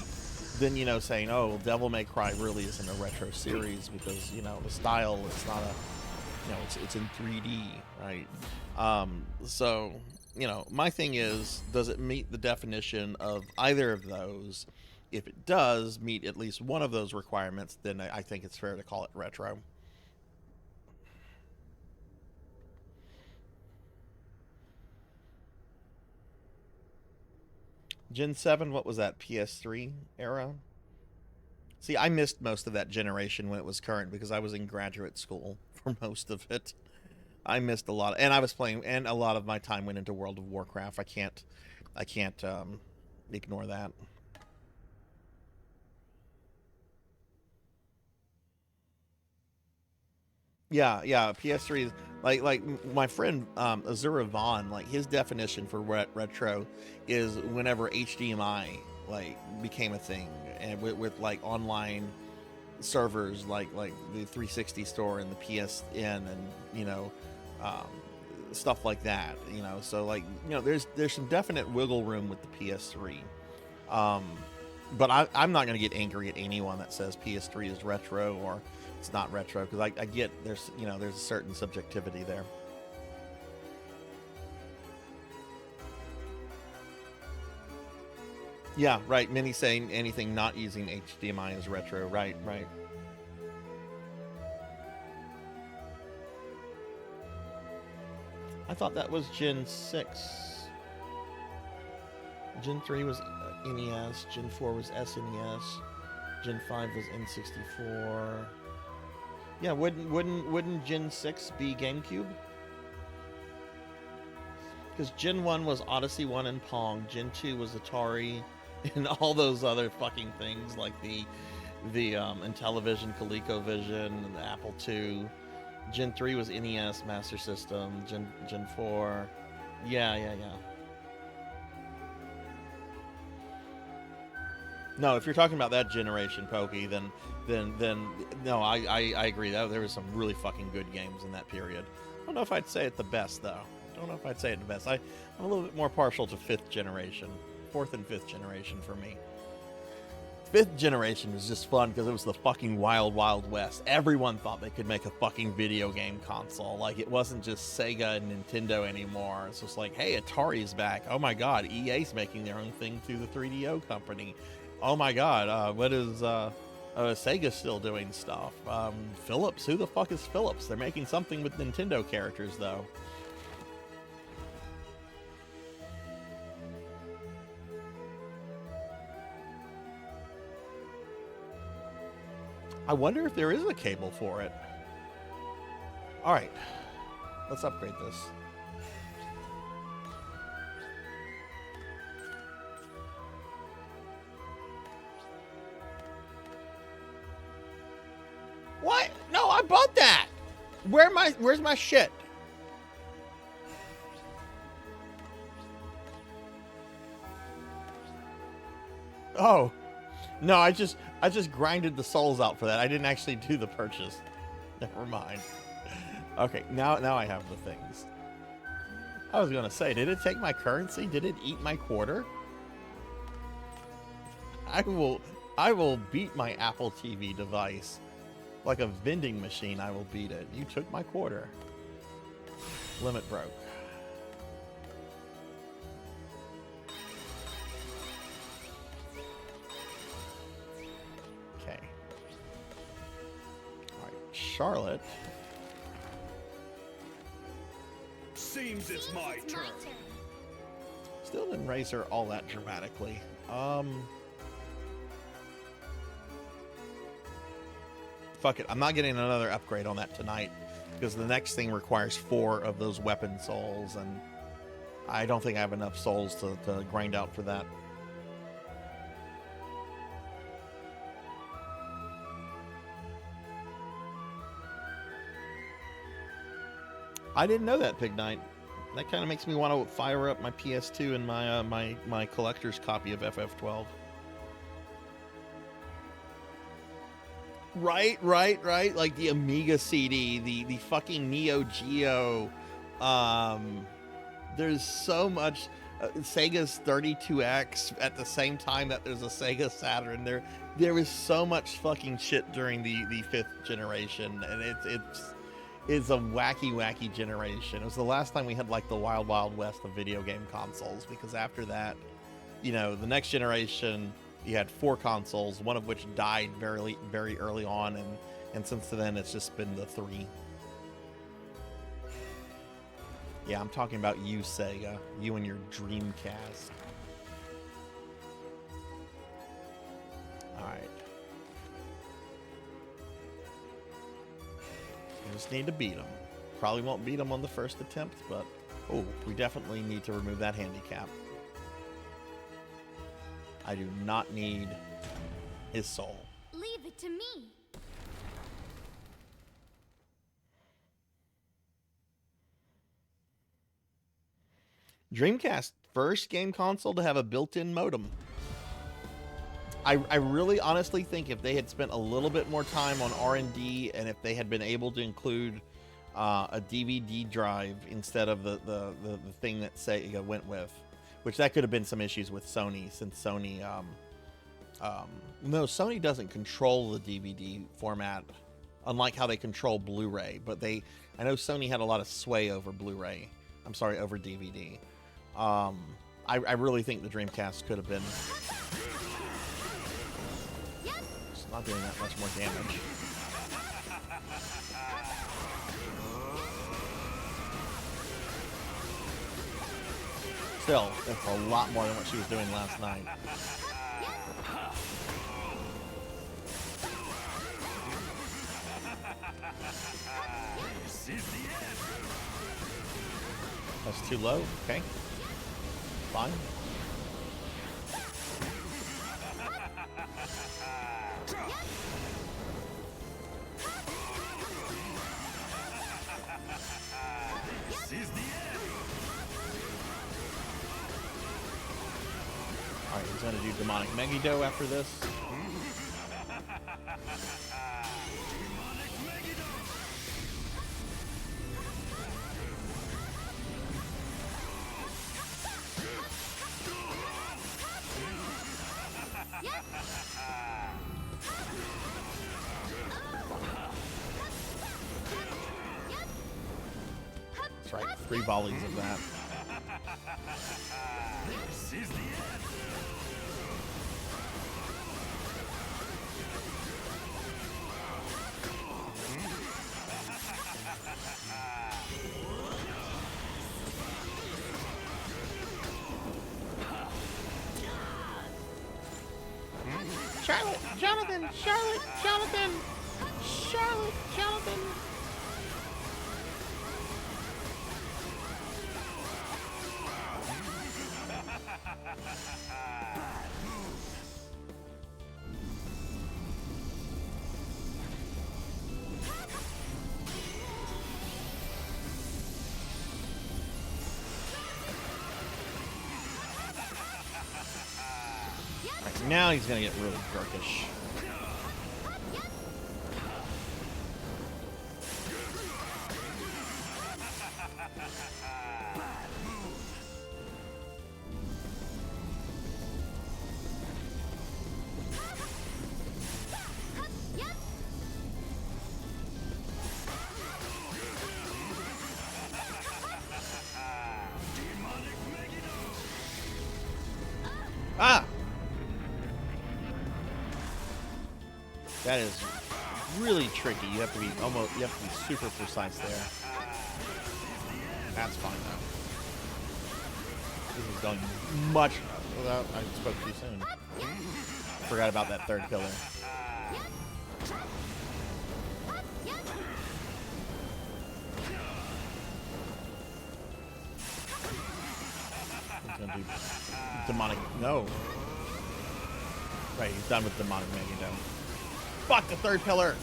then, you know, saying, oh, Devil May Cry really isn't a retro series because, you know, the style, it's not a, you know, it's in 3D, right? So, you know, my thing is, does it meet the definition of either of those? If it does meet at least one of those requirements, then I think it's fair to call it retro. Gen 7, what was that, PS3 era? See, I missed most of that generation when it was current because I was in graduate school for most of it. I missed a lot, and I was playing, and a lot of my time went into World of Warcraft. I can't ignore that. Yeah, PS3 is like my friend Azura Vaughn, like his definition for retro is whenever HDMI like became a thing, and with like online servers like the 360 store and the PSN and, you know, stuff like that, you know. So like, you know, there's some definite wiggle room with the PS3. But I'm not going to get angry at anyone that says PS3 is retro or it's not retro, because I get there's, you know, there's a certain subjectivity there. Yeah, right. Many saying anything not using HDMI is retro. Right. I thought that was Gen 6. Gen 3 was NES. Gen 4 was SNES. Gen 5 was N64. Yeah, wouldn't Gen 6 be GameCube? Because Gen 1 was Odyssey 1 and Pong. Gen 2 was Atari and all those other fucking things like the Intellivision, ColecoVision, and the Apple II. Gen 3 was NES, Master System. Gen 4. Yeah. No, if you're talking about that generation, Pokey, then no, I agree. That there was some really fucking good games in that period. I don't know if I'd say it the best, though. I'm a little bit more partial to 5th generation. 4th and 5th generation for me. 5th generation was just fun because it was the fucking wild west. Everyone thought they could make a fucking video game console. Like, it wasn't just Sega and Nintendo anymore. It's just like, hey, Atari's back. Oh my god, EA's making their own thing through the 3DO company. Oh my god, what is Sega still doing stuff? Philips, who the fuck is Philips? They're making something with Nintendo characters, though. I wonder if there is a cable for it. Alright, let's upgrade this. What? No, I bought that. Where's my shit? Oh. No, I just grinded the souls out for that. I didn't actually do the purchase. Never mind. Okay, now I have the things. I was gonna say, did it take my currency? Did it eat my quarter? I will beat my Apple TV device. Like a vending machine, I will beat it. You took my quarter. Limit broke. Okay. Charlotte. Seems it's my turn. Still didn't raise her all that dramatically. Fuck it. I'm not getting another upgrade on that tonight because the next thing requires 4 of those weapon souls, and I don't think I have enough souls to grind out for that. I didn't know that, Pig Knight. That kind of makes me want to fire up my PS2 and my my collector's copy of FF12. Right. Like the Amiga CD, the fucking Neo Geo. There's so much. Sega's 32X at the same time that there's a Sega Saturn. There is so much fucking shit during the 5th generation, and it's a wacky generation. It was the last time we had like the wild west of video game consoles, because after that, you know, the next generation you had 4 consoles, one of which died very early on, and since then it's just been the 3. Yeah, I'm talking about you, Sega. You and your Dreamcast. Alright. We just need to beat him. Probably won't beat him on the first attempt, but... Oh, we definitely need to remove that handicap. I do not need his soul. Leave it to me. Dreamcast, first game console to have a built-in modem. I really honestly think if they had spent a little bit more time on R&D, and if they had been able to include a DVD drive instead of the thing that Sega went with, which that could have been some issues with Sony, since Sony no, Sony doesn't control the DVD format, unlike how they control Blu-ray, but I know Sony had a lot of sway over Blu-ray. I'm sorry, over DVD. I really think the Dreamcast could have been... It's not doing that much more damage. Still, that's a lot more than what she was doing last night. That's too low. Okay. Fine. Alright, he's gonna do Demonic Megiddo after this. That's right, 3 volleys of that. Charlotte! Jonathan! Charlotte! Jonathan! Charlotte! Jonathan! Right, now he's gonna get really Gurkish. Ah! That is really tricky. You have to be super precise there. That's fine though. This is going much without. I spoke too soon. Forgot about that third pillar. He's gonna do demonic. No. Right, he's done with demonic Megiddo. Fuck the third pillar.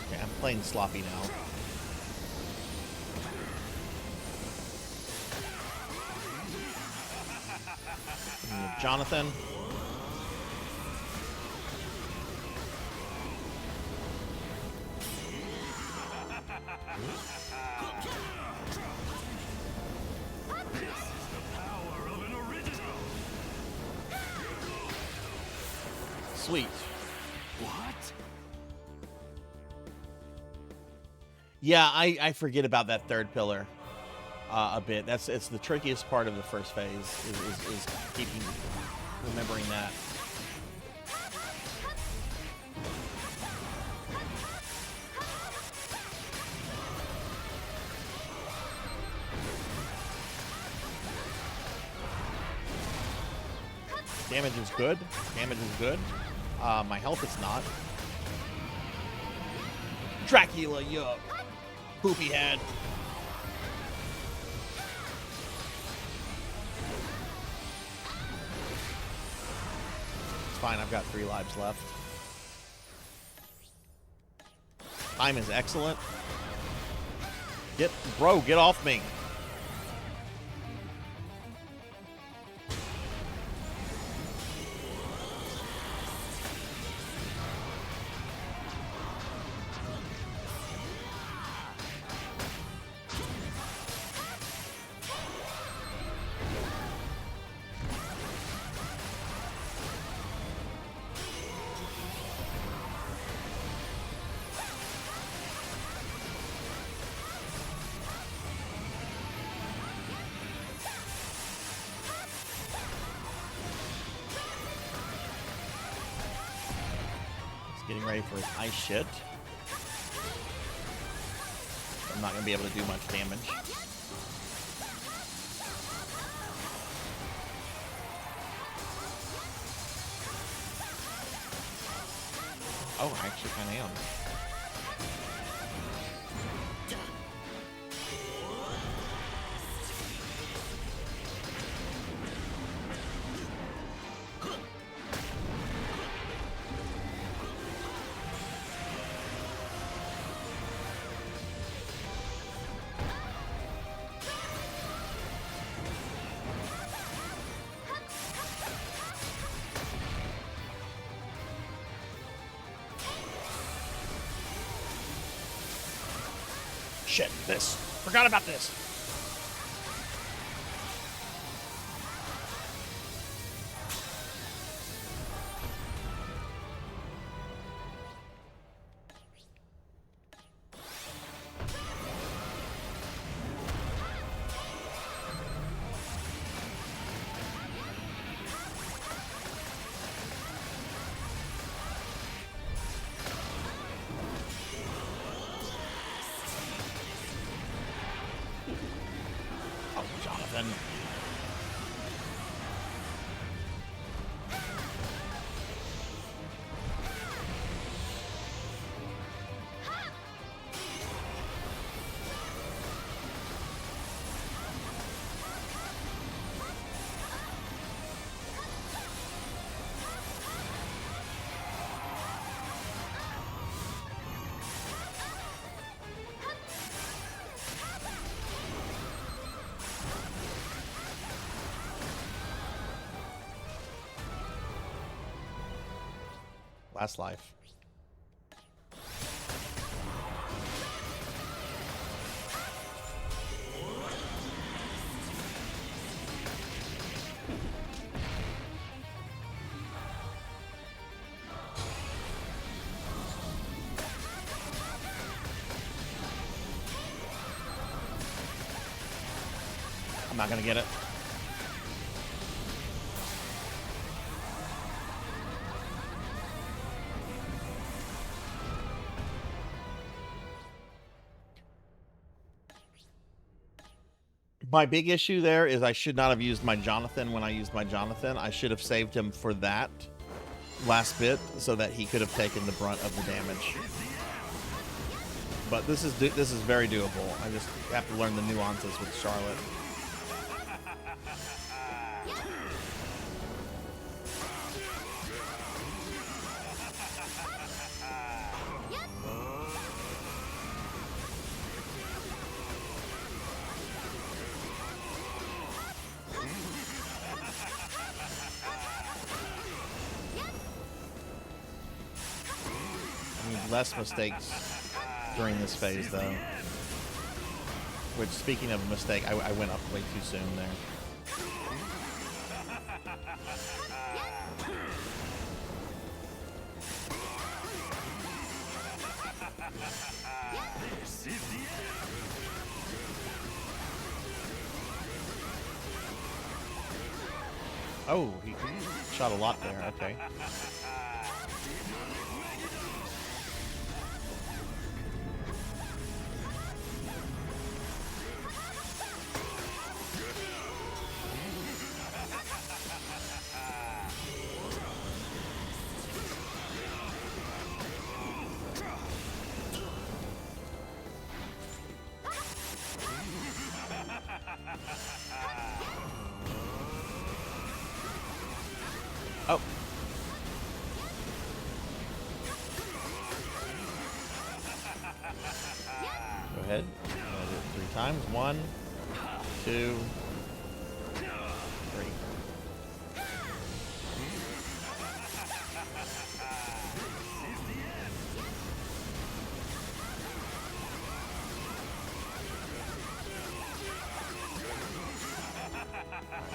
Okay, I'm playing sloppy now. Jonathan. Sweet. What? Yeah, I forget about that third pillar a bit. It's the trickiest part of the first phase is remembering that. Damage is good. Damage is good. My health is not. Dracula, you poopy head. It's fine, I've got 3 lives left. Time is excellent. Get off me. Getting ready for his ice shit. I'm not going to be able to do much damage. Oh, I actually kind of am. Shit, this. Forgot about this. Jonathan. Last life. I'm not gonna get it. My big issue there is I should not have used my Jonathan when I used my Jonathan. I should have saved him for that last bit so that he could have taken the brunt of the damage. But this is very doable. I just have to learn the nuances with Charlotte. Less mistakes during this phase, though. Which, speaking of a mistake, I went up way too soon there. Oh, he shot a lot there. Okay. Oh. Go ahead. I'm gonna do it 3 times. 1, 2, 3.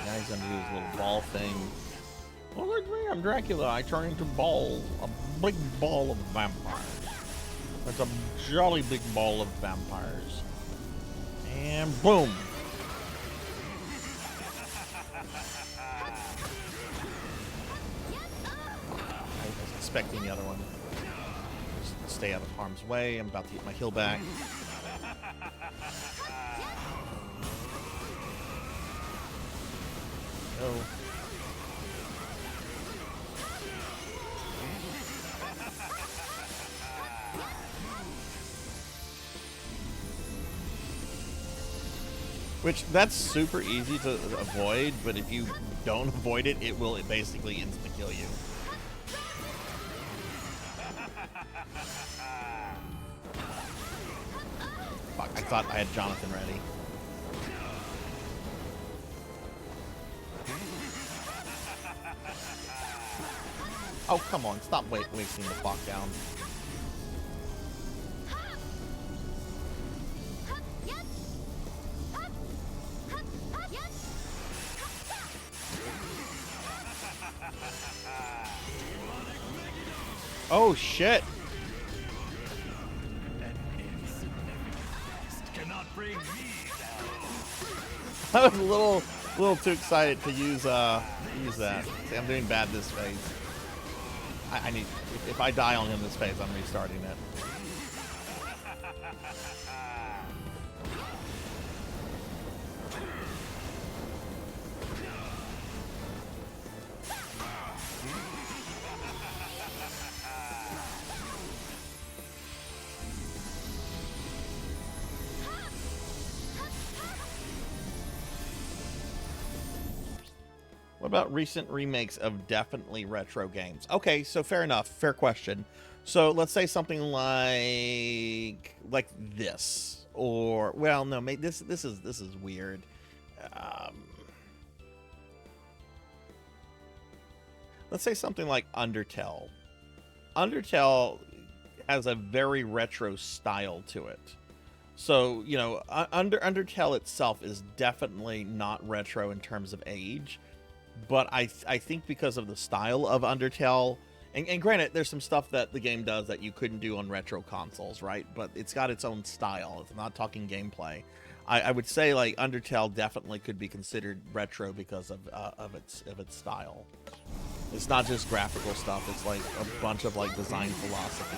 Now he's gonna do his little ball thing. Oh, look at me, I'm Dracula. I turn into balls. A big ball of vampires. That's a jolly big ball of vampires. And boom. I was expecting the other one. Just stay out of harm's way. I'm about to get my heal back. Oh. Which, that's super easy to avoid, but if you don't avoid it, it will basically insta-kill you. Fuck, I thought I had Jonathan ready. Oh, come on, stop wasting the lockdown. Oh shit! I was a little too excited to use that. See, I'm doing bad this phase. I need, if I die on him this phase, I'm restarting it. What about recent remakes of definitely retro games? Okay, so fair enough. Fair question. So let's say something like this, or well, no, maybe this is weird. Let's say something like Undertale. Undertale has a very retro style to it. So, you know, Undertale itself is definitely not retro in terms of age. But I think because of the style of Undertale, and granted, there's some stuff that the game does that you couldn't do on retro consoles, right? But it's got its own style. It's not talking gameplay. I would say like Undertale definitely could be considered retro because of its style. It's not just graphical stuff. It's like a bunch of like design philosophy.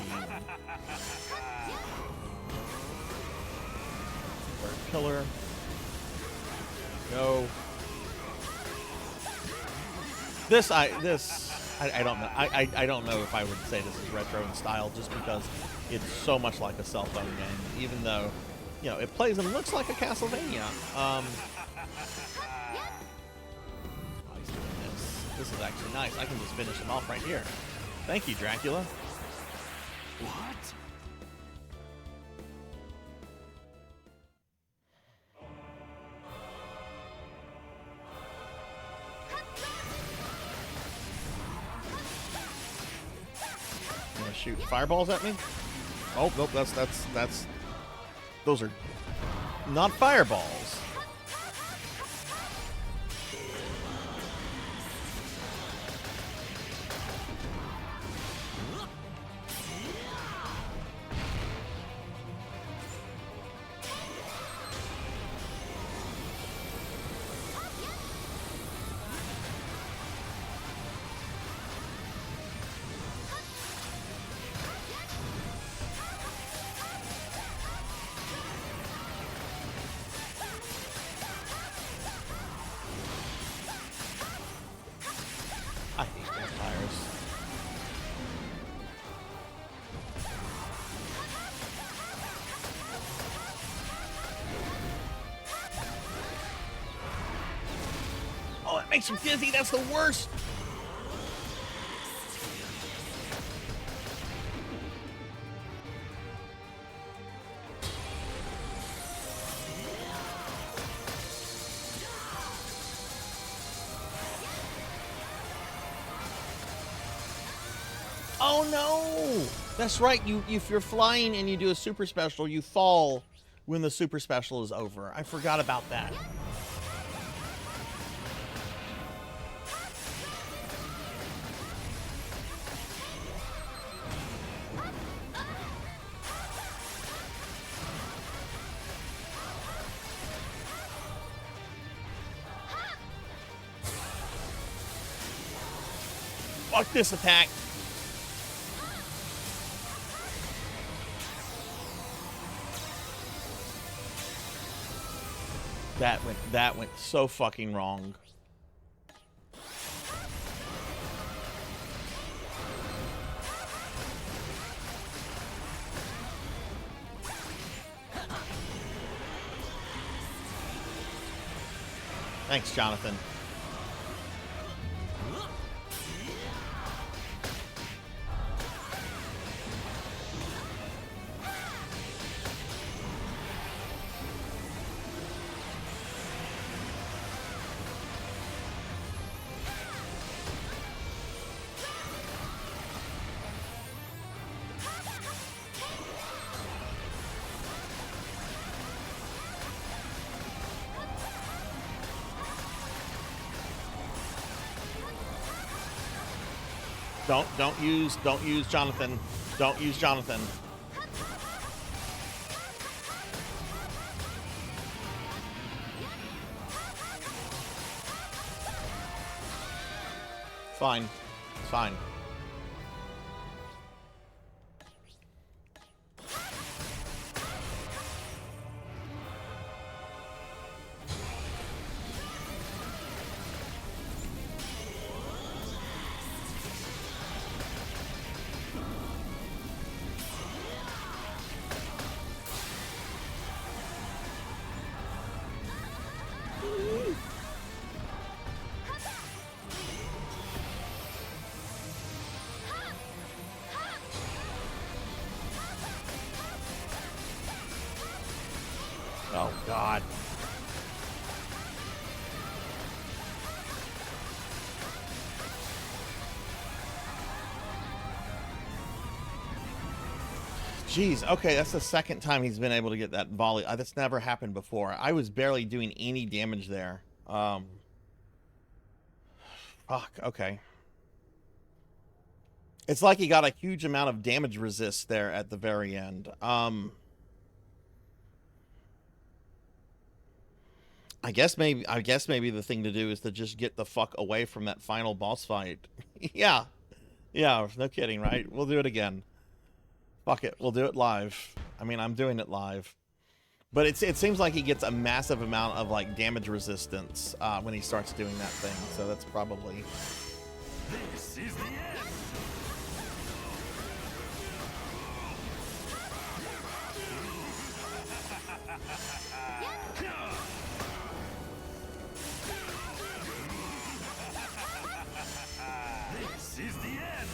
Third pillar. Go. I don't know. I don't know if I would say this is retro in style, just because it's so much like a cell phone game, even though, you know, it plays and looks like a Castlevania. Oh, he's doing this. This is actually nice. I can just finish him off right here. Thank you, Dracula. What? Gonna shoot fireballs at me? Oh, nope, that's those are not fireballs. I hate vampires. Oh, it makes him dizzy. That's the worst. Oh no! That's right. If you're flying and you do a super special, you fall when the super special is over. I forgot about that. Fuck this attack. That went so fucking wrong. Thanks, Jonathan. Don't use Jonathan. Don't use Jonathan. Fine. Fine. Oh, God. Jeez, okay, that's the second time he's been able to get that volley. That's never happened before. I was barely doing any damage there. Fuck, okay. It's like he got a huge amount of damage resist there at the very end. I guess maybe the thing to do is to just get the fuck away from that final boss fight. Yeah. Yeah, no kidding, right? We'll do it again. Fuck it, we'll do it live. I mean, I'm doing it live. But it seems like he gets a massive amount of like damage resistance when he starts doing that thing. So that's probably. This is the end. This is the end.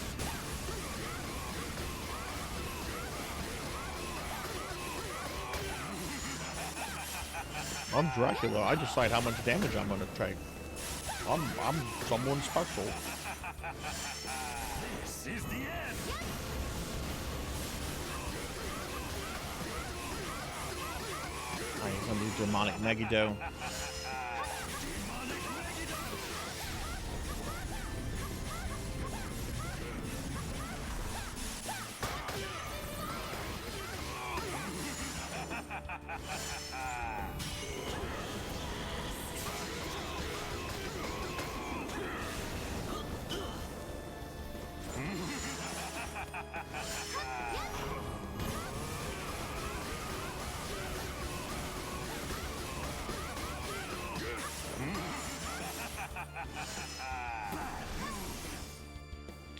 I'm Dracula. I decide how much damage I'm gonna take. I'm someone special. This is the end. Alright, he's gonna do demonic Megiddo.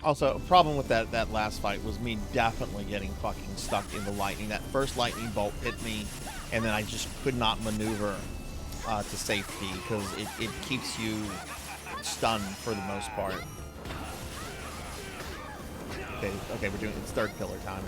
Also, a problem with that last fight was me definitely getting fucking stuck in the lightning. That first lightning bolt hit me, and then I just could not maneuver to safety because it keeps you stunned for the most part. Okay, we're doing it's third pillar time.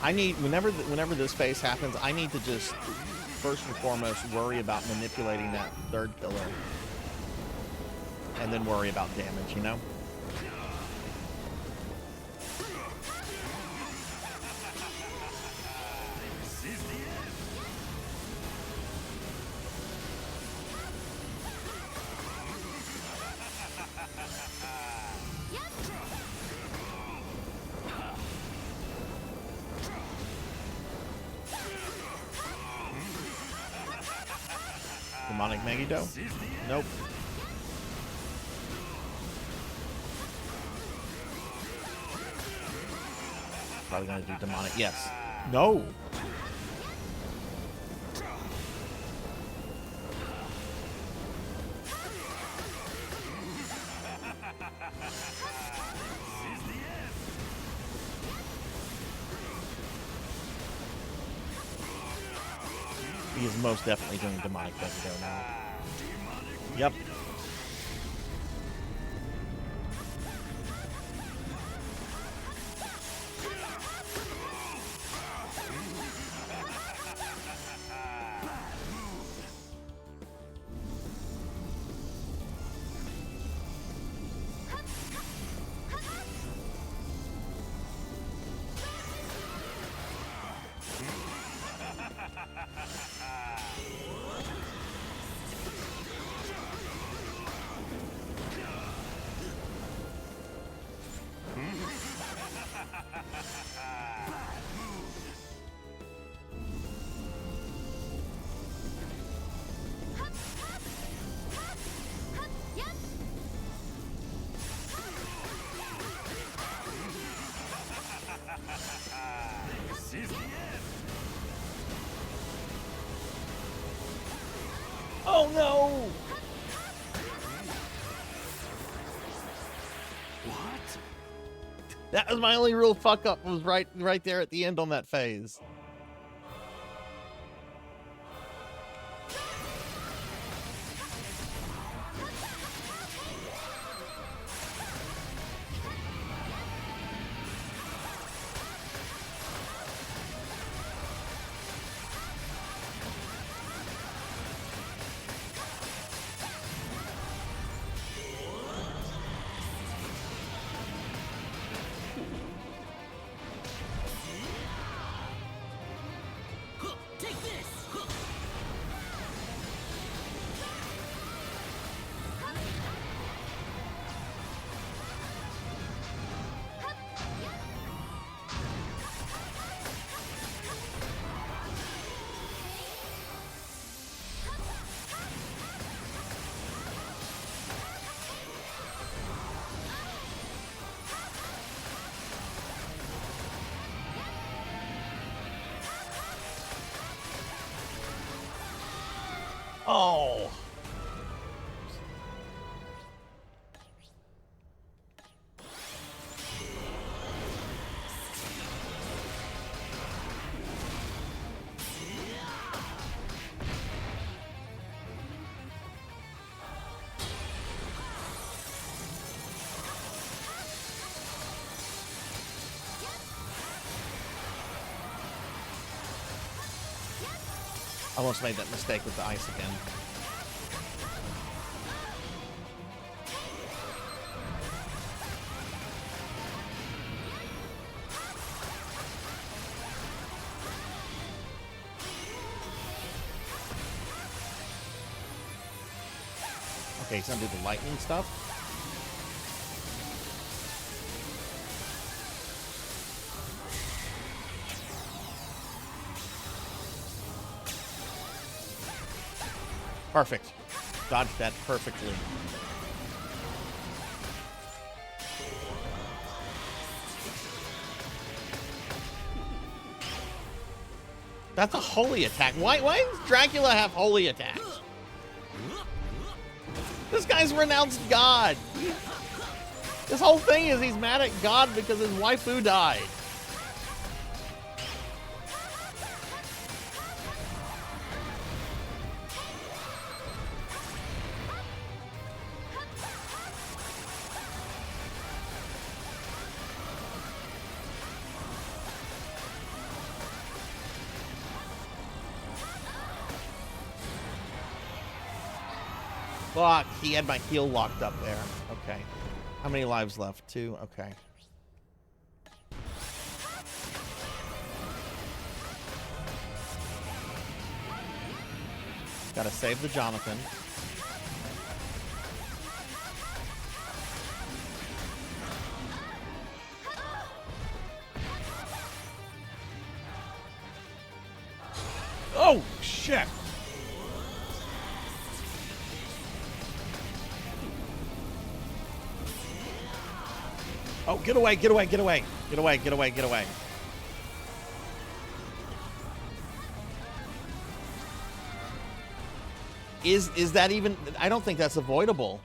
I need whenever this phase happens, I need to just first and foremost worry about manipulating that third pillar, and then worry about damage. You know. Demonic Megiddo? Nope. Probably gonna do demonic. Yes. No. He is most definitely doing demonic Megiddo now. Yep. Oh no! What? That was my only real fuck up, was right there at the end on that phase. Oh. Almost made that mistake with the ice again. Okay, he's gonna do the lightning stuff. Perfect. Dodged that perfectly. That's a holy attack. Why does Dracula have holy attacks? This guy's renounced God. This whole thing is he's mad at God because his waifu died. Fuck, he had my heel locked up there. Okay. How many lives left? 2? Okay. Gotta save the Jonathan. Oh, shit! Oh, get away, get away, get away. Get away, get away, get away. Is that even... I don't think that's avoidable.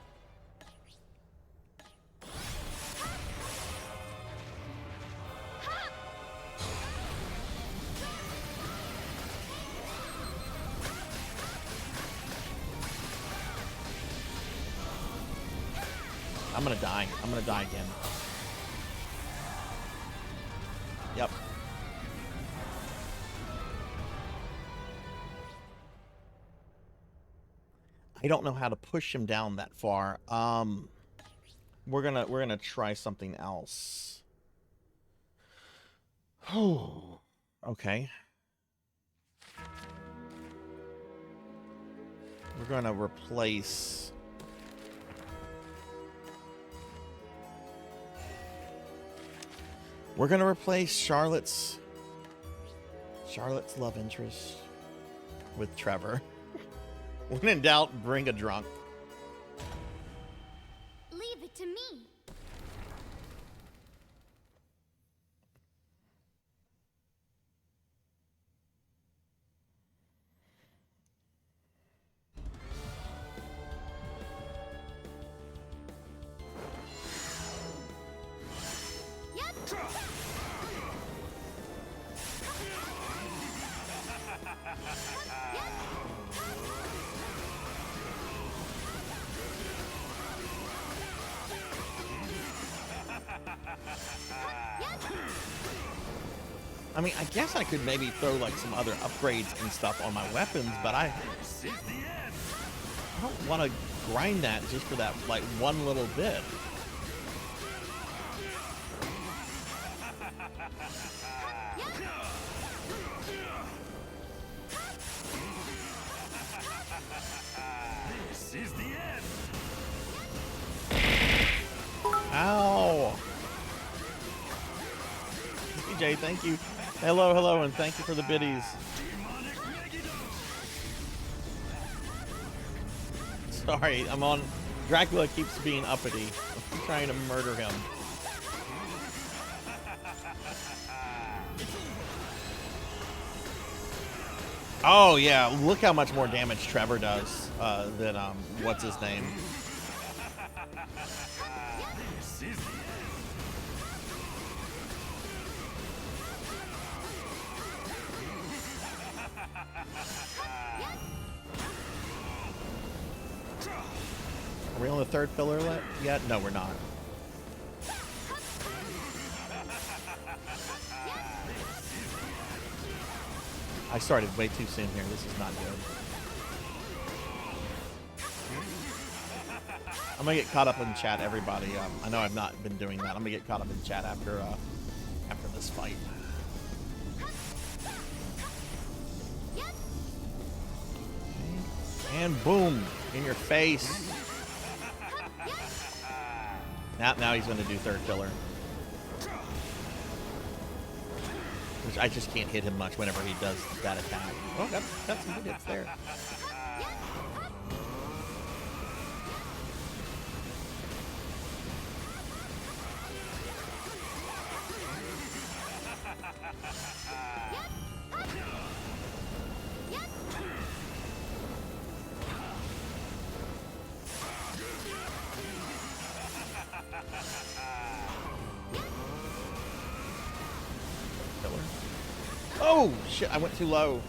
I'm gonna die. I'm gonna die again. Yep. I don't know how to push him down that far. We're gonna try something else. Oh, okay. We're gonna replace. We're gonna replace Charlotte's love interest with Trevor. When in doubt, bring a drunk. Leave it to me. I mean, I guess I could maybe throw like some other upgrades and stuff on my weapons, but I don't want to grind that just for that like one little bit. This is the end. Ow! CJ, thank you. Hello, hello, and thank you for the biddies. Sorry, I'm on... Dracula keeps being uppity. I'm trying to murder him. Oh yeah, look how much more damage Trevor does than what's his name? This is the end. Are we on the third pillar yet? No, we're not. I started way too soon here. This is not good. I'm gonna get caught up in chat, everybody. I know I've not been doing that. I'm gonna get caught up in chat after this fight. And boom, in your face. Now he's gonna do third pillar. Which I just can't hit him much whenever he does that attack. Oh, got some good hits there. Oh shit, I went too low.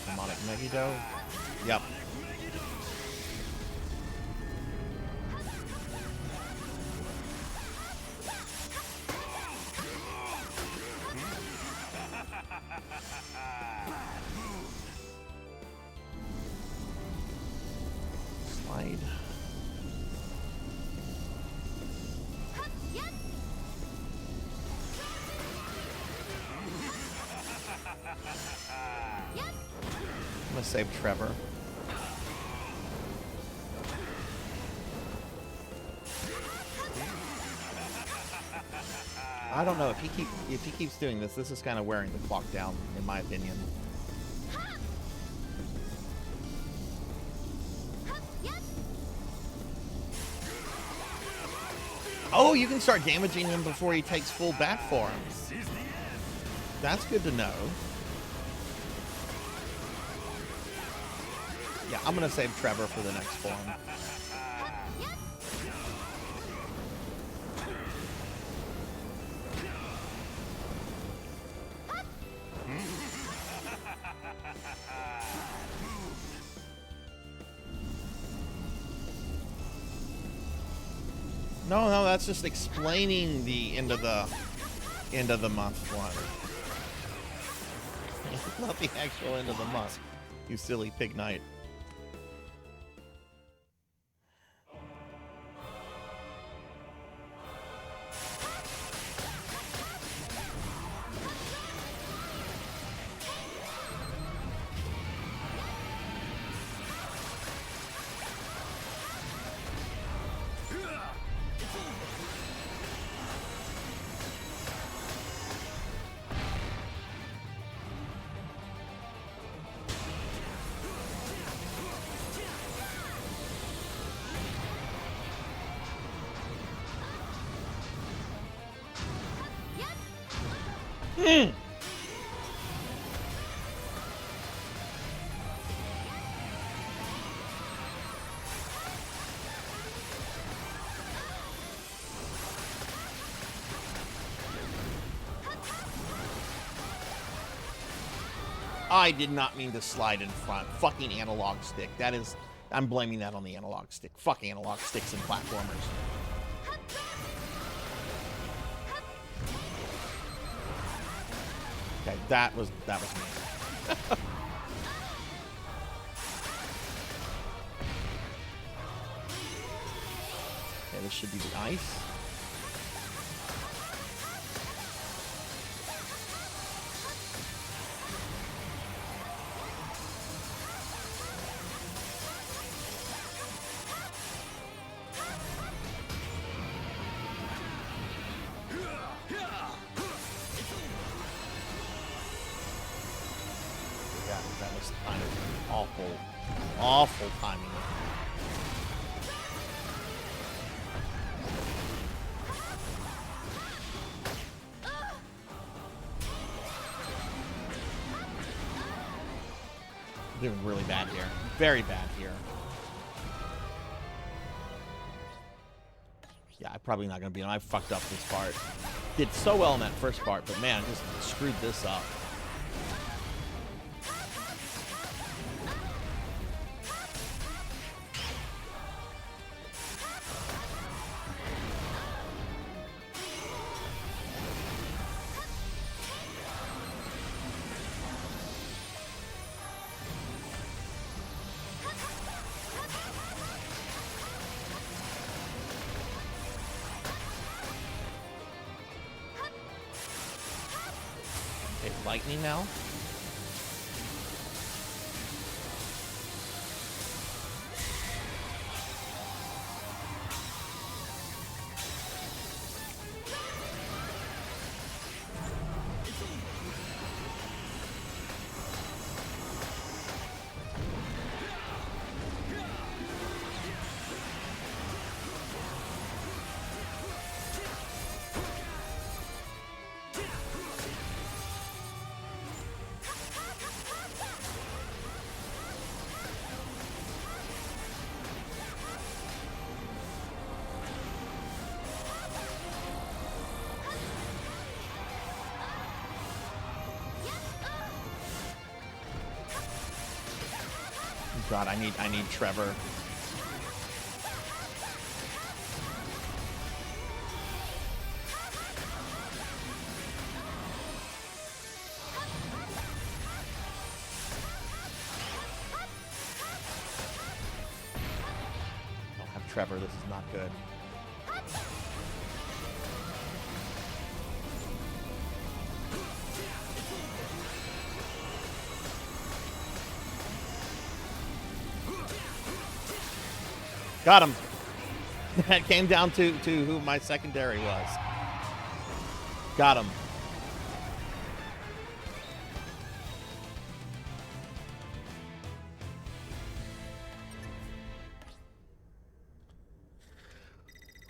Demonic Megiddo. Yep. Slide. I'm gonna save Trevor. I don't know if he keeps doing this. This is kind of wearing the clock down, in my opinion. Oh, you can start damaging him before he takes full back form. That's good to know. Yeah, I'm gonna save Trevor for the next form. No, that's just explaining the end of the month one. Not the actual end of the month. You silly pig knight. I did not mean to slide in front. Fucking analog stick. That is... I'm blaming that on the analog stick. Fuck analog sticks and platformers. Okay, that was me. Okay, this should be the ice. just kind of awful timing. Doing really bad here. Very bad here. Yeah, I'm probably not going to beat him. I fucked up this part. Did so well in that first part, but man, just screwed this up. Lightning now. God, I need Trevor. I don't have Trevor. This is not good. Got him. That came down to who my secondary was. Got him.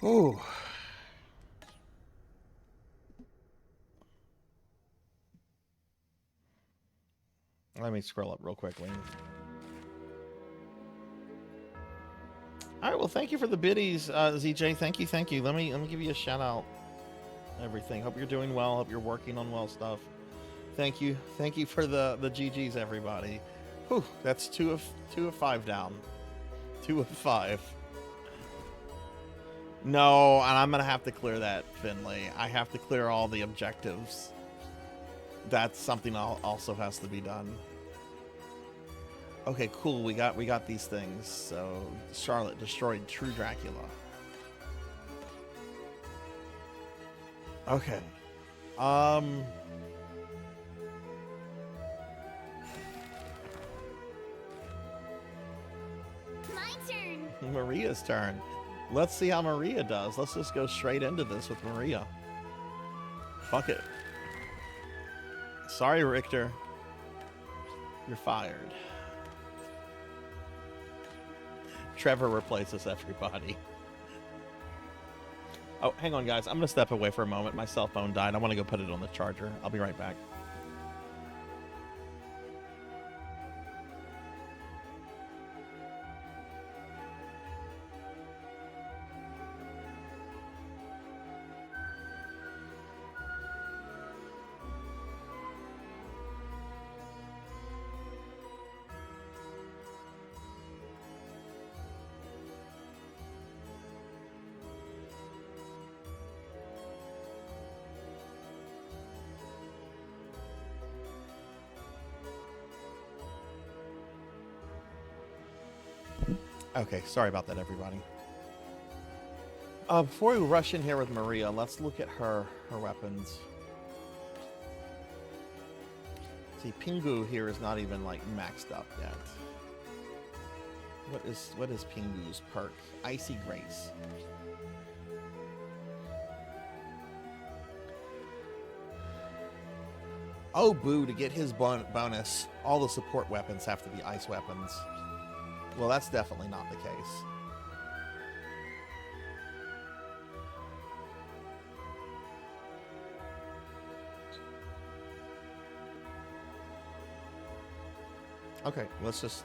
Ooh. Let me scroll up real quickly. All right, well, thank you for the biddies, ZJ. Thank you. Let me give you a shout out. Everything. Hope you're doing well. Hope you're working on well stuff. Thank you for the GGs, everybody. Whew, that's two of 5 down. 2 of 5. No, and I'm gonna have to clear that, Finley. I have to clear all the objectives. That's something also has to be done. Okay, cool. We got these things. So Charlotte destroyed True Dracula. Okay. My turn. Maria's turn. Let's see how Maria does. Let's just go straight into this with Maria. Fuck it. Sorry, Richter. You're fired. Trevor replaces everybody. Oh, hang on, guys. I'm going to step away for a moment. My cell phone died. I want to go put it on the charger. I'll be right back. Okay, sorry about that, everybody. Before we rush in here with Maria, let's look at her weapons. See, Pingu here is not even like maxed up yet. What is Pingu's perk? Icy Grace. Oh, boo, to get his bonus, all the support weapons have to be ice weapons. Well, that's definitely not the case. Okay, let's just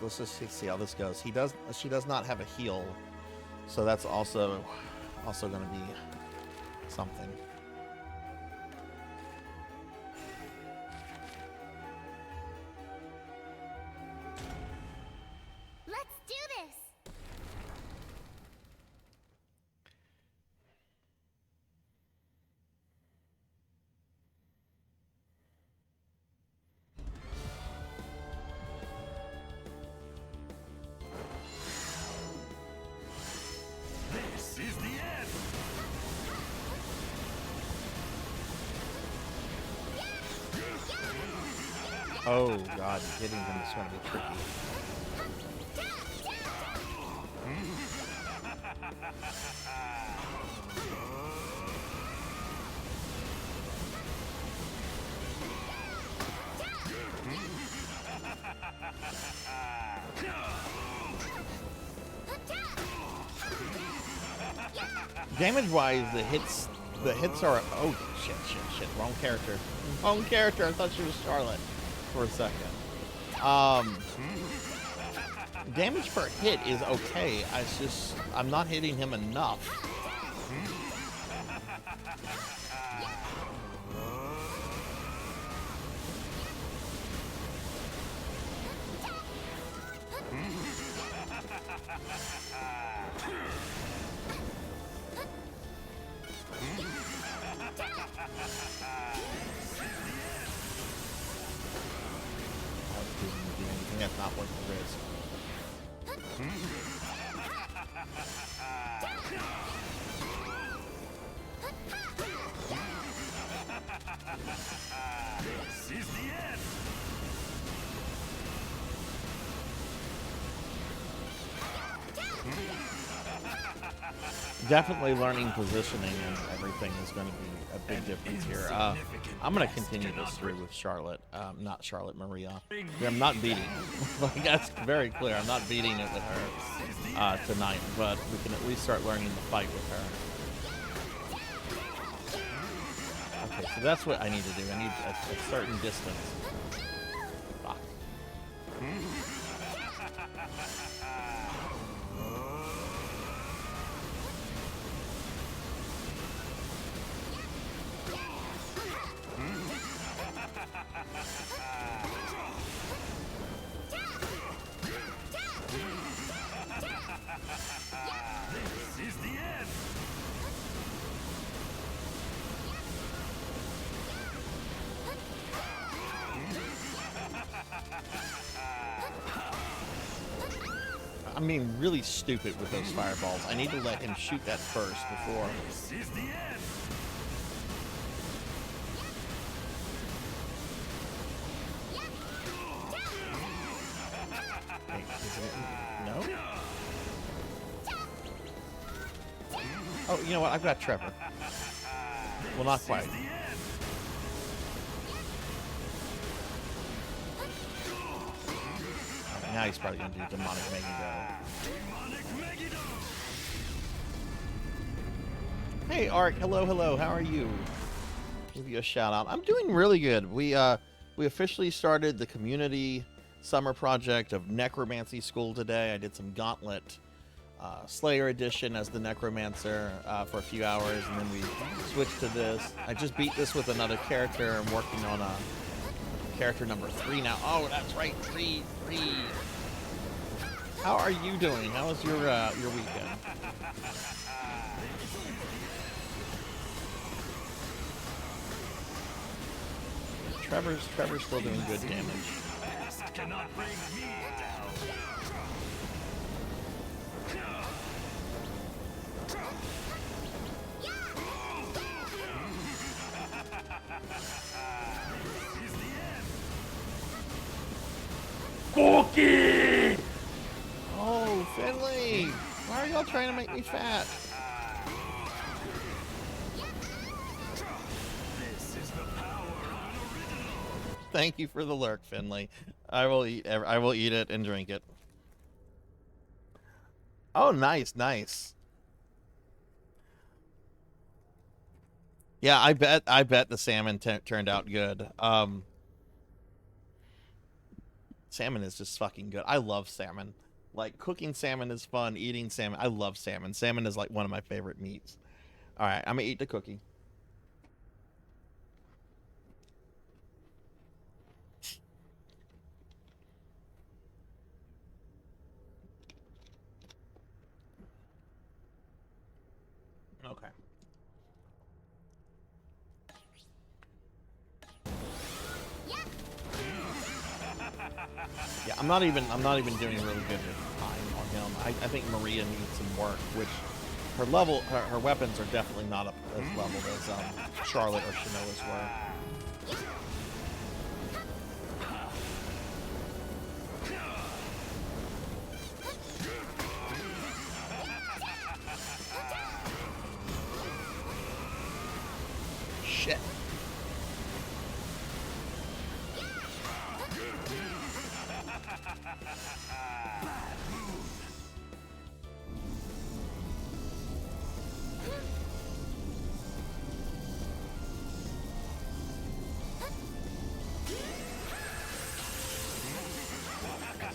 see how this goes. She does not have a heal, so that's also going to be something. Let's do this. This is the end. Oh god, hitting them is going to be tricky. Damage-wise, the hits are... Oh, shit. Wrong character. I thought she was Charlotte for a second. Damage per hit is okay. I'm not hitting him enough. That's not worth the risk. This is the end. Definitely learning positioning and everything is going to be a big difference here. I'm going to continue this through with Charlotte, not Charlotte, Maria. I'm not beating. Like, that's very clear. I'm not beating it with her tonight, but we can at least start learning the fight with her. Okay, so that's what I need to do. I need a certain distance. Fuck. This is the end. I'm being really stupid with those fireballs. I need to let him shoot that first before. This is the end. Wait, is it, no? Oh, you know what? I've got Trevor. Well, not quite. Now he's probably going to do Demonic Megiddo. Hey, Ark. Hello. How are you? Give you a shout out. I'm doing really good. We officially started the community summer project of Necromancy School today. I did some Gauntlet Slayer Edition as the Necromancer for a few hours, and then we switched to this. I just beat this with another character. I'm working on character number 3 now. Oh, that's right, 3. How are you doing? How was your weekend? Trevor's still doing good damage. Cannot bring me down. Cookie! Oh, Finley! Why are y'all trying to make me fat? This is the power of an original. Thank you for the lurk, Finley. I will eat it and drink it. Oh, nice, nice. Yeah, I bet the salmon turned out good. Salmon is just fucking good. I love salmon. Like, cooking salmon is fun. Eating salmon, I love salmon. Salmon is like one of my favorite meats. All right, I'm gonna eat the cookie. Okay. Yeah, I'm not even doing really good with time on him. I think Maria needs some work, which her weapons are definitely not up as leveled as Charlotte or Shanoa's were. Shit.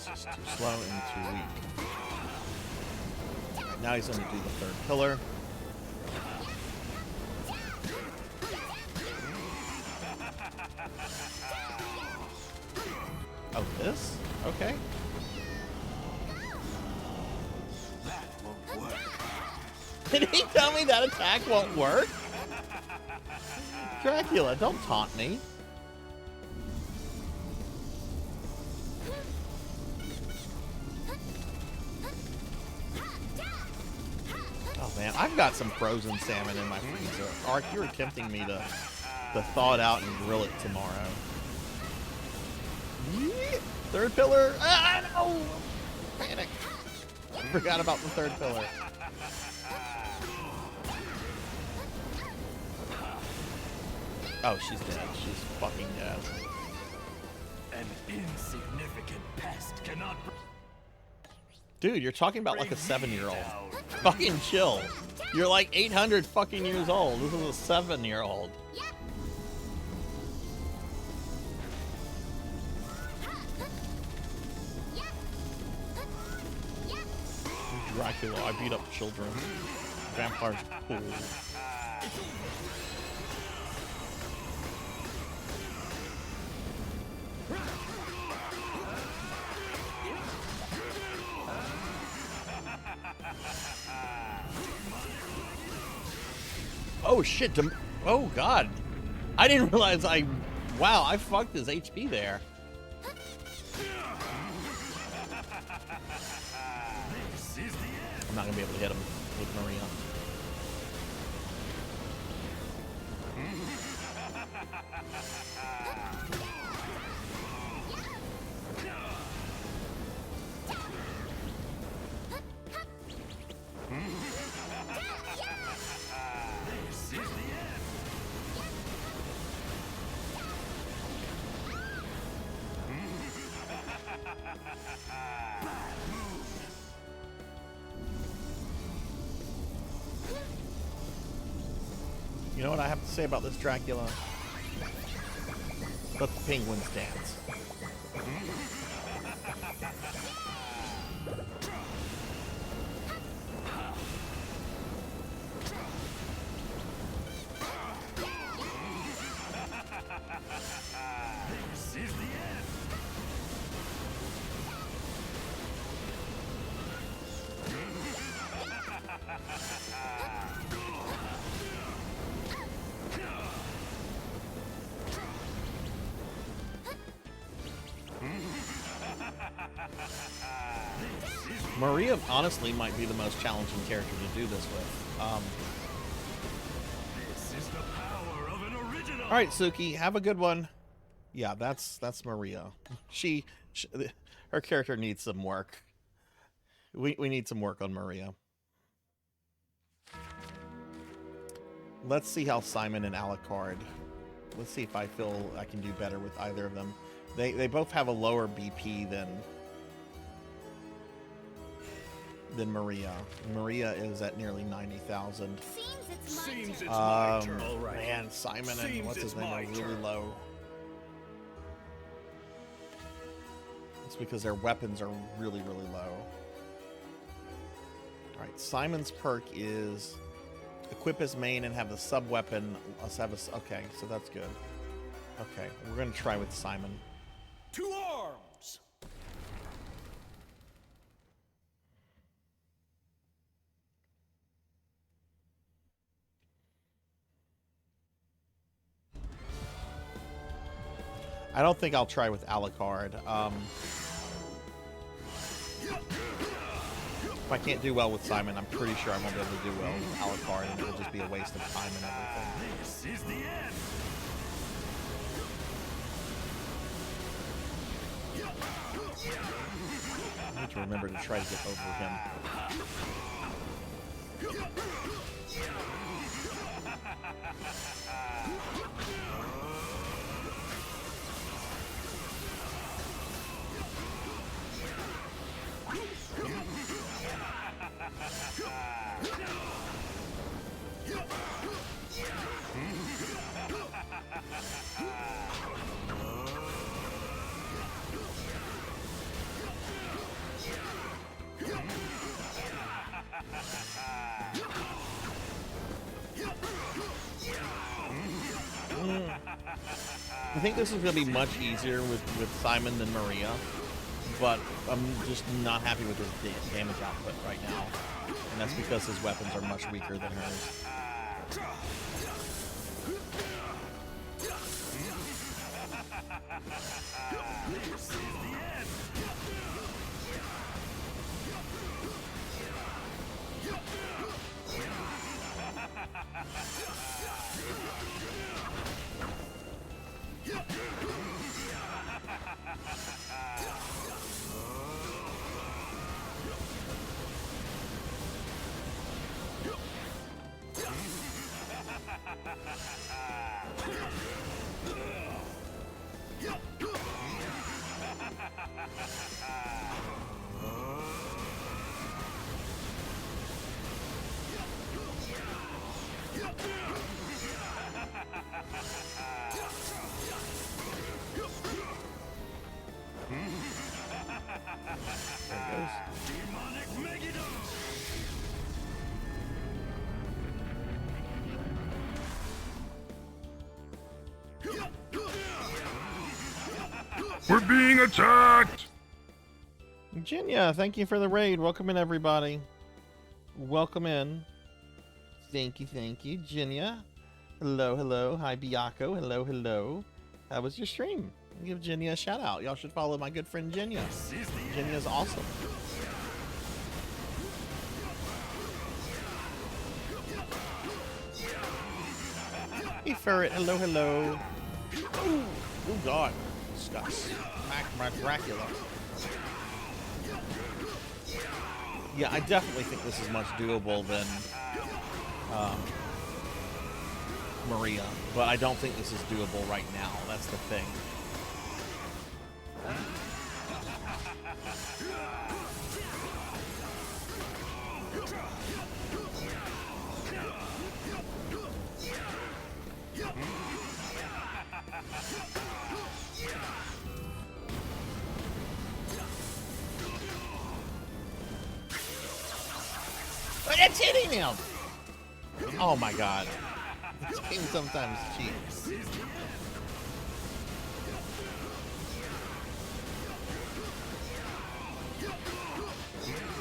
It's too slow and too weak. Now he's going to do the third pillar. Oh, this? Okay. That won't work. Did he tell me that attack won't work? Dracula, don't taunt me. Oh man, I've got some frozen salmon in my freezer. Ark, you're tempting me to thaw it out and grill it tomorrow. Third pillar. Ah, no! Panic. I forgot about the third pillar. Oh, she's dead. She's fucking dead. An insignificant pest cannot. Dude, you're talking about like a 7-year-old. Fucking chill. You're like 800 fucking years old. This is a 7-year-old. Dracula, I beat up children. Vampires, cool. Oh shit, oh god. I didn't realize wow, I fucked his HP there. I'm not gonna be able to hit him with Maria. You know what I have to say about this Dracula? Let the penguins dance. This is the end. Maria honestly might be the most challenging character to do this with. This is the power of an original. All right, Suki, have a good one. Yeah, that's Maria. Her character needs some work. We need some work on Maria. Let's see how Simon and Alucard let's see if I feel I can do better with either of them. They both have a lower BP than Maria. Maria is at nearly 90,000. Seems it's my turn. Man, Simon and what's his name are really low. It's because their weapons are really, really low. Alright, Simon's perk is equip his main and have the sub-weapon. Let's have a... Okay, so that's good. Okay, we're going to try with Simon. To arms! I don't think I'll try with Alucard. If I can't do well with Simon, I'm pretty sure I won't be able to do well with Alucard, and it'll just be a waste of time and everything. This is the end! I need to remember to try to get over him. I think this is going to be much easier with Simon than Maria, but I'm just not happy with his damage output right now, and that's because his weapons are much weaker than hers. We're being attacked! Jinya, thank you for the raid. Welcome in, everybody. Welcome in. Thank you, Jinya. Hello, hello. Hi, Biyako. Hello, hello. How was your stream? Give Jinya a shout out. Y'all should follow my good friend Jinya. Jinya's awesome. Hey, Ferret. Hello, hello. Ooh, oh, God. Just got smacked by Dracula. Yeah, I definitely think this is much doable than Maria, but I don't think this is doable right now. That's the thing. But it's hitting him! Oh my god. This game sometimes cheats.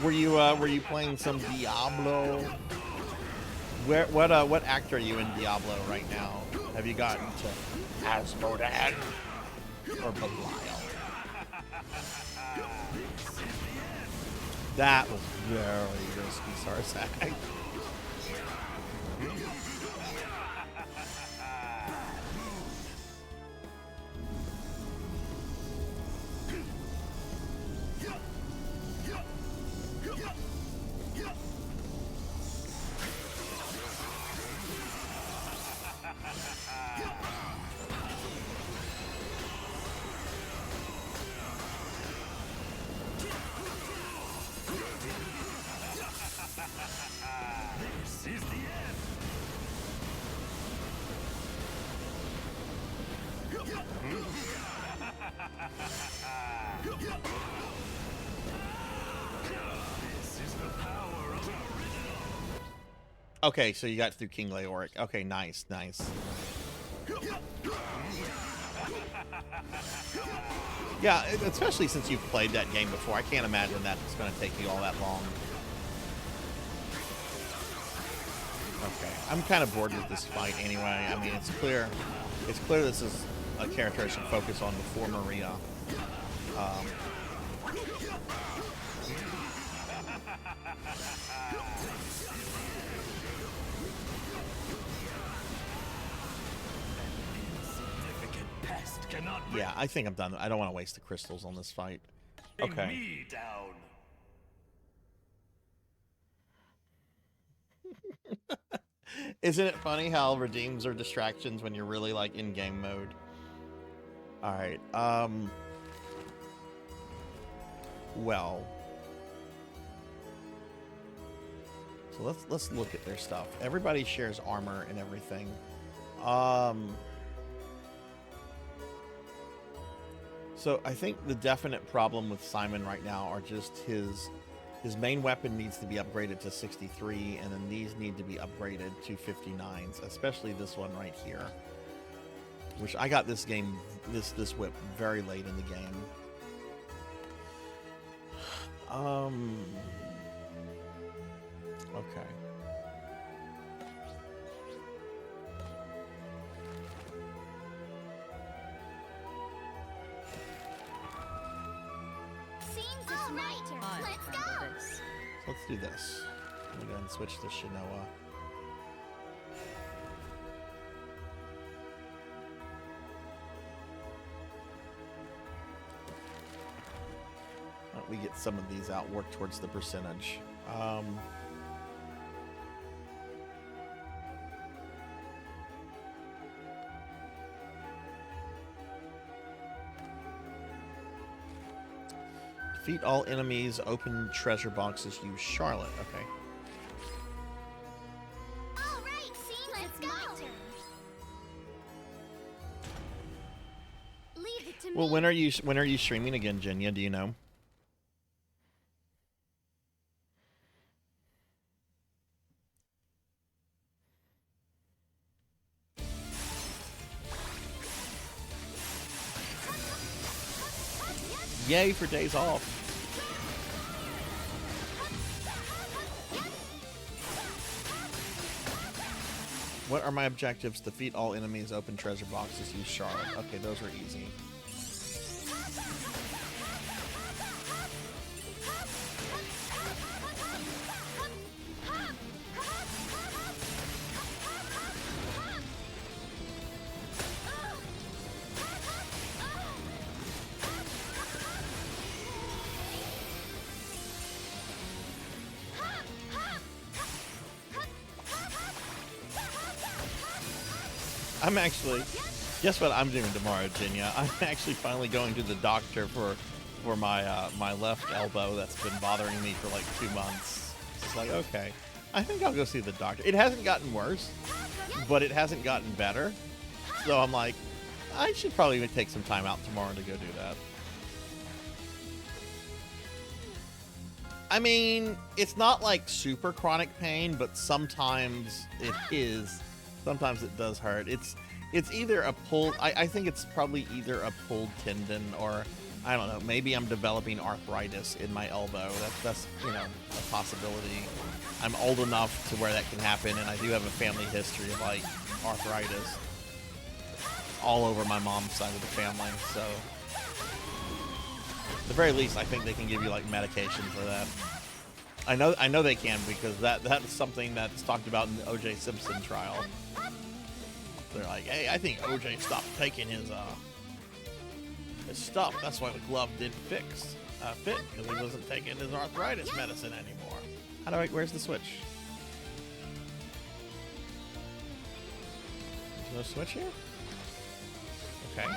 Were you playing some Diablo? What act are you in Diablo right now? Have you gotten to Asmodan or Belial? That was very risky, Sarzac. Okay, so you got through King Leoric. Okay, nice, nice. Yeah, especially since you've played that game before. I can't imagine that it's going to take you all that long. Okay, I'm kind of bored with this fight anyway. I mean, it's clear this is a character I should focus on before Maria. Yeah, I think I'm done. I don't want to waste the crystals on this fight. Okay. Me down. Isn't it funny how redeems are distractions when you're really like in game mode? All right. Well. So let's look at their stuff. Everybody shares armor and everything. So I think the definite problem with Simon right now are just his main weapon needs to be upgraded to 63, and then these need to be upgraded to 59s, especially this one right here. Which I got this whip very late in the game. Okay. Let's do this. I'm gonna go ahead and switch to Shinoa. Why don't we get some of these out, work towards the percentage. Defeat all enemies, open treasure boxes, use Charlotte. Okay. All right, scene, let's go. Leave it to Well, me. when are you streaming again, Jenya? Do you know? Yay for days off. What are my objectives? Defeat all enemies, open treasure boxes, use Charlotte. Okay, those are easy. I'm actually, guess what I'm doing tomorrow, Jenya? I'm actually finally going to the doctor for my my left elbow that's been bothering me for like 2 months. It's like, okay, I think I'll go see the doctor. It hasn't gotten worse, but it hasn't gotten better. So I'm like, I should probably take some time out tomorrow to go do that. I mean, it's not like super chronic pain, but sometimes it is. Sometimes it does hurt. It's either a pulled, I think it's probably either a pulled tendon or, I don't know, maybe I'm developing arthritis in my elbow. That's you know, a possibility. I'm old enough to where that can happen, and I do have a family history of like arthritis all over my mom's side of the family. So at the very least, I think they can give you like medication for that. I know they can, because that's something that's talked about in the O.J. Simpson trial. They're like, hey, I think O.J. stopped taking his stuff. That's why the glove didn't fit, because he wasn't taking his arthritis medicine anymore. Where's the switch? There's no switch here? Okay.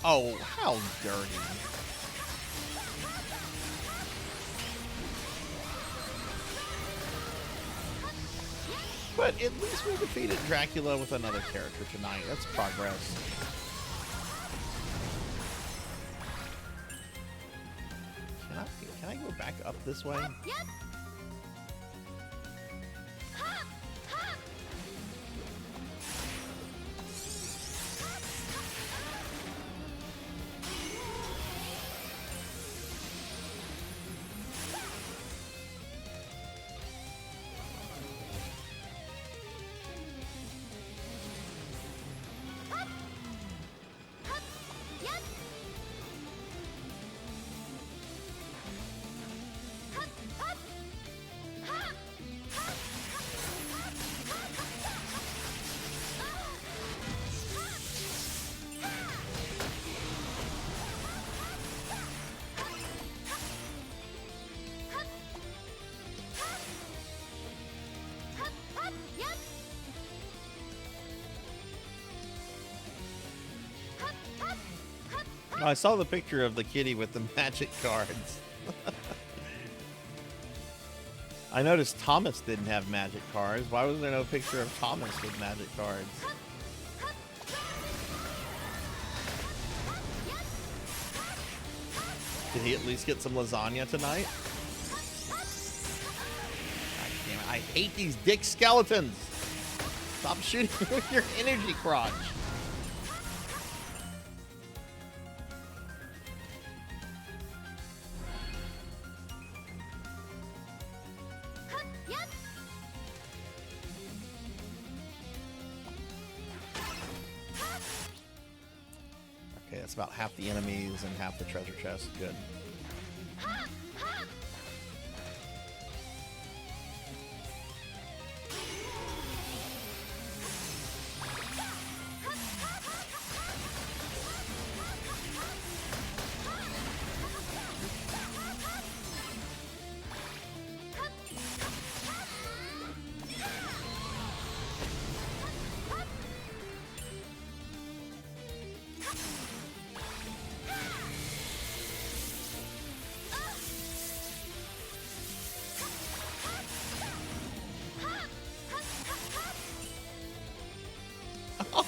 Oh, how dirty. But at least we defeated Dracula with another character tonight. That's progress. Can I go back up this way? Yep. Ha! Ha! I saw the picture of the kitty with the magic cards. I noticed Thomas didn't have magic cards. Why was there no picture of Thomas with magic cards? Did he at least get some lasagna tonight? God damn it, I hate these dick skeletons. Stop shooting with your energy crotch. Okay, that's about half the enemies and half the treasure chest. Good.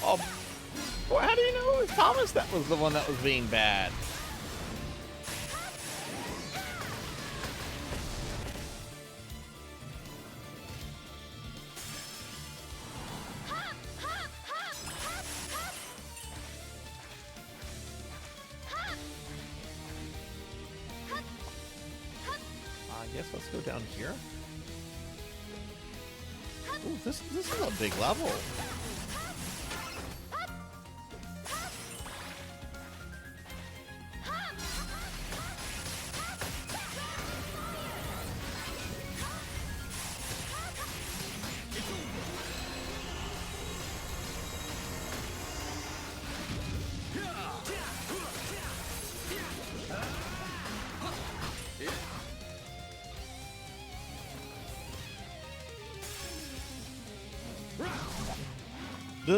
Oh, boy, how do you know it was Thomas that was the one that was being bad? I guess let's go down here. Ooh, this is a big level.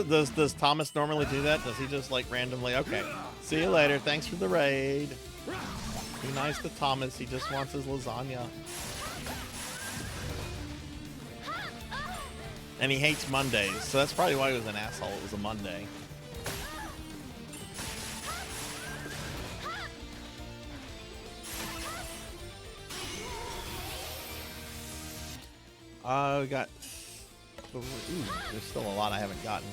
Does Thomas normally do that? Does he just like randomly, okay, see you later, thanks for the raid. Be nice to Thomas, he just wants his lasagna. And he hates Mondays, so that's probably why he was an asshole. It was a Monday. We got... Ooh, there's still a lot I haven't gotten.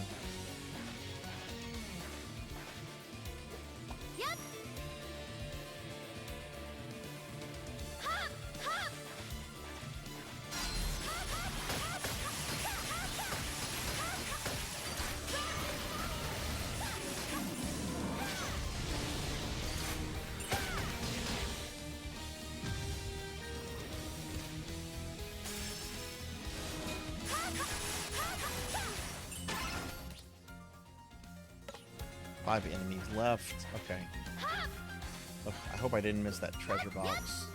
Yep. Five enemies left. Okay. Ugh, I hope I didn't miss that treasure box.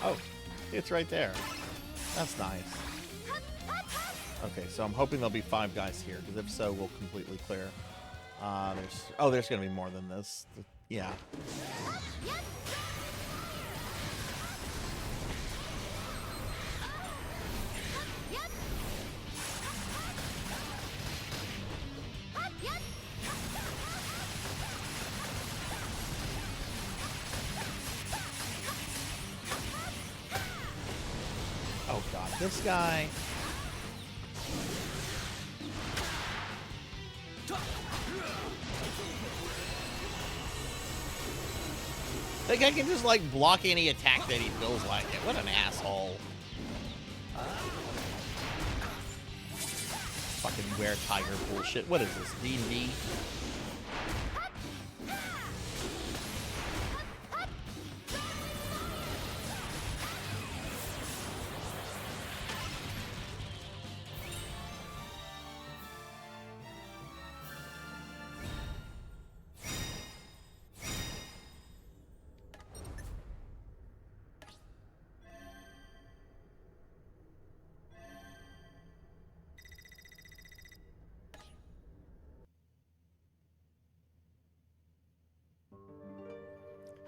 Oh, it's right there. That's nice. Okay, so I'm hoping there'll be 5 guys here, because if so, we'll completely clear. There's gonna be more than this. Yeah. Oh god, this guy. That guy can just like block any attack that he feels like it. What an asshole. Fucking were-tiger bullshit. What is this, D&D?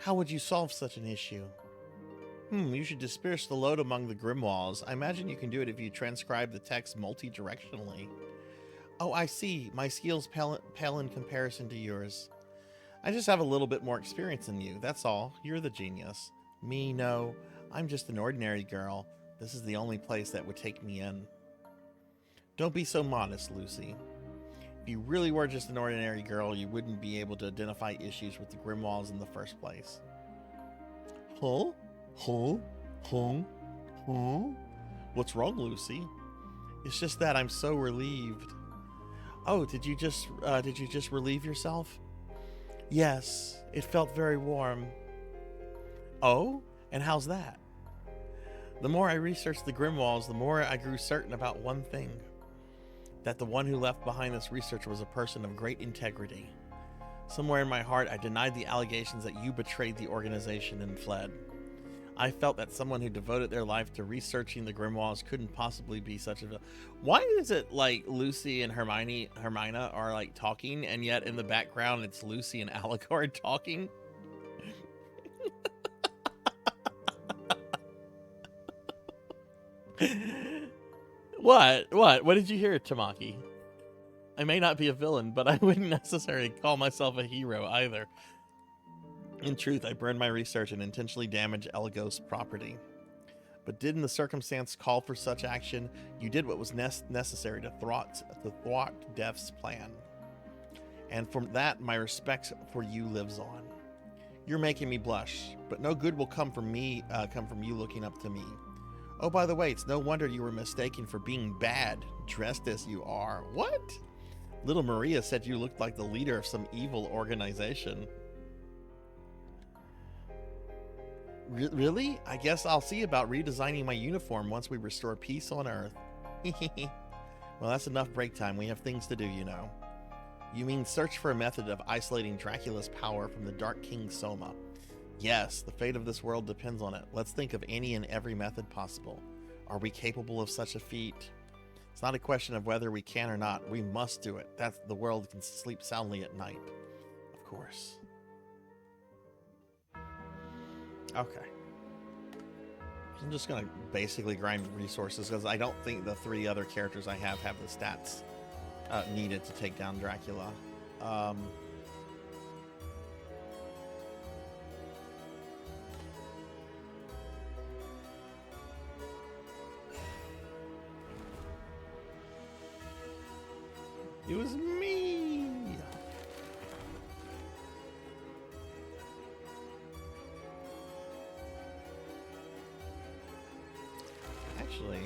How would you solve such an issue? You should disperse the load among the Grimoires. I imagine you can do it if you transcribe the text multi-directionally. Oh, I see. My skills pale in comparison to yours. I just have a little bit more experience than you, that's all. You're the genius. Me, no. I'm just an ordinary girl. This is the only place that would take me in. Don't be so modest, Lucy. If you really were just an ordinary girl, you wouldn't be able to identify issues with the Grimoires in the first place. Huh? Huh? Huh? Huh? What's wrong, Lucy? It's just that I'm so relieved. Oh, did you just relieve yourself? Yes, it felt very warm. Oh? And how's that? The more I researched the Grimoires, the more I grew certain about one thing. That the one who left behind this research was a person of great integrity. Somewhere in my heart, I denied the allegations that you betrayed the organization and fled. I felt that someone who devoted their life to researching the Grimoires couldn't possibly be such a... Why is it like Lucy and Hermione are like talking, and yet in the background it's Lucy and Alucard talking? What did you hear, Tamaki? I may not be a villain, but I wouldn't necessarily call myself a hero either. In truth, I burned my research and intentionally damaged Elagos' property. But didn't the circumstance call for such action? You did what was necessary to thwart Death's plan. And from that, my respect for you lives on. You're making me blush, but no good will come from you looking up to me. Oh, by the way, it's no wonder you were mistaken for being bad, dressed as you are. What? Little Maria said you looked like the leader of some evil organization. Really? I guess I'll see about redesigning my uniform once we restore peace on Earth. Well, that's enough break time. We have things to do, you know. You mean search for a method of isolating Dracula's power from the Dark King Soma. Yes, the fate of this world depends on it. Let's think of any and every method possible. Are we capable of such a feat? It's not a question of whether we can or not. We must do it. That's the world can sleep soundly at night. Of course. Okay. I'm just going to basically grind resources because I don't think the 3 other characters I have the stats needed to take down Dracula. It was me! Actually,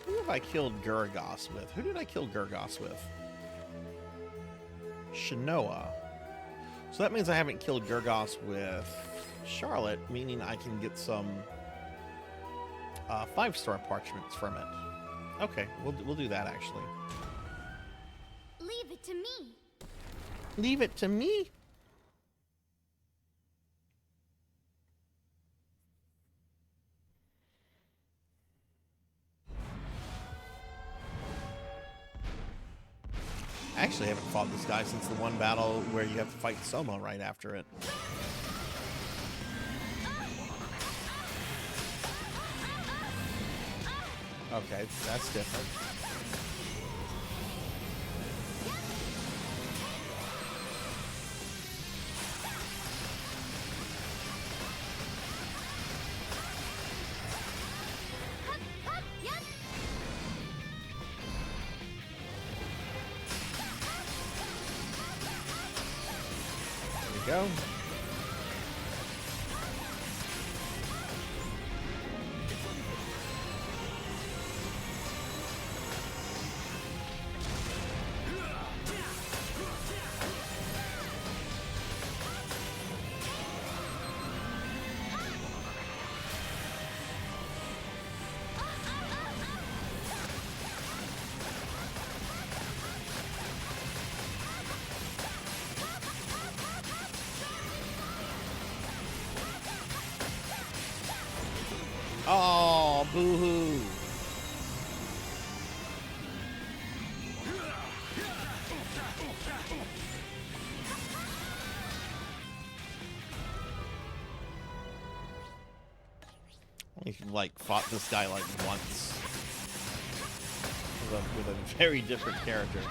who have I killed Gurgos with? Who did I kill Gurgos with? Shanoa. So that means I haven't killed Gurgos with Charlotte, meaning I can get some 5-star parchments from it. Okay, we'll do that actually. Leave it to me. Leave it to me? guy since the one battle where you have to fight Soma right after it. Okay, that's different. There we go. Oh, boo-hoo. We've like fought this guy like once with a very different character.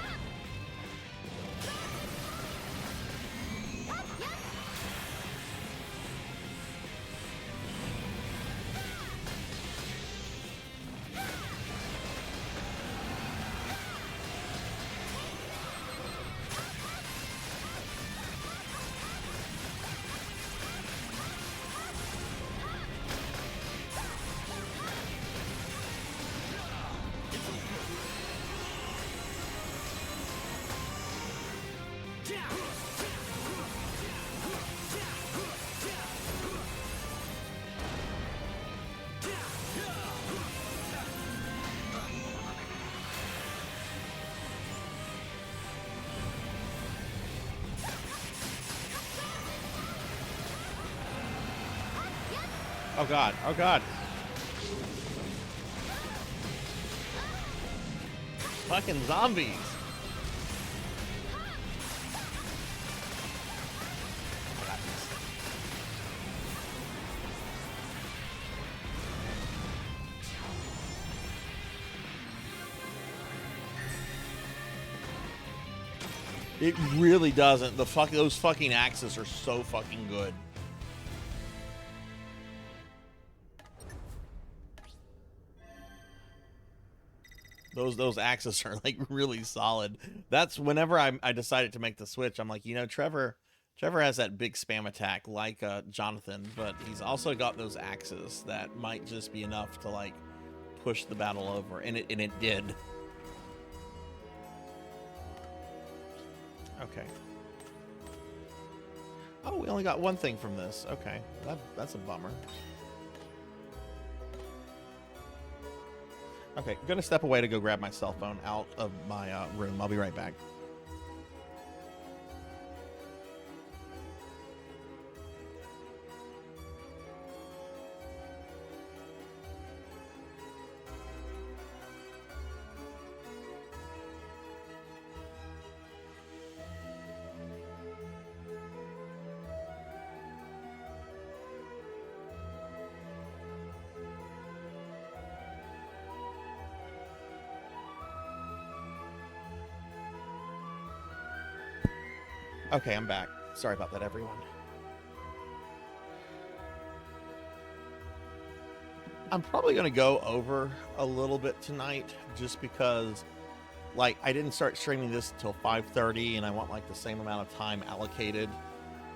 Oh god, oh god. Fucking zombies. It really doesn't. Those fucking axes are so fucking good. Those axes are like really solid. That's whenever I decided to make the switch. I'm like, you know, Trevor has that big spam attack like Jonathan, but he's also got those axes that might just be enough to like push the battle over, and it did. Okay. Oh, we only got one thing from this. Okay, that's a bummer. Okay, I'm gonna step away to go grab my cell phone out of my room. I'll be right back. Okay, I'm back. Sorry about that, everyone. I'm probably going to go over a little bit tonight just because, like, I didn't start streaming this until 5:30, and I want, like, the same amount of time allocated.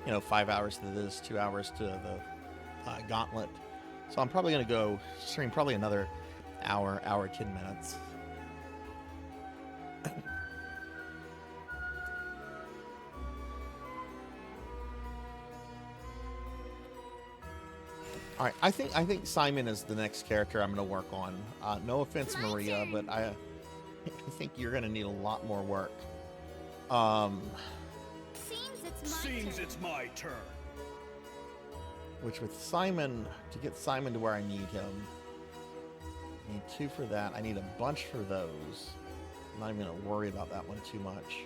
You know, 5 hours to this, 2 hours to the Gauntlet. So I'm probably going to go stream probably another hour, 10 minutes. All right, I think Simon is the next character I'm going to work on. No offense, Maria, but I think you're going to need a lot more work. Seems it's my turn. Which with Simon, to get Simon to where I need him, I need 2 for that. I need a bunch for those. I'm not even going to worry about that one too much.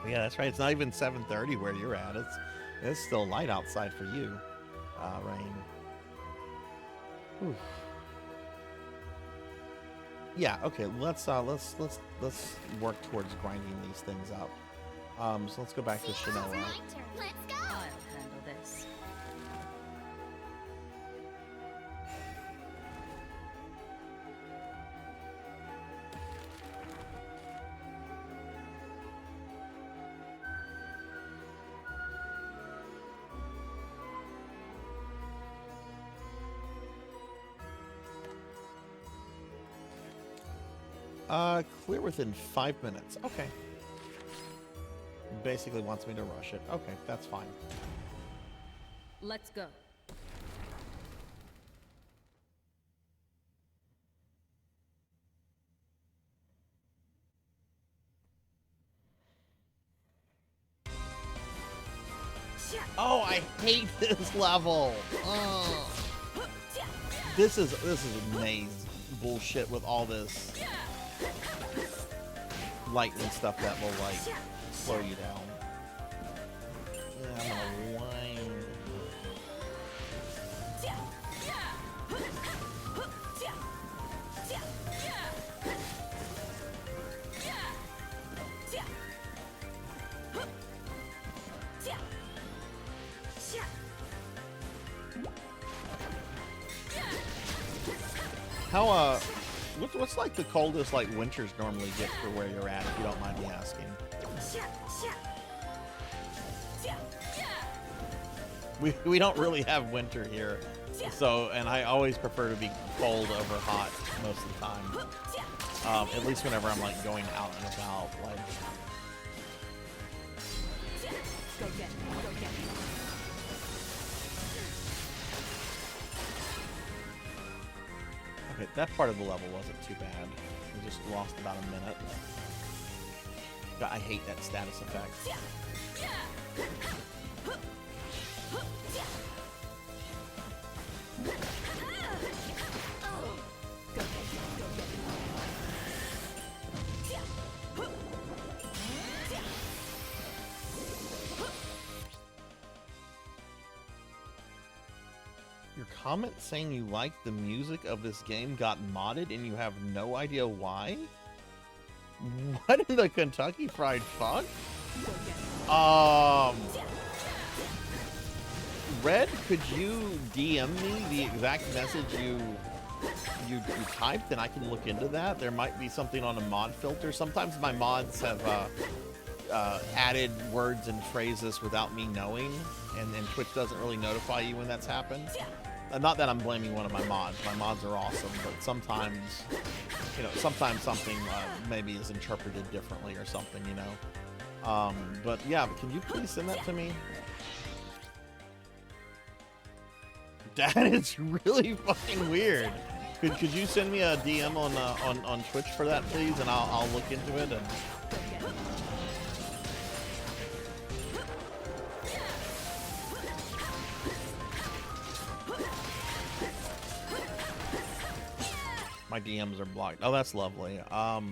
Yeah, that's right. It's not even 7:30 where you're at. It's still light outside for you, Rain. Oof. Yeah. Okay. Let's work towards grinding these things up. So let's go back to Shinoa. Let's go. I'll handle this. Clear within 5 minutes. Okay. Basically wants me to rush it. Okay, that's fine. Let's go. Oh, I hate this level. Oh. This is maze bullshit with all this lightning stuff that will like slow you down. Yeah, I'm gonna whine. How what's like the coldest like winters normally get for where you're at, if you don't mind me asking? We don't really have winter here, so, and I always prefer to be cold over hot most of the time. At least whenever I'm like going out and about, like. Go get me. Go get me. Okay, that part of the level wasn't too bad. We just lost about a minute. God, I hate that status effect. Your comment saying you like the music of this game got modded and you have no idea why? What in the Kentucky Fried Fuck? Red, could you DM me the exact message you typed and I can look into that? There might be something on a mod filter. Sometimes my mods have added words and phrases without me knowing, and then Twitch doesn't really notify you when that's happened. Not that I'm blaming one of my mods. My mods are awesome, but sometimes, you know, sometimes something maybe is interpreted differently or something, you know. But yeah, can you please send that to me? That is really fucking weird. Could you send me a DM on Twitch for that, please, and I'll look into it and. My DMs are blocked. Oh, that's lovely. Are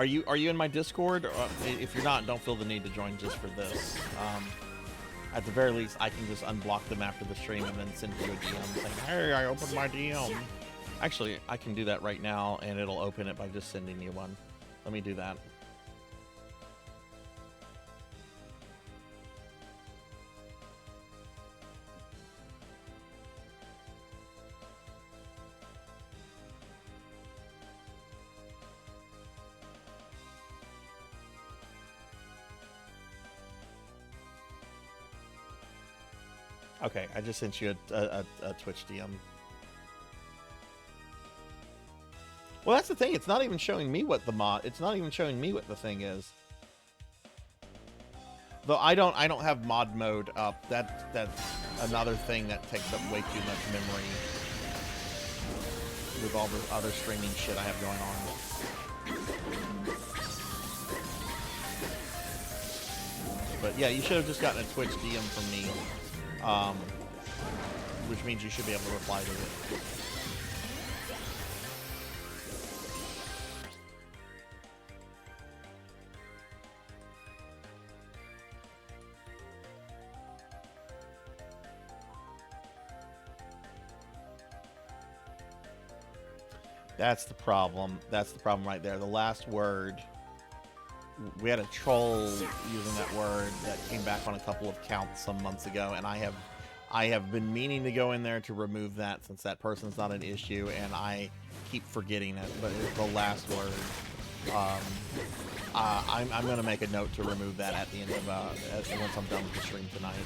you in my Discord? If you're not, don't feel the need to join just for this. At the very least, I can just unblock them after the stream and then send you a DM saying, "Hey, I opened my DM." Actually, I can do that right now, and it'll open it by just sending you one. Let me do that. Okay, I just sent you a Twitch DM. Well, that's the thing. It's not even showing me what the mod. It's not even showing me what the thing is. Though I don't have mod mode up. That's another thing that takes up way too much memory. with all the other streaming shit I have going on. But yeah, you should have just gotten a Twitch DM from me, which means you should be able to reply to it. That's the problem. That's the problem right there. The last word, we had a troll using that word that came back on a couple of counts some months ago, and I have been meaning to go in there to remove that since that person's not an issue, and I keep forgetting it. But it's the last word. I'm going to make a note to remove that at the end of once I'm done with the stream tonight,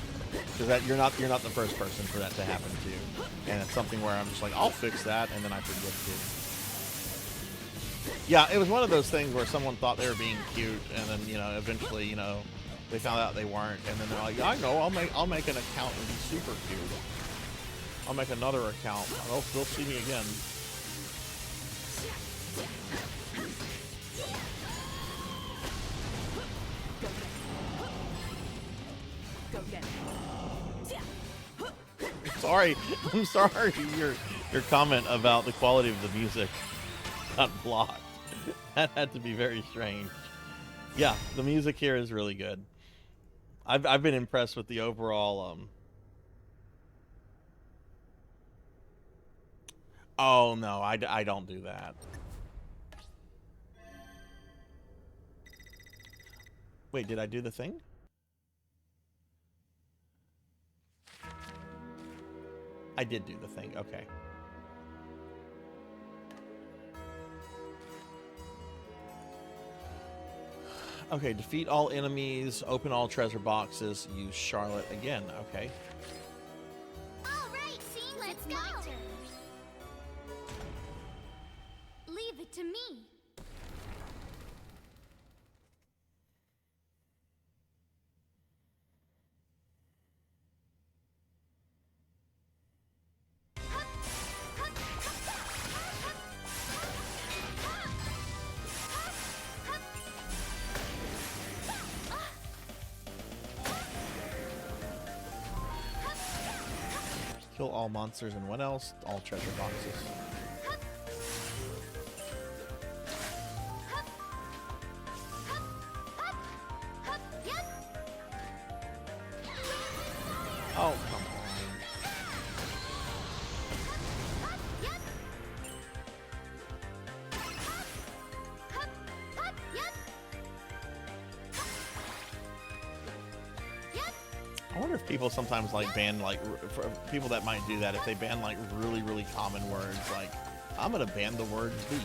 because you're not the first person for that to happen to, and it's something where I'm just like, I'll fix that, and then I forget to. Yeah, it was one of those things where someone thought they were being cute, and then eventually they found out they weren't, and then they're like, I know, I'll make an account and be super cute. I'll make another account. They'll see me again. I'm sorry. Your comment about the quality of the music got blocked. That had to be very strange. Yeah, the music here is really good. I've been impressed with the overall. Oh no, I don't do that. Wait, did I do the thing? I did do the thing. Okay. Okay, defeat all enemies, open all treasure boxes, use Charlotte again. Okay. All right, scene, let's go. Leave it to me. Kill all monsters and what else? All treasure boxes. Oh, come on. I wonder if people sometimes like ban, like, for people that might do that, if they ban like really, really common words, like, I'm gonna ban the word "the."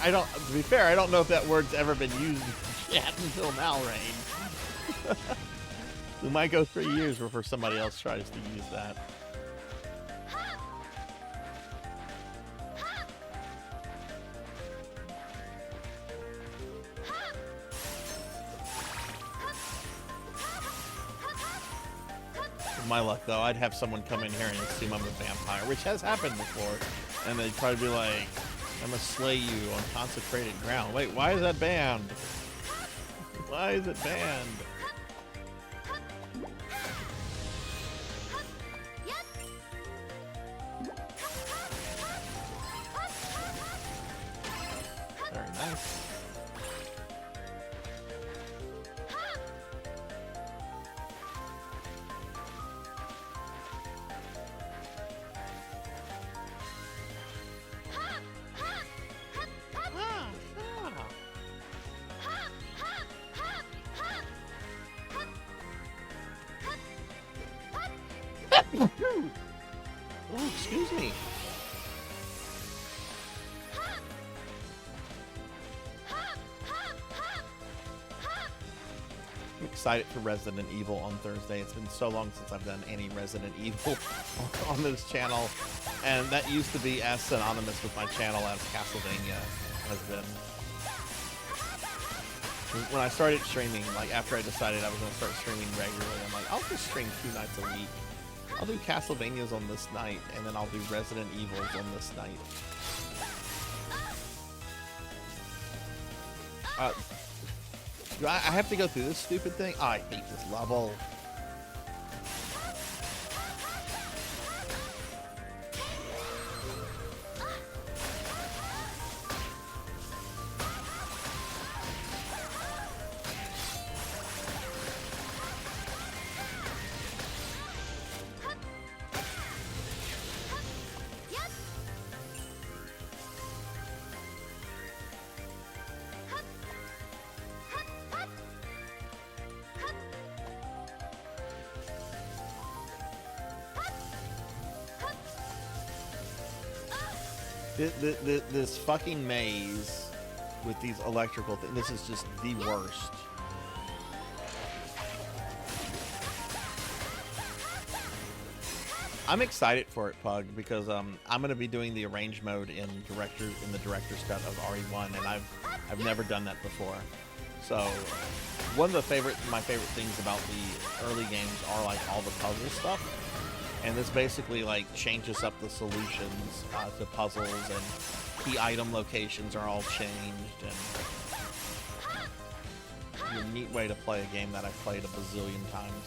I don't, to be fair, I don't know if that word's ever been used in chat until now, Rain. We might go 3 years before somebody else tries to use that. With my luck, though, I'd have someone come in here and assume I'm a vampire, which has happened before, and they'd probably be like, I'm gonna slay you on consecrated ground. Wait, why is that banned? Why is it banned? Very nice. Oh, excuse me. I'm excited for Resident Evil on Thursday. It's been so long since I've done any Resident Evil on this channel, and that used to be as synonymous with my channel as Castlevania has been. When I started streaming, like after I decided I was going to start streaming regularly, I'm like, I'll just stream 2 nights a week. I'll do Castlevanias on this night, and then I'll do Resident Evils on this night. Do I have to go through this stupid thing? Oh, I hate this level. This fucking maze with these electrical things, this is just the worst. I'm excited for it, Pug, because I'm going to be doing the arrange mode in the director's cut of RE1, and I've never done that before. So one of my favorite things about the early games are like all the puzzle stuff. And this basically like changes up the solutions to puzzles, and key item locations are all changed, and it's a neat way to play a game that I've played a bazillion times.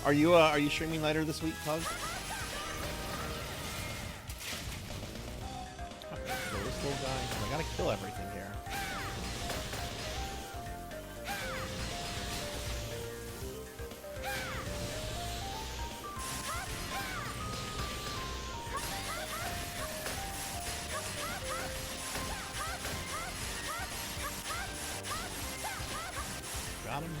Are you streaming later this week, Pug? Okay, so this little guy, I gotta kill everything here. Got him.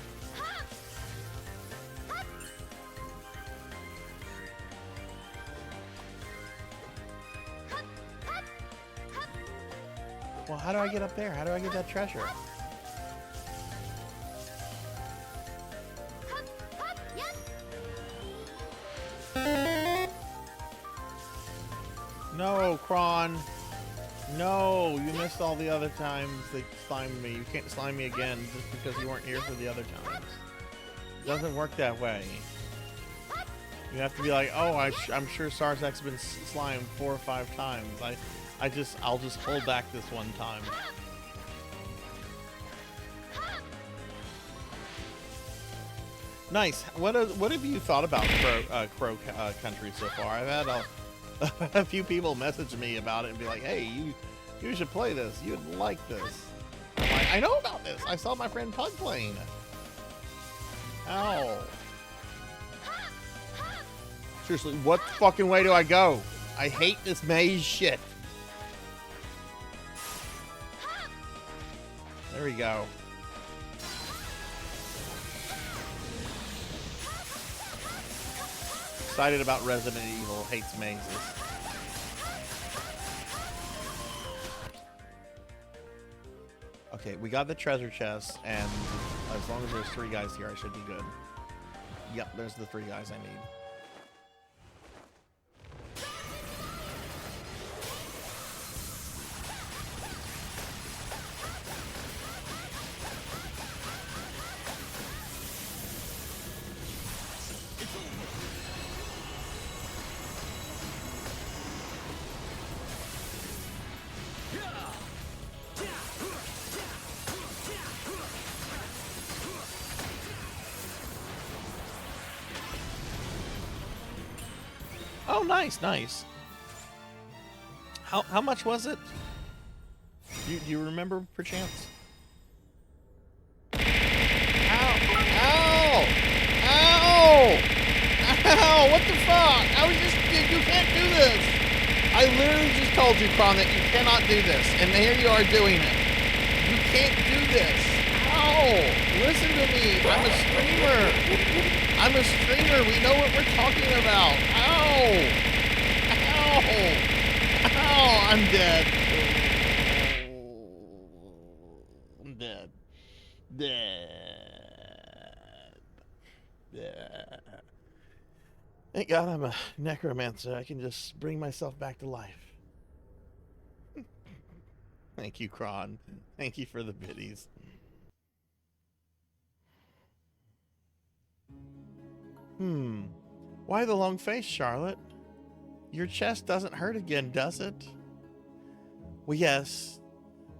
Well, how do I get up there? How do I get that treasure? No, Kron. No, you missed all the other times they slimed me. You can't slime me again just because you weren't here for the other times. It doesn't work that way. You have to be like, oh, I'm sure Sarzac's been slimed 4 or 5 times. I'll just hold back this one time. Nice. What have you thought about Crow Country so far? I've had a few people message me about it and be like, hey, you should play this. You'd like this. I'm like, I know about this. I saw my friend Pug playing. Ow. Seriously, what fucking way do I go? I hate this maze shit. There we go. Excited about Resident Evil, hates mazes. Okay, we got the treasure chest, and as long as there's 3 guys here, I should be good. Yep, there's the 3 guys I need. Oh, nice, nice. How much was it? Do you remember, perchance? Ow! Ow! Ow! what the fuck? You can't do this. I literally just told you, Kron, that you cannot do this, and here you are doing it. You can't do this. Ow! Listen to me. I'm a streamer. I'm a streamer. We know what we're talking about. Ow! Ow! Ow! I'm dead. I'm dead. Dead. Dead. Thank God I'm a necromancer. I can just bring myself back to life. Thank you, Kron. Thank you for the biddies. Why the long face, Charlotte? Your chest doesn't hurt again, does it? Well, yes.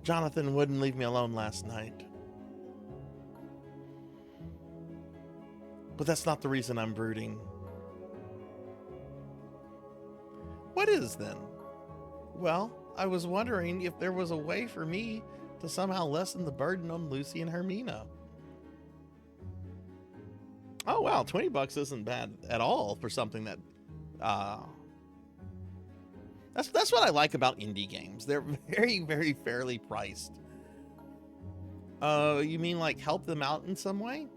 Jonathan wouldn't leave me alone last night. But that's not the reason I'm brooding. What is then? Well, I was wondering if there was a way for me to somehow lessen the burden on Lucy and Hermina. Oh wow, $20 isn't bad at all for something that that's what I like about indie games. They're very, very fairly priced. You mean like help them out in some way?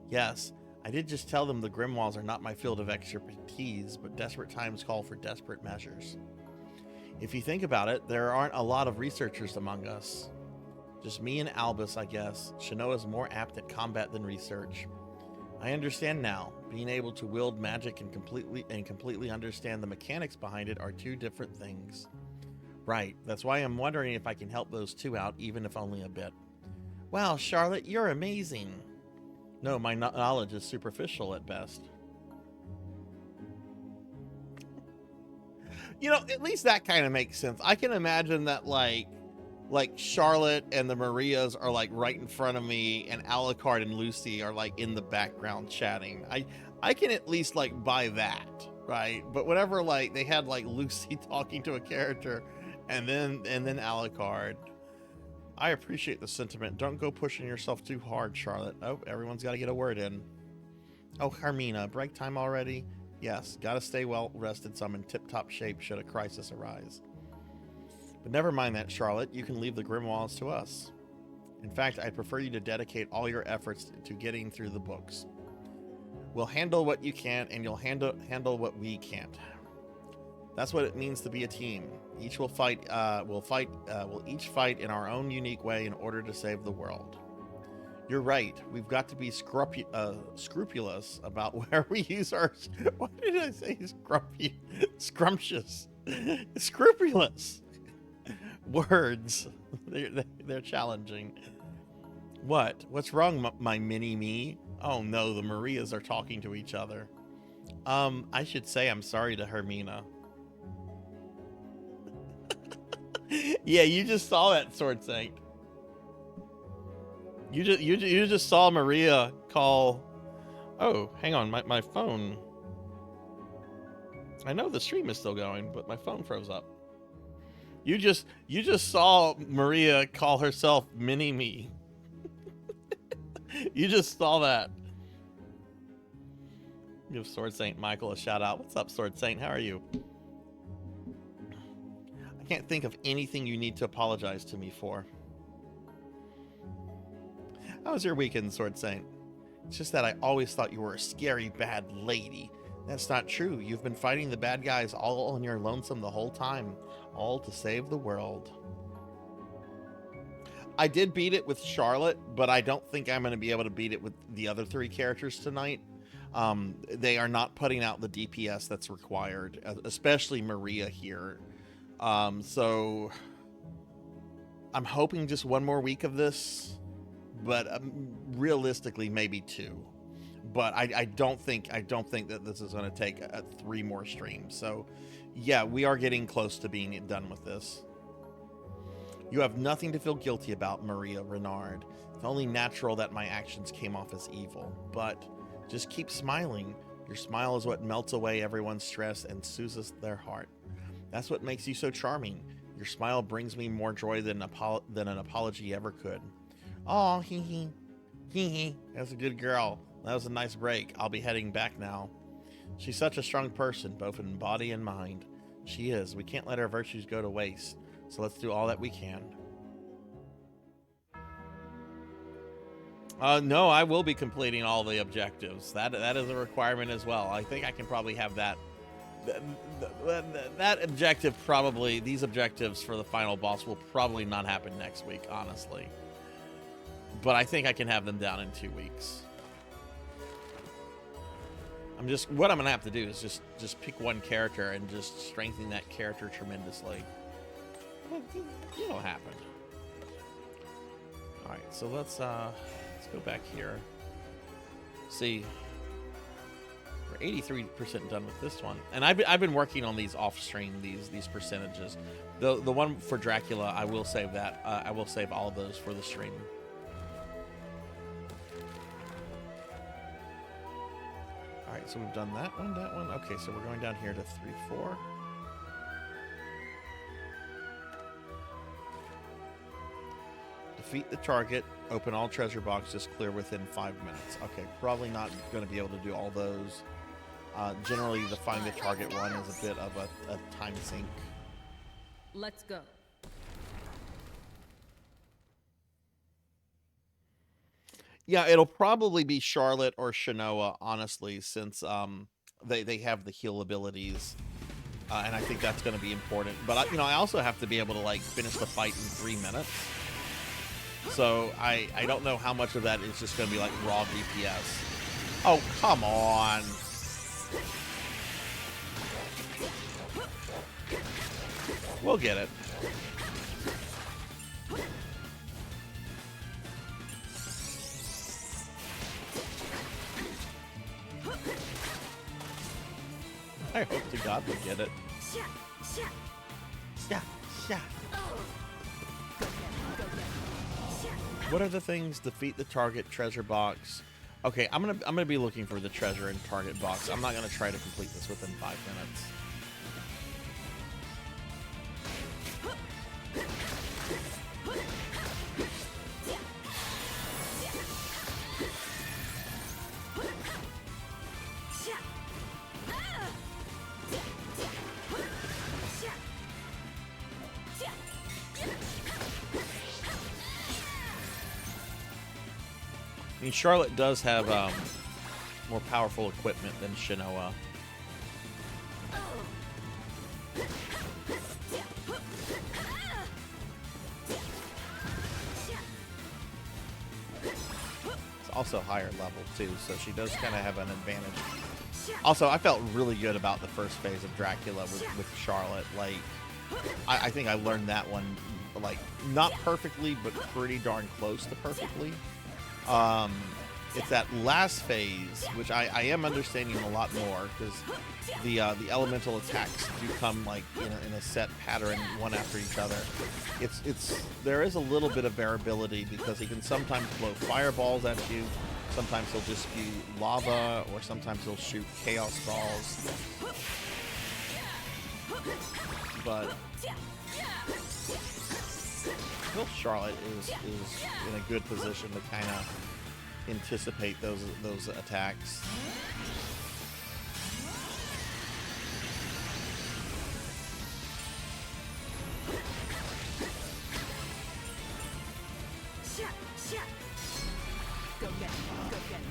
Yes. I did just tell them the Grimoires are not my field of expertise, but desperate times call for desperate measures. If you think about it, there aren't a lot of researchers among us. Just me and Albus, I guess. Shanoa is more apt at combat than research. I understand now. Being able to wield magic and completely understand the mechanics behind it are two different things. Right, that's why I'm wondering if I can help those two out, even if only a bit. Wow, Charlotte, you're amazing. No, my knowledge is superficial at best. You know, at least that kind of makes sense. I can imagine that like Charlotte and the Marias are like right in front of me, and Alucard and Lucy are like in the background chatting. I can at least like buy that, right? But whenever like they had like Lucy talking to a character and then Alucard. I appreciate the sentiment. Don't go pushing yourself too hard, Charlotte. Oh, everyone's got to get a word in. Oh, Hermina, break time already? Yes, got to stay well rested so I'm in tip-top shape should a crisis arise. But never mind that, Charlotte. You can leave the Grimoires to us. In fact, I'd prefer you to dedicate all your efforts to getting through the books. We'll handle what you can, and you'll handle what we can't. That's what it means to be a team. Each will fight. We'll each fight in our own unique way in order to save the world. You're right. We've got to be scrupulous about where we use our. What did I say? Scrumptious. Scrupulous. Words. They're challenging. What? What's wrong, my mini-me? Oh no, the Marias are talking to each other. I should say I'm sorry to Hermina. Yeah, you just saw that, Sword Saint. You just saw Maria call. Oh, hang on, my phone. I know the stream is still going, but my phone froze up. You just saw Maria call herself Mini-Me. You just saw that. Give Sword Saint Michael a shout out. What's up, Sword Saint? How are you? I can't think of anything you need to apologize to me for. How was your weekend, Sword Saint? It's just that I always thought you were a scary bad lady. That's not true. You've been fighting the bad guys all on your lonesome the whole time. All to save the world. I did beat it with Charlotte, but I don't think I'm going to be able to beat it with the other three characters tonight. They are not putting out the DPS that's required, especially Maria here. So I'm hoping just one more week of this, but realistically maybe two. But I don't think that this is going to take 3 more streams. So yeah, we are getting close to being done with this. You have nothing to feel guilty about, Maria Renard. It's only natural that my actions came off as evil, but just keep smiling. Your smile is what melts away everyone's stress and soothes their heart. That's what makes you so charming. Your smile brings me more joy than an apology ever could. Aw, hee hee. Hee hee. That's a good girl. That was a nice break. I'll be heading back now. She's such a strong person, both in body and mind. She is. We can't let our virtues go to waste. So let's do all that we can. No, I will be completing all the objectives. That is a requirement as well. I think I can probably have that. That objective probably, these objectives for the final boss will probably not happen next week, honestly. But I think I can have them down in 2 weeks. What I'm gonna have to do is just pick one character and just strengthen that character tremendously. It'll happen. All right, so let's go back here. See, we're 83% done with this one, and I've been working on these off stream, these percentages. The one for Dracula, I will save that. I will save all of those for the stream. All right, so we've done that one. Okay, so we're going down here to 3-4. Defeat the target. Open all treasure boxes. Clear within 5 minutes. Okay, probably not going to be able to do all those. Generally, the find the target one is a bit of a time sink. Let's go. Yeah, it'll probably be Charlotte or Shanoa, honestly, since they have the heal abilities, and I think that's going to be important. But I also have to be able to like finish the fight in 3 minutes. So I don't know how much of that is just going to be like raw DPS. Oh, come on. We'll get it. I hope to God we get it. Yeah. What are the things? Defeat the target, treasure box. Okay, I'm gonna be looking for the treasure and target box. I'm not gonna try to complete this within 5 minutes. I mean, Charlotte does have more powerful equipment than Shanoa. It's also higher level too, so she does kind of have an advantage. Also, I felt really good about the first phase of Dracula with Charlotte. Like, I think I learned that one, like, not perfectly, but pretty darn close to perfectly. It's that last phase, which I am understanding a lot more, because the elemental attacks do come like in a set pattern, one after each other. There is a little bit of variability because he can sometimes blow fireballs at you, sometimes he'll just spew lava, or sometimes he'll shoot chaos balls. But Will Charlotte is in a good position to kind of anticipate those attacks. Go get it. Go get it.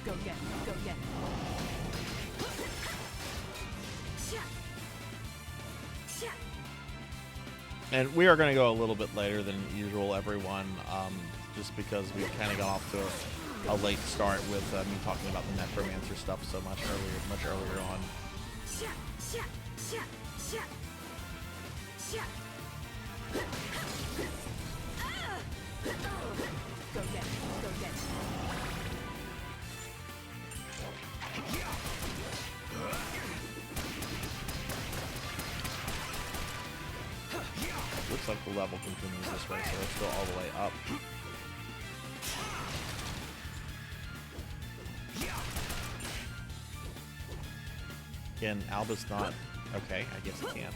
Go get it. Go get it. And we are going to go a little bit later than usual, everyone, just because we kind of got off to a late start with me talking about the necromancer stuff so much earlier on. Go get it. Go get it. Looks like the level continues this way, so let's go all the way up. Again, Alba's not... Okay, I guess it can.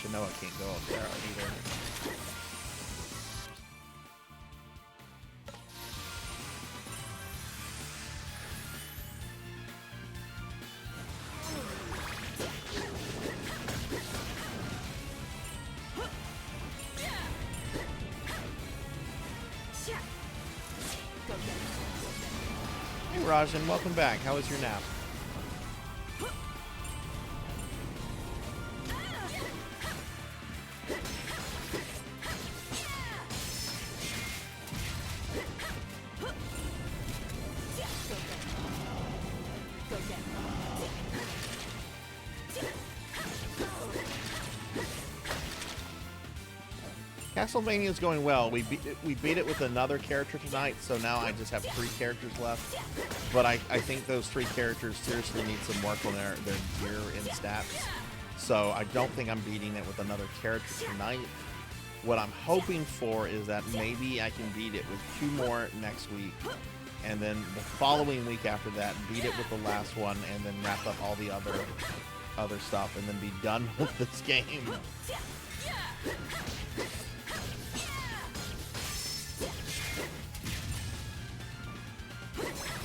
Shinoa can't go up there either. Hey Rajan, welcome back. How was your nap? Castlevania is going well. We beat it with another character tonight, so now I just have 3 characters left. But I think those 3 characters seriously need some work on their gear and stats. So I don't think I'm beating it with another character tonight. What I'm hoping for is that maybe I can beat it with 2 more next week. And then the following week after that, beat it with the last one, and then wrap up all the other stuff, and then be done with this game.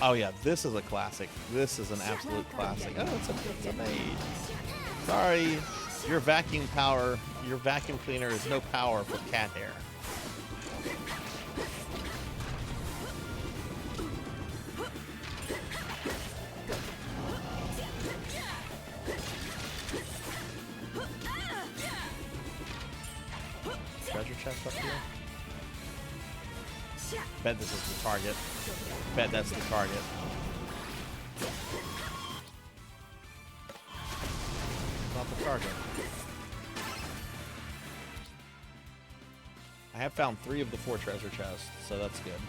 Oh yeah, this is a classic. This is an absolute classic. Oh, it's a maid. Sorry, your vacuum cleaner is no power for cat hair. Treasure chest up here. Bet this is the target. Bet that's the target. Not the target. I have found 3 of the 4 treasure chests, so that's good.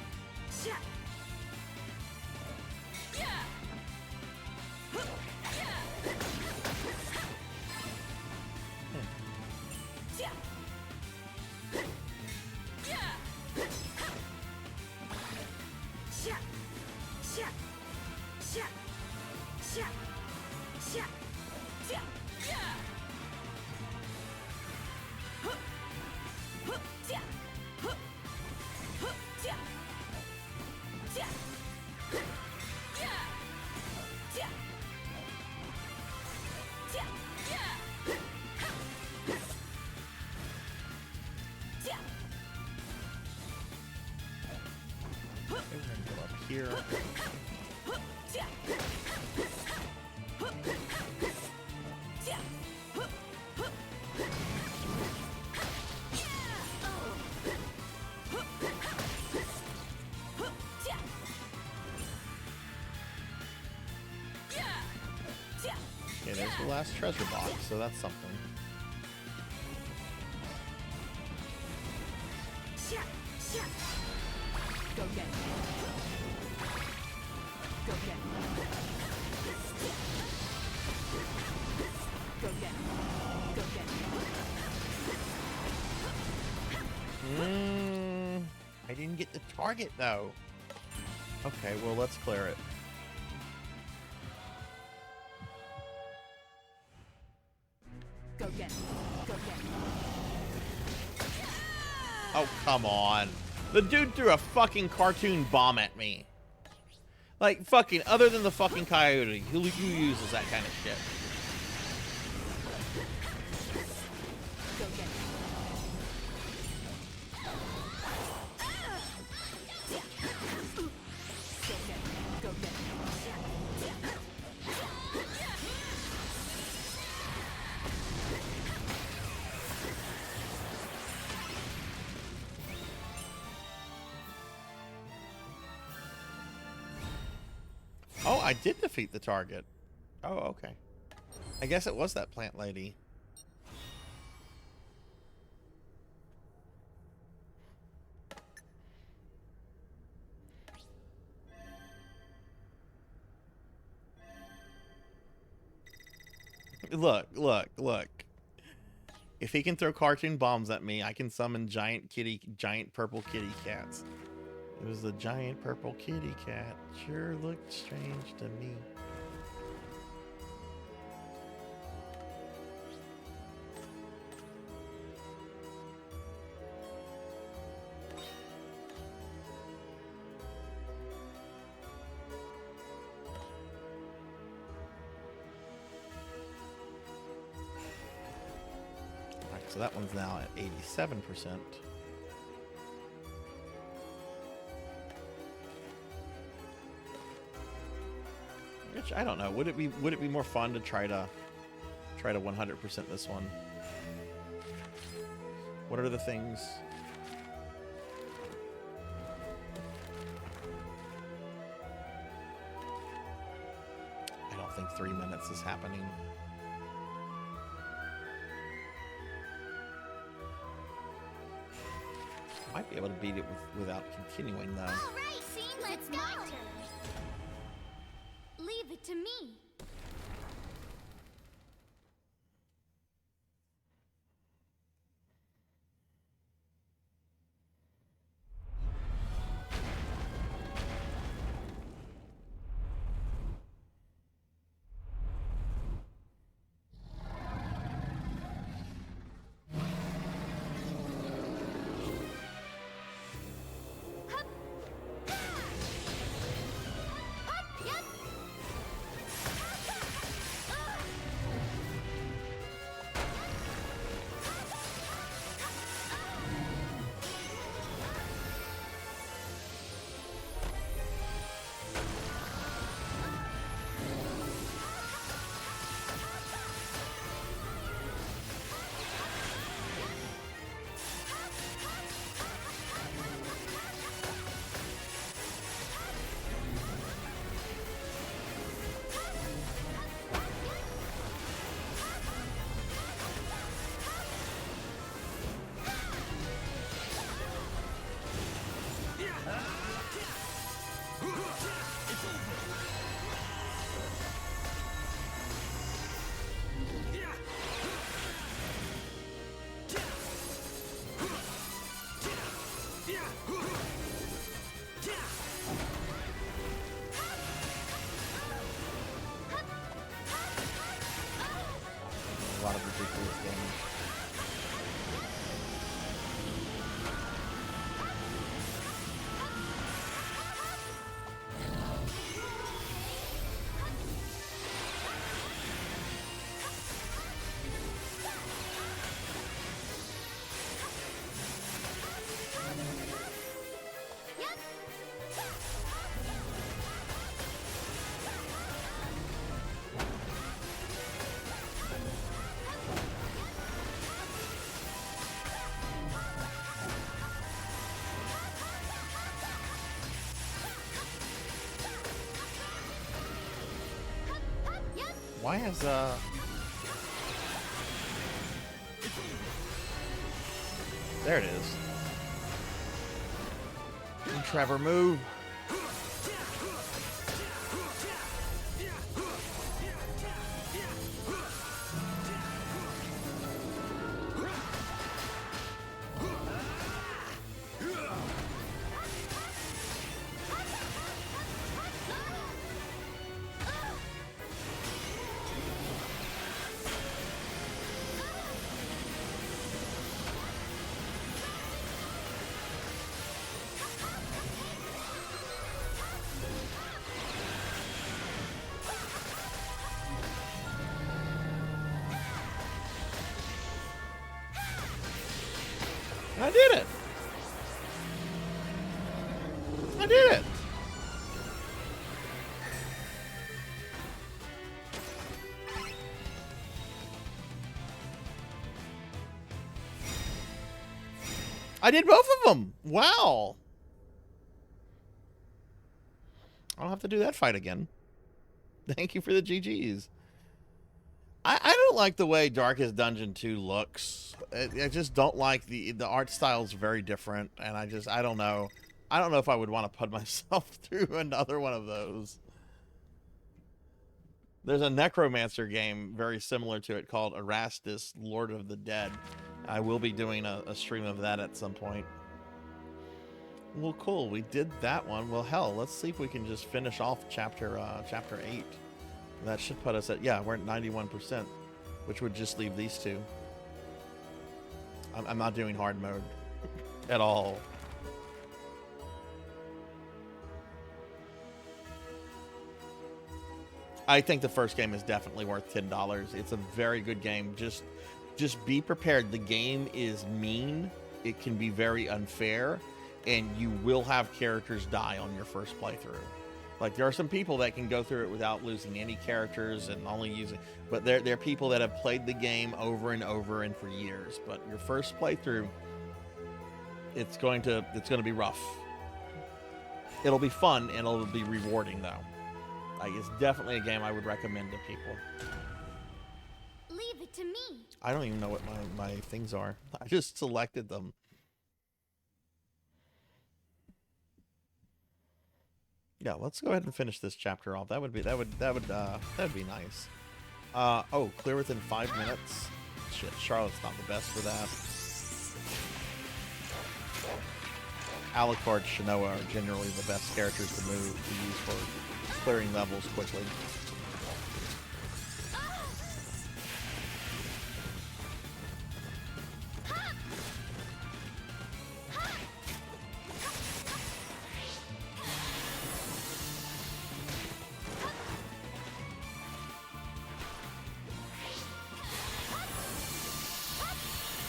Here. Okay, there's the last treasure box, so that's something. Go get it. Go get it. Go get it. Go get it. I didn't get the target though. Okay, well let's clear it. Go get it. Go get it. Oh, come on. The dude threw a fucking cartoon bomb at me. Like, fucking, other than the fucking coyote, who uses that kind of shit? Go get it. Go get it. Oh, I did defeat the target. Oh, okay. I guess it was that plant lady. Look, look, look. If he can throw cartoon bombs at me, I can summon giant purple kitty cats. It was the giant purple kitty cat. Sure looked strange to me. So that one's now at 87%. Which I don't know. Would it be more fun to try to 100% this one? What are the things? I don't think 3 minutes is happening. Might be able to beat it without continuing though. All right, scene, let's go. Leave it to me. A lot of ridiculous damage. Why has there it is. Trevor, move. I did it! I did it! I did both of them! Wow! I don't have to do that fight again. Thank you for the GGs. I don't like the way Darkest Dungeon 2 looks. I just don't like the art style is very different, and I don't know. I don't know if I would want to put myself through another one of those. There's a Necromancer game very similar to it called Erastus, Lord of the Dead. I will be doing a stream of that at some point. Well, cool. We did that one. Well, hell, let's see if we can just finish off chapter 8. That should put us at, yeah, we're at 91%, which would just leave these two. I'm not doing hard mode at all. I think the first game is definitely worth $10. It's a very good game. Just just be prepared. The game is mean. It can be very unfair, and you will have characters die on your first playthrough. Like, there are some people that can go through it without losing any characters and only using, but there are people that have played the game over and over and for years. But your first playthrough, it's going to be rough. It'll be fun and it'll be rewarding though. Like, it's definitely a game I would recommend to people. Leave it to me. I don't even know what my things are. I just selected them. Yeah, let's go ahead and finish this chapter off. That would be nice. Oh, clear within 5 minutes. Shit, Charlotte's not the best for that. Alucard, Shinoa are generally the best characters to use for clearing levels quickly.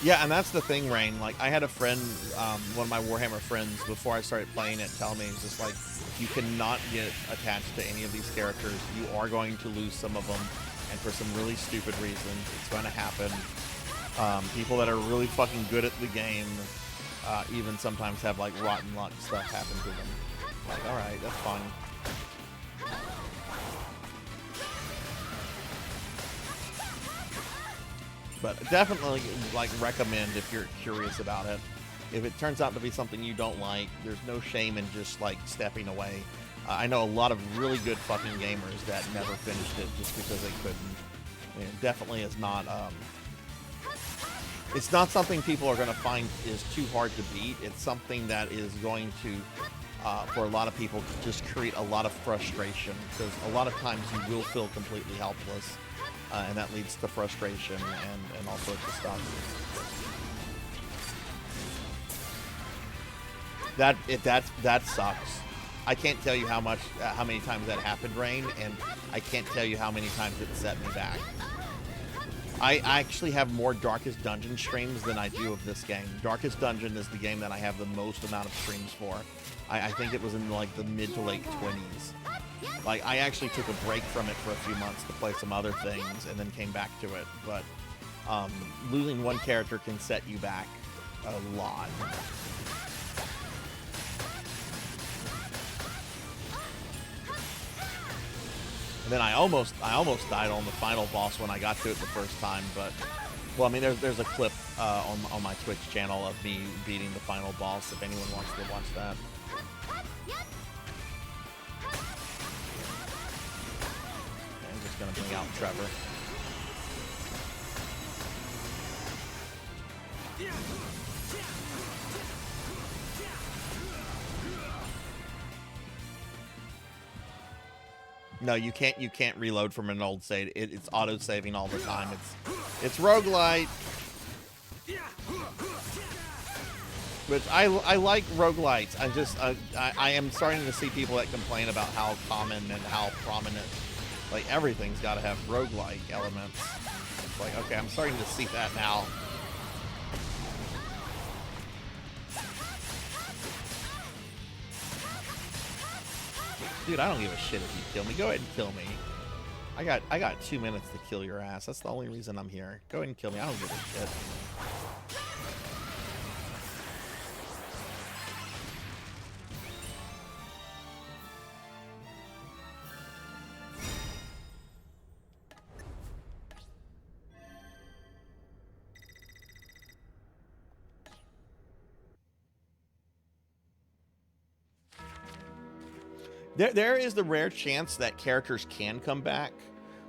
Yeah, and that's the thing, Rain. Like, I had a friend, one of my Warhammer friends, before I started playing it, tell me, it's just like, you cannot get attached to any of these characters. You are going to lose some of them, and for some really stupid reasons, it's going to happen. People that are really fucking good at the game, even sometimes have, like, rotten luck stuff happen to them. Like, alright, that's fine. But definitely, like, recommend if you're curious about it. If it turns out to be something you don't like, there's no shame in just, like, stepping away. I know a lot of really good fucking gamers that never finished it just because they couldn't. I mean, it definitely is not, it's not something people are going to find is too hard to beat. It's something that is going to, for a lot of people, just create a lot of frustration. Because a lot of times you will feel completely helpless. And that leads to frustration and all sorts of stuff. That sucks. I can't tell you how many times that happened, Rain, and I can't tell you how many times it set me back. I actually have more Darkest Dungeon streams than I do of this game. Darkest Dungeon is the game that I have the most amount of streams for. I think it was in like the mid to late 20s. Like, I actually took a break from it for a few months to play some other things and then came back to it. But losing one character can set you back a lot. And then I almost died on the final boss when I got to it the first time. But, well, I mean, there's a clip on my Twitch channel of me beating the final boss if anyone wants to watch that. Gonna bring out Trevor. No, you can't reload from an old save. It's auto saving all the time. It's roguelite. Which I like roguelites. I am starting to see people that complain about how common and how prominent. Like, everything's got to have roguelike elements. It's like, okay, I'm starting to see that now. Dude, I don't give a shit if you kill me. Go ahead and kill me. I got 2 minutes to kill your ass. That's the only reason I'm here. Go ahead and kill me. I don't give a shit. There is the rare chance that characters can come back.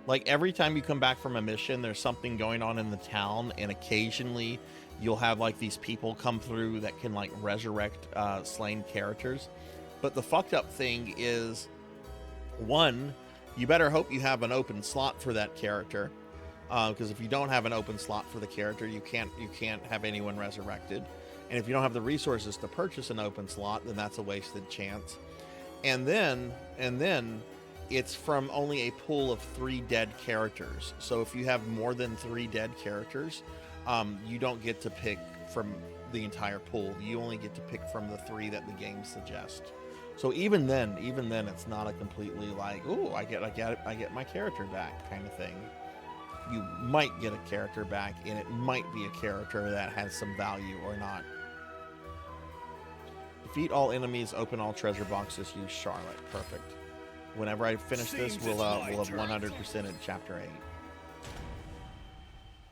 Like, every time you come back from a mission, there's something going on in the town, and occasionally you'll have, like, these people come through that can, like, resurrect slain characters. But the fucked up thing is, one, you better hope you have an open slot for that character. Because if you don't have an open slot for the character, you can't have anyone resurrected. And if you don't have the resources to purchase an open slot, then that's a wasted chance. And then it's from only a pool of 3 dead characters. So if you have more than 3 dead characters, you don't get to pick from the entire pool. You only get to pick from the 3 that the game suggests. So even then, it's not a completely like, ooh, I get my character back kind of thing. You might get a character back, and it might be a character that has some value or not. Defeat all enemies, open all treasure boxes, use Charlotte. Perfect. Whenever I finish this, we'll have 100% in Chapter 8.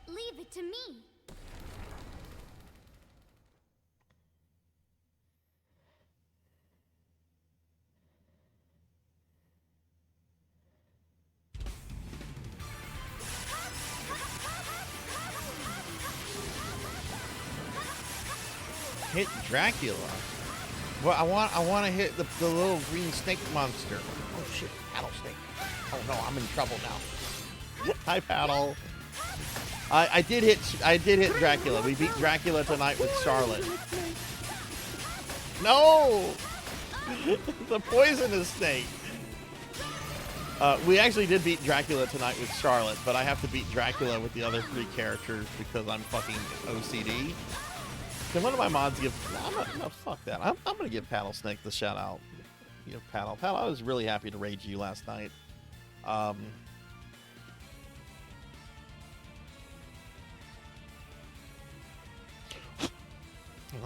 Leave it to me. Hit Dracula. Well, I want to hit the little green snake monster. Oh shit, paddle snake. Oh no, I'm in trouble now. Hi, Paddle. I did hit Dracula. We beat Dracula tonight with Charlotte. No, the poisonous snake. We actually did beat Dracula tonight with Charlotte, but I have to beat Dracula with the other 3 characters because I'm fucking OCD. Can one of my mods give... No, fuck that. I'm going to give Paddle Snake the shout out. You know, Paddle. Paddle, I was really happy to raid you last night. Oh,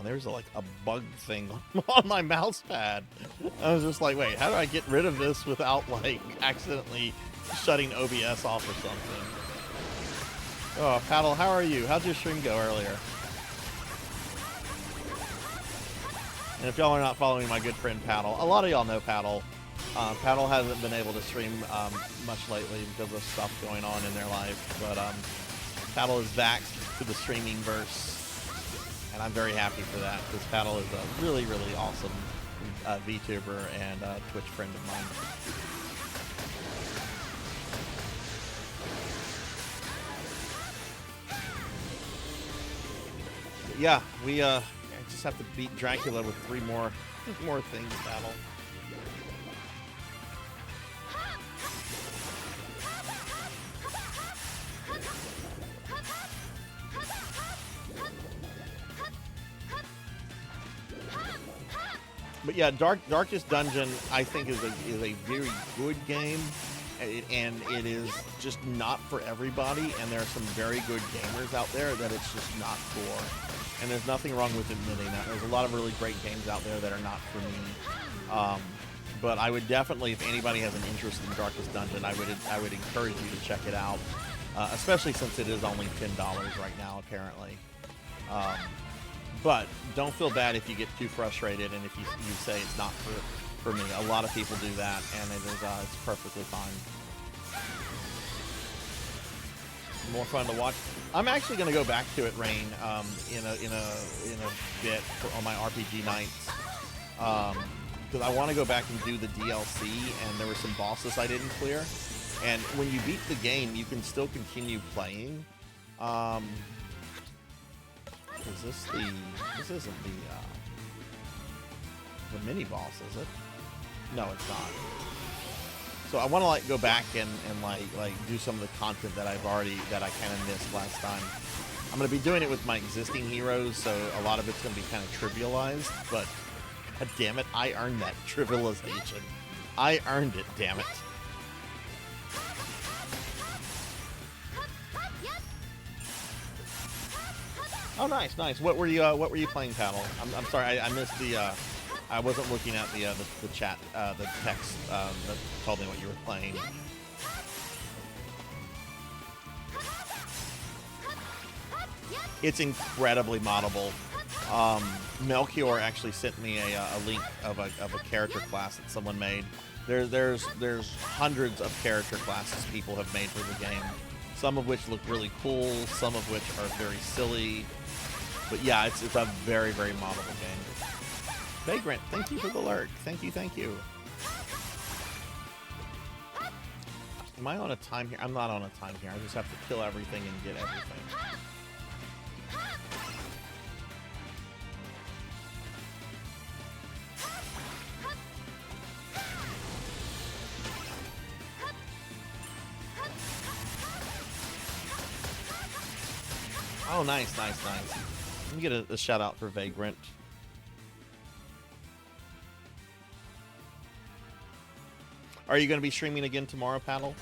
there's like a bug thing on my mouse pad. I was just like, wait, how do I get rid of this without like accidentally shutting OBS off or something? Oh, Paddle, how are you? How'd your stream go earlier? And if y'all are not following my good friend Paddle, a lot of y'all know Paddle. Paddle hasn't been able to stream much lately because of stuff going on in their life, but Paddle is back to the streaming verse, and I'm very happy for that because Paddle is a really, really awesome VTuber and Twitch friend of mine. Yeah, we just have to beat Dracula with 3 more things, Battle. But yeah, Darkest Dungeon I think is a very good game, and it is just not for everybody. And there are some very good gamers out there that it's just not for. And there's nothing wrong with admitting that. There's a lot of really great games out there that are not for me. But I would definitely, if anybody has an interest in Darkest Dungeon, I would encourage you to check it out, especially since it is only $10 right now, apparently. But don't feel bad if you get too frustrated and if you say it's not for me. A lot of people do that, and it's perfectly fine. More fun to watch. I'm actually going to go back to it, Rain, in a bit on my RPG nights, because I want to go back and do the DLC, and there were some bosses I didn't clear. And when you beat the game, you can still continue playing. This isn't the mini boss, is it? No, it's not. So I want to like go back and do some of the content that I kind of missed last time. I'm going to be doing it with my existing heroes, so a lot of it's going to be kind of trivialized, but god damn it, I earned that trivialization. I earned it, damn it. Oh, nice. What were you playing, Paddle? I'm sorry, I missed the. I wasn't looking at the chat, the text that told me what you were playing. It's incredibly moddable. Melchior actually sent me a link of a character class that someone made. There's hundreds of character classes people have made for the game. Some of which look really cool, some of which are very silly. But yeah, it's a very, very moddable game. Vagrant, thank you for the lurk. Thank you. Am I on a time here? I'm not on a time here. I just have to kill everything and get everything. Oh, nice, nice, nice. Let me get a shout out for Vagrant. Are you going to be streaming again tomorrow, Paddle?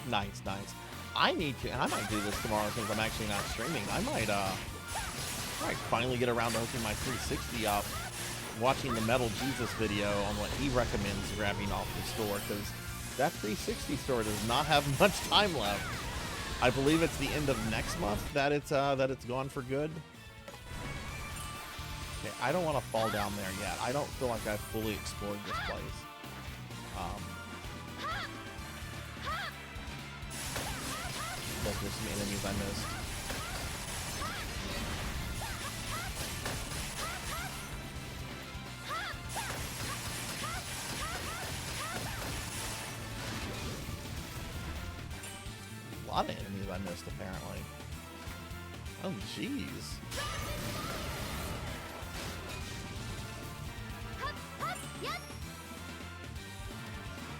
Nice, nice. I need to, and I might do this tomorrow since I'm actually not streaming. I might finally get around to hooking my 360 up, watching the Metal Jesus video on what he recommends grabbing off the store, because that 360 store does not have much time left. I believe it's the end of next month that it's gone for good. Okay, I don't want to fall down there yet. I don't feel like I've fully explored this place. Look, there's some enemies I missed. A lot of enemies I missed, apparently. Oh, jeez.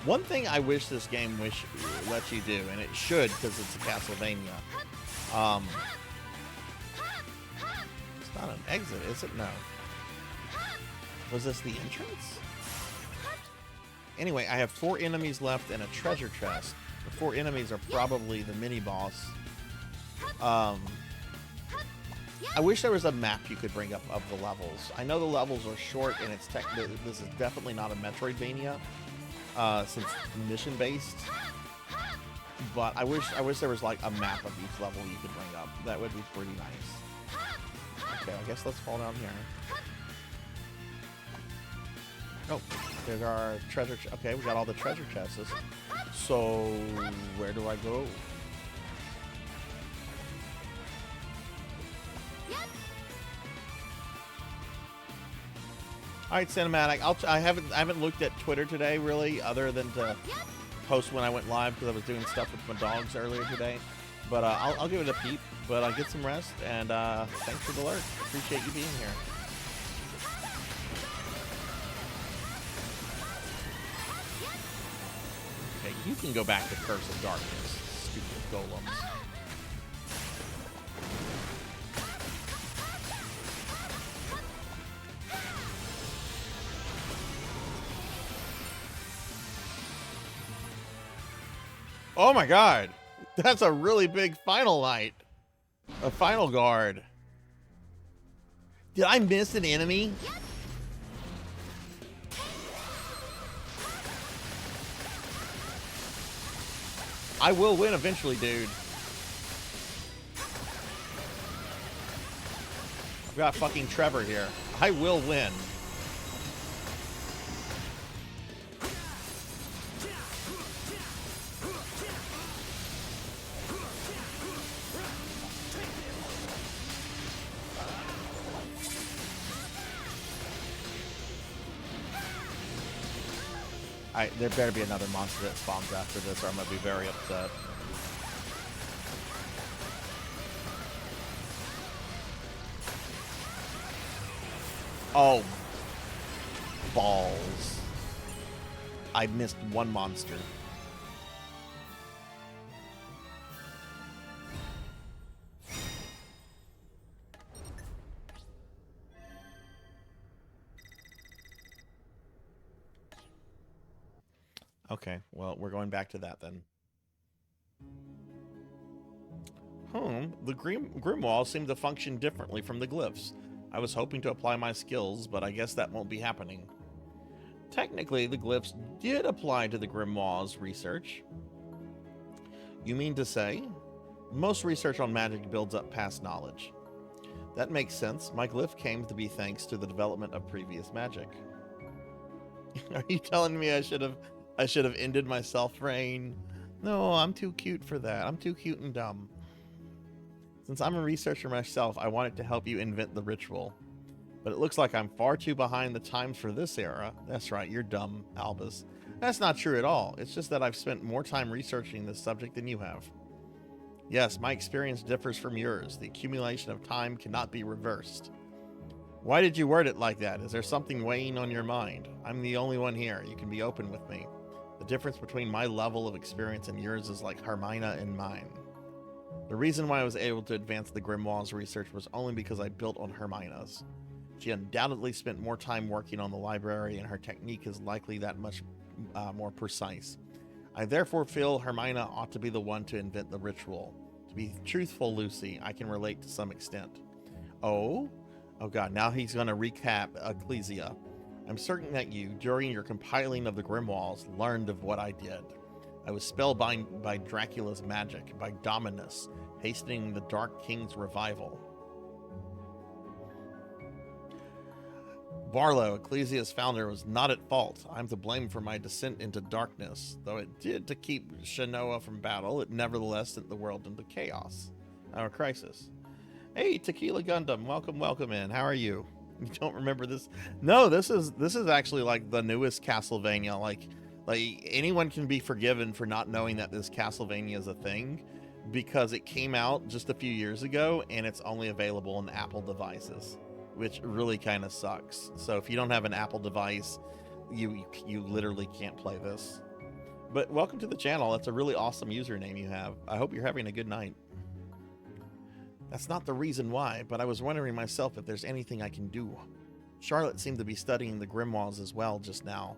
One thing I wish this game lets you do, and it should because it's a Castlevania. It's not an exit, is it? No. Was this the entrance? Anyway, I have 4 enemies left and a treasure chest. The 4 enemies are probably the mini-boss. I wish there was a map you could bring up of the levels. I know the levels are short, and it's this is definitely not a Metroidvania. Since mission-based, but I wish there was like a map of each level you could bring up. That would be pretty nice. Okay, I guess let's fall down here. Oh, there's our treasure. Okay, we got all the treasure chests. So where do I go? All right, cinematic. I haven't looked at Twitter today really, other than to post when I went live because I was doing stuff with my dogs earlier today. But I'll give it a peep. But I'll get some rest, and thanks for the alert. Appreciate you being here. Okay, you can go back to Curse of Darkness, stupid golems. Oh my god, that's a really big final night. A final guard. Did I miss an enemy? I will win eventually, dude. I've got fucking Trevor here. I will win. There better be another monster that spawns after this, or I'm gonna be very upset. Oh, balls. I missed one monster. Okay, well, we're going back to that then. The Grimoire seem to function differently from the glyphs. I was hoping to apply my skills, but I guess that won't be happening. Technically, the glyphs did apply to the Grimoire's research. You mean to say? Most research on magic builds up past knowledge. That makes sense. My glyph came to be thanks to the development of previous magic. Are you telling me I should have ended my self-reign No, I'm too cute for that. I'm too cute and dumb. Since I'm a researcher myself, I wanted to help you invent the ritual. But it looks like I'm far too behind the times for this era. That's right, you're dumb, Albus. That's not true at all. It's just that I've spent more time researching this subject than you have. Yes, my experience differs from yours. The accumulation of time cannot be reversed. Why did you word it like that? Is there something weighing on your mind? I'm the only one here. You can be open with me. The difference between my level of experience and yours is like Hermina and mine. The reason why I was able to advance the Grimoire's research was only because I built on Hermina's. She undoubtedly spent more time working on the library, and her technique is likely that much more precise. I therefore feel Hermina ought to be the one to invent the ritual. To be truthful, Lucy, I can relate to some extent. Oh? Oh god, now he's going to recap Ecclesia. I'm certain that you, during your compiling of the Grimoires, learned of what I did. I was spellbound by Dracula's magic, by Dominus, hastening the Dark King's revival. Barlow, Ecclesia's founder, was not at fault. I'm to blame for my descent into darkness. Though it did to keep Shanoa from battle, it nevertheless sent the world into chaos. Our crisis. Hey, Tequila Gundam, welcome in. How are you? You don't remember this? No, this is actually like the newest Castlevania. Like anyone can be forgiven for not knowing that this Castlevania is a thing, because it came out just a few years ago and it's only available on Apple devices, which really kind of sucks. So if you don't have an Apple device, you literally can't play this. But welcome to the channel. That's a really awesome username you have. I hope you're having a good night. That's not the reason why, but I was wondering myself if there's anything I can do. Charlotte seemed to be studying the Grimoires as well just now.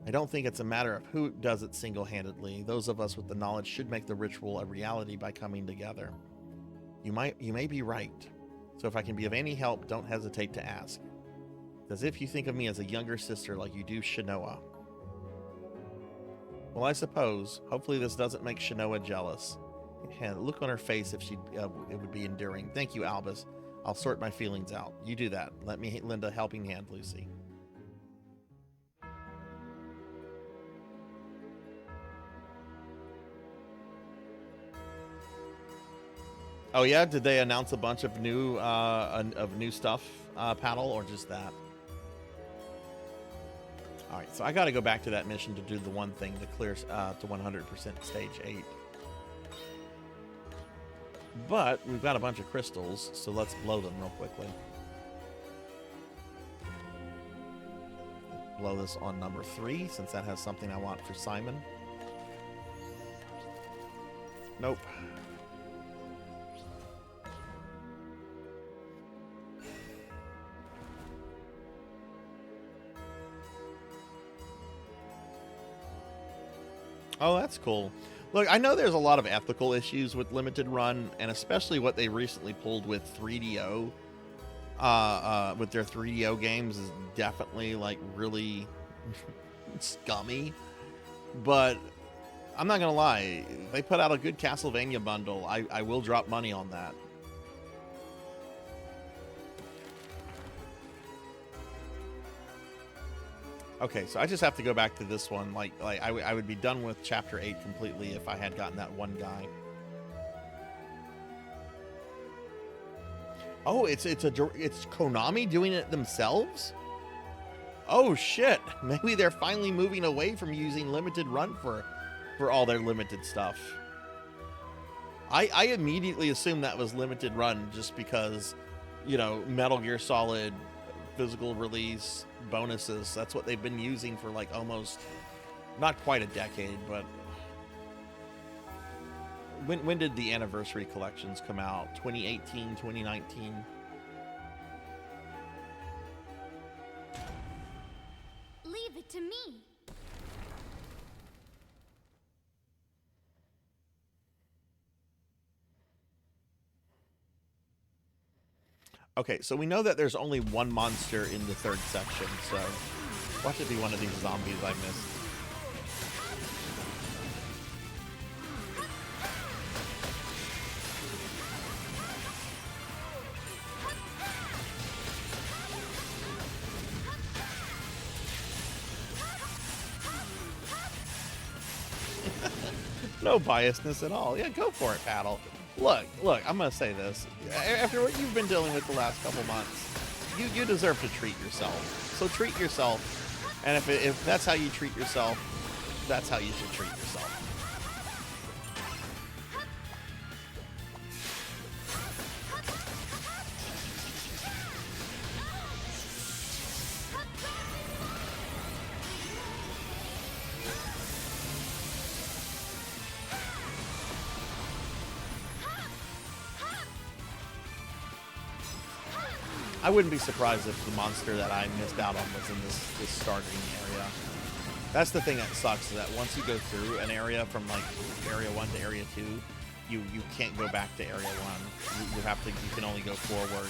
I don't think it's a matter of who does it single-handedly. Those of us with the knowledge should make the ritual a reality by coming together. You may be right. So if I can be of any help, don't hesitate to ask. As if you think of me as a younger sister like you do Shanoa. Well, I suppose. Hopefully this doesn't make Shanoa jealous. Yeah, look on her face if it would be endearing. Thank you, Albus. I'll sort my feelings out. You do that. Let me lend a helping hand, Lucy. Oh yeah, did they announce a bunch of new stuff, Paddle, or just that? All right, so I got to go back to that mission to do the one thing to clear to 100% stage 8. But we've got a bunch of crystals, so let's blow them real quickly. Blow this on number 3, since that has something I want for Simon. Nope. Oh, that's cool. Look, I know there's a lot of ethical issues with limited run, and especially what they recently pulled with 3DO, with their 3DO games is definitely like really scummy. But I'm not gonna lie, they put out a good Castlevania bundle. I will drop money on that. Okay, so I just have to go back to this one. Like I would be done with Chapter 8 completely if I had gotten that one guy. Oh, it's Konami doing it themselves? Oh shit! Maybe they're finally moving away from using limited run for all their limited stuff. I immediately assumed that was limited run just because, you know, Metal Gear Solid physical release bonuses, that's what they've been using for like almost, not quite a decade, but when did the anniversary collections come out? 2018, 2019? Leave it to me. Okay, so we know that there's only one monster in the 3rd section, so watch it be one of these zombies I missed. No biasness at all. Yeah, go for it, Paddle. Look, I'm gonna say this. After what you've been dealing with the last couple months, you deserve to treat yourself. So treat yourself, and if that's how you treat yourself, that's how you should treat yourself. I wouldn't be surprised if the monster that I missed out on was in this starting area. That's the thing that sucks, is that once you go through an area from like area 1 to area 2, you can't go back to area 1. You can only go forward,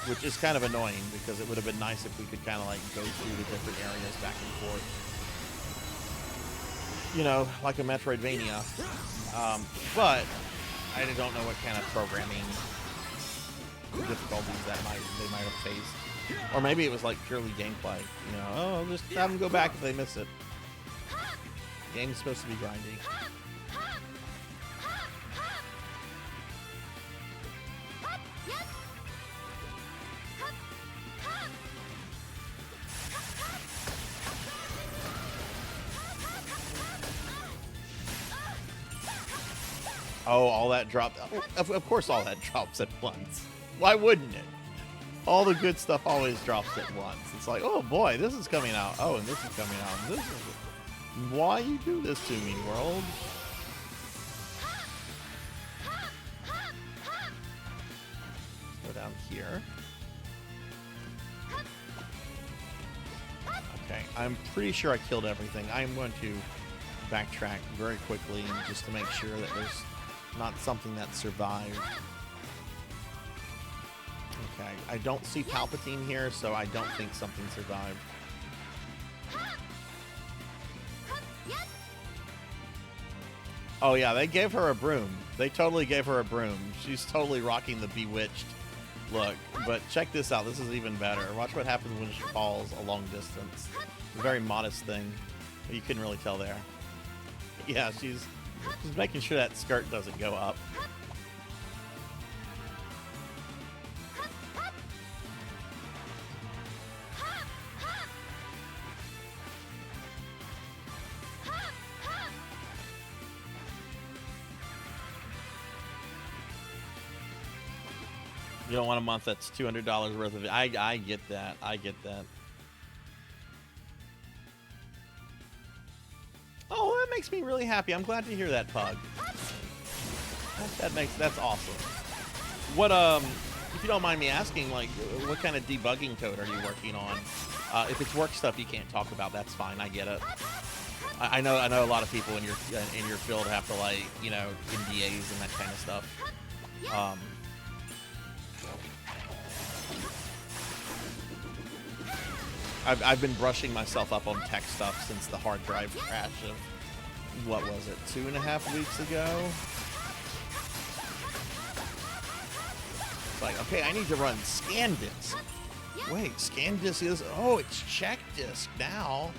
which is kind of annoying because it would have been nice if we could kind of like go through the different areas back and forth. You know, like a Metroidvania. But I don't know what kind of programming difficulties that they might have faced, or maybe it was like purely gameplay. You know, oh, just have them go back if they miss it. Game's supposed to be grinding. Oh, all that dropped. Of course, all that drops at once. Why wouldn't it? All the good stuff always drops at once. It's like, oh boy, this is coming out. Oh, and this is coming out. And this is... Why you do this to me, world? Let's go down here. Okay, I'm pretty sure I killed everything. I'm going to backtrack very quickly just to make sure that there's not something that survived. Okay, I don't see Palpatine here, so I don't think something survived. Oh yeah, they gave her a broom. They totally gave her a broom. She's totally rocking the Bewitched look. But check this out, this is even better. Watch what happens when she falls a long distance. A very modest thing. You couldn't really tell there. Yeah, she's making sure that skirt doesn't go up. You don't want a month that's $200 worth of it. I get that. I get that. Oh, that makes me really happy. I'm glad to hear that, Pug. That's awesome. What if you don't mind me asking, like, what kind of debugging code are you working on? If it's work stuff you can't talk about, that's fine. I get it. I know a lot of people in your field have to, like, you know, NDAs and that kind of stuff. I've been brushing myself up on tech stuff since the hard drive crash of, what was it, 2.5 weeks ago? It's like, okay, I need to run ScanDisk. Wait, ScanDisk is, oh, it's CheckDisk now.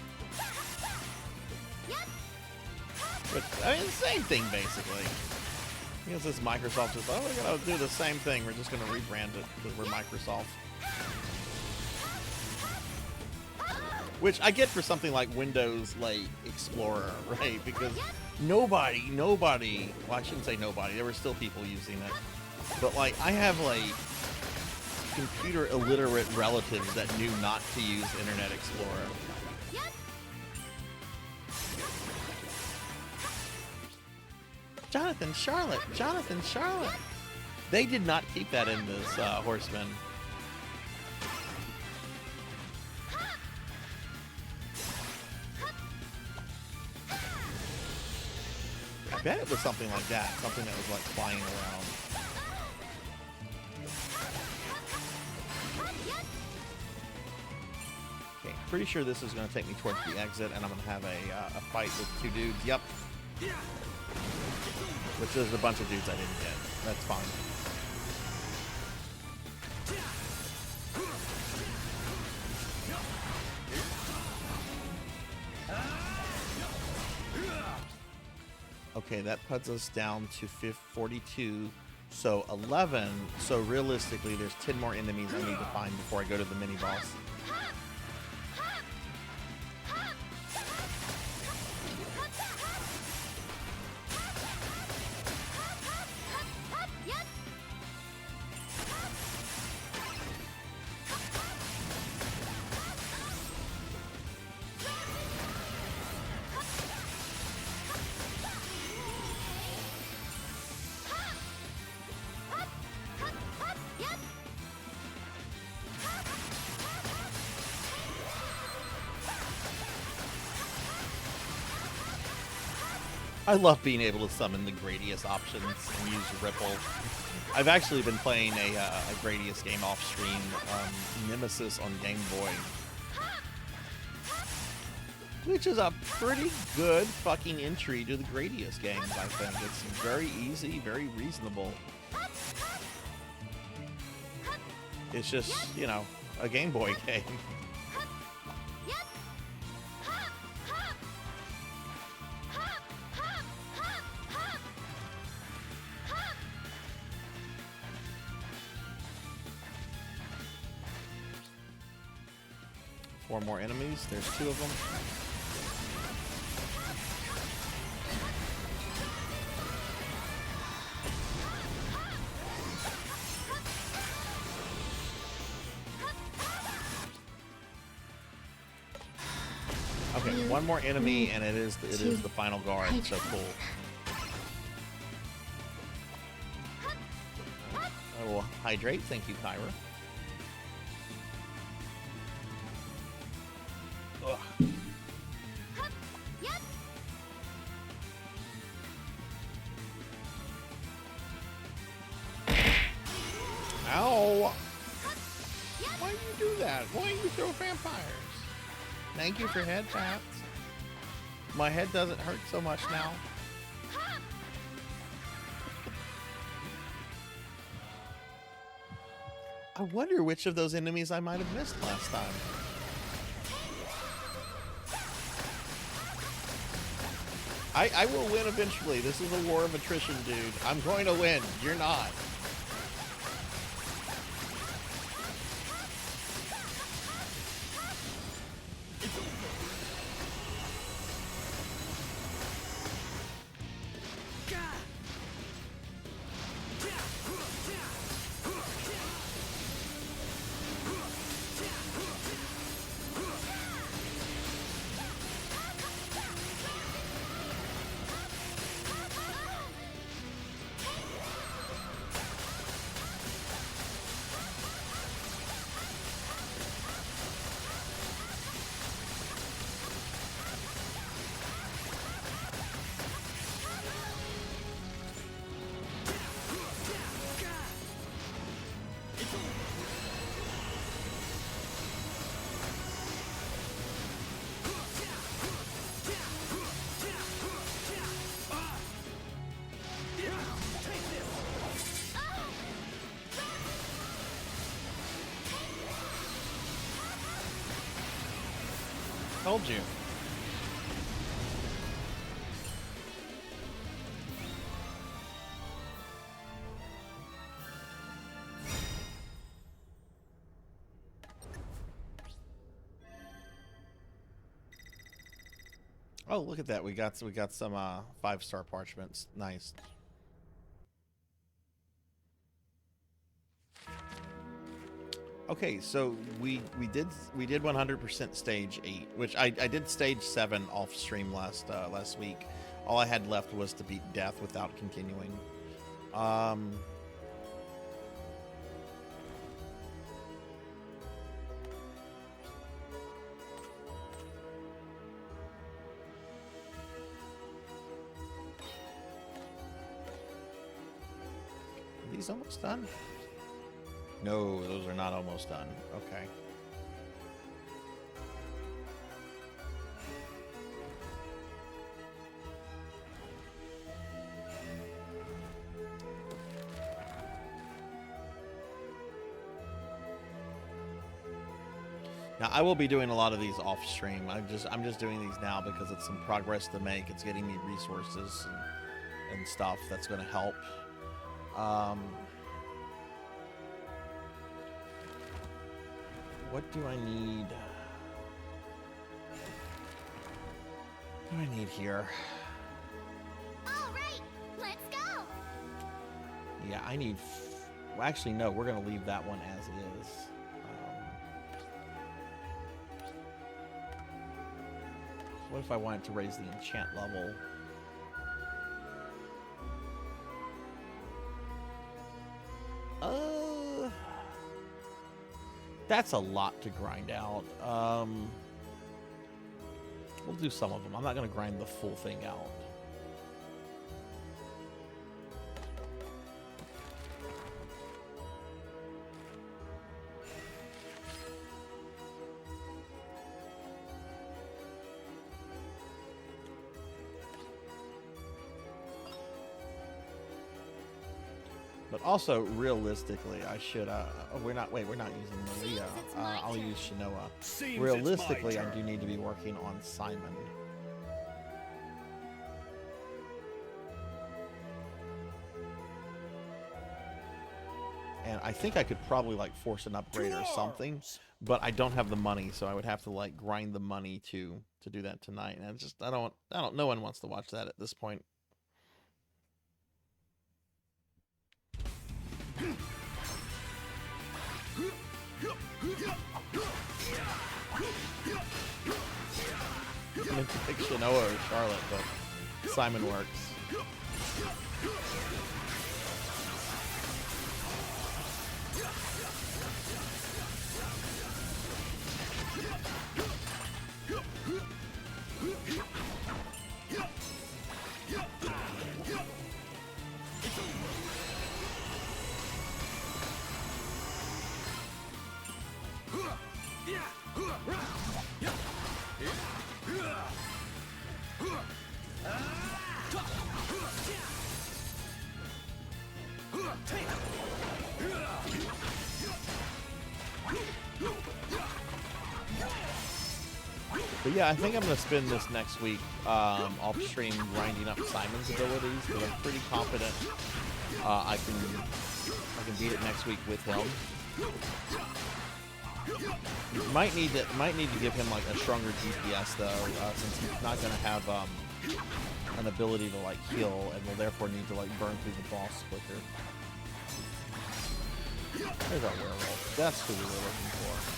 But, I mean, the same thing, basically. I guess this Microsoft is, oh, we're going to do the same thing. We're just going to rebrand it because we're Microsoft. Which I get for something like Windows, like, Explorer, right? Because nobody, well, I shouldn't say nobody, there were still people using it. But, like, I have, like, computer illiterate relatives that knew not to use Internet Explorer. Jonathan, Charlotte. They did not keep that in this Horseman. I bet it was something like that. Something that was like flying around. Okay, pretty sure this is going to take me towards the exit, and I'm going to have a fight with 2 dudes. Yep. Which is a bunch of dudes I didn't get. That's fine. Okay, that puts us down to 42. So 11. So realistically, there's 10 more enemies I need to find before I go to the mini boss. I love being able to summon the Gradius options and use Ripple. I've actually been playing a Gradius game off stream, Nemesis on Game Boy, which is a pretty good fucking entry to the Gradius games, I think. It's very easy, very reasonable. It's just, you know, a Game Boy game. Four more enemies. There's 2 of them. Okay, 1 more enemy, and it is the final guard. So cool. I will hydrate. Thank you, Kyra. Ugh. Ow! Why do you do that? Why do you throw vampires? Thank you for head taps. My head doesn't hurt so much now. I wonder which of those enemies I might have missed last time. I will win eventually. This is a war of attrition, dude. I'm going to win. You're not. Told you. Oh, look at that. We got some 5-star parchments. Nice. Okay, so we did 100% stage 8, which I did stage 7 off stream last week. All I had left was to beat death without continuing. Are these almost done? No, those are not almost done. Okay. Now I will be doing a lot of these off stream. I'm just doing these now because it's some progress to make. It's getting me resources. And and stuff that's going to help. What do I need? What do I need here? All right, let's go. Yeah, I need... Well, actually, no. We're going to leave that one as is. What if I wanted to raise the enchant level? That's a lot to grind out. We'll do some of them. I'm not going to grind the full thing out. But also, realistically, I should, we're not using Maria. I'll use Shinoa. Realistically, I do need to be working on Simon. And I think I could probably, like, force an upgrade or something, but I don't have the money, so I would have to, like, grind the money to do that tonight. And it's just, I don't, no one wants to watch that at this point. I meant to pick Shinoa or Charlotte, but Simon works. But yeah, I think I'm going to spend this next week off stream grinding up Simon's abilities, because I'm pretty confident I can beat it next week with him. Might need to give him like a stronger DPS though, since he's not going to have an ability to like heal, and will therefore need to like burn through the boss quicker. There's our werewolf. That's who we were looking for.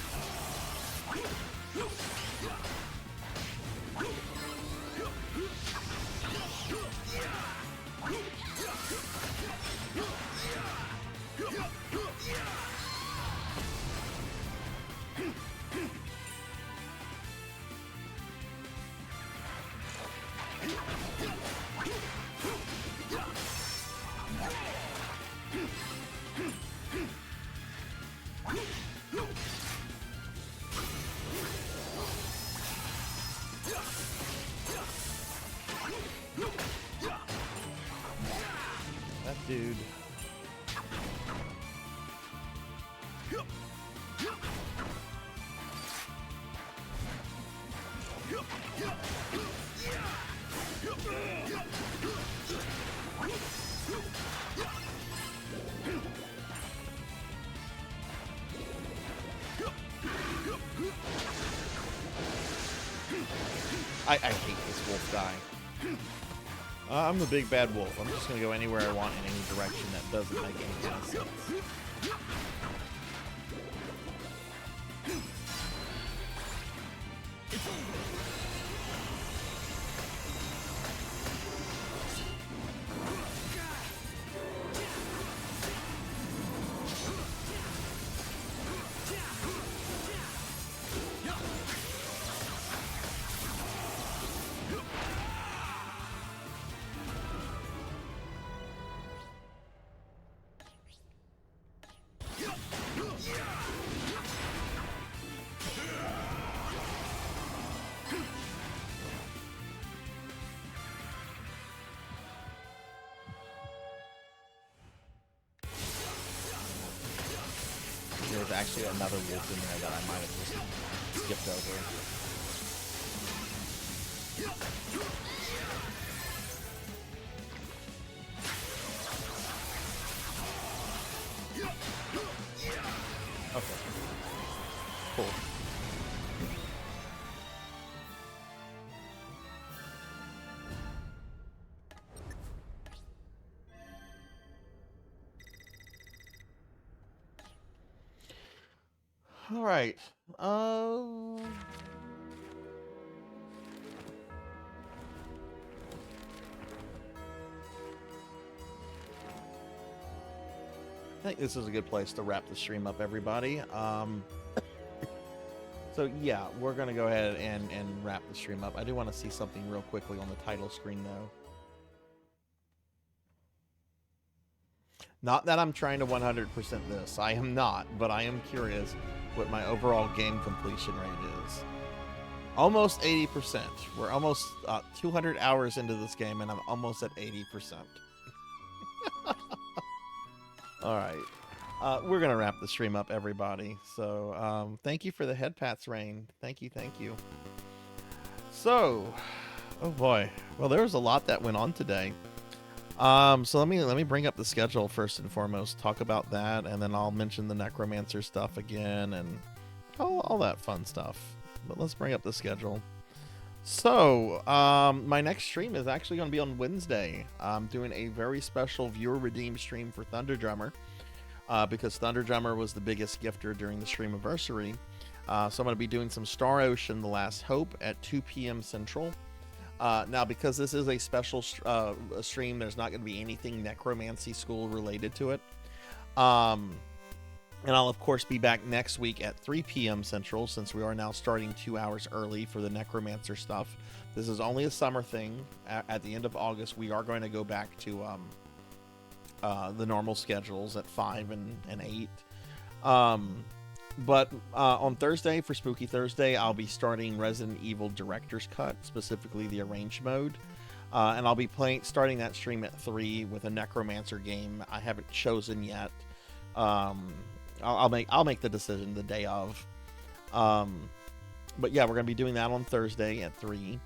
Dude. I hate this wolf guy. I'm the big bad wolf. I'm just going to go anywhere I want in any direction that doesn't make any kind of sense. There's actually another wolf in there that I might have just skipped over. All right. I think this is a good place to wrap the stream up, everybody. So yeah, we're gonna go ahead and wrap the stream up. I do want to see something real quickly on the title screen though. Not that I'm trying to 100% this. I am not, but I am curious what my overall game completion rate is. Almost 80%. We're almost 200 hours into this game, and I'm almost at 80%. All right. We're going to wrap the stream up, everybody. So thank you for the head pats, Rain. Thank you, thank you. So, oh boy. Well, there was a lot that went on today. So let me bring up the schedule first and foremost, talk about that, and then I'll mention the Necromancer stuff again and all that fun stuff. But let's bring up the schedule. So, my next stream is actually going to be on Wednesday. I'm doing a very special viewer redeemed stream for Thunder Drummer, because Thunder Drummer was the biggest gifter during the streamiversary. So I'm going to be doing some Star Ocean: The Last Hope at 2 p.m. Central. Now, because this is a special stream, there's not going to be anything Necromancy School related to it. And I'll, of course, be back next week at 3 p.m. Central, since we are now starting 2 hours early for the Necromancer stuff. This is only a summer thing. At the end of August, we are going to go back to the normal schedules at 5 and 8. But on Thursday, for Spooky Thursday, I'll be starting Resident Evil Director's Cut, specifically the Arranged mode. And I'll be starting that stream at 3 with a Necromancer game I haven't chosen yet. I'll make the decision the day of. But yeah, we're going to be doing that on Thursday at 3.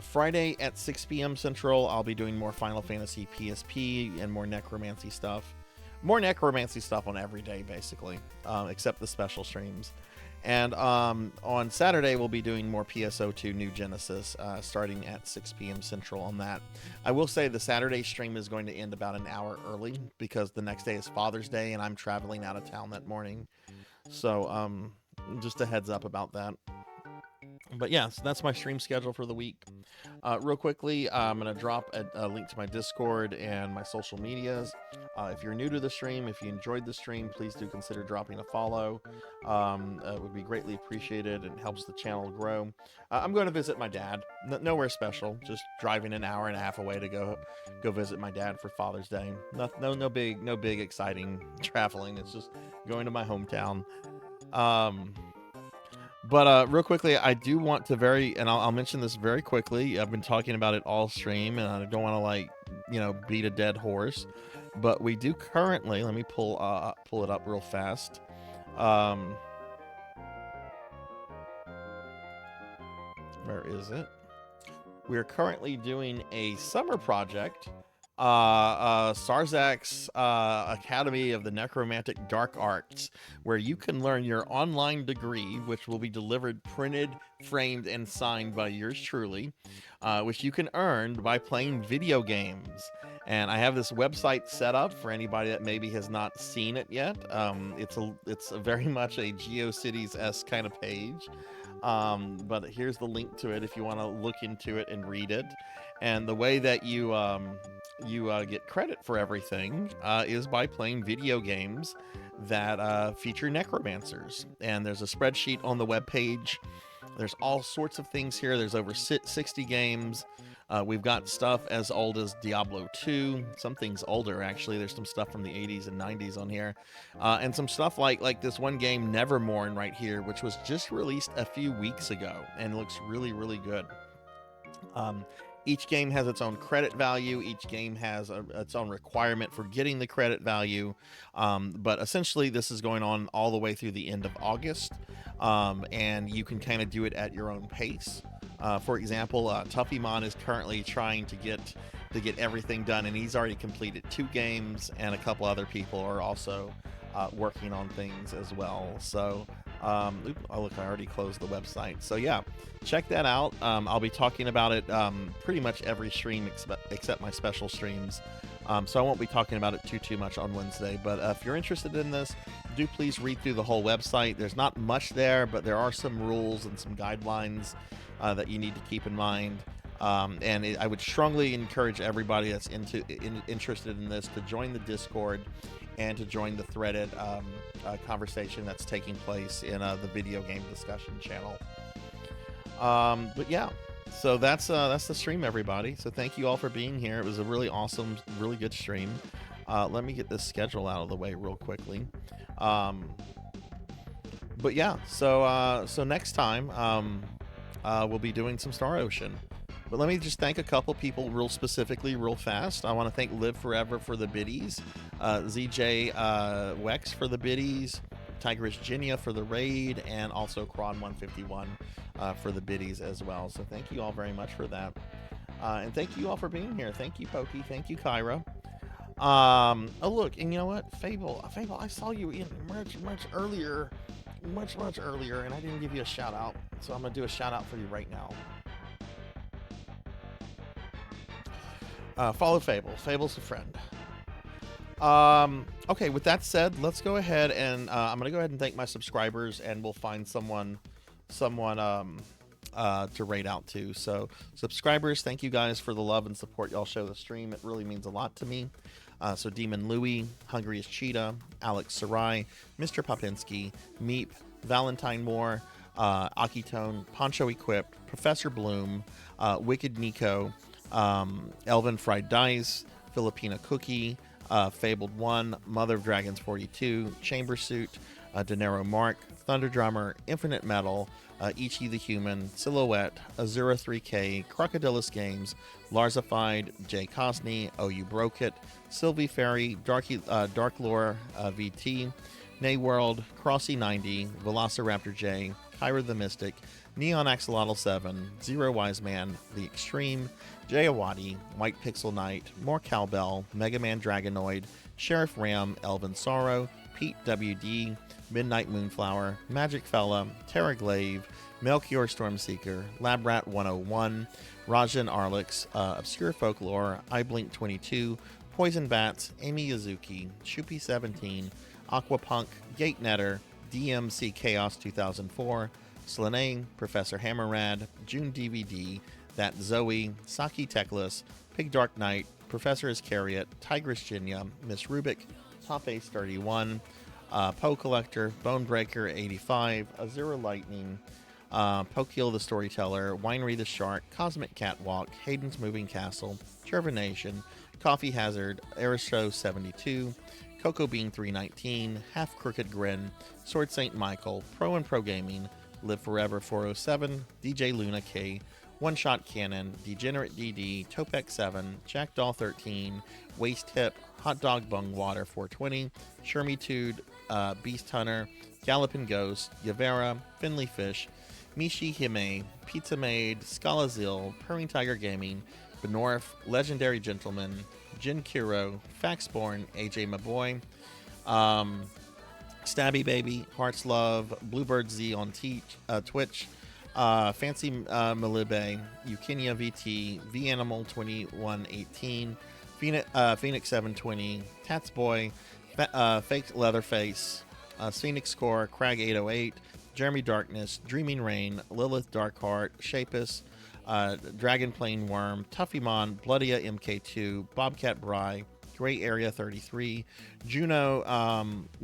Friday at 6 p.m. Central, I'll be doing more Final Fantasy PSP and more Necromancy stuff. More Necromancy stuff on every day, basically, except the special streams. And on Saturday, we'll be doing more PSO2 New Genesis, starting at 6 p.m. Central on that. I will say the Saturday stream is going to end about an hour early, because the next day is Father's Day, and I'm traveling out of town that morning. So just a heads up about that. But yeah, so that's my stream schedule for the week. Real quickly, I'm going to drop a link to my Discord and my social medias. If you're new to the stream, if you enjoyed the stream, please do consider dropping a follow. It would be greatly appreciated and helps the channel grow. I'm going to visit my dad. Nowhere special, just driving an hour and a half away to go visit my dad for Father's Day. No big exciting traveling. It's just going to my hometown. But real quickly, I do want to and I'll mention this very quickly. I've been talking about it all stream, and I don't want to beat a dead horse. But we do currently, let me pull it up real fast. Where is it? We are currently doing a summer project. Sarzac's Academy of the Necromantic Dark Arts, where you can learn your online degree, which will be delivered, printed, framed, and signed by yours truly, which you can earn by playing video games. And I have this website set up for anybody that maybe has not seen it yet. It's very much a GeoCities-esque kind of page. But here's the link to it if you want to look into it and read it. And the way that you get credit for everything is by playing video games that feature necromancers. And there's a spreadsheet on the webpage. There's all sorts of things here. There's over 60 games. We've got stuff as old as Diablo 2, some things older actually. There's some stuff from the 80s and 90s on here, and some stuff like this one game Nevermorn right here, which was just released a few weeks ago and looks really, really good. Each game has its own credit value. Each game has its own requirement for getting the credit value. But essentially, this is going on all the way through the end of August, and you can kind of do it at your own pace. For example, Tuffymon is currently trying to get everything done, and he's already completed 2 games, and a couple other people are also working on things as well. So, oh look, I already closed the website. So yeah, check that out. I'll be talking about it pretty much every stream except my special streams. So I won't be talking about it too much on Wednesday. But if you're interested in this, do please read through the whole website. There's not much there, but there are some rules and some guidelines that you need to keep in mind. I would strongly encourage everybody that's interested in this to join the Discord and to join the threaded conversation that's taking place in the video game discussion channel. But yeah, so that's the stream, everybody. So thank you all for being here. It was a really awesome, really good stream. Let me get this schedule out of the way real quickly. But yeah, so next time we'll be doing some Star Ocean. But let me just thank a couple people real specifically, real fast. I want to thank Live Forever for the biddies, ZJ Wex for the biddies, Tigress Ginia for the raid, and also Kron151 for the biddies as well. So thank you all very much for that. And thank you all for being here. Thank you, Pokey. Thank you, Kyra. Oh, look, and you know what? Fable, I saw you in much earlier, and I didn't give you a shout out. So I'm going to do a shout out for you right now. Follow Fable. Fable's a friend. Okay, with that said, let's go ahead and I'm gonna go ahead and thank my subscribers, and we'll find someone to raid out to. So subscribers, thank you guys for the love and support y'all show the stream. It really means a lot to me. So Demon Louie, Hungry as Cheetah, Alex Sarai, Mr. Popinski, Meep, Valentine Moore, Akitone, Poncho Equipped, Professor Bloom, Wicked Nico, Elvin Fried Dice, Filipina Cookie, Fabled One, Mother of Dragons 42, Chamber Suit, Denero Mark, Thunder Drummer, Infinite Metal, Ichi the Human, Silhouette, Azura 3K, Crocodilus Games, Larzified, Jay Cosney, OU Broke It, Sylvie Fairy, Dark Lore VT, Nay World, Crossy 90, Velociraptor J, Kyra the Mystic, Neon Axolotl 7, Zero Wise Man, The Extreme, Jay Awadi, White Pixel Knight, More Cowbell, Mega Man Dragonoid, Sheriff Ram, Elvin Sorrow, Pete WD, Midnight Moonflower, Magic Fella, Terra Glaive, Melchior Stormseeker, Labrat 101, Rajan Arlix, Obscure Folklore, iBlink 22, Poison Bats, Amy Yazuki, Shupi 17, Aquapunk, Gate Netter, DMC Chaos 2004, Slane, Professor Hammerrad, June DVD, That Zoe, Saki Techless, Pig Dark Knight, Professor Iscariot, Tigress Ginia, Miss Rubik, Top Ace 31, Poe Collector, Bonebreaker 85, Azura Lightning, Pokeel the Storyteller, Winery the Shark, Cosmic Catwalk, Hayden's Moving Castle, Gervination, Coffee Hazard, Aeroshow 72, Cocoa Bean 319, Half Crooked Grin, Sword Saint Michael, Pro and Pro Gaming, Live Forever 407, DJ Luna K, One Shot Cannon, Degenerate DD, Topek 7, Jackdaw 13, Waste Tip, Hot Dog Bung Water 420, Shermitude, Beast Hunter, Gallopin' Ghost, Yavera, Finley Fish, Mishi Hime, Pizza Maid, Scalazil, Purring Tiger Gaming, Benorf, Legendary Gentleman, Jin Kiro, Faxborn, AJ Maboy, Stabby Baby, Hearts Love, Bluebird Z on Twitch, Fancy Malibe, Eukinia VT, V Animal 2118, Phoenix 720, Tats Boy, Fake Leatherface, Phoenix Score, Crag 808, Jeremy Darkness, Dreaming Rain, Lilith Darkheart, Shapus, Dragon Plane Worm, Tuffymon, Bloodia MK2, Bobcat Bry, Gray Area 33, Juno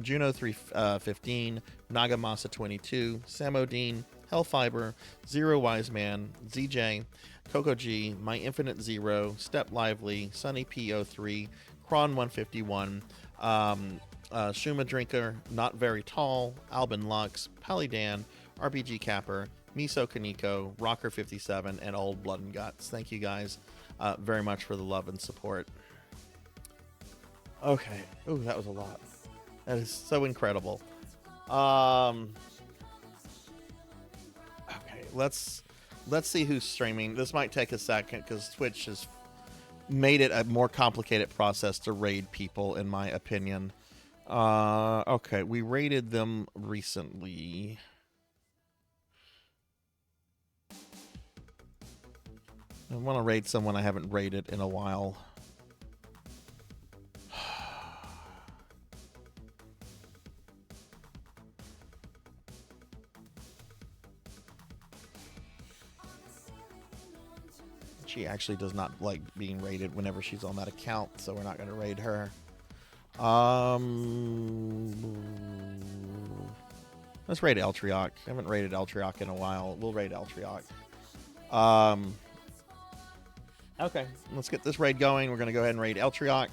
315, Nagamasa 22, Samodine, Hellfiber, Zero Wise Man, ZJ, Coco G, My Infinite Zero, Step Lively, Sunny P03, Kron 151, Shuma Drinker, Not Very Tall, Albin Lux, Palidan, RPG Capper, Miso Kaneko, Rocker 57, and Old Blood and Guts. Thank you guys very much for the love and support. Okay. Ooh, that was a lot. That is so incredible. Okay, let's see who's streaming. This might take a second because Twitch has made it a more complicated process to raid people, in my opinion. Okay, we raided them recently. I want to raid someone I haven't raided in a while. She actually does not like being raided whenever she's on that account, so we're not going to raid her. Let's raid Eltriok. I haven't raided Eltriok in a while. We'll raid Eltriok. Okay, let's get this raid going. We're going to go ahead and raid Eltriok.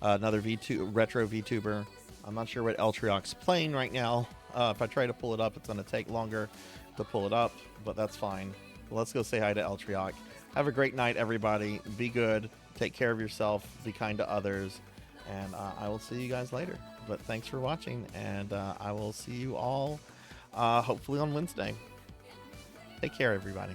Another retro VTuber. I'm not sure what Eltriok's playing right now. If I try to pull it up, it's going to take longer to pull it up, but that's fine. Let's go say hi to Eltriok. Have a great night, everybody. Be good. Take care of yourself. Be kind to others. And I will see you guys later. But thanks for watching, and I will see you all hopefully on Wednesday. Take care, everybody.